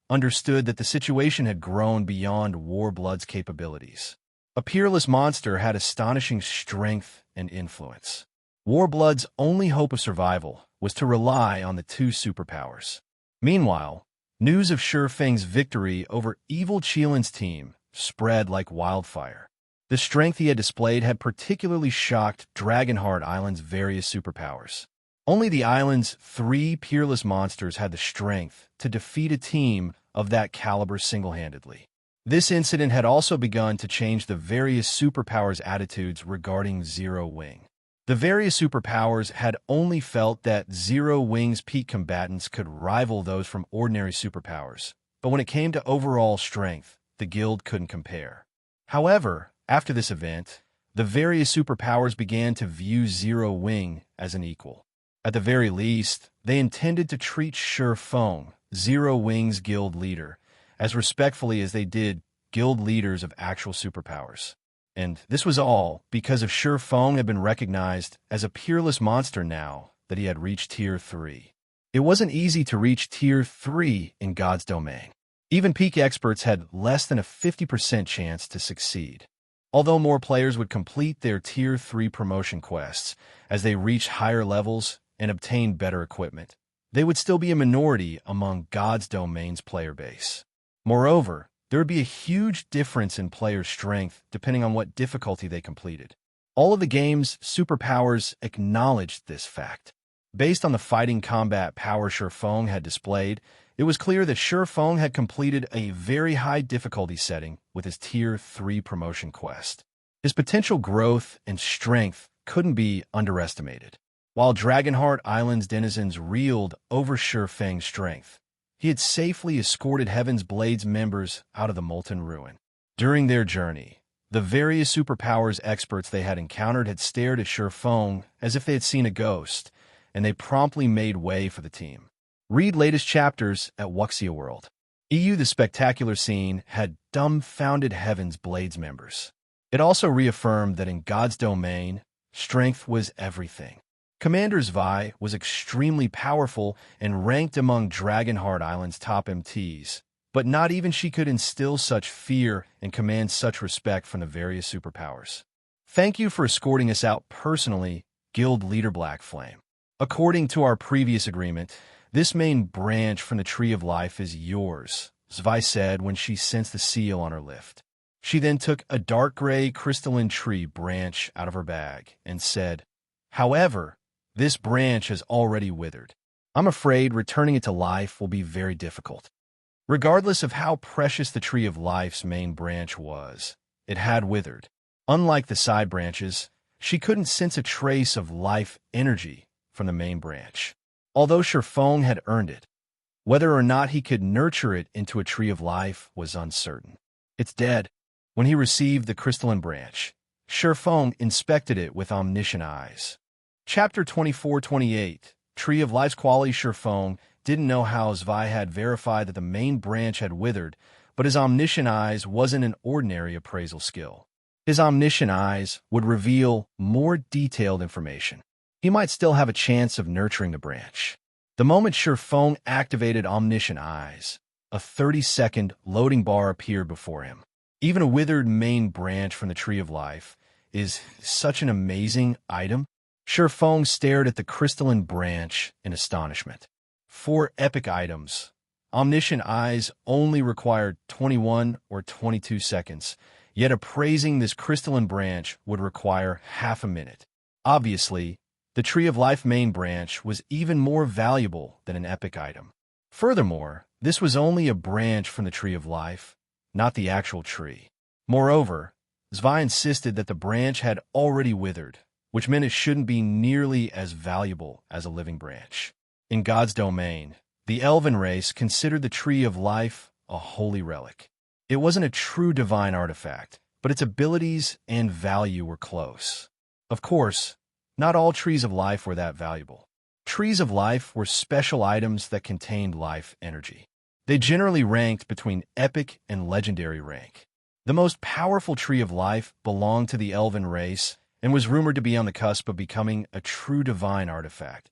understood that the situation had grown beyond Warblood's capabilities. A peerless monster had astonishing strength and influence. Warblood's only hope of survival was to rely on the two superpowers. Meanwhile, news of Shifeng's victory over evil Qilin's team spread like wildfire. The strength he had displayed had particularly shocked Dragonheart Island's various superpowers. Only the island's 3 peerless monsters had the strength to defeat a team of that caliber single-handedly. This incident had also begun to change the various superpowers' attitudes regarding Zero Wing. The various superpowers had only felt that Zero Wing's peak combatants could rival those from ordinary superpowers, but when it came to overall strength, the guild couldn't compare. However, after this event, the various superpowers began to view Zero Wing as an equal. At the very least, they intended to treat Shifeng, Zero Wing's guild leader, as respectfully as they did guild leaders of actual superpowers. And this was all because of Shifeng had been recognized as a peerless monster now that he had reached Tier 3. It wasn't easy to reach Tier 3 in God's domain. Even peak experts had less than a 50% chance to succeed. Although more players would complete their Tier 3 promotion quests as they reached higher levels and obtained better equipment, they would still be a minority among God's domain's player base. Moreover, there would be a huge difference in player strength depending on what difficulty they completed. All of the game's superpowers acknowledged this fact. Based on the fighting combat power Shifeng had displayed, it was clear that Shifeng had completed a very high difficulty setting with his Tier 3 promotion quest. His potential growth and strength couldn't be underestimated. While Dragonheart Island's denizens reeled over Shifeng's strength, he had safely escorted Heaven's Blade's members out of the Molten Ruin. During their journey, the various superpowers experts they had encountered had stared at Shifeng as if they had seen a ghost, and they promptly made way for the team. Read latest chapters at Wuxia World. The spectacular scene had dumbfounded Heaven's Blade's members. It also reaffirmed that in God's domain, strength was everything. Commander Zvi was extremely powerful and ranked among Dragonheart Island's top MTs, but not even she could instill such fear and command such respect from the various superpowers. Thank you for escorting us out personally, Guild Leader Black Flame. According to our previous agreement, this main branch from the Tree of Life is yours, Zvi said when she sensed the seal on her lift. She then took a dark gray crystalline tree branch out of her bag and said, "However, this branch has already withered. I'm afraid returning it to life will be very difficult." Regardless of how precious the Tree of Life's main branch was, it had withered. Unlike the side branches, she couldn't sense a trace of life energy from the main branch. Although Shifeng had earned it, whether or not he could nurture it into a Tree of Life was uncertain. "It's dead." When he received the crystalline branch, Shifeng inspected it with omniscient eyes. Chapter 24-28, Tree of Life's quality. Shifeng didn't know how Zvi had verified that the main branch had withered, but his omniscient eyes wasn't an ordinary appraisal skill. His omniscient eyes would reveal more detailed information. He might still have a chance of nurturing the branch. The moment Shifeng activated omniscient eyes, a 30-second loading bar appeared before him. Even a withered main branch from the Tree of Life is such an amazing item. Shifeng stared at the crystalline branch in astonishment. 4 epic items. Omniscient eyes only required 21 or 22 seconds, yet appraising this crystalline branch would require half a minute. Obviously, the Tree of Life main branch was even more valuable than an epic item. Furthermore, this was only a branch from the Tree of Life, not the actual tree. Moreover, Zvi insisted that the branch had already withered, which meant it shouldn't be nearly as valuable as a living branch. In God's domain, the Elven race considered the Tree of Life a holy relic. It wasn't a true divine artifact, but its abilities and value were close. Of course, not all Trees of Life were that valuable. Trees of Life were special items that contained life energy. They generally ranked between epic and legendary rank. The most powerful Tree of Life belonged to the Elven race and was rumored to be on the cusp of becoming a true divine artifact.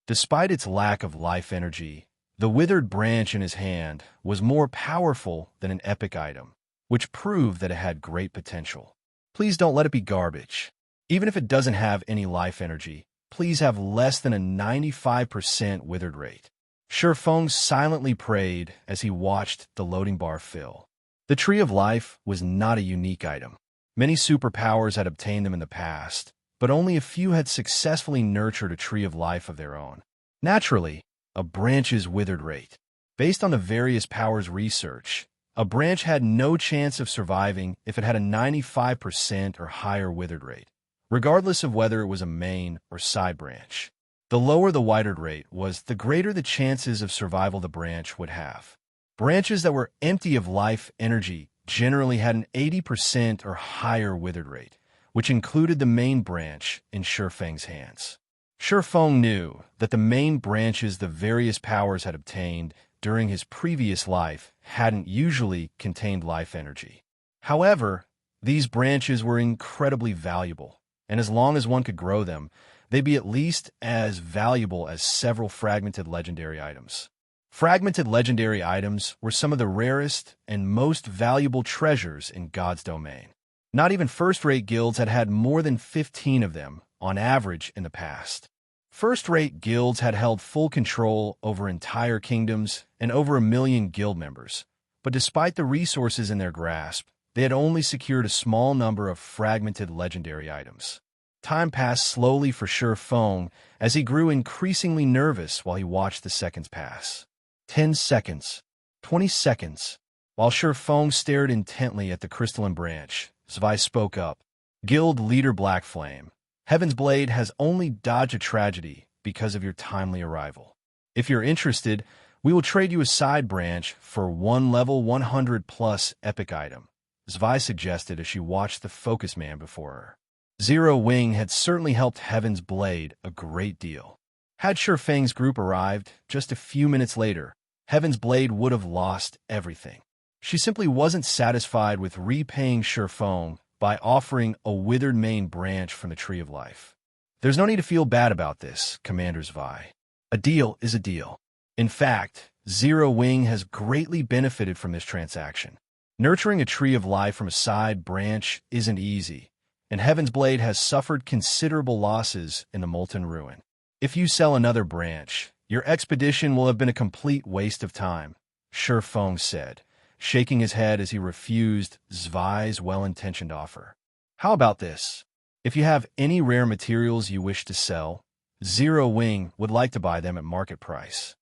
Despite its lack of life energy, the withered branch in his hand was more powerful than an epic item, which proved that it had great potential. Please don't let it be garbage. Even if it doesn't have any life energy, please have less than a 95% withered rate. Shifeng silently prayed as he watched the loading bar fill. The Tree of Life was not a unique item. Many superpowers had obtained them in the past, but only a few had successfully nurtured a Tree of Life of their own. Naturally, a branch's withered rate. Based on the various powers research, a branch had no chance of surviving if it had a 95% or higher withered rate, regardless of whether it was a main or side branch. The lower the withered rate was, the greater the chances of survival the branch would have. Branches that were empty of life energy generally had an 80% or higher withered rate, which included the main branch in Shifeng's hands. Shifeng knew that the main branches the various powers had obtained during his previous life hadn't usually contained life energy. However, these branches were incredibly valuable, and as long as one could grow them, they'd be at least as valuable as several fragmented legendary items. Fragmented legendary items were some of the rarest and most valuable treasures in God's domain. Not even first-rate guilds had had more than 15 of them, on average, in the past. First-rate guilds had held full control over entire kingdoms and over 1 million guild members, but despite the resources in their grasp, they had only secured a small number of fragmented legendary items. Time passed slowly for Shifeng as he grew increasingly nervous while he watched the seconds pass. 10 seconds. 20 seconds. While Shifeng stared intently at the crystalline branch, Zvi spoke up. Guild Leader Blackflame, Heaven's Blade has only dodged a tragedy because of your timely arrival. If you're interested, we will trade you a side branch for 1 level 100 plus epic item, Zvi suggested as she watched the focus man before her. Zero Wing had certainly helped Heaven's Blade a great deal. Had Shifeng's group arrived just a few minutes later, Heaven's Blade would have lost everything. She simply wasn't satisfied with repaying Shifeng by offering a withered main branch from the Tree of Life. There's no need to feel bad about this, Commander Zvi. A deal is a deal. In fact, Zero Wing has greatly benefited from this transaction. Nurturing a Tree of Life from a side branch isn't easy, and Heaven's Blade has suffered considerable losses in the Molten Ruin. If you sell another branch, your expedition will have been a complete waste of time, Shifeng said, shaking his head as he refused Zvi's well-intentioned offer. How about this? If you have any rare materials you wish to sell, Zero Wing would like to buy them at market price.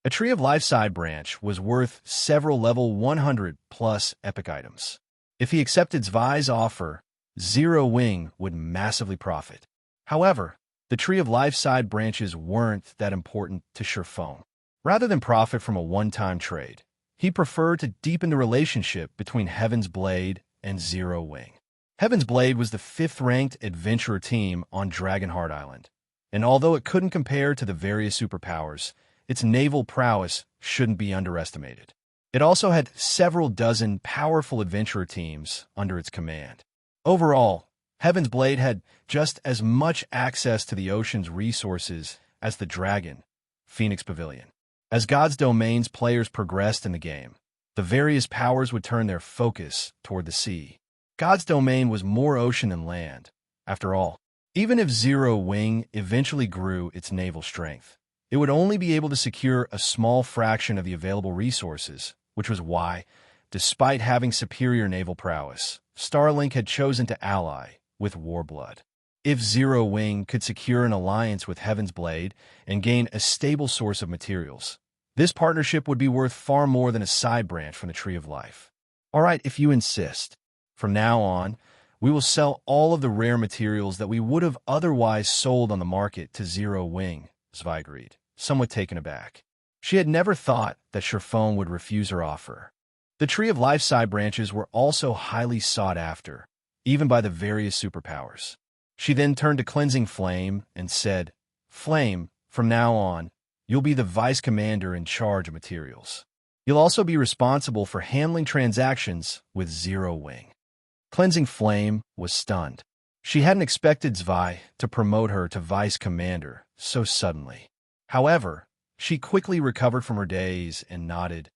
A Tree of Life side branch was worth several level 100 plus epic items. If he accepted Zvi's offer, Zero Wing would massively profit. However, the Tree of Life side branches weren't that important to Shifeng. Rather than profit from a one-time trade, he preferred to deepen the relationship between Heaven's Blade and Zero Wing. Heaven's Blade was the 5th-ranked adventurer team on Dragonheart Island, and although it couldn't compare to the various superpowers, its naval prowess shouldn't be underestimated. It also had several dozen powerful adventurer teams under its command. Overall, Heaven's Blade had just as much access to the ocean's resources as the Dragon, Phoenix Pavilion. As God's Domain's players progressed in the game, The various powers would turn their focus toward the sea. God's domain was more ocean than land, after all. Even if Zero Wing eventually grew its naval strength, it would only be able to secure a small fraction of the available resources, which was why, despite having superior naval prowess, Starlink had chosen to ally with Warblood. If Zero Wing could secure an alliance with Heaven's Blade and gain a stable source of materials, this partnership would be worth far more than a side branch from the Tree of Life. All right, if you insist. From now on, we will sell all of the rare materials that we would have otherwise sold on the market to Zero Wing, Zvi agreed, somewhat taken aback. She had never thought that Sherfone would refuse her offer. The Tree of Life side branches were also highly sought after, even by the various superpowers. She then turned to Cleansing Flame and said, Flame, from now on, you'll be the vice commander in charge of materials. You'll also be responsible for handling transactions with Zero Wing. Cleansing Flame was stunned. She hadn't expected Zvi to promote her to vice commander so suddenly. However, she quickly recovered from her daze and nodded.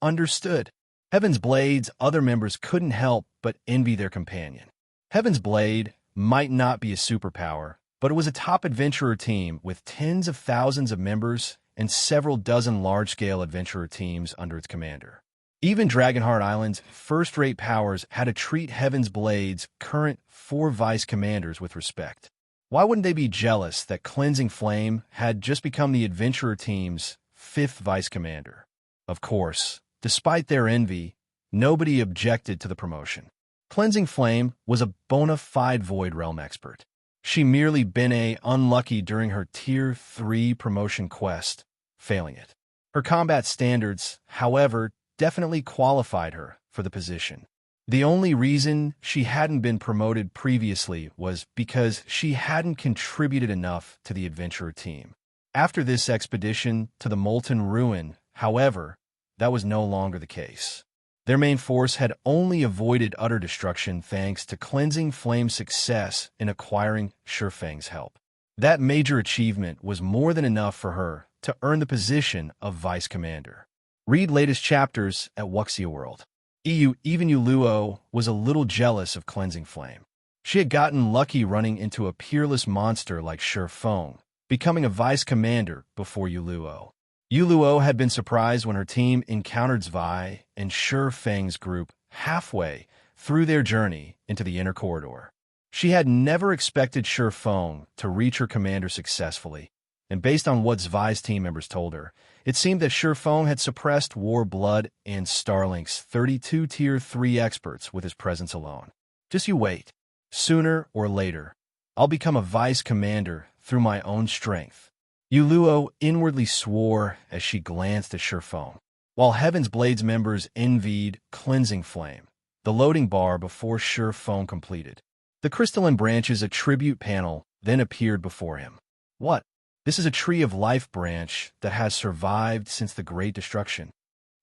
Understood. Heaven's Blade's other members couldn't help but envy their companion. Heaven's Blade might not be a superpower, but it was a top adventurer team with tens of thousands of members and several dozen large-scale adventurer teams under its commander. Even Dragonheart Island's first-rate powers had to treat Heaven's Blade's current 4 vice commanders with respect. Why wouldn't they be jealous that Cleansing Flame had just become the adventurer team's 5th vice commander? Of course, despite their envy, nobody objected to the promotion. Cleansing Flame was a bona fide Void Realm expert. She merely been unlucky during her Tier 3 promotion quest, failing it. Her combat standards, however, definitely qualified her for the position. The only reason she hadn't been promoted previously was because she hadn't contributed enough to the adventurer team. After this expedition to the Molten Ruin, however, that was no longer the case. Their main force had only avoided utter destruction thanks to Cleansing Flame's success in acquiring Shurfang's help. That major achievement was more than enough for her to earn the position of vice commander. Read latest chapters at Wuxia World. Even Yuluo was a little jealous of Cleansing Flame. She had gotten lucky running into a peerless monster like Sherfone, becoming a vice commander before Yuluo. Yuluo had been surprised when her team encountered Zvi and Shurfang's group halfway through their journey into the inner corridor. She had never expected Sherfone to reach her commander successfully, and based on what Zvi's team members told her, it seemed that Sherfone had suppressed Warblood and Starlink's 32 Tier 3 experts with his presence alone. Just you wait. Sooner or later, I'll become a vice commander through my own strength. Yuluo inwardly swore as she glanced at Sherfone. While Heaven's Blade's members envied Cleansing Flame, the loading bar before Sherfone completed. The Crystalline Branch's attribute panel then appeared before him. What? This is a Tree of Life branch that has survived since the Great Destruction.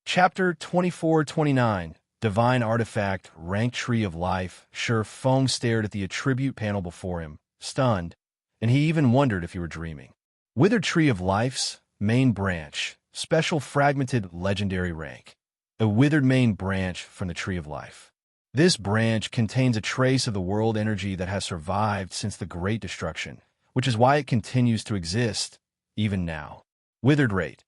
Chapter 24-29, Divine Artifact, Ranked Tree of Life. Sherfone stared at the attribute panel before him, stunned, and he even wondered if he were dreaming. Withered Tree of Life's main branch, special fragmented legendary rank. A withered main branch from the Tree of Life. This branch contains a trace of the world energy that has survived since the Great Destruction, which is why it continues to exist, even now. Withered rate.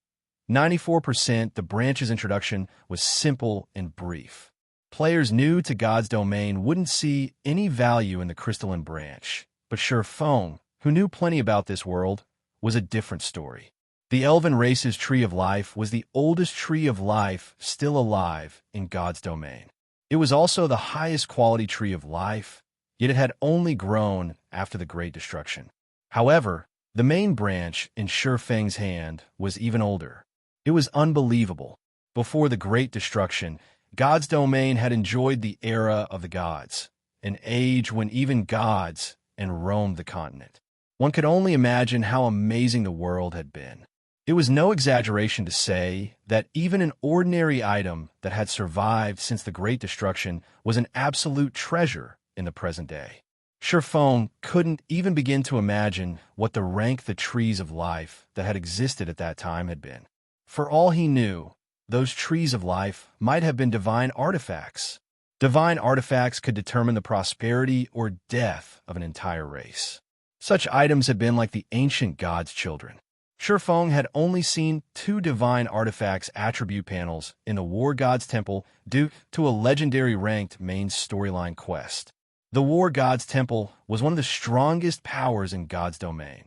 94%. The branch's introduction was simple and brief. Players new to God's domain wouldn't see any value in the crystalline branch, but Sherfone, who knew plenty about this world, was a different story. The Elven race's Tree of Life was the oldest Tree of Life still alive in God's domain. It was also the highest quality Tree of Life, yet it had only grown after the Great Destruction. However, the main branch in Sherfang's hand was even older. It was unbelievable. Before the Great Destruction, God's domain had enjoyed the era of the gods, an age when even gods roamed the continent. One could only imagine how amazing the world had been. It was no exaggeration to say that even an ordinary item that had survived since the Great Destruction was an absolute treasure in the present day. Sherfone couldn't even begin to imagine what the rank the trees of life that had existed at that time had been. For all he knew, those trees of life might have been divine artifacts. Divine artifacts could determine the prosperity or death of an entire race. Such items had been like the ancient gods' children. Shifeng had only seen 2 divine artifacts attribute panels in the War God's Temple due to a legendary ranked main storyline quest. The War God's Temple was one of the strongest powers in God's domain.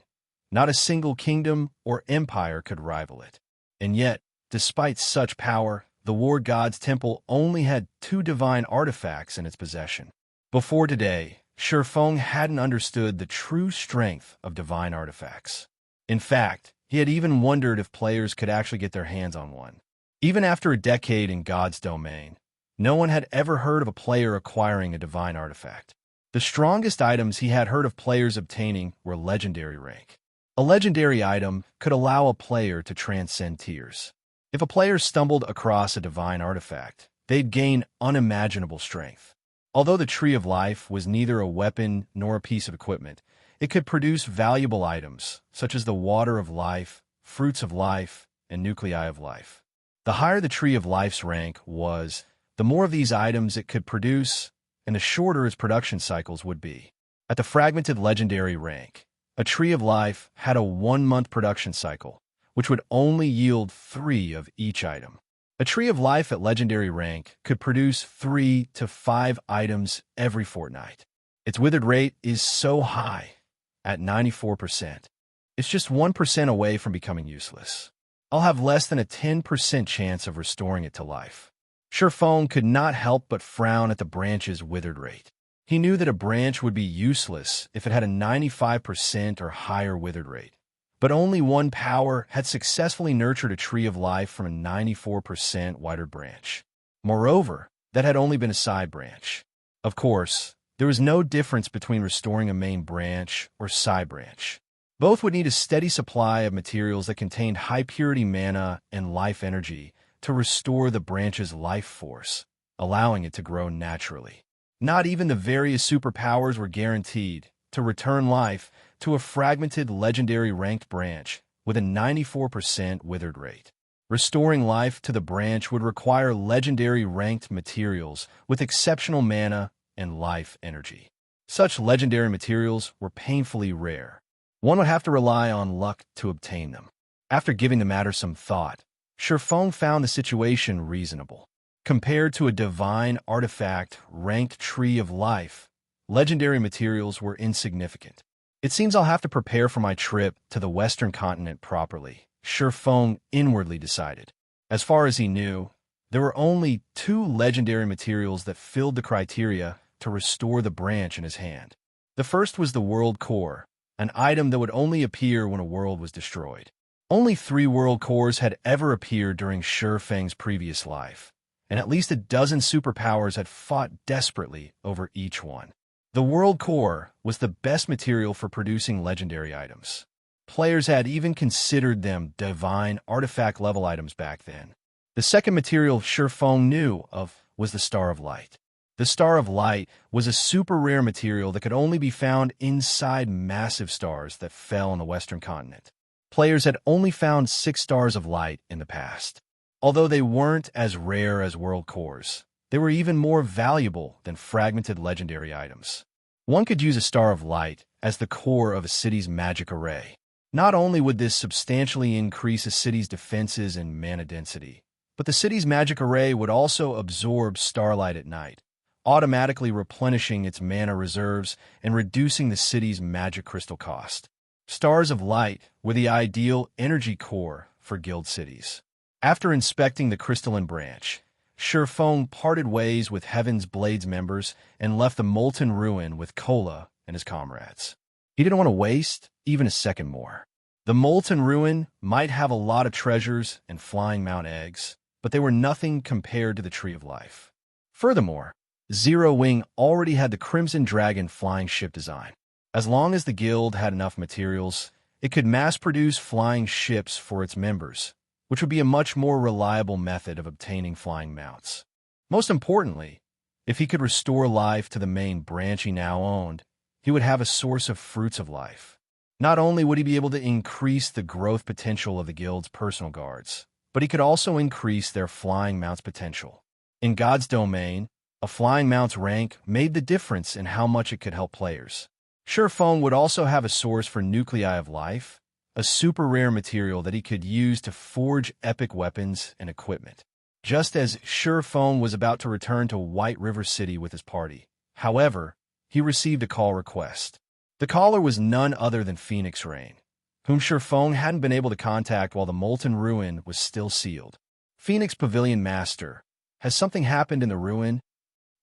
Not a single kingdom or empire could rival it. And yet, despite such power, the War God's Temple only had 2 divine artifacts in its possession. Before today, Shifeng hadn't understood the true strength of divine artifacts. In fact, he had even wondered if players could actually get their hands on one. Even after a decade in God's domain, no one had ever heard of a player acquiring a divine artifact. The strongest items he had heard of players obtaining were legendary rank. A legendary item could allow a player to transcend tiers. If a player stumbled across a divine artifact, they'd gain unimaginable strength. Although the Tree of Life was neither a weapon nor a piece of equipment, it could produce valuable items, such as the Water of Life, Fruits of Life, and Nuclei of Life. The higher the Tree of Life's rank was, the more of these items it could produce, and the shorter its production cycles would be. At the fragmented legendary rank, a Tree of Life had a 1-month production cycle, which would only yield 3 of each item. A Tree of Life at legendary rank could produce 3 to 5 items every fortnight. Its withered rate is so high, at 94%. It's just 1% away from becoming useless. I'll have less than a 10% chance of restoring it to life. Shifeng could not help but frown at the branch's withered rate. He knew that a branch would be useless if it had a 95% or higher withered rate. But only one power had successfully nurtured a Tree of Life from a 94% withered branch. Moreover, that had only been a side branch. Of course, there was no difference between restoring a main branch or side branch. Both would need a steady supply of materials that contained high-purity mana and life energy to restore the branch's life force, allowing it to grow naturally. Not even the various superpowers were guaranteed to return life to a fragmented legendary ranked branch with a 94% withered rate. Restoring life to the branch would require legendary ranked materials with exceptional mana and life energy. Such legendary materials were painfully rare. One would have to rely on luck to obtain them. After giving the matter some thought, Shifeng found the situation reasonable. Compared to a divine artifact ranked Tree of Life, legendary materials were insignificant. It seems I'll have to prepare for my trip to the Western continent properly, Shifeng inwardly decided. As far as he knew, there were only 2 legendary materials that filled the criteria to restore the branch in his hand. The first was the World Core, an item that would only appear when a world was destroyed. Only 3 World Cores had ever appeared during Shifeng's previous life, and at least a dozen superpowers had fought desperately over each one. The World Core was the best material for producing legendary items. Players had even considered them divine artifact-level items back then. The second material Shifeng knew of was the Star of Light. The Star of Light was a super rare material that could only be found inside massive stars that fell on the Western continent. Players had only found 6 stars of light in the past. Although they weren't as rare as World Cores, they were even more valuable than fragmented legendary items. One could use a Star of Light as the core of a city's magic array. Not only would this substantially increase a city's defenses and mana density, but the city's magic array would also absorb starlight at night, automatically replenishing its mana reserves and reducing the city's magic crystal cost. Stars of Light were the ideal energy core for guild cities. After inspecting the crystalline branch, Shifeng parted ways with Heaven's Blades members and left the Molten Ruin with Kola and his comrades. He didn't want to waste even a second more. The Molten Ruin might have a lot of treasures and flying mount eggs, but they were nothing compared to the Tree of Life. Furthermore, Zero Wing already had the Crimson Dragon flying ship design. As long as the guild had enough materials, it could mass-produce flying ships for its members, which would be a much more reliable method of obtaining flying mounts. Most importantly, if he could restore life to the main branch he now owned, he would have a source of Fruits of Life. Not only would he be able to increase the growth potential of the guild's personal guards, but he could also increase their flying mount's potential. In God's domain, a flying mount's rank made the difference in how much it could help players. Surefeng would also have a source for nuclei of life, a super rare material that he could use to forge epic weapons and equipment. Just as Surefeng was about to return to White River City with his party, however, he received a call request. The caller was none other than Phoenix Rain, whom Surefeng hadn't been able to contact while the Molten Ruin was still sealed. Phoenix Pavilion Master, has something happened in the ruin?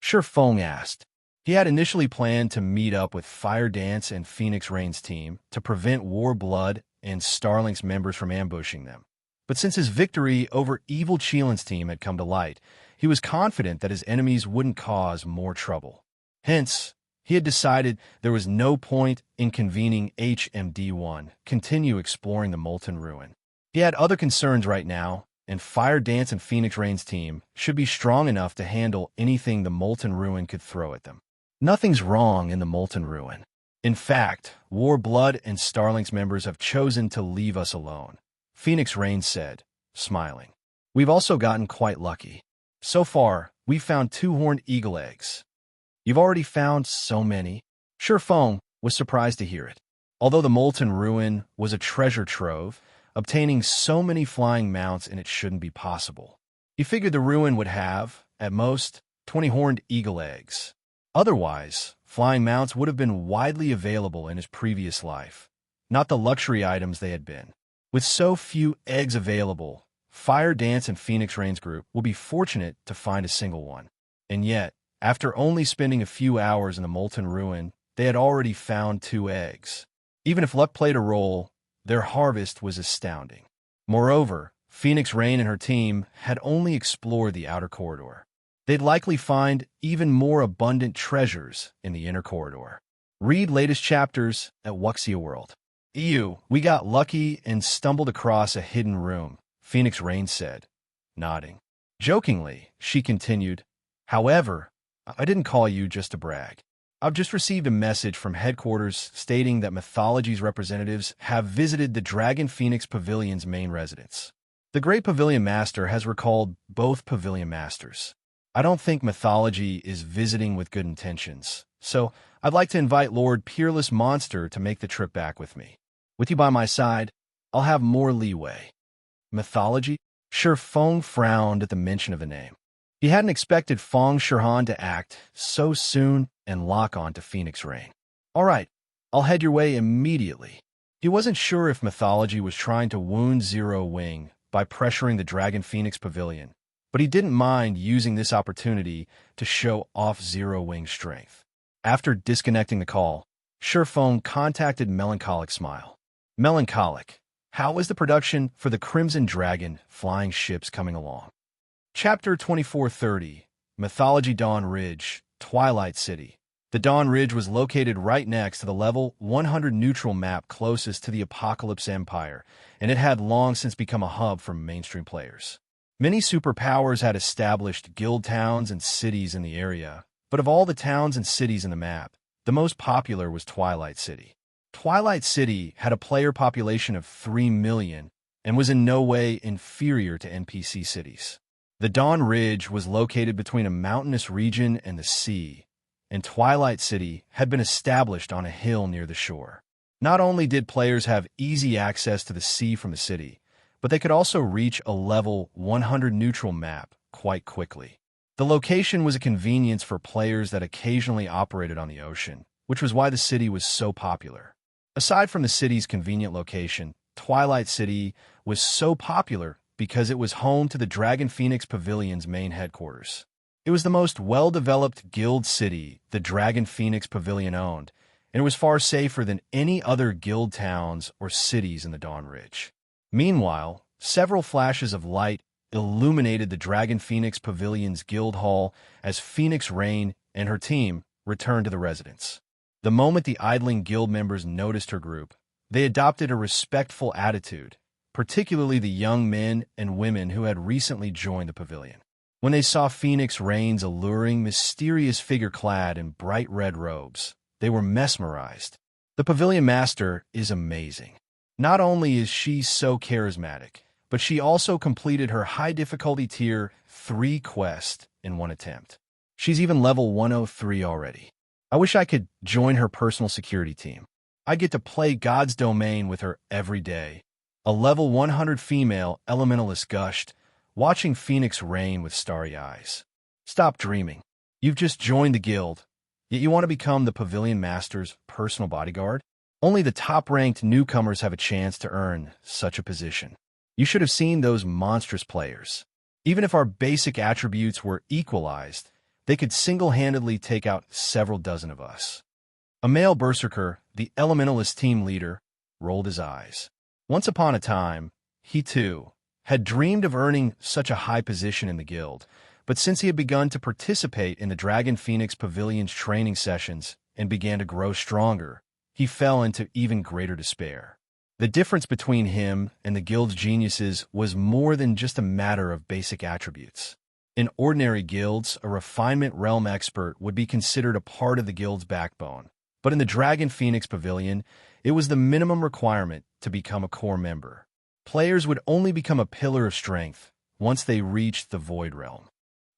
Surefeng asked. He had initially planned to meet up with Fire Dance and Phoenix Rain's team to prevent War Blood and Starlink's members from ambushing them. But since his victory over evil Qilin's team had come to light, he was confident that his enemies wouldn't cause more trouble. Hence, he had decided there was no point in convening HMD1, continue exploring the Molten Ruin. He had other concerns right now, and Fire Dance and Phoenix Rain's team should be strong enough to handle anything the Molten Ruin could throw at them. Nothing's wrong in the Molten Ruin. In fact, War Blood and Starlink's members have chosen to leave us alone, Phoenix Rain said, smiling. We've also gotten quite lucky. So far, we've found 2 horned eagle eggs. You've already found so many? Surefeng was surprised to hear it. Although the Molten Ruin was a treasure trove, obtaining so many flying mounts in it shouldn't be possible. He figured the ruin would have, at most, 20 horned eagle eggs. Otherwise, flying mounts would have been widely available in his previous life, not the luxury items they had been. With so few eggs available, Fire Dance and Phoenix Rain's group will be fortunate to find a single one. And yet, after only spending a few hours in the Molten Ruin, they had already found 2 eggs. Even if luck played a role, their harvest was astounding. Moreover, Phoenix Rain and her team had only explored the outer corridor. They'd likely find even more abundant treasures in the inner corridor. Read latest chapters at Wuxia World. We got lucky and stumbled across a hidden room, Phoenix Rain said, nodding. Jokingly, she continued, however, I didn't call you just to brag. I've just received a message from headquarters stating that Mythology's representatives have visited the Dragon Phoenix Pavilion's main residence. The Great Pavilion Master has recalled both Pavilion Masters. I don't think Mythology is visiting with good intentions, so I'd like to invite Lord Peerless Monster to make the trip back with me. With you by my side, I'll have more leeway. Mythology? Surefeng frowned at the mention of the name. He hadn't expected Feng Shirhan to act so soon and lock on to Phoenix Rain. All right, I'll head your way immediately. He wasn't sure if Mythology was trying to wound Zero Wing by pressuring the Dragon Phoenix Pavilion, but he didn't mind using this opportunity to show off Zero Wing's strength. After disconnecting the call, Surefeng contacted Melancholic Smile. Melancholic, how is the production for the Crimson Dragon flying ships coming along? Chapter 2430, Mythology Dawn Ridge, Twilight City. The Dawn Ridge was located right next to the level 100 neutral map closest to the Apocalypse Empire, and it had long since become a hub for mainstream players. Many superpowers had established guild towns and cities in the area, but of all the towns and cities in the map, the most popular was Twilight City. Twilight City had a player population of 3 million and was in no way inferior to NPC cities. The Dawn Ridge was located between a mountainous region and the sea, and Twilight City had been established on a hill near the shore. Not only did players have easy access to the sea from the city, but they could also reach a level 100 neutral map quite quickly. The location was a convenience for players that occasionally operated on the ocean, which was why the city was so popular. Aside from the city's convenient location, Twilight City was so popular because it was home to the Dragon Phoenix Pavilion's main headquarters. It was the most well-developed guild city the Dragon Phoenix Pavilion owned, and it was far safer than any other guild towns or cities in the Dawn Ridge. Meanwhile, several flashes of light illuminated the Dragon Phoenix Pavilion's guild hall as Phoenix Rain and her team returned to the residence. The moment the idling guild members noticed her group, they adopted a respectful attitude, particularly the young men and women who had recently joined the pavilion. When they saw Phoenix Rain's alluring, mysterious figure clad in bright red robes, they were mesmerized. The Pavilion Master is amazing. Not only is she so charismatic, but she also completed her high-difficulty Tier 3 quest in one attempt. She's even level 103 already. I wish I could join her personal security team. I get to play God's Domain with her every day. A level 100 female elementalist gushed, watching Phoenix reign with starry eyes. Stop dreaming. You've just joined the guild, yet you want to become the Pavilion Master's personal bodyguard? Only the top-ranked newcomers have a chance to earn such a position. You should have seen those monstrous players. Even if our basic attributes were equalized, they could single-handedly take out several dozen of us. A male berserker, the elementalist team leader, rolled his eyes. Once upon a time, he too had dreamed of earning such a high position in the guild, but since he had begun to participate in the Dragon Phoenix Pavilion's training sessions and began to grow stronger, he fell into even greater despair. The difference between him and the guild's geniuses was more than just a matter of basic attributes. In ordinary guilds, a refinement realm expert would be considered a part of the guild's backbone, but in the Dragon Phoenix Pavilion, it was the minimum requirement to become a core member. Players would only become a pillar of strength once they reached the Void Realm.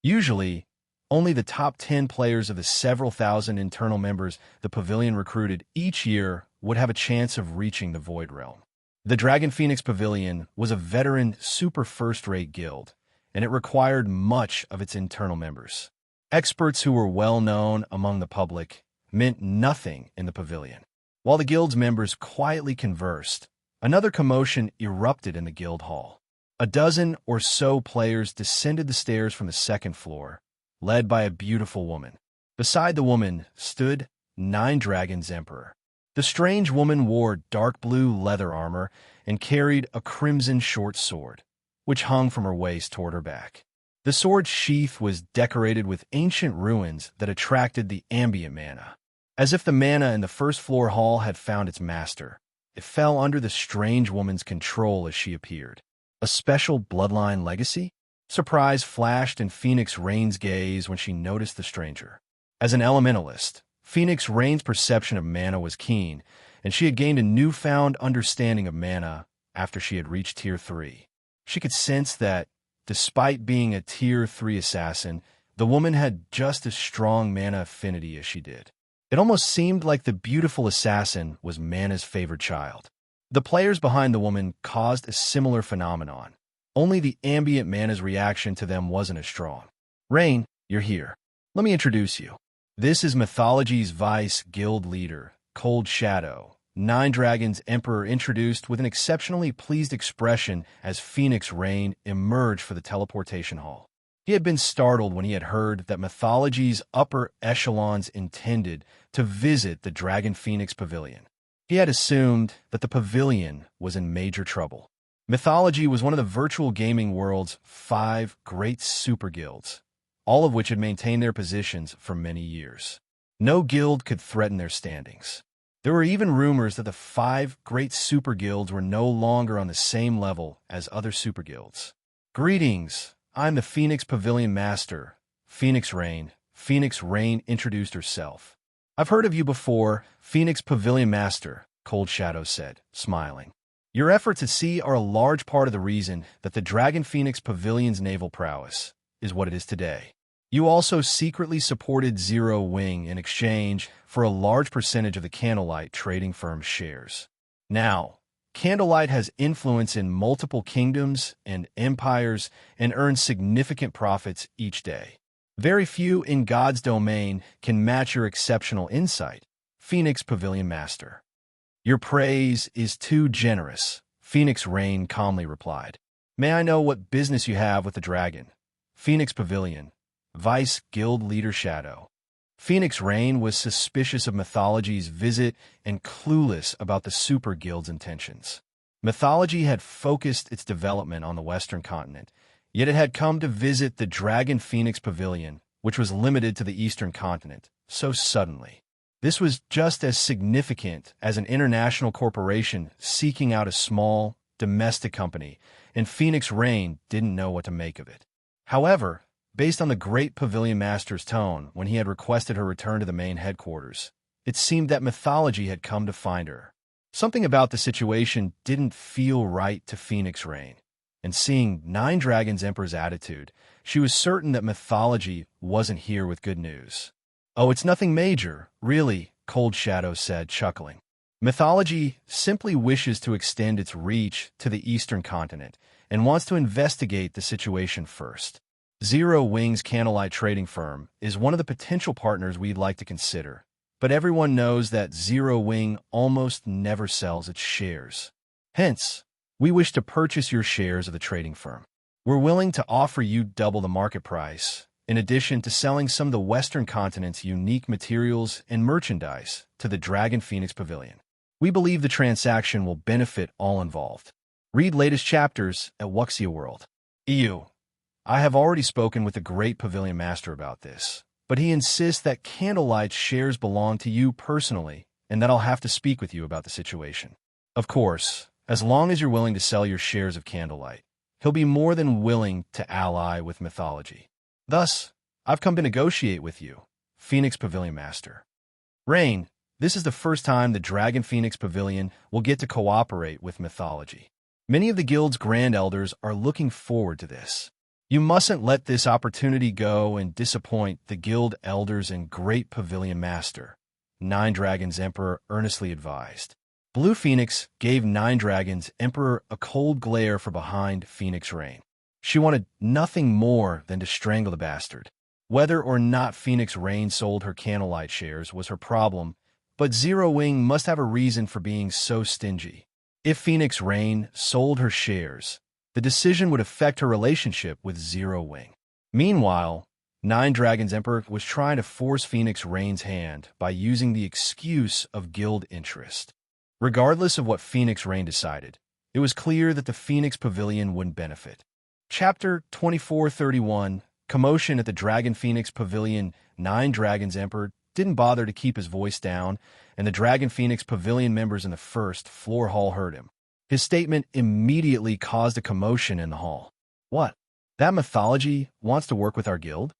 Usually, only the top 10 players of the several thousand internal members the Pavilion recruited each year would have a chance of reaching the Void Realm. The Dragon Phoenix Pavilion was a veteran, super first-rate guild, and it required much of its internal members. Experts who were well-known among the public meant nothing in the Pavilion. While the guild's members quietly conversed, another commotion erupted in the guild hall. A dozen or so players descended the stairs from the second floor, led by a beautiful woman. Beside the woman stood Nine Dragons Emperor. The strange woman wore dark blue leather armor and carried a crimson short sword, which hung from her waist toward her back. The sword's sheath was decorated with ancient ruins that attracted the ambient mana. As if the mana in the first-floor hall had found its master, it fell under the strange woman's control as she appeared. A special bloodline legacy? Surprise flashed in Phoenix Rain's gaze when she noticed the stranger. As an elementalist, Phoenix Rain's perception of mana was keen, and she had gained a newfound understanding of mana after she had reached Tier 3. She could sense that, despite being a Tier 3 assassin, the woman had just as strong mana affinity as she did. It almost seemed like the beautiful assassin was mana's favored child. The players behind the woman caused a similar phenomenon. Only the ambient mana's reaction to them wasn't as strong. Rain, you're here. Let me introduce you. This is Mythology's Vice Guild Leader, Cold Shadow. Nine Dragons Emperor introduced with an exceptionally pleased expression as Phoenix Rain emerged for the teleportation hall. He had been startled when he had heard that Mythology's upper echelons intended to visit the Dragon Phoenix Pavilion. He had assumed that the Pavilion was in major trouble. Mythology was one of the virtual gaming world's 5 great super guilds, all of which had maintained their positions for many years. No guild could threaten their standings. There were even rumors that the 5 great super guilds were no longer on the same level as other super guilds. Greetings, I'm the Phoenix Pavilion Master, Phoenix Rain. Phoenix Rain introduced herself. I've heard of you before, Phoenix Pavilion Master, Cold Shadow said, smiling. Your efforts at sea are a large part of the reason that the Dragon Phoenix Pavilion's naval prowess is what it is today. You also secretly supported Zero Wing in exchange for a large percentage of the Candlelight trading firm's shares. Now, Candlelight has influence in multiple kingdoms and empires and earns significant profits each day. Very few in God's domain can match your exceptional insight, Phoenix Pavilion Master. Your praise is too generous, Phoenix Rain calmly replied. May I know what business you have with the dragon? Phoenix Pavilion, Vice Guild Leader Shadow. Phoenix Rain was suspicious of Mythology's visit and clueless about the Super Guild's intentions. Mythology had focused its development on the Western continent, yet it had come to visit the Dragon Phoenix Pavilion, which was limited to the Eastern continent, so suddenly. This was just as significant as an international corporation seeking out a small, domestic company, and Phoenix Rain didn't know what to make of it. However, based on the great Pavilion Master's tone when he had requested her return to the main headquarters, it seemed that Mythology had come to find her. Something about the situation didn't feel right to Phoenix Rain, and seeing Nine Dragons Emperor's attitude, she was certain that Mythology wasn't here with good news. "Oh, it's nothing major, really," Cold Shadow said, chuckling. "Mythology simply wishes to extend its reach to the eastern continent and wants to investigate the situation first. Zero Wing's Candlelight trading firm is one of the potential partners we'd like to consider, but everyone knows that Zero Wing almost never sells its shares. Hence, we wish to purchase your shares of the trading firm. We're willing to offer you double the market price, in addition to selling some of the Western continent's unique materials and merchandise to the Dragon Phoenix Pavilion. We believe the transaction will benefit all involved. Read latest chapters at Wuxia World." "EU. I have already spoken with the Great Pavilion Master about this, but he insists that Candlelight's shares belong to you personally and that I'll have to speak with you about the situation. Of course, as long as you're willing to sell your shares of Candlelight, he'll be more than willing to ally with Mythology. Thus, I've come to negotiate with you, Phoenix Pavilion Master. Rain, this is the first time the Dragon Phoenix Pavilion will get to cooperate with Mythology. Many of the guild's Grand Elders are looking forward to this. You mustn't let this opportunity go and disappoint the guild elders and Great Pavilion Master," Nine Dragons Emperor earnestly advised. Blue Phoenix gave Nine Dragons Emperor a cold glare from behind Phoenix Rain. She wanted nothing more than to strangle the bastard. Whether or not Phoenix Rain sold her Candlelight shares was her problem, but Zero Wing must have a reason for being so stingy. If Phoenix Rain sold her shares, the decision would affect her relationship with Zero Wing. Meanwhile, Nine Dragons Emperor was trying to force Phoenix Rain's hand by using the excuse of guild interest. Regardless of what Phoenix Rain decided, it was clear that the Phoenix Pavilion wouldn't benefit. Chapter 2431, Commotion at the Dragon Phoenix Pavilion. Nine Dragons Emperor didn't bother to keep his voice down, and the Dragon Phoenix Pavilion members in the first floor hall heard him. His statement immediately caused a commotion in the hall. "What? That Mythology wants to work with our guild?"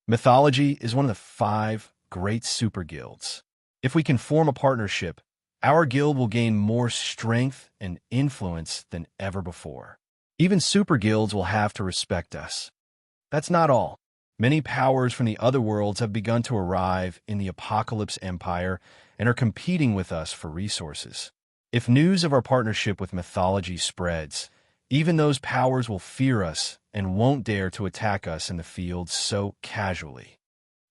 Mythology is one of the 5 great super guilds. If we can form a partnership, our guild will gain more strength and influence than ever before. Even super guilds will have to respect us. That's not all. Many powers from the other worlds have begun to arrive in the Apocalypse Empire and are competing with us for resources. If news of our partnership with Mythology spreads, even those powers will fear us and won't dare to attack us in the field so casually.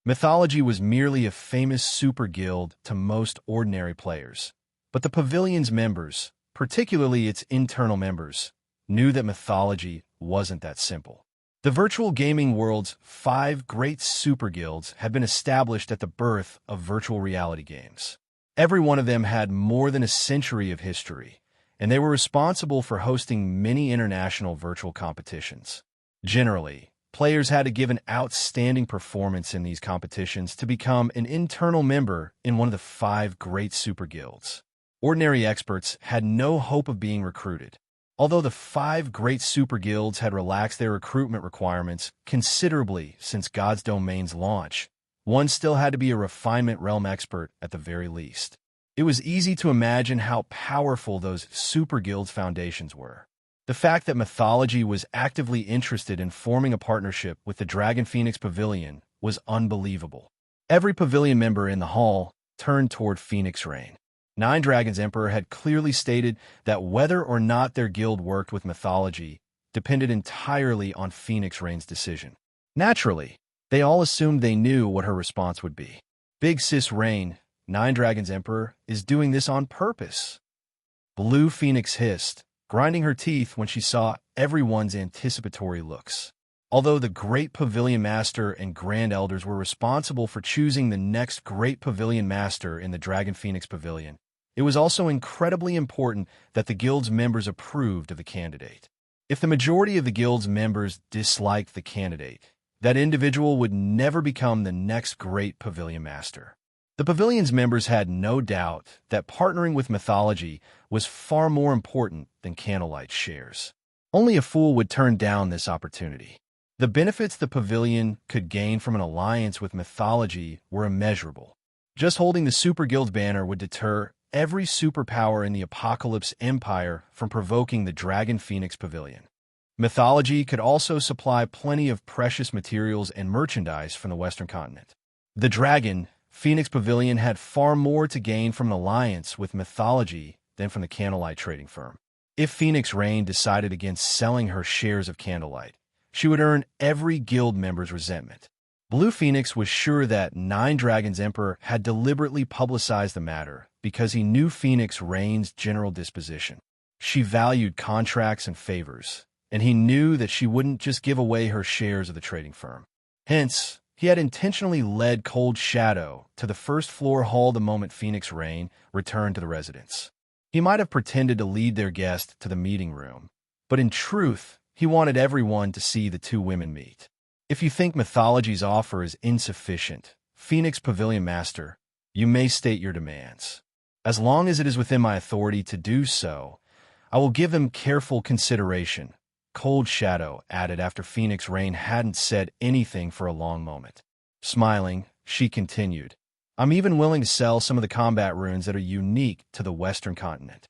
Mythology was merely a famous super guild to most ordinary players, but the Pavilion's members, particularly its internal members, knew that Mythology wasn't that simple. The virtual gaming world's 5 great super guilds had been established at the birth of virtual reality games. Every one of them had more than a century of history, and they were responsible for hosting many international virtual competitions. Generally, players had to give an outstanding performance in these competitions to become an internal member in one of the 5 great super guilds. Ordinary experts had no hope of being recruited. Although the 5 great super guilds had relaxed their recruitment requirements considerably since God's Domain's launch, one still had to be a refinement realm expert at the very least. It was easy to imagine how powerful those super guilds' foundations were. The fact that Mythology was actively interested in forming a partnership with the Dragon Phoenix Pavilion was unbelievable. Every Pavilion member in the hall turned toward Phoenix Rain. Nine Dragons Emperor had clearly stated that whether or not their guild worked with Mythology depended entirely on Phoenix Rain's decision. Naturally, they all assumed they knew what her response would be. Big Sis Rain, Nine Dragons Emperor, is doing this on purpose. Blue Phoenix hissed, grinding her teeth when she saw everyone's anticipatory looks. Although the Great Pavilion Master and Grand Elders were responsible for choosing the next Great Pavilion Master in the Dragon Phoenix Pavilion, it was also incredibly important that the guild's members approved of the candidate. If the majority of the guild's members disliked the candidate, that individual would never become the next Great Pavilion Master. The Pavilion's members had no doubt that partnering with Mythology was far more important than Candlelight's shares. Only a fool would turn down this opportunity. The benefits the Pavilion could gain from an alliance with Mythology were immeasurable. Just holding the Super Guild banner would deter every superpower in the Apocalypse Empire from provoking the Dragon Phoenix Pavilion. Mythology could also supply plenty of precious materials and merchandise from the Western continent. The Dragon Phoenix Pavilion had far more to gain from an alliance with Mythology than from the Candlelight trading firm. If Phoenix Rain decided against selling her shares of Candlelight, she would earn every guild member's resentment. Blue Phoenix was sure that Nine Dragons Emperor had deliberately publicized the matter because he knew Phoenix Rain's general disposition. She valued contracts and favors, and he knew that she wouldn't just give away her shares of the trading firm. Hence, he had intentionally led Cold Shadow to the first-floor hall the moment Phoenix Rain returned to the residence. He might have pretended to lead their guest to the meeting room, but in truth, he wanted everyone to see the two women meet. If you think Mythology's offer is insufficient, Phoenix Pavilion Master, you may state your demands. As long as it is within my authority to do so, I will give them careful consideration, Cold Shadow added after Phoenix Rain hadn't said anything for a long moment. Smiling, she continued, I'm even willing to sell some of the combat runes that are unique to the Western continent.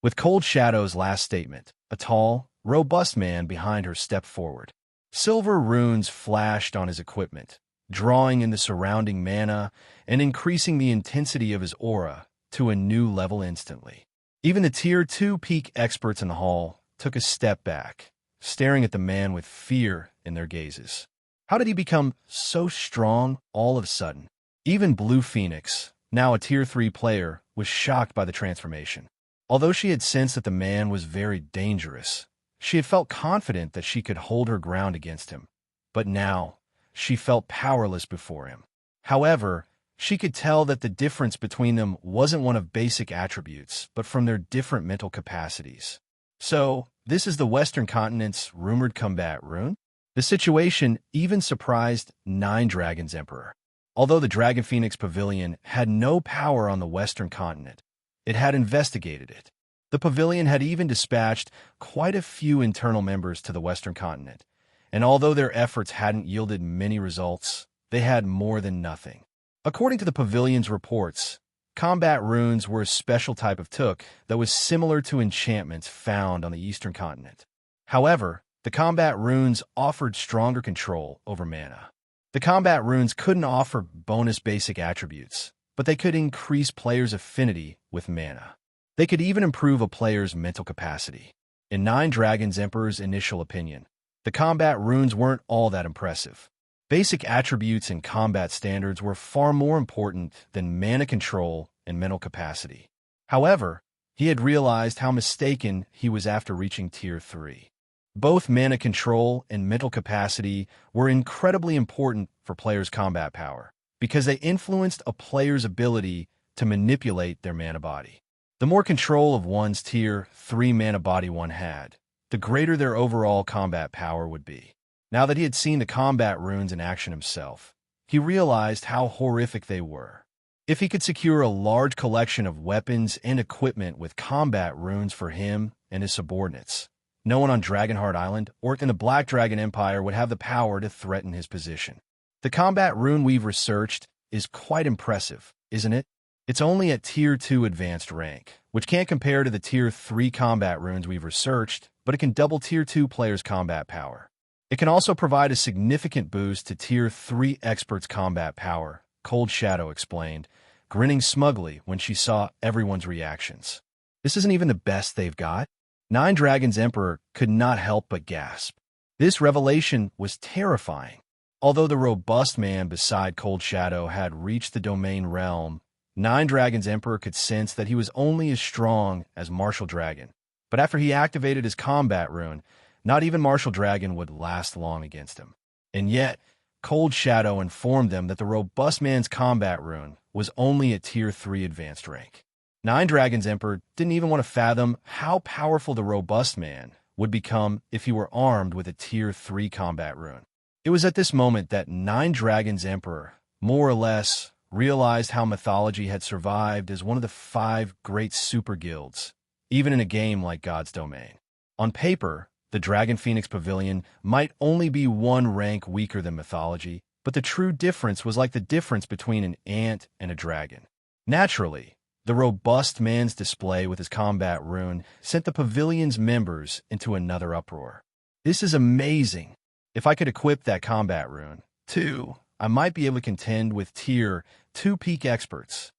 With Cold Shadow's last statement, a tall, robust man behind her stepped forward. Silver runes flashed on his equipment, drawing in the surrounding mana and increasing the intensity of his aura to a new level instantly. Even the Tier 2 peak experts in the hall took a step back, staring at the man with fear in their gazes. How did he become so strong all of a sudden? Even Blue Phoenix, now a Tier 3 player, was shocked by the transformation. Although she had sensed that the man was very dangerous, she had felt confident that she could hold her ground against him. But now, she felt powerless before him. However, she could tell that the difference between them wasn't one of basic attributes, but from their different mental capacities. So, this is the Western continent's rumored combat rune? The situation even surprised Nine Dragons Emperor. Although the Dragon Phoenix Pavilion had no power on the Western continent, it had investigated it. The Pavilion had even dispatched quite a few internal members to the Western continent, and although their efforts hadn't yielded many results, they had more than nothing. According to the Pavilion's reports, combat runes were a special type of took that was similar to enchantments found on the Eastern continent. However, the combat runes offered stronger control over mana. The combat runes couldn't offer bonus basic attributes, but they could increase players' affinity with mana. They could even improve a player's mental capacity. In Nine Dragons Emperor's initial opinion, the combat runes weren't all that impressive. Basic attributes and combat standards were far more important than mana control and mental capacity. However, he had realized how mistaken he was after reaching Tier 3. Both mana control and mental capacity were incredibly important for players' combat power, because they influenced a player's ability to manipulate their mana body. The more control of one's Tier 3 mana body one had, the greater their overall combat power would be. Now that he had seen the combat runes in action himself, he realized how horrific they were. If he could secure a large collection of weapons and equipment with combat runes for him and his subordinates, no one on Dragonheart Island or in the Black Dragon Empire would have the power to threaten his position. The combat rune we've researched is quite impressive, isn't it? It's only at Tier 2 advanced rank, which can't compare to the Tier 3 combat runes we've researched, but it can double Tier 2 players' combat power. It can also provide a significant boost to Tier 3 experts' combat power, Cold Shadow explained, grinning smugly when she saw everyone's reactions. This isn't even the best they've got? Nine Dragons Emperor could not help but gasp. This revelation was terrifying. Although the robust man beside Cold Shadow had reached the domain realm, Nine Dragons Emperor could sense that he was only as strong as Martial Dragon. But after he activated his combat rune, not even Martial Dragon would last long against him. And yet, Cold Shadow informed them that the robust man's combat rune was only at Tier 3 advanced rank. Nine Dragons Emperor didn't even want to fathom how powerful the robust man would become if he were armed with a Tier 3 combat rune. It was at this moment that Nine Dragons Emperor, more or less, realized how Mythology had survived as one of the 5 great super guilds, even in a game like God's Domain. On paper, the Dragon Phoenix Pavilion might only be 1 rank weaker than Mythology, but the true difference was like the difference between an ant and a dragon. Naturally, the robust man's display with his combat rune sent the pavilion's members into another uproar. This is amazing. If I could equip that combat rune, too, I might be able to contend with Tier 2 peak experts.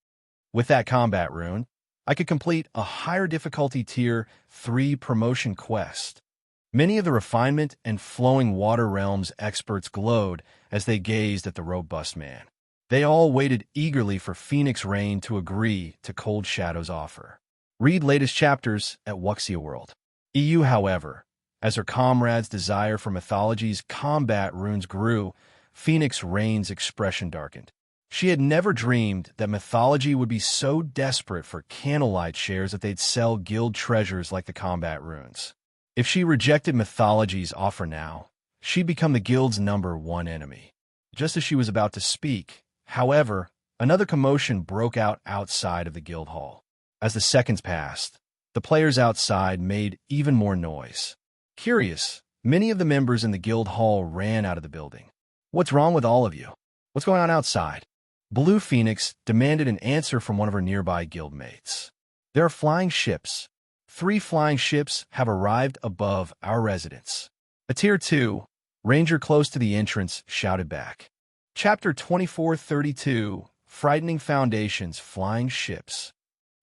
With that combat rune, I could complete a higher difficulty Tier 3 promotion quest. Many of the refinement and flowing water realms experts glowed as they gazed at the robust man. They all waited eagerly for Phoenix Rain to agree to Cold Shadow's offer. Read latest chapters at Wuxia World. EU, however, as her comrades' desire for Mythology's combat runes grew, Phoenix Rain's expression darkened. She had never dreamed that Mythology would be so desperate for candlelight shares that they'd sell guild treasures like the combat runes. If she rejected Mythology's offer now, she'd become the guild's #1 enemy. Just as she was about to speak, however, another commotion broke out outside of the guild hall. As the seconds passed, the players outside made even more noise. Curious, many of the members in the guild hall ran out of the building. "What's wrong with all of you? What's going on outside?" Blue Phoenix demanded an answer from one of her nearby guildmates. "There are flying ships. 3 flying ships have arrived above our residence." A Tier 2 ranger close to the entrance shouted back. Chapter 2432, Frightening Foundations, Flying Ships.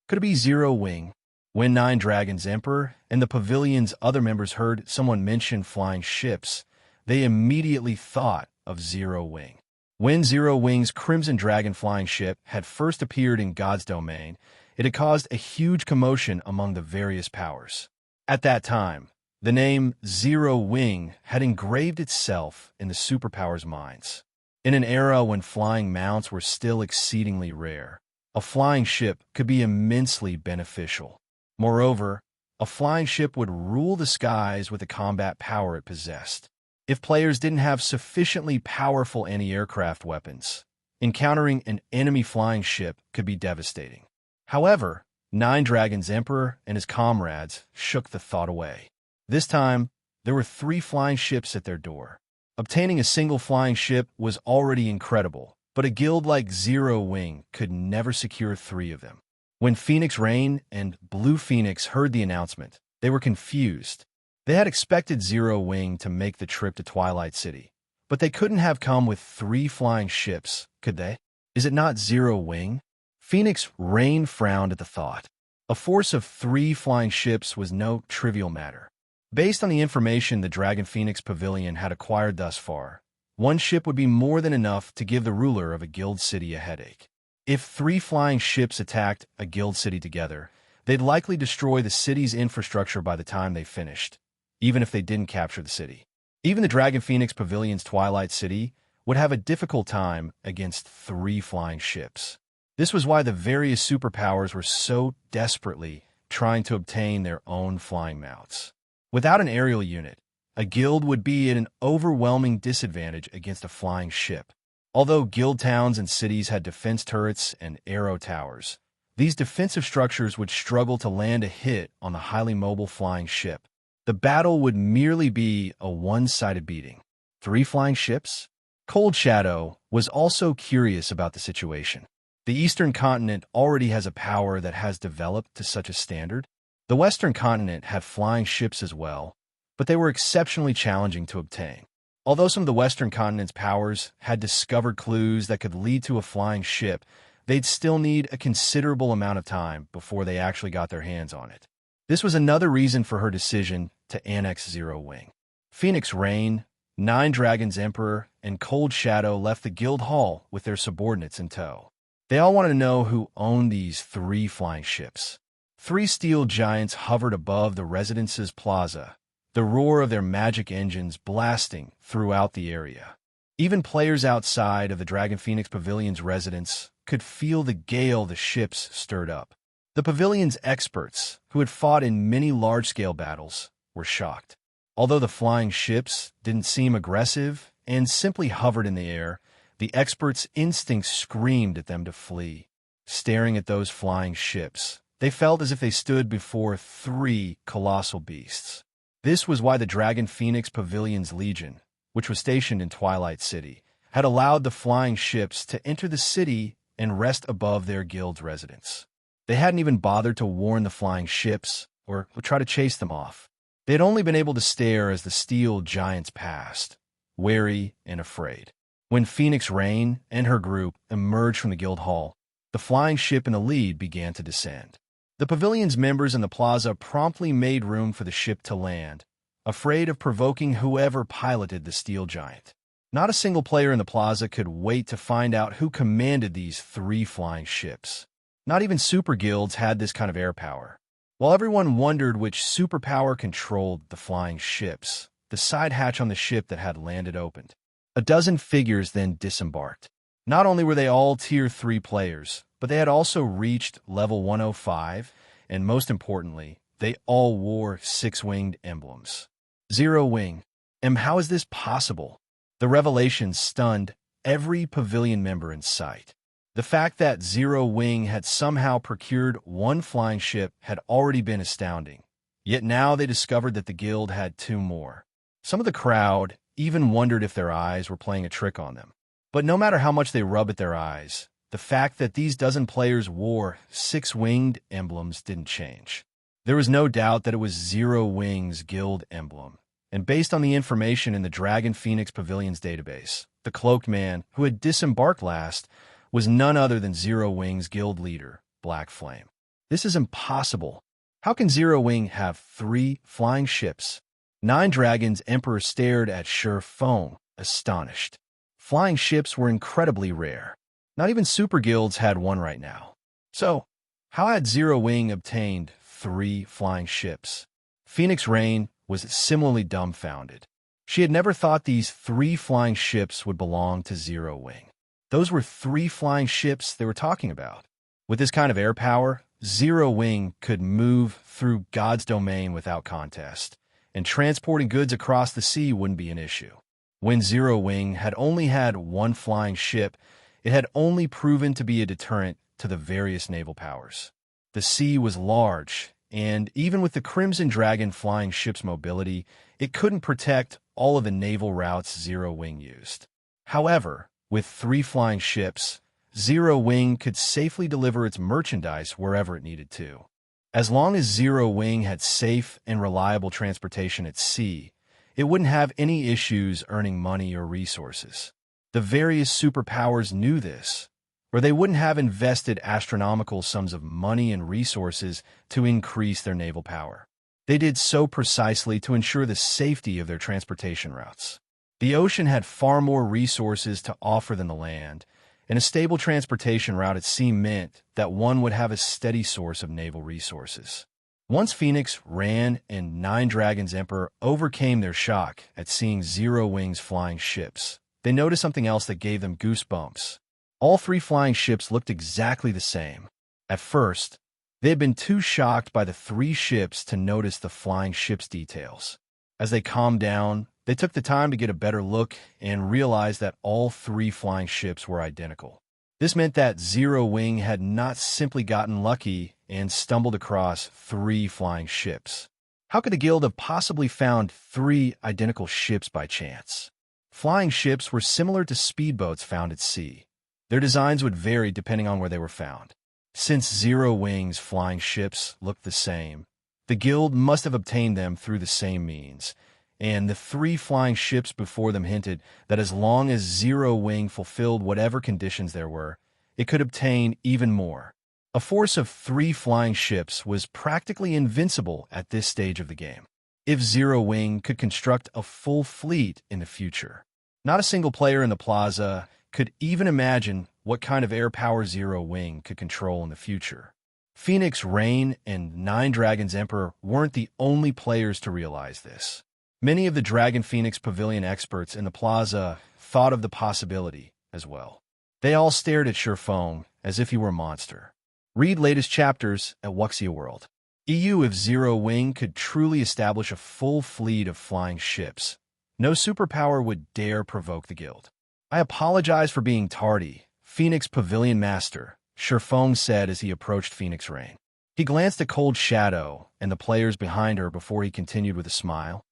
Could it be Zero Wing? When Nine Dragons Emperor and the Pavilion's other members heard someone mention flying ships, they immediately thought of Zero Wing. When Zero Wing's Crimson Dragon flying ship had first appeared in God's domain, it had caused a huge commotion among the various powers. At that time, the name Zero Wing had engraved itself in the superpowers' minds. In an era when flying mounts were still exceedingly rare, a flying ship could be immensely beneficial. Moreover, a flying ship would rule the skies with the combat power it possessed. If players didn't have sufficiently powerful anti-aircraft weapons, encountering an enemy flying ship could be devastating. However, Nine Dragons Emperor and his comrades shook the thought away. This time, there were 3 flying ships at their door. Obtaining a single flying ship was already incredible, but a guild like Zero Wing could never secure 3 of them. When Phoenix Rain and Blue Phoenix heard the announcement, they were confused. They had expected Zero Wing to make the trip to Twilight City, but they couldn't have come with 3 flying ships, could they? Is it not Zero Wing? Phoenix Rain frowned at the thought. A force of 3 flying ships was no trivial matter. Based on the information the Dragon Phoenix Pavilion had acquired thus far, 1 ship would be more than enough to give the ruler of a guild city a headache. If 3 flying ships attacked a guild city together, they'd likely destroy the city's infrastructure by the time they finished, even if they didn't capture the city. Even the Dragon Phoenix Pavilion's Twilight City would have a difficult time against 3 flying ships. This was why the various superpowers were so desperately trying to obtain their own flying mounts. Without an aerial unit, a guild would be at an overwhelming disadvantage against a flying ship. Although guild towns and cities had defense turrets and arrow towers, these defensive structures would struggle to land a hit on the highly mobile flying ship. The battle would merely be a one-sided beating. 3 flying ships? Cold Shadow was also curious about the situation. The Eastern continent already has a power that has developed to such a standard. The Western continent had flying ships as well, but they were exceptionally challenging to obtain. Although some of the Western continent's powers had discovered clues that could lead to a flying ship, they'd still need a considerable amount of time before they actually got their hands on it. This was another reason for her decision to annex Zero Wing. Phoenix Rain, Nine Dragons Emperor, and Cold Shadow left the guild hall with their subordinates in tow. They all wanted to know who owned these 3 flying ships. 3 steel giants hovered above the residence's plaza, the roar of their magic engines blasting throughout the area. Even players outside of the Dragon Phoenix Pavilion's residence could feel the gale the ships stirred up. The Pavilion's experts, who had fought in many large-scale battles, were shocked. Although the flying ships didn't seem aggressive and simply hovered in the air, the experts' instincts screamed at them to flee. Staring at those flying ships, they felt as if they stood before 3 colossal beasts. This was why the Dragon Phoenix Pavilion's Legion, which was stationed in Twilight City, had allowed the flying ships to enter the city and rest above their guild's residence. They hadn't even bothered to warn the flying ships or try to chase them off. They had only been able to stare as the steel giants passed, wary and afraid. When Phoenix Rain and her group emerged from the guild hall, the flying ship in the lead began to descend. The pavilion's members in the plaza promptly made room for the ship to land, afraid of provoking whoever piloted the steel giant. Not a single player in the plaza could wait to find out who commanded these 3 flying ships. Not even super guilds had this kind of air power. While everyone wondered which superpower controlled the flying ships, the side hatch on the ship that had landed opened. A dozen figures then disembarked. Not only were they all Tier 3 players, but they had also reached level 105, and most importantly, they all wore 6-winged emblems. 0 wing. How is this possible? The revelation stunned every pavilion member in sight. The fact that 0 wing had somehow procured 1 flying ship had already been astounding. Yet now they discovered that the guild had 2 more. Some of the crowd even wondered if their eyes were playing a trick on them. But no matter how much they rub at their eyes, the fact that these dozen players wore 6-winged emblems didn't change. There was no doubt that it was 0 Wing's guild emblem, and based on the information in the Dragon Phoenix Pavilion's database, the cloaked man who had disembarked last was none other than 0 Wing's guild leader, Black Flame. This is impossible. How can 0 Wing have 3 flying ships? 9 Dragons Emperor stared at Sure Feng, astonished. Flying ships were incredibly rare. Not even super guilds had one right now. So, how had 0 Wing obtained 3 flying ships? Phoenix Rain was similarly dumbfounded. She had never thought these 3 flying ships would belong to 0 Wing. Those were 3 flying ships they were talking about. With this kind of air power, 0 Wing could move through God's domain without contest, and transporting goods across the sea wouldn't be an issue. When 0 Wing had only had 1 flying ship, it had only proven to be a deterrent to the various naval powers. The sea was large, and even with the Crimson Dragon flying ship's mobility, it couldn't protect all of the naval routes 0 Wing used. However, with 3 flying ships, 0 Wing could safely deliver its merchandise wherever it needed to. As long as 0 Wing had safe and reliable transportation at sea, it wouldn't have any issues earning money or resources. The various superpowers knew this, or they wouldn't have invested astronomical sums of money and resources to increase their naval power. They did so precisely to ensure the safety of their transportation routes. The ocean had far more resources to offer than the land, and a stable transportation route at sea meant that one would have a steady source of naval resources. Once Phoenix Rain and 9 Dragons Emperor overcame their shock at seeing 0 Wing's flying ships, they noticed something else that gave them goosebumps. All 3 flying ships looked exactly the same. At first, they had been too shocked by the 3 ships to notice the flying ship's details. As they calmed down, they took the time to get a better look and realized that all 3 flying ships were identical. This meant that 0 Wing had not simply gotten lucky and stumbled across 3 flying ships. How could the guild have possibly found 3 identical ships by chance? Flying ships were similar to speedboats found at sea. Their designs would vary depending on where they were found. Since 0 Wing's flying ships looked the same, the guild must have obtained them through the same means, and the 3 flying ships before them hinted that as long as 0 Wing fulfilled whatever conditions there were, it could obtain even more. A force of 3 flying ships was practically invincible at this stage of the game. If 0 Wing could construct a full fleet in the future, not a single player in the plaza could even imagine what kind of air power 0 Wing could control in the future. Phoenix Rain and 9 Dragons Emperor weren't the only players to realize this. Many of the Dragon Phoenix Pavilion experts in the plaza thought of the possibility as well. They all stared at Sure Feng as if he were a monster. Read latest chapters at Wuxia World. EU. If 0 Wing could truly establish a full fleet of flying ships, no superpower would dare provoke the guild. I apologize for being tardy, Phoenix Pavilion Master, Sure Feng said as he approached Phoenix Rain. He glanced at Cold Shadow and the players behind her before he continued with a smile.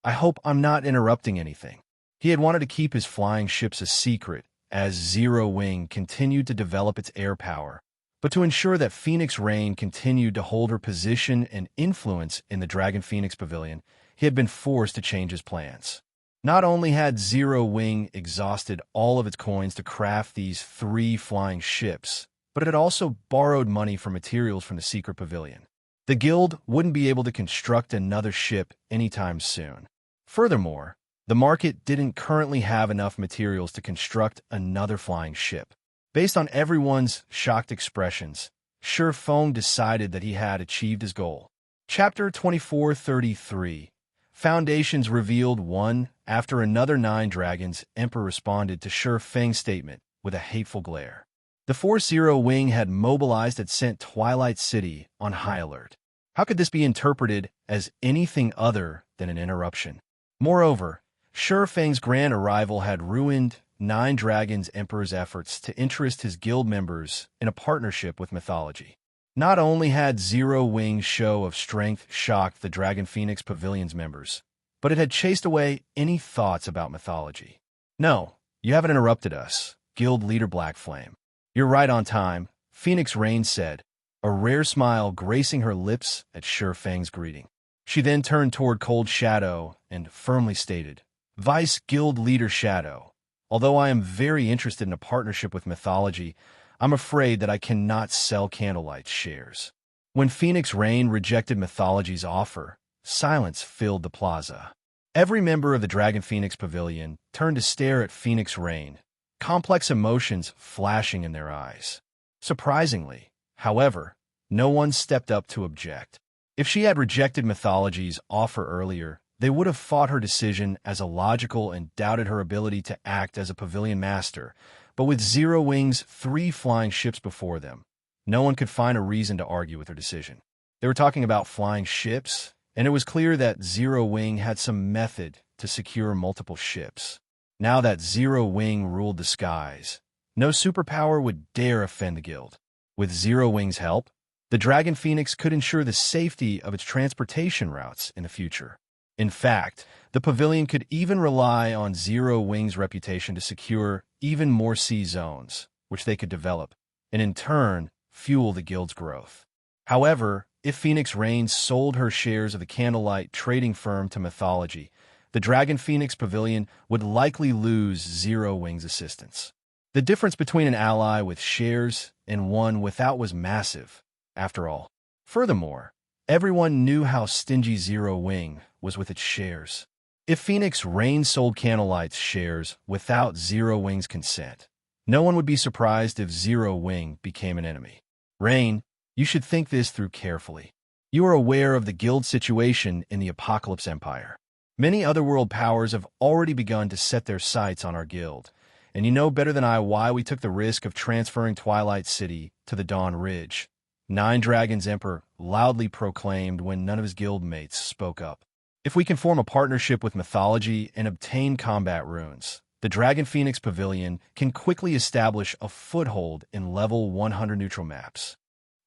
I hope I'm not interrupting anything. He had wanted to keep his flying ships a secret as 0 Wing continued to develop its air power, but to ensure that Phoenix Rain continued to hold her position and influence in the Dragon Phoenix Pavilion, he had been forced to change his plans. Not only had Zero Wing exhausted all of its coins to craft these 3 flying ships, but it had also borrowed money for materials from the secret pavilion. The guild wouldn't be able to construct another ship anytime soon. Furthermore, the market didn't currently have enough materials to construct another flying ship. Based on everyone's shocked expressions, Shi Feng decided that he had achieved his goal. Chapter 2433. Foundations revealed one after another 9 dragons. Emperor responded to Shi Feng's statement with a hateful glare. The Force Zero Wing had mobilized and sent Twilight City on high alert. How could this be interpreted as anything other than an interruption? Moreover, Shi Feng's grand arrival had ruined 9 Dragons Emperor's efforts to interest his guild members in a partnership with Mythology. Not only had Zero Wing's show of strength shocked the Dragon Phoenix Pavilion's members, but it had chased away any thoughts about Mythology. No, you haven't interrupted us, Guild Leader Black Flame. You're right on time, Phoenix Rain said, a rare smile gracing her lips at Shi Feng's greeting. She then turned toward Cold Shadow and firmly stated, Vice Guild Leader Shadow, although I am very interested in a partnership with Mythology, I'm afraid that I cannot sell Candlelight's shares. When Phoenix Rain rejected Mythology's offer, silence filled the plaza. Every member of the Dragon Phoenix Pavilion turned to stare at Phoenix Rain, complex emotions flashing in their eyes. Surprisingly, however, no one stepped up to object. If she had rejected Mythology's offer earlier, they would have fought her decision as illogical and doubted her ability to act as a pavilion master, but with Zero Wing's 3 flying ships before them, no one could find a reason to argue with her decision. They were talking about flying ships, and it was clear that Zero Wing had some method to secure multiple ships. Now that Zero Wing ruled the skies, no superpower would dare offend the guild. With Zero Wing's help, the Dragon Phoenix could ensure the safety of its transportation routes in the future. In fact, the pavilion could even rely on Zero Wing's reputation to secure even more sea zones, which they could develop, and in turn, fuel the guild's growth. However, if Phoenix Rain sold her shares of the Candlelight trading firm to Mythology, the Dragon Phoenix Pavilion would likely lose Zero Wing's assistance. The difference between an ally with shares and one without was massive, after all. Furthermore, everyone knew how stingy Zero Wing was with its shares. If Phoenix Rain sold Candlelight's shares without Zero Wing's consent, no one would be surprised if Zero Wing became an enemy. Rain, you should think this through carefully. You are aware of the guild situation in the Apocalypse Empire. Many otherworld powers have already begun to set their sights on our guild, and you know better than I why we took the risk of transferring Twilight City to the Dawn Ridge. 9 Dragons Emperor loudly proclaimed when none of his guild mates spoke up. If we can form a partnership with Mythology and obtain combat runes, the Dragon Phoenix Pavilion can quickly establish a foothold in level 100 neutral maps.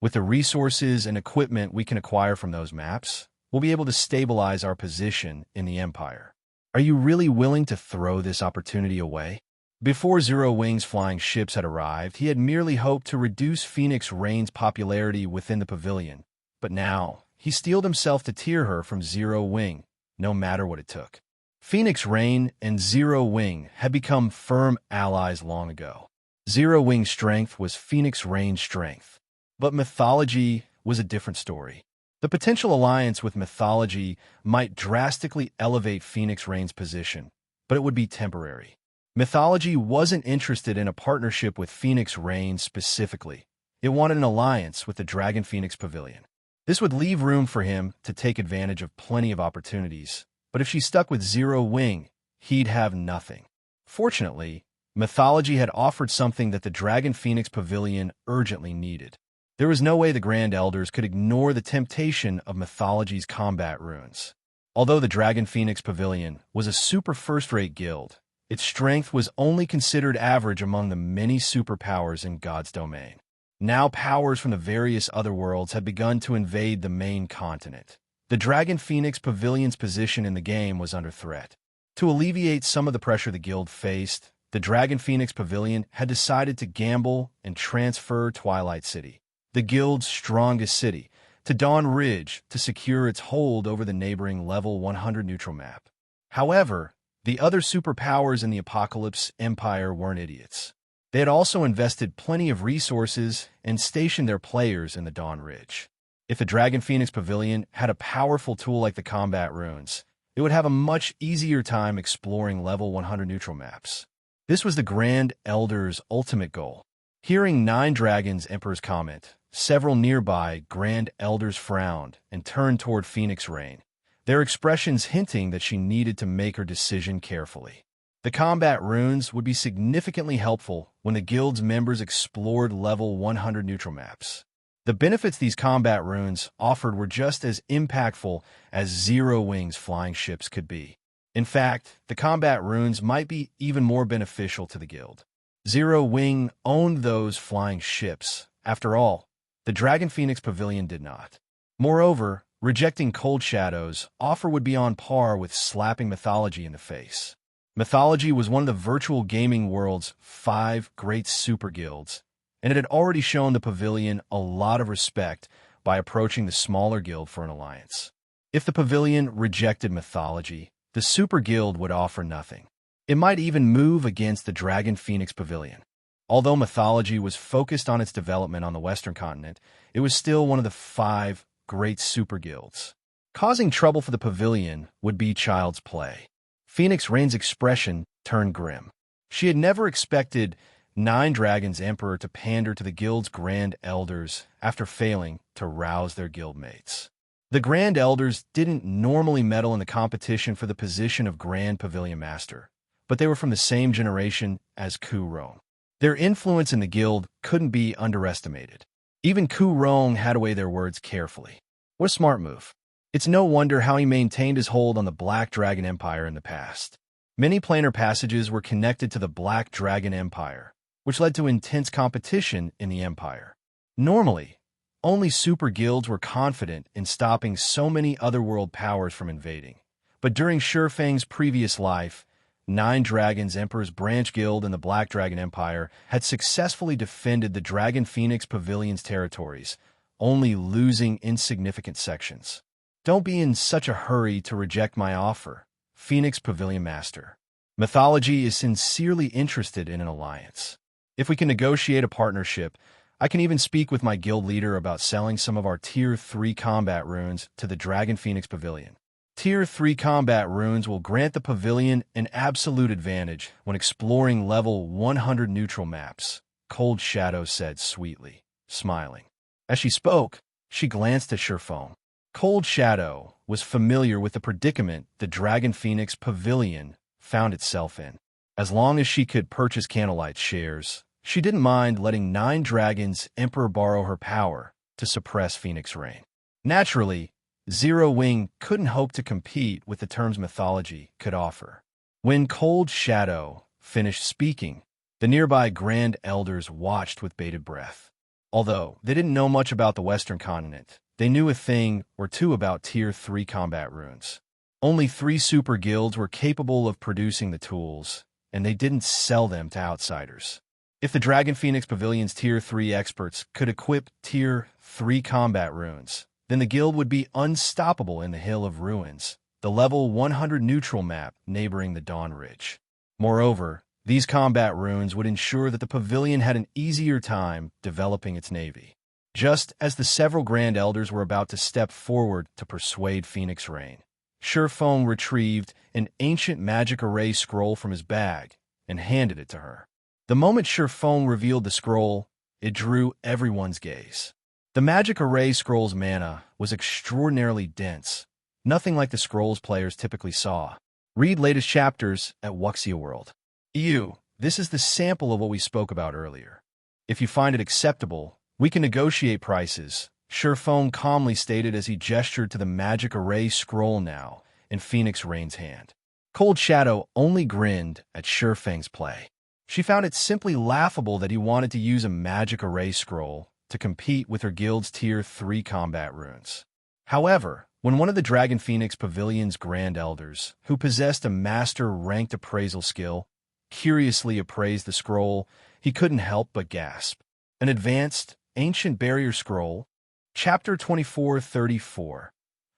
With the resources and equipment we can acquire from those maps, we'll be able to stabilize our position in the Empire. Are you really willing to throw this opportunity away? Before Zero Wing's flying ships had arrived, he had merely hoped to reduce Phoenix Rain's popularity within the pavilion, but now he steeled himself to tear her from Zero Wing, no matter what it took. Phoenix Rain and Zero Wing had become firm allies long ago. Zero Wing's strength was Phoenix Rain's strength, but Mythology was a different story. The potential alliance with Mythology might drastically elevate Phoenix Rain's position, but it would be temporary. Mythology wasn't interested in a partnership with Phoenix Rain specifically. It wanted an alliance with the Dragon Phoenix Pavilion. This would leave room for him to take advantage of plenty of opportunities, but if she stuck with Zero Wing, he'd have nothing. Fortunately, Mythology had offered something that the Dragon Phoenix Pavilion urgently needed. There was no way the Grand Elders could ignore the temptation of Mythology's combat runes. Although the Dragon Phoenix Pavilion was a super first-rate guild, its strength was only considered average among the many superpowers in God's domain. Now powers from the various other worlds had begun to invade the main continent. The Dragon Phoenix Pavilion's position in the game was under threat. To alleviate some of the pressure the guild faced, the Dragon Phoenix Pavilion had decided to gamble and transfer Twilight City, the guild's strongest city, to Dawn Ridge to secure its hold over the neighboring level 100 neutral map. However, the other superpowers in the Apocalypse Empire weren't idiots. They had also invested plenty of resources and stationed their players in the Dawn Ridge. If the Dragon Phoenix Pavilion had a powerful tool like the combat runes, it would have a much easier time exploring level 100 neutral maps. This was the Grand Elder's ultimate goal. Hearing Nine Dragons Emperor's comment, several nearby Grand Elders frowned and turned toward Phoenix Rain, their expressions hinting that she needed to make her decision carefully. The combat runes would be significantly helpful when the guild's members explored level 100 neutral maps. The benefits these combat runes offered were just as impactful as Zero Wing's flying ships could be. In fact, the combat runes might be even more beneficial to the guild. Zero Wing owned those flying ships. After all, the Dragon Phoenix Pavilion did not. Moreover, rejecting Cold Shadow's offer would be on par with slapping Mythology in the face. Mythology was one of the virtual gaming world's 5 great super guilds, and it had already shown the Pavilion a lot of respect by approaching the smaller guild for an alliance. If the Pavilion rejected Mythology, the super guild would offer nothing. It might even move against the Dragon Phoenix Pavilion. Although Mythology was focused on its development on the Western continent, it was still one of the 5 great super guilds. Causing trouble for the Pavilion would be child's play. Phoenix Rain's expression turned grim. She had never expected Nine Dragons Emperor to pander to the guild's Grand Elders after failing to rouse their guildmates. The Grand Elders didn't normally meddle in the competition for the position of Grand Pavilion Master, but they were from the same generation as Ku Rong. Their influence in the guild couldn't be underestimated. Even Ku Rong had to weigh their words carefully. What a smart move. It's no wonder how he maintained his hold on the Black Dragon Empire in the past. Many planar passages were connected to the Black Dragon Empire, which led to intense competition in the Empire. Normally, only super guilds were confident in stopping so many otherworld powers from invading. But during Shurfang's previous life, Nine Dragons Emperor's branch guild in the Black Dragon Empire had successfully defended the Dragon Phoenix Pavilion's territories, only losing insignificant sections. Don't be in such a hurry to reject my offer, Phoenix Pavilion Master. Mythology is sincerely interested in an alliance. If we can negotiate a partnership, I can even speak with my guild leader about selling some of our Tier 3 combat runes to the Dragon Phoenix Pavilion. Tier 3 combat runes will grant the Pavilion an absolute advantage when exploring level 100 neutral maps, Cold Shadow said sweetly, smiling. As she spoke, she glanced at Shurfang. Cold Shadow was familiar with the predicament the Dragon Phoenix Pavilion found itself in. As long as she could purchase Candlelight's shares, she didn't mind letting Nine Dragons Emperor borrow her power to suppress Phoenix Rain. Naturally, Zero Wing couldn't hope to compete with the terms Mythology could offer. When Cold Shadow finished speaking, the nearby Grand Elders watched with bated breath. Although they didn't know much about the Western continent, they knew a thing or two about Tier 3 combat runes. Only 3 super guilds were capable of producing the tools, and they didn't sell them to outsiders. If the Dragon Phoenix Pavilion's Tier 3 experts could equip Tier 3 combat runes, then the guild would be unstoppable in the Hill of Ruins, the level 100 neutral map neighboring the Dawn Ridge. Moreover, these combat runes would ensure that the Pavilion had an easier time developing its navy. Just as the several Grand Elders were about to step forward to persuade Phoenix Rain, Shurfang retrieved an ancient magic array scroll from his bag and handed it to her. The moment Shurfang revealed the scroll, it drew everyone's gaze. The magic array scroll's mana was extraordinarily dense, nothing like the scrolls players typically saw. Read latest chapters at Wuxia World. This is the sample of what we spoke about earlier. If you find it acceptable, we can negotiate prices, Shurfang calmly stated as he gestured to the magic array scroll now in Phoenix Rain's hand. Cold Shadow only grinned at Shurfang's play. She found it simply laughable that he wanted to use a magic array scroll to compete with her guild's Tier 3 combat runes. However, when one of the Dragon Phoenix Pavilion's Grand Elders, who possessed a master-ranked appraisal skill, curiously appraised the scroll, he couldn't help but gasp. An advanced, ancient barrier scroll? Chapter 24:34.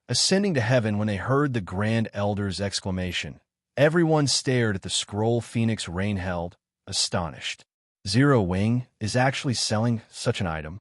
Ascending to heaven when they heard the Grand Elder's exclamation, everyone stared at the scroll Phoenix Rain held, astonished. Zero Wing is actually selling such an item?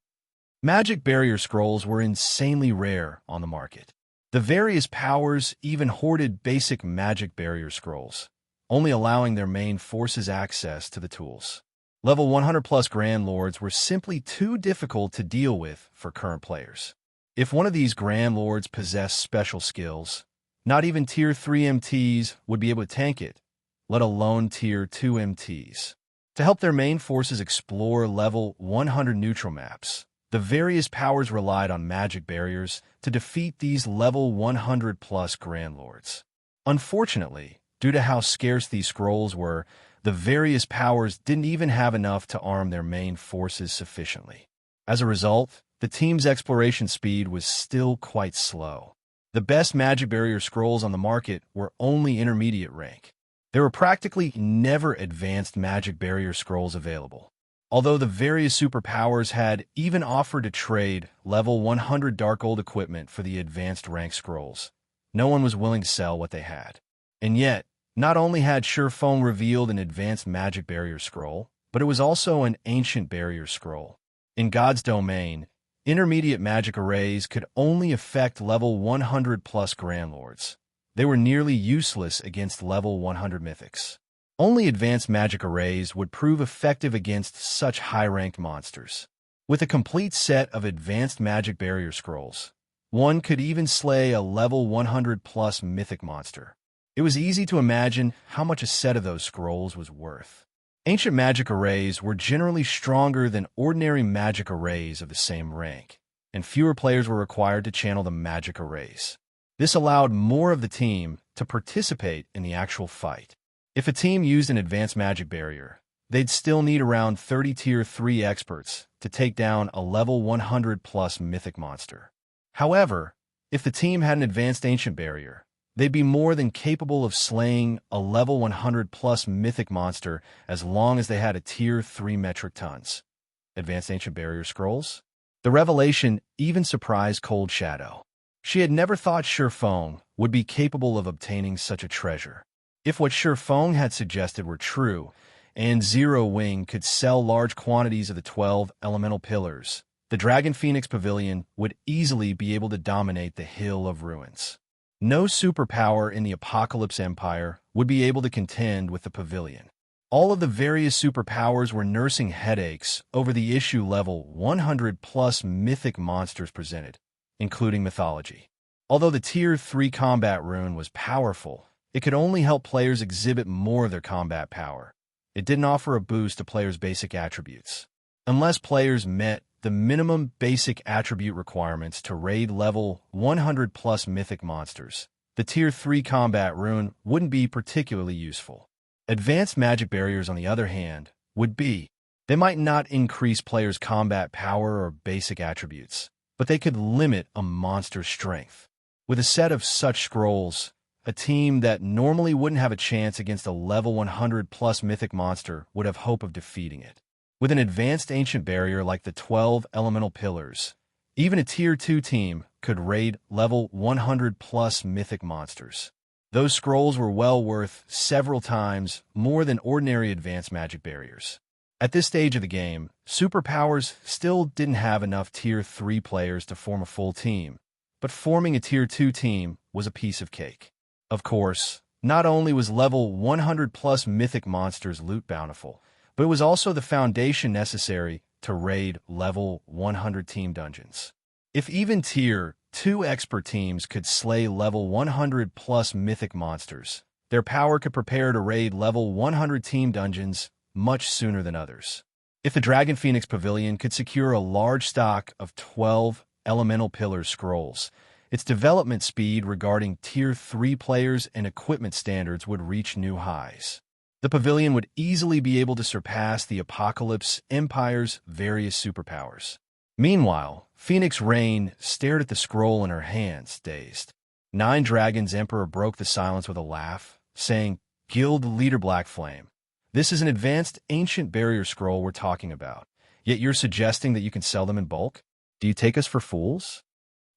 Magic barrier scrolls were insanely rare on the market. The various powers even hoarded basic magic barrier scrolls, only allowing their main forces access to the tools. Level 100 plus Grand Lords were simply too difficult to deal with for current players. If one of these Grand Lords possessed special skills, not even Tier 3 MTs would be able to tank it, let alone Tier 2 MTs. To help their main forces explore level 100 neutral maps, the various powers relied on magic barriers to defeat these level 100 plus Grand Lords. Unfortunately, due to how scarce these scrolls were, the various powers didn't even have enough to arm their main forces sufficiently. As a result, the team's exploration speed was still quite slow. The best magic barrier scrolls on the market were only intermediate rank. There were practically never advanced magic barrier scrolls available. Although the various superpowers had even offered to trade level 100 Dark Old equipment for the advanced rank scrolls, no one was willing to sell what they had. And yet, not only had Surefoam revealed an advanced magic barrier scroll, but it was also an ancient barrier scroll. In God's domain, intermediate magic arrays could only affect level 100 plus Grand Lords. They were nearly useless against level 100 mythics. Only advanced magic arrays would prove effective against such high-ranked monsters. With a complete set of advanced magic barrier scrolls, one could even slay a level 100 plus mythic monster. It was easy to imagine how much a set of those scrolls was worth. Ancient magic arrays were generally stronger than ordinary magic arrays of the same rank, and fewer players were required to channel the magic arrays. This allowed more of the team to participate in the actual fight. If a team used an advanced magic barrier, they'd still need around 30 Tier 3 experts to take down a level 100 plus mythic monster. However, if the team had an advanced ancient barrier, they'd be more than capable of slaying a level 100 plus mythic monster as long as they had a Tier 3 metric tons. Advanced ancient barrier scrolls? The revelation even surprised Cold Shadow. She had never thought Surefoam would be capable of obtaining such a treasure. If what Surefoam had suggested were true, and Zero Wing could sell large quantities of the 12 elemental pillars, the Dragon Phoenix Pavilion would easily be able to dominate the Hill of Ruins. No superpower in the Apocalypse Empire would be able to contend with the Pavilion. All of the various superpowers were nursing headaches over the issue level 100 plus mythic monsters presented, including Mythology. Although the Tier 3 combat rune was powerful, it could only help players exhibit more of their combat power. It didn't offer a boost to players' basic attributes. Unless players met the minimum basic attribute requirements to raid level 100 plus mythic monsters, the Tier 3 combat rune wouldn't be particularly useful. Advanced magic barriers, on the other hand, would be. They might not increase players' combat power or basic attributes, but they could limit a monster's strength. With a set of such scrolls, a team that normally wouldn't have a chance against a level 100 plus mythic monster would have hope of defeating it. With an advanced ancient barrier like the 12 elemental pillars, even a Tier 2 team could raid level 100 plus mythic monsters. Those scrolls were well worth several times more than ordinary advanced magic barriers. At this stage of the game, superpowers still didn't have enough Tier 3 players to form a full team, but forming a Tier 2 team was a piece of cake. Of course, not only was level 100 plus mythic monsters loot bountiful, but it was also the foundation necessary to raid level 100 team dungeons. If even Tier 2 expert teams could slay level 100 plus mythic monsters, their power could prepare to raid level 100 team dungeons much sooner than others. If the Dragon Phoenix Pavilion could secure a large stock of 12 elemental pillar scrolls, its development speed regarding Tier 3 players and equipment standards would reach new highs. The Pavilion would easily be able to surpass the Apocalypse Empire's various superpowers. Meanwhile, Phoenix Rain stared at the scroll in her hands, dazed. Nine Dragons Emperor broke the silence with a laugh, saying, "Guild Leader Blackflame, this is an advanced ancient barrier scroll we're talking about, yet you're suggesting that you can sell them in bulk? Do you take us for fools?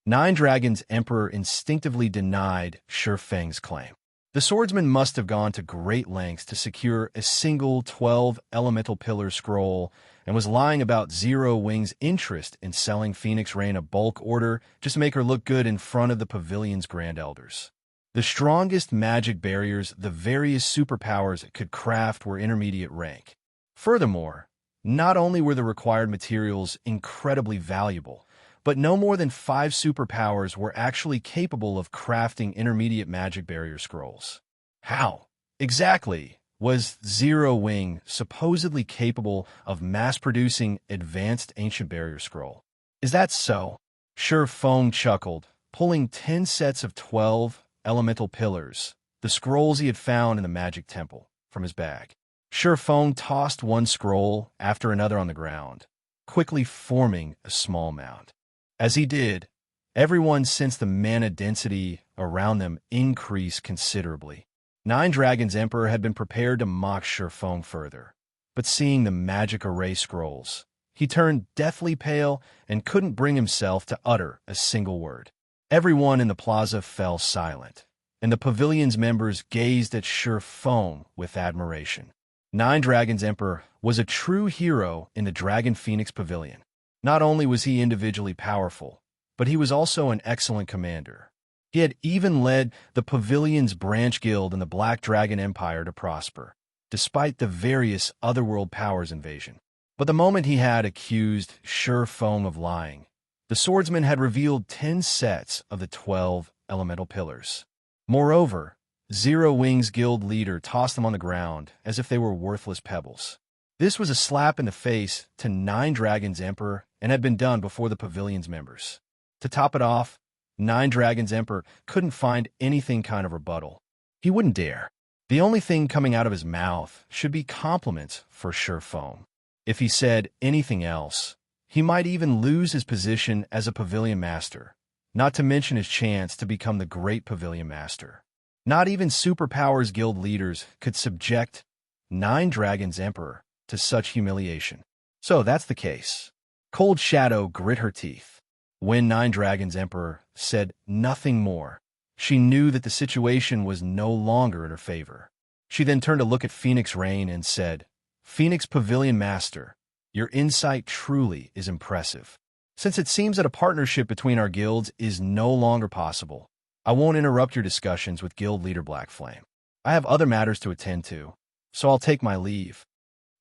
Nine Dragons Emperor instinctively denied Shi Feng's claim. The swordsman must have gone to great lengths to secure a single 12 elemental pillar scroll and was lying about Zero Wing's interest in selling Phoenix Rain a bulk order just to make her look good in front of the Pavilion's Grand Elders. The strongest magic barriers the various superpowers could craft were intermediate rank. Furthermore, not only were the required materials incredibly valuable, but no more than 5 superpowers were actually capable of crafting intermediate magic barrier scrolls. How, exactly, was Zero Wing supposedly capable of mass-producing advanced ancient barrier scroll? Is that so? Shi Feng chuckled, pulling 10 sets of 12 elemental pillars, the scrolls he had found in the magic temple, from his bag. Shi Feng tossed one scroll after another on the ground, quickly forming a small mound. As he did, everyone sensed the mana density around them increase considerably. Nine Dragons Emperor had been prepared to mock Shi Feng further, but seeing the magic array scrolls, he turned deathly pale and couldn't bring himself to utter a single word. Everyone in the plaza fell silent, and the pavilion's members gazed at Shi Feng with admiration. Nine Dragons Emperor was a true hero in the Dragon Phoenix Pavilion. Not only was he individually powerful, but he was also an excellent commander. He had even led the Pavilion's branch guild in the Black Dragon Empire to prosper, despite the various otherworld powers' invasion. But the moment he had accused Shi Feng of lying, the swordsman had revealed 10 sets of the 12 elemental pillars. Moreover, Zero Wing's guild leader tossed them on the ground as if they were worthless pebbles. This was a slap in the face to Nine Dragons Emperor and had been done before the Pavilion's members. To top it off, Nine Dragons Emperor couldn't find anything kind of rebuttal. He wouldn't dare. The only thing coming out of his mouth should be compliments for Shi Feng. If he said anything else, he might even lose his position as a Pavilion Master, not to mention his chance to become the great Pavilion Master. Not even Superpowers Guild leaders could subject Nine Dragons Emperor to such humiliation. So that's the case. Cold Shadow grit her teeth. When Nine Dragons Emperor said nothing more, she knew that the situation was no longer in her favor. She then turned to look at Phoenix Rain and said, "Phoenix Pavilion Master, your insight truly is impressive. Since it seems that a partnership between our guilds is no longer possible, I won't interrupt your discussions with Guild Leader Black Flame. I have other matters to attend to, so I'll take my leave."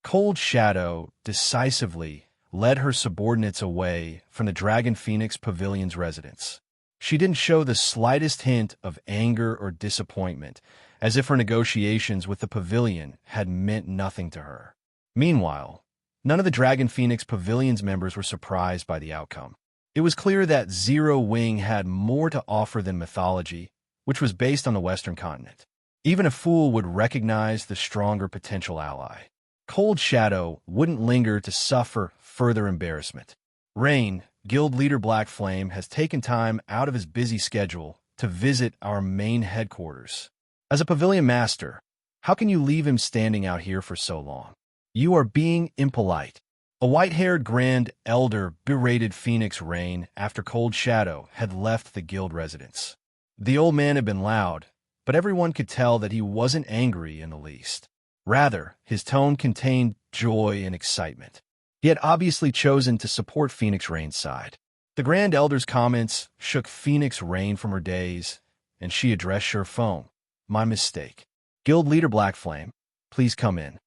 Cold Shadow decisively led her subordinates away from the Dragon Phoenix Pavilion's residence. She didn't show the slightest hint of anger or disappointment, as if her negotiations with the Pavilion had meant nothing to her. Meanwhile, none of the Dragon Phoenix Pavilion's members were surprised by the outcome. It was clear that Zero Wing had more to offer than Mythology, which was based on the Western continent. Even a fool would recognize the stronger potential ally. Cold Shadow wouldn't linger to suffer further embarrassment. Rain, Guild Leader Black Flame, has taken time out of his busy schedule to visit our main headquarters. As a Pavilion Master, how can you leave him standing out here for so long? You are being impolite. A white-haired Grand Elder berated Phoenix Rain after Cold Shadow had left the guild residence. The old man had been loud, but everyone could tell that he wasn't angry in the least. Rather, his tone contained joy and excitement. He had obviously chosen to support Phoenix Rain's side. The Grand Elder's comments shook Phoenix Rain from her daze, and she addressed Shi Feng. "My mistake. Guild Leader Black Flame, please come in."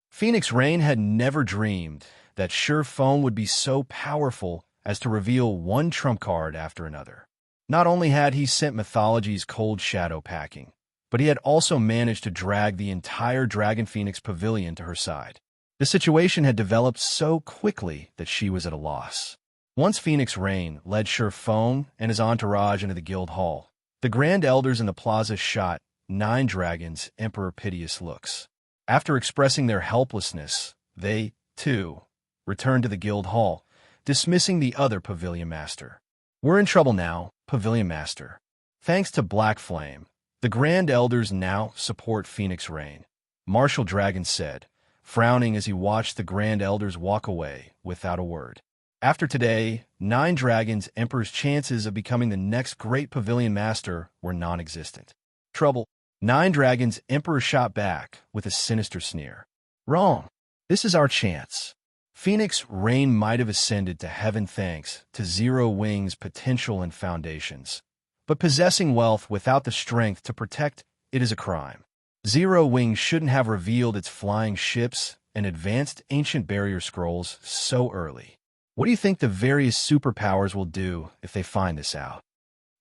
Phoenix Rain had never dreamed that Shi Feng would be so powerful as to reveal one trump card after another. Not only had he sent Mythology's Cold Shadow packing, but he had also managed to drag the entire Dragon Phoenix Pavilion to her side. The situation had developed so quickly that she was at a loss. Once Phoenix Rain led Shi Feng and his entourage into the guild hall, the Grand Elders in the plaza shot Nine Dragons Emperor piteous looks. After expressing their helplessness, they, too, returned to the guild hall, dismissing the other Pavilion Master. "We're in trouble now, Pavilion Master. Thanks to Black Flame, the Grand Elders now support Phoenix Rain," Marshal Dragon said, frowning as he watched the Grand Elders walk away without a word. After today, 9 Dragons Emperor's chances of becoming the next great Pavilion Master were non-existent. Trouble. 9 Dragons Emperor shot back with a sinister sneer. Wrong. This is our chance. Phoenix Rain might have ascended to heaven thanks to Zero Wing's potential and foundations, but possessing wealth without the strength to protect it is a crime. Zero Wing shouldn't have revealed its flying ships and advanced ancient barrier scrolls so early. What do you think the various superpowers will do if they find this out?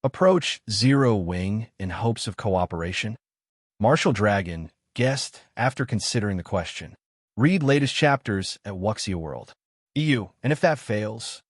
Approach Zero Wing in hopes of cooperation? Martial Dragon guessed after considering the question. Read latest chapters at Wuxia World. EU, and if that fails?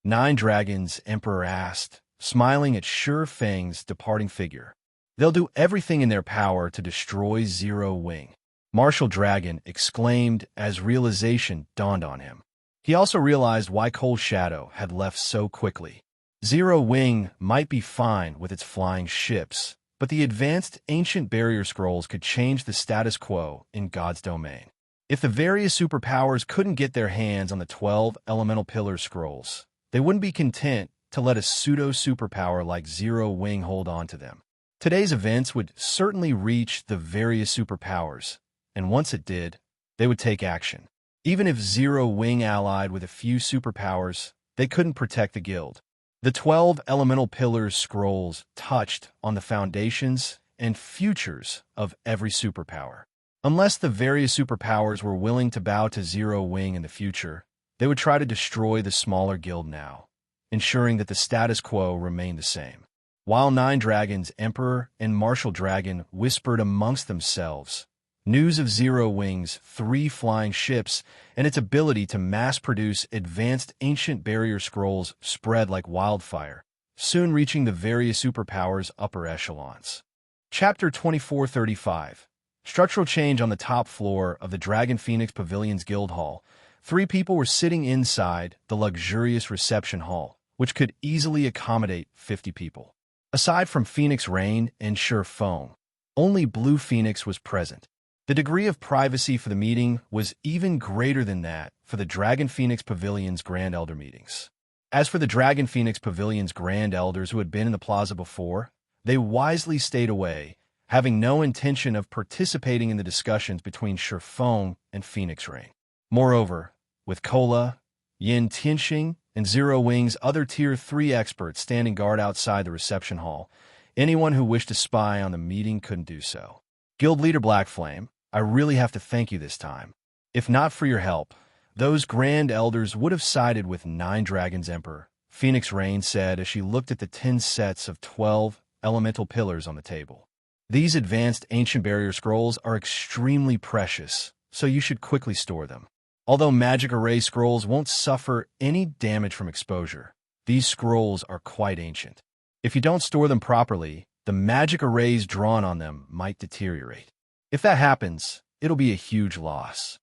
9 Dragons Emperor asked, smiling at Sure Feng's departing figure. They'll do everything in their power to destroy Zero Wing. Martial Dragon exclaimed as realization dawned on him. He also realized why Cold Shadow had left so quickly. Zero Wing might be fine with its flying ships, but the advanced ancient barrier scrolls could change the status quo in God's domain. If the various superpowers couldn't get their hands on the 12 elemental pillar scrolls, they wouldn't be content to let a pseudo-superpower like Zero Wing hold on to them. Today's events would certainly reach the various superpowers, and once it did, they would take action. Even if Zero Wing allied with a few superpowers, they couldn't protect the guild. The 12 elemental pillars scrolls touched on the foundations and futures of every superpower. Unless the various superpowers were willing to bow to Zero Wing in the future, they would try to destroy the smaller guild now, ensuring that the status quo remained the same. While 9 Dragons Emperor and Martial Dragon whispered amongst themselves, news of Zero Wing's 3 flying ships and its ability to mass-produce advanced ancient barrier scrolls spread like wildfire, soon reaching the various superpowers' upper echelons. Chapter 2435. Structural change on the top floor of the Dragon Phoenix Pavilion's guild hall. 3 people were sitting inside the luxurious reception hall, which could easily accommodate 50 people. Aside from Phoenix Rain and Sure Feng, only Blue Phoenix was present. The degree of privacy for the meeting was even greater than that for the Dragon Phoenix Pavilion's Grand Elder meetings. As for the Dragon Phoenix Pavilion's Grand Elders who had been in the plaza before, they wisely stayed away, having no intention of participating in the discussions between Sure Feng and Phoenix Rain. Moreover, with Kola, Yin Tianxing, and Zero Wing's other Tier 3 experts standing guard outside the reception hall, anyone who wished to spy on the meeting couldn't do so. Guild Leader Blackflame, I really have to thank you this time. If not for your help, those Grand Elders would have sided with 9 Dragons Emperor, Phoenix Rain said as she looked at the 10 sets of 12 elemental pillars on the table. These advanced ancient barrier scrolls are extremely precious, so you should quickly store them. Although magic array scrolls won't suffer any damage from exposure, these scrolls are quite ancient. If you don't store them properly, the magic arrays drawn on them might deteriorate. If that happens, it'll be a huge loss.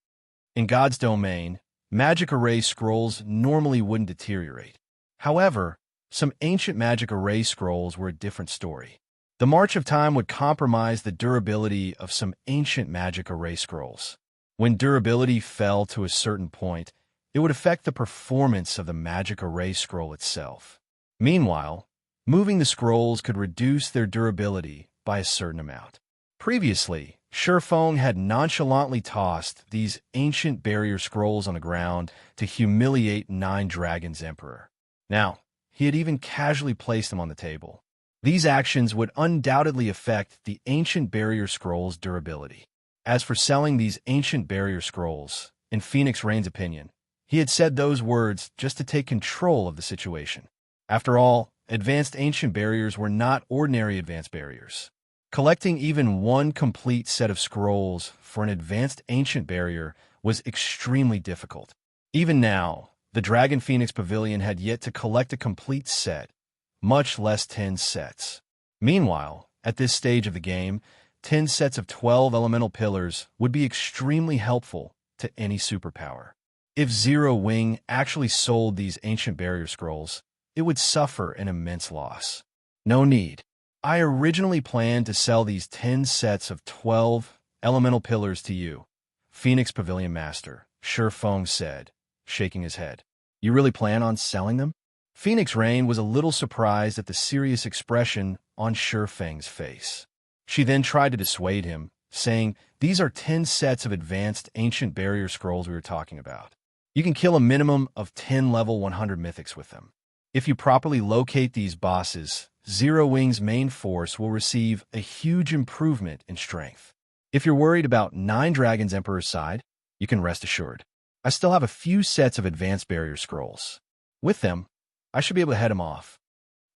In God's domain, magic array scrolls normally wouldn't deteriorate. However, some ancient magic array scrolls were a different story. The march of time would compromise the durability of some ancient magic array scrolls. When durability fell to a certain point, it would affect the performance of the magic array scroll itself. Meanwhile, moving the scrolls could reduce their durability by a certain amount. Previously, Sure Feng had nonchalantly tossed these ancient barrier scrolls on the ground to humiliate 9 Dragons Emperor. Now, he had even casually placed them on the table. These actions would undoubtedly affect the ancient barrier scrolls' durability. As for selling these ancient barrier scrolls, in Phoenix Rain's opinion, he had said those words just to take control of the situation. After all, advanced ancient barriers were not ordinary advanced barriers. Collecting even one complete set of scrolls for an advanced ancient barrier was extremely difficult. Even now, the Dragon Phoenix Pavilion had yet to collect a complete set, much less 10 sets. Meanwhile, at this stage of the game, 10 sets of 12 elemental pillars would be extremely helpful to any superpower. If Zero Wing actually sold these ancient barrier scrolls, it would suffer an immense loss. No need. I originally planned to sell these 10 sets of 12 elemental pillars to you, Phoenix Pavilion Master, Sure Feng said, shaking his head. You really plan on selling them? Phoenix Rain was a little surprised at the serious expression on Feng's face. She then tried to dissuade him, saying, "These are 10 sets of advanced ancient barrier scrolls we were talking about. You can kill a minimum of 10 level 100 mythics with them. If you properly locate these bosses, Zero Wing's main force will receive a huge improvement in strength. If you're worried about 9 Dragons Emperor's side, you can rest assured. I still have a few sets of advanced barrier scrolls. With them, I should be able to head him off."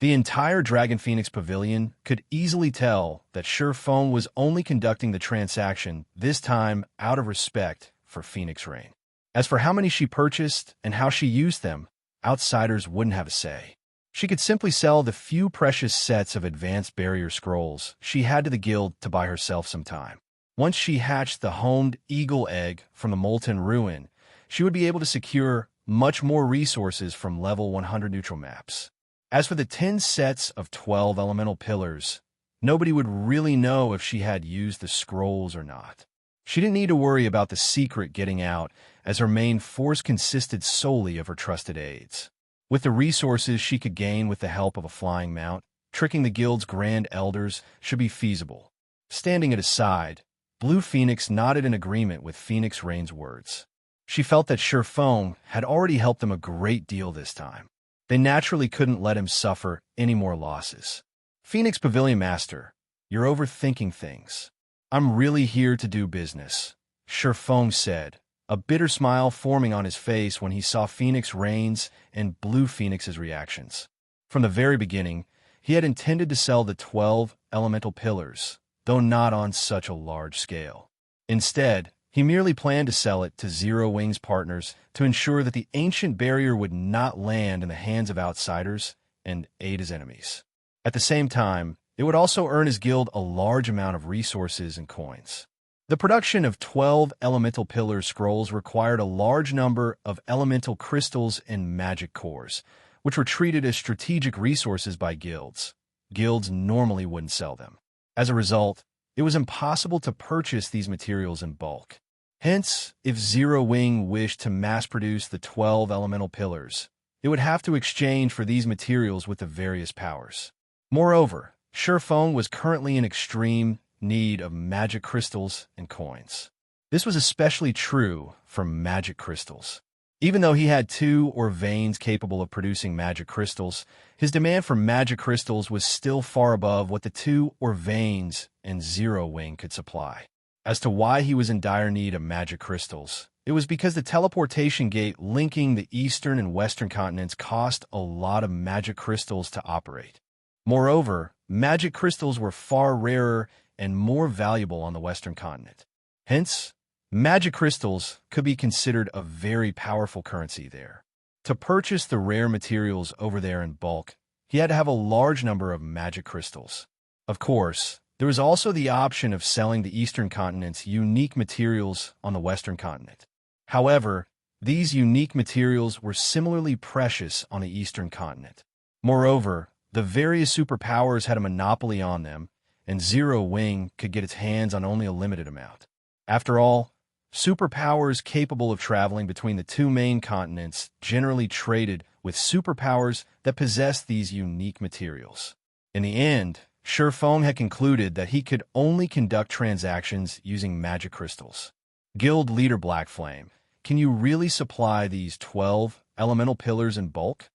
The entire Dragon Phoenix Pavilion could easily tell that Feng was only conducting the transaction, this time out of respect for Phoenix Rain. As for how many she purchased and how she used them, outsiders wouldn't have a say. She could simply sell the few precious sets of advanced barrier scrolls she had to the guild to buy herself some time. Once she hatched the honed eagle egg from the Molten Ruin, she would be able to secure much more resources from level 100 neutral maps. As for the 10 sets of 12 elemental pillars, nobody would really know if she had used the scrolls or not. She didn't need to worry about the secret getting out, as her main force consisted solely of her trusted aides. With the resources she could gain with the help of a flying mount, tricking the guild's grand elders should be feasible. Standing at his side, Blue Phoenix nodded in agreement with Phoenix Rain's words. She felt that Feng had already helped them a great deal this time. They naturally couldn't let him suffer any more losses. "Phoenix Pavilion Master, you're overthinking things. I'm really here to do business," Feng said, a bitter smile forming on his face when he saw Phoenix Rain's and Blue Phoenix's reactions. From the very beginning, he had intended to sell the 12 elemental pillars, though not on such a large scale. Instead, he merely planned to sell it to Zero Wing's partners to ensure that the ancient barrier would not land in the hands of outsiders and aid his enemies. At the same time, it would also earn his guild a large amount of resources and coins. The production of 12 elemental pillar scrolls required a large number of elemental crystals and magic cores, which were treated as strategic resources by guilds. Guilds normally wouldn't sell them. As a result, it was impossible to purchase these materials in bulk. Hence, if Zero Wing wished to mass-produce the 12 elemental pillars, it would have to exchange for these materials with the various powers. Moreover, Feng was currently in extreme need of magic crystals and coins. This was especially true for magic crystals. Even though he had 2 or veins capable of producing magic crystals, his demand for magic crystals was still far above what the 2 or veins and Zero Wing could supply. As to why he was in dire need of magic crystals, it was because the teleportation gate linking the eastern and western continents cost a lot of magic crystals to operate. Moreover, magic crystals were far rarer and more valuable on the western continent. Hence, magic crystals could be considered a very powerful currency there. To purchase the rare materials over there in bulk, he had to have a large number of magic crystals. Of course, there was also the option of selling the eastern continent's unique materials on the western continent. However, these unique materials were similarly precious on the eastern continent. Moreover, the various superpowers had a monopoly on them, and Zero Wing could get its hands on only a limited amount. After all, superpowers capable of traveling between the 2 main continents generally traded with superpowers that possessed these unique materials. In the end, Feng had concluded that he could only conduct transactions using magic crystals. Guild leader Blackflame, can you really supply these 12 elemental pillars in bulk?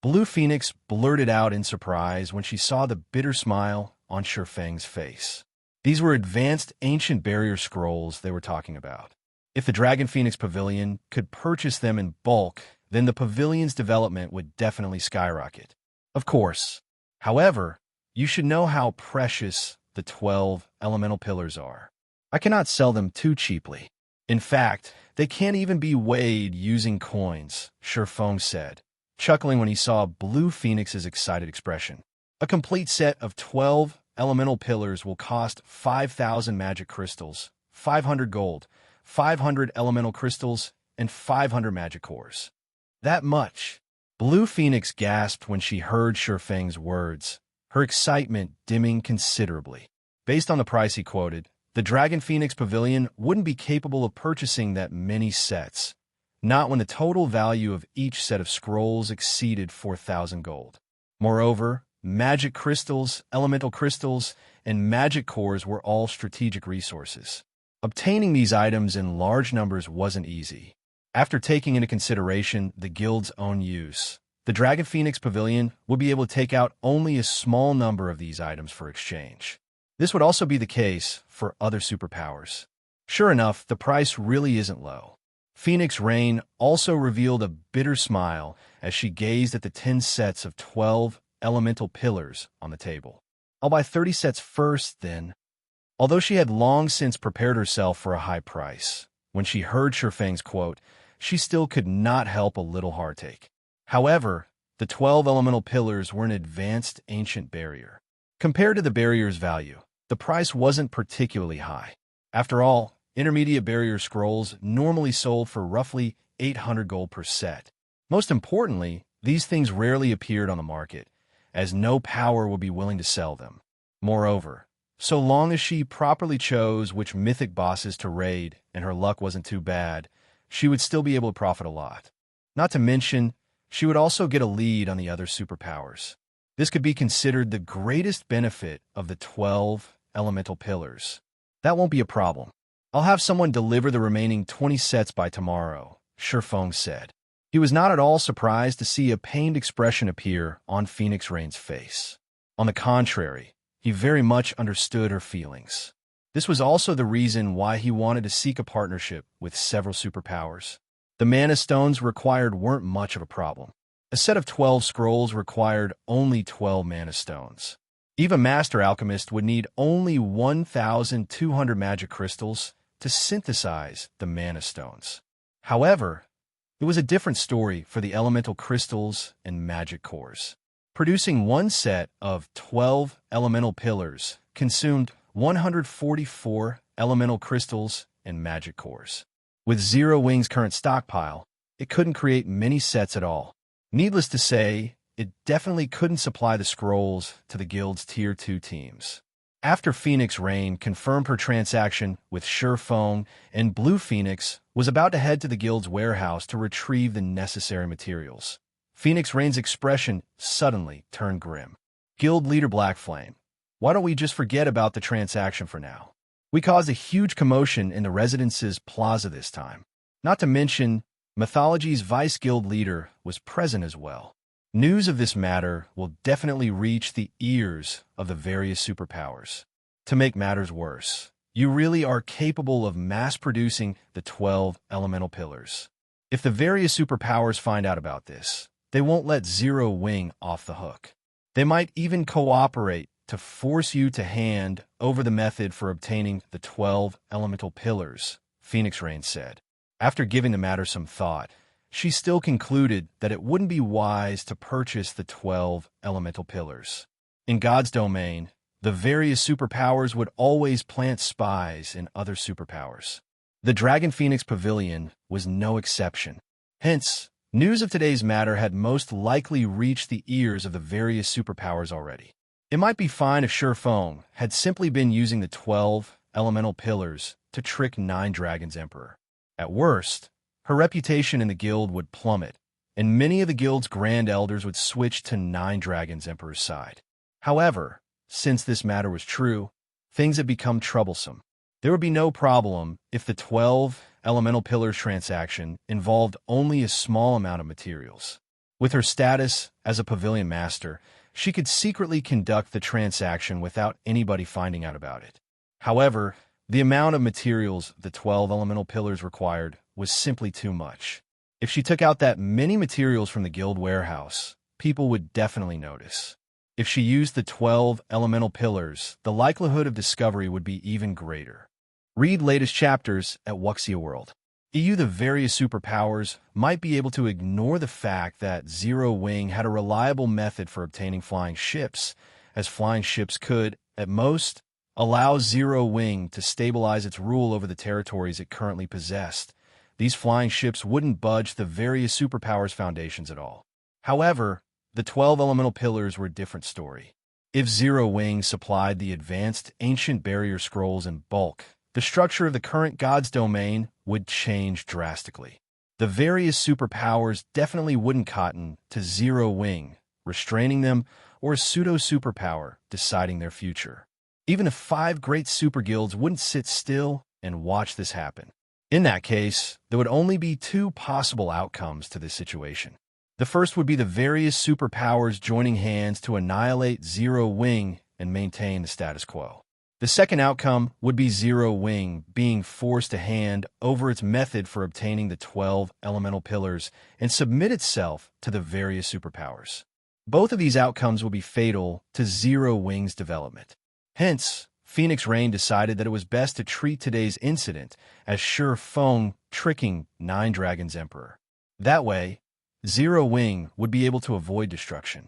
Blue Phoenix blurted out in surprise when she saw the bitter smile on Feng's face. These were advanced ancient barrier scrolls they were talking about. If the Dragon Phoenix Pavilion could purchase them in bulk, then the pavilion's development would definitely skyrocket. Of course. However, you should know how precious the 12 elemental pillars are. I cannot sell them too cheaply. In fact, they can't even be weighed using coins, Feng said, chuckling when he saw Blue Phoenix's excited expression. A complete set of 12 elemental pillars will cost 5,000 magic crystals, 500 gold, 500 elemental crystals, and 500 magic cores. That much. Blue Phoenix gasped when she heard Feng's words, her excitement dimming considerably. Based on the price he quoted, the Dragon Phoenix Pavilion wouldn't be capable of purchasing that many sets. not when the total value of each set of scrolls exceeded 4,000 gold. Moreover, magic crystals, elemental crystals, and magic cores were all strategic resources. Obtaining these items in large numbers wasn't easy. After taking into consideration the guild's own use, the Dragon Phoenix Pavilion would be able to take out only a small number of these items for exchange. This would also be the case for other superpowers. Sure enough, the price really isn't low. Phoenix Rain also revealed a bitter smile as she gazed at the 10 sets of 12 elemental pillars on the table. I'll buy 30 sets first, then. Although she had long since prepared herself for a high price, when she heard Shurfang's quote, she still could not help a little heartache. However, the 12 elemental pillars were an advanced ancient barrier. Compared to the barrier's value, the price wasn't particularly high. After all, intermediate barrier scrolls normally sold for roughly 800 gold per set. Most importantly, these things rarely appeared on the market, as no power would be willing to sell them. Moreover, so long as she properly chose which mythic bosses to raid and her luck wasn't too bad, she would still be able to profit a lot. Not to mention, she would also get a lead on the other superpowers. This could be considered the greatest benefit of the 12 elemental pillars. That won't be a problem. I'll have someone deliver the remaining 20 sets by tomorrow, Shurfang said. He was not at all surprised to see a pained expression appear on Phoenix Rain's face. On the contrary, he very much understood her feelings. This was also the reason why he wanted to seek a partnership with several superpowers. The mana stones required weren't much of a problem. A set of 12 scrolls required only 12 mana stones. Even Master Alchemist would need only 1,200 magic crystals to synthesize the mana stones. However, it was a different story for the elemental crystals and magic cores. Producing one set of 12 elemental pillars consumed 144 elemental crystals and magic cores. With Zero Wing's current stockpile, it couldn't create many sets at all. Needless to say, it definitely couldn't supply the scrolls to the guild's Tier 2 teams. After Phoenix Rain confirmed her transaction with Shurfang, and Blue Phoenix was about to head to the guild's warehouse to retrieve the necessary materials, Phoenix Rain's expression suddenly turned grim. Guild leader Black Flame, why don't we just forget about the transaction for now? We caused a huge commotion in the residence's plaza this time. Not to mention, Mythology's vice guild leader was present as well. News of this matter will definitely reach the ears of the various superpowers. To make matters worse, you really are capable of mass-producing the 12 elemental pillars. If the various superpowers find out about this, they won't let Zero Wing off the hook. They might even cooperate to force you to hand over the method for obtaining the 12 elemental pillars, Phoenix Rain said. After giving the matter some thought, she still concluded that it wouldn't be wise to purchase the 12 elemental pillars. In God's domain, the various superpowers would always plant spies in other superpowers. The Dragon Phoenix Pavilion was no exception. Hence, news of today's matter had most likely reached the ears of the various superpowers already. It might be fine if Shurfang had simply been using the 12 elemental pillars to trick 9 Dragons Emperor. At worst, her reputation in the guild would plummet, and many of the guild's grand elders would switch to 9 Dragons Emperor's side. However, since this matter was true, things had become troublesome. There would be no problem if the 12 elemental pillars transaction involved only a small amount of materials. With her status as a pavilion master, she could secretly conduct the transaction without anybody finding out about it. However, the amount of materials the 12 elemental pillars required was simply too much. If she took out that many materials from the guild warehouse, people would definitely notice. If she used the 12 elemental pillars, the likelihood of discovery would be even greater. Read latest chapters at Wuxia World. The various superpowers might be able to ignore the fact that Zero Wing had a reliable method for obtaining flying ships, as flying ships could, at most, allow Zero Wing to stabilize its rule over the territories it currently possessed. These flying ships wouldn't budge the various superpowers' foundations at all. However, the 12 elemental pillars were a different story. If Zero Wing supplied the advanced ancient barrier scrolls in bulk, the structure of the current god's domain would change drastically. The various superpowers definitely wouldn't cotton to Zero Wing, restraining them, or a pseudo-superpower deciding their future. Even if 5 great super guilds wouldn't sit still and watch this happen. In that case, there would only be 2 possible outcomes to this situation. The first would be the various superpowers joining hands to annihilate Zero Wing and maintain the status quo. The second outcome would be Zero Wing being forced to hand over its method for obtaining the 12 elemental pillars and submit itself to the various superpowers. Both of these outcomes will be fatal to Zero Wing's development. Hence, Phoenix Rain decided that it was best to treat today's incident as Shi Feng tricking 9 Dragons Emperor. That way, Zero Wing would be able to avoid destruction.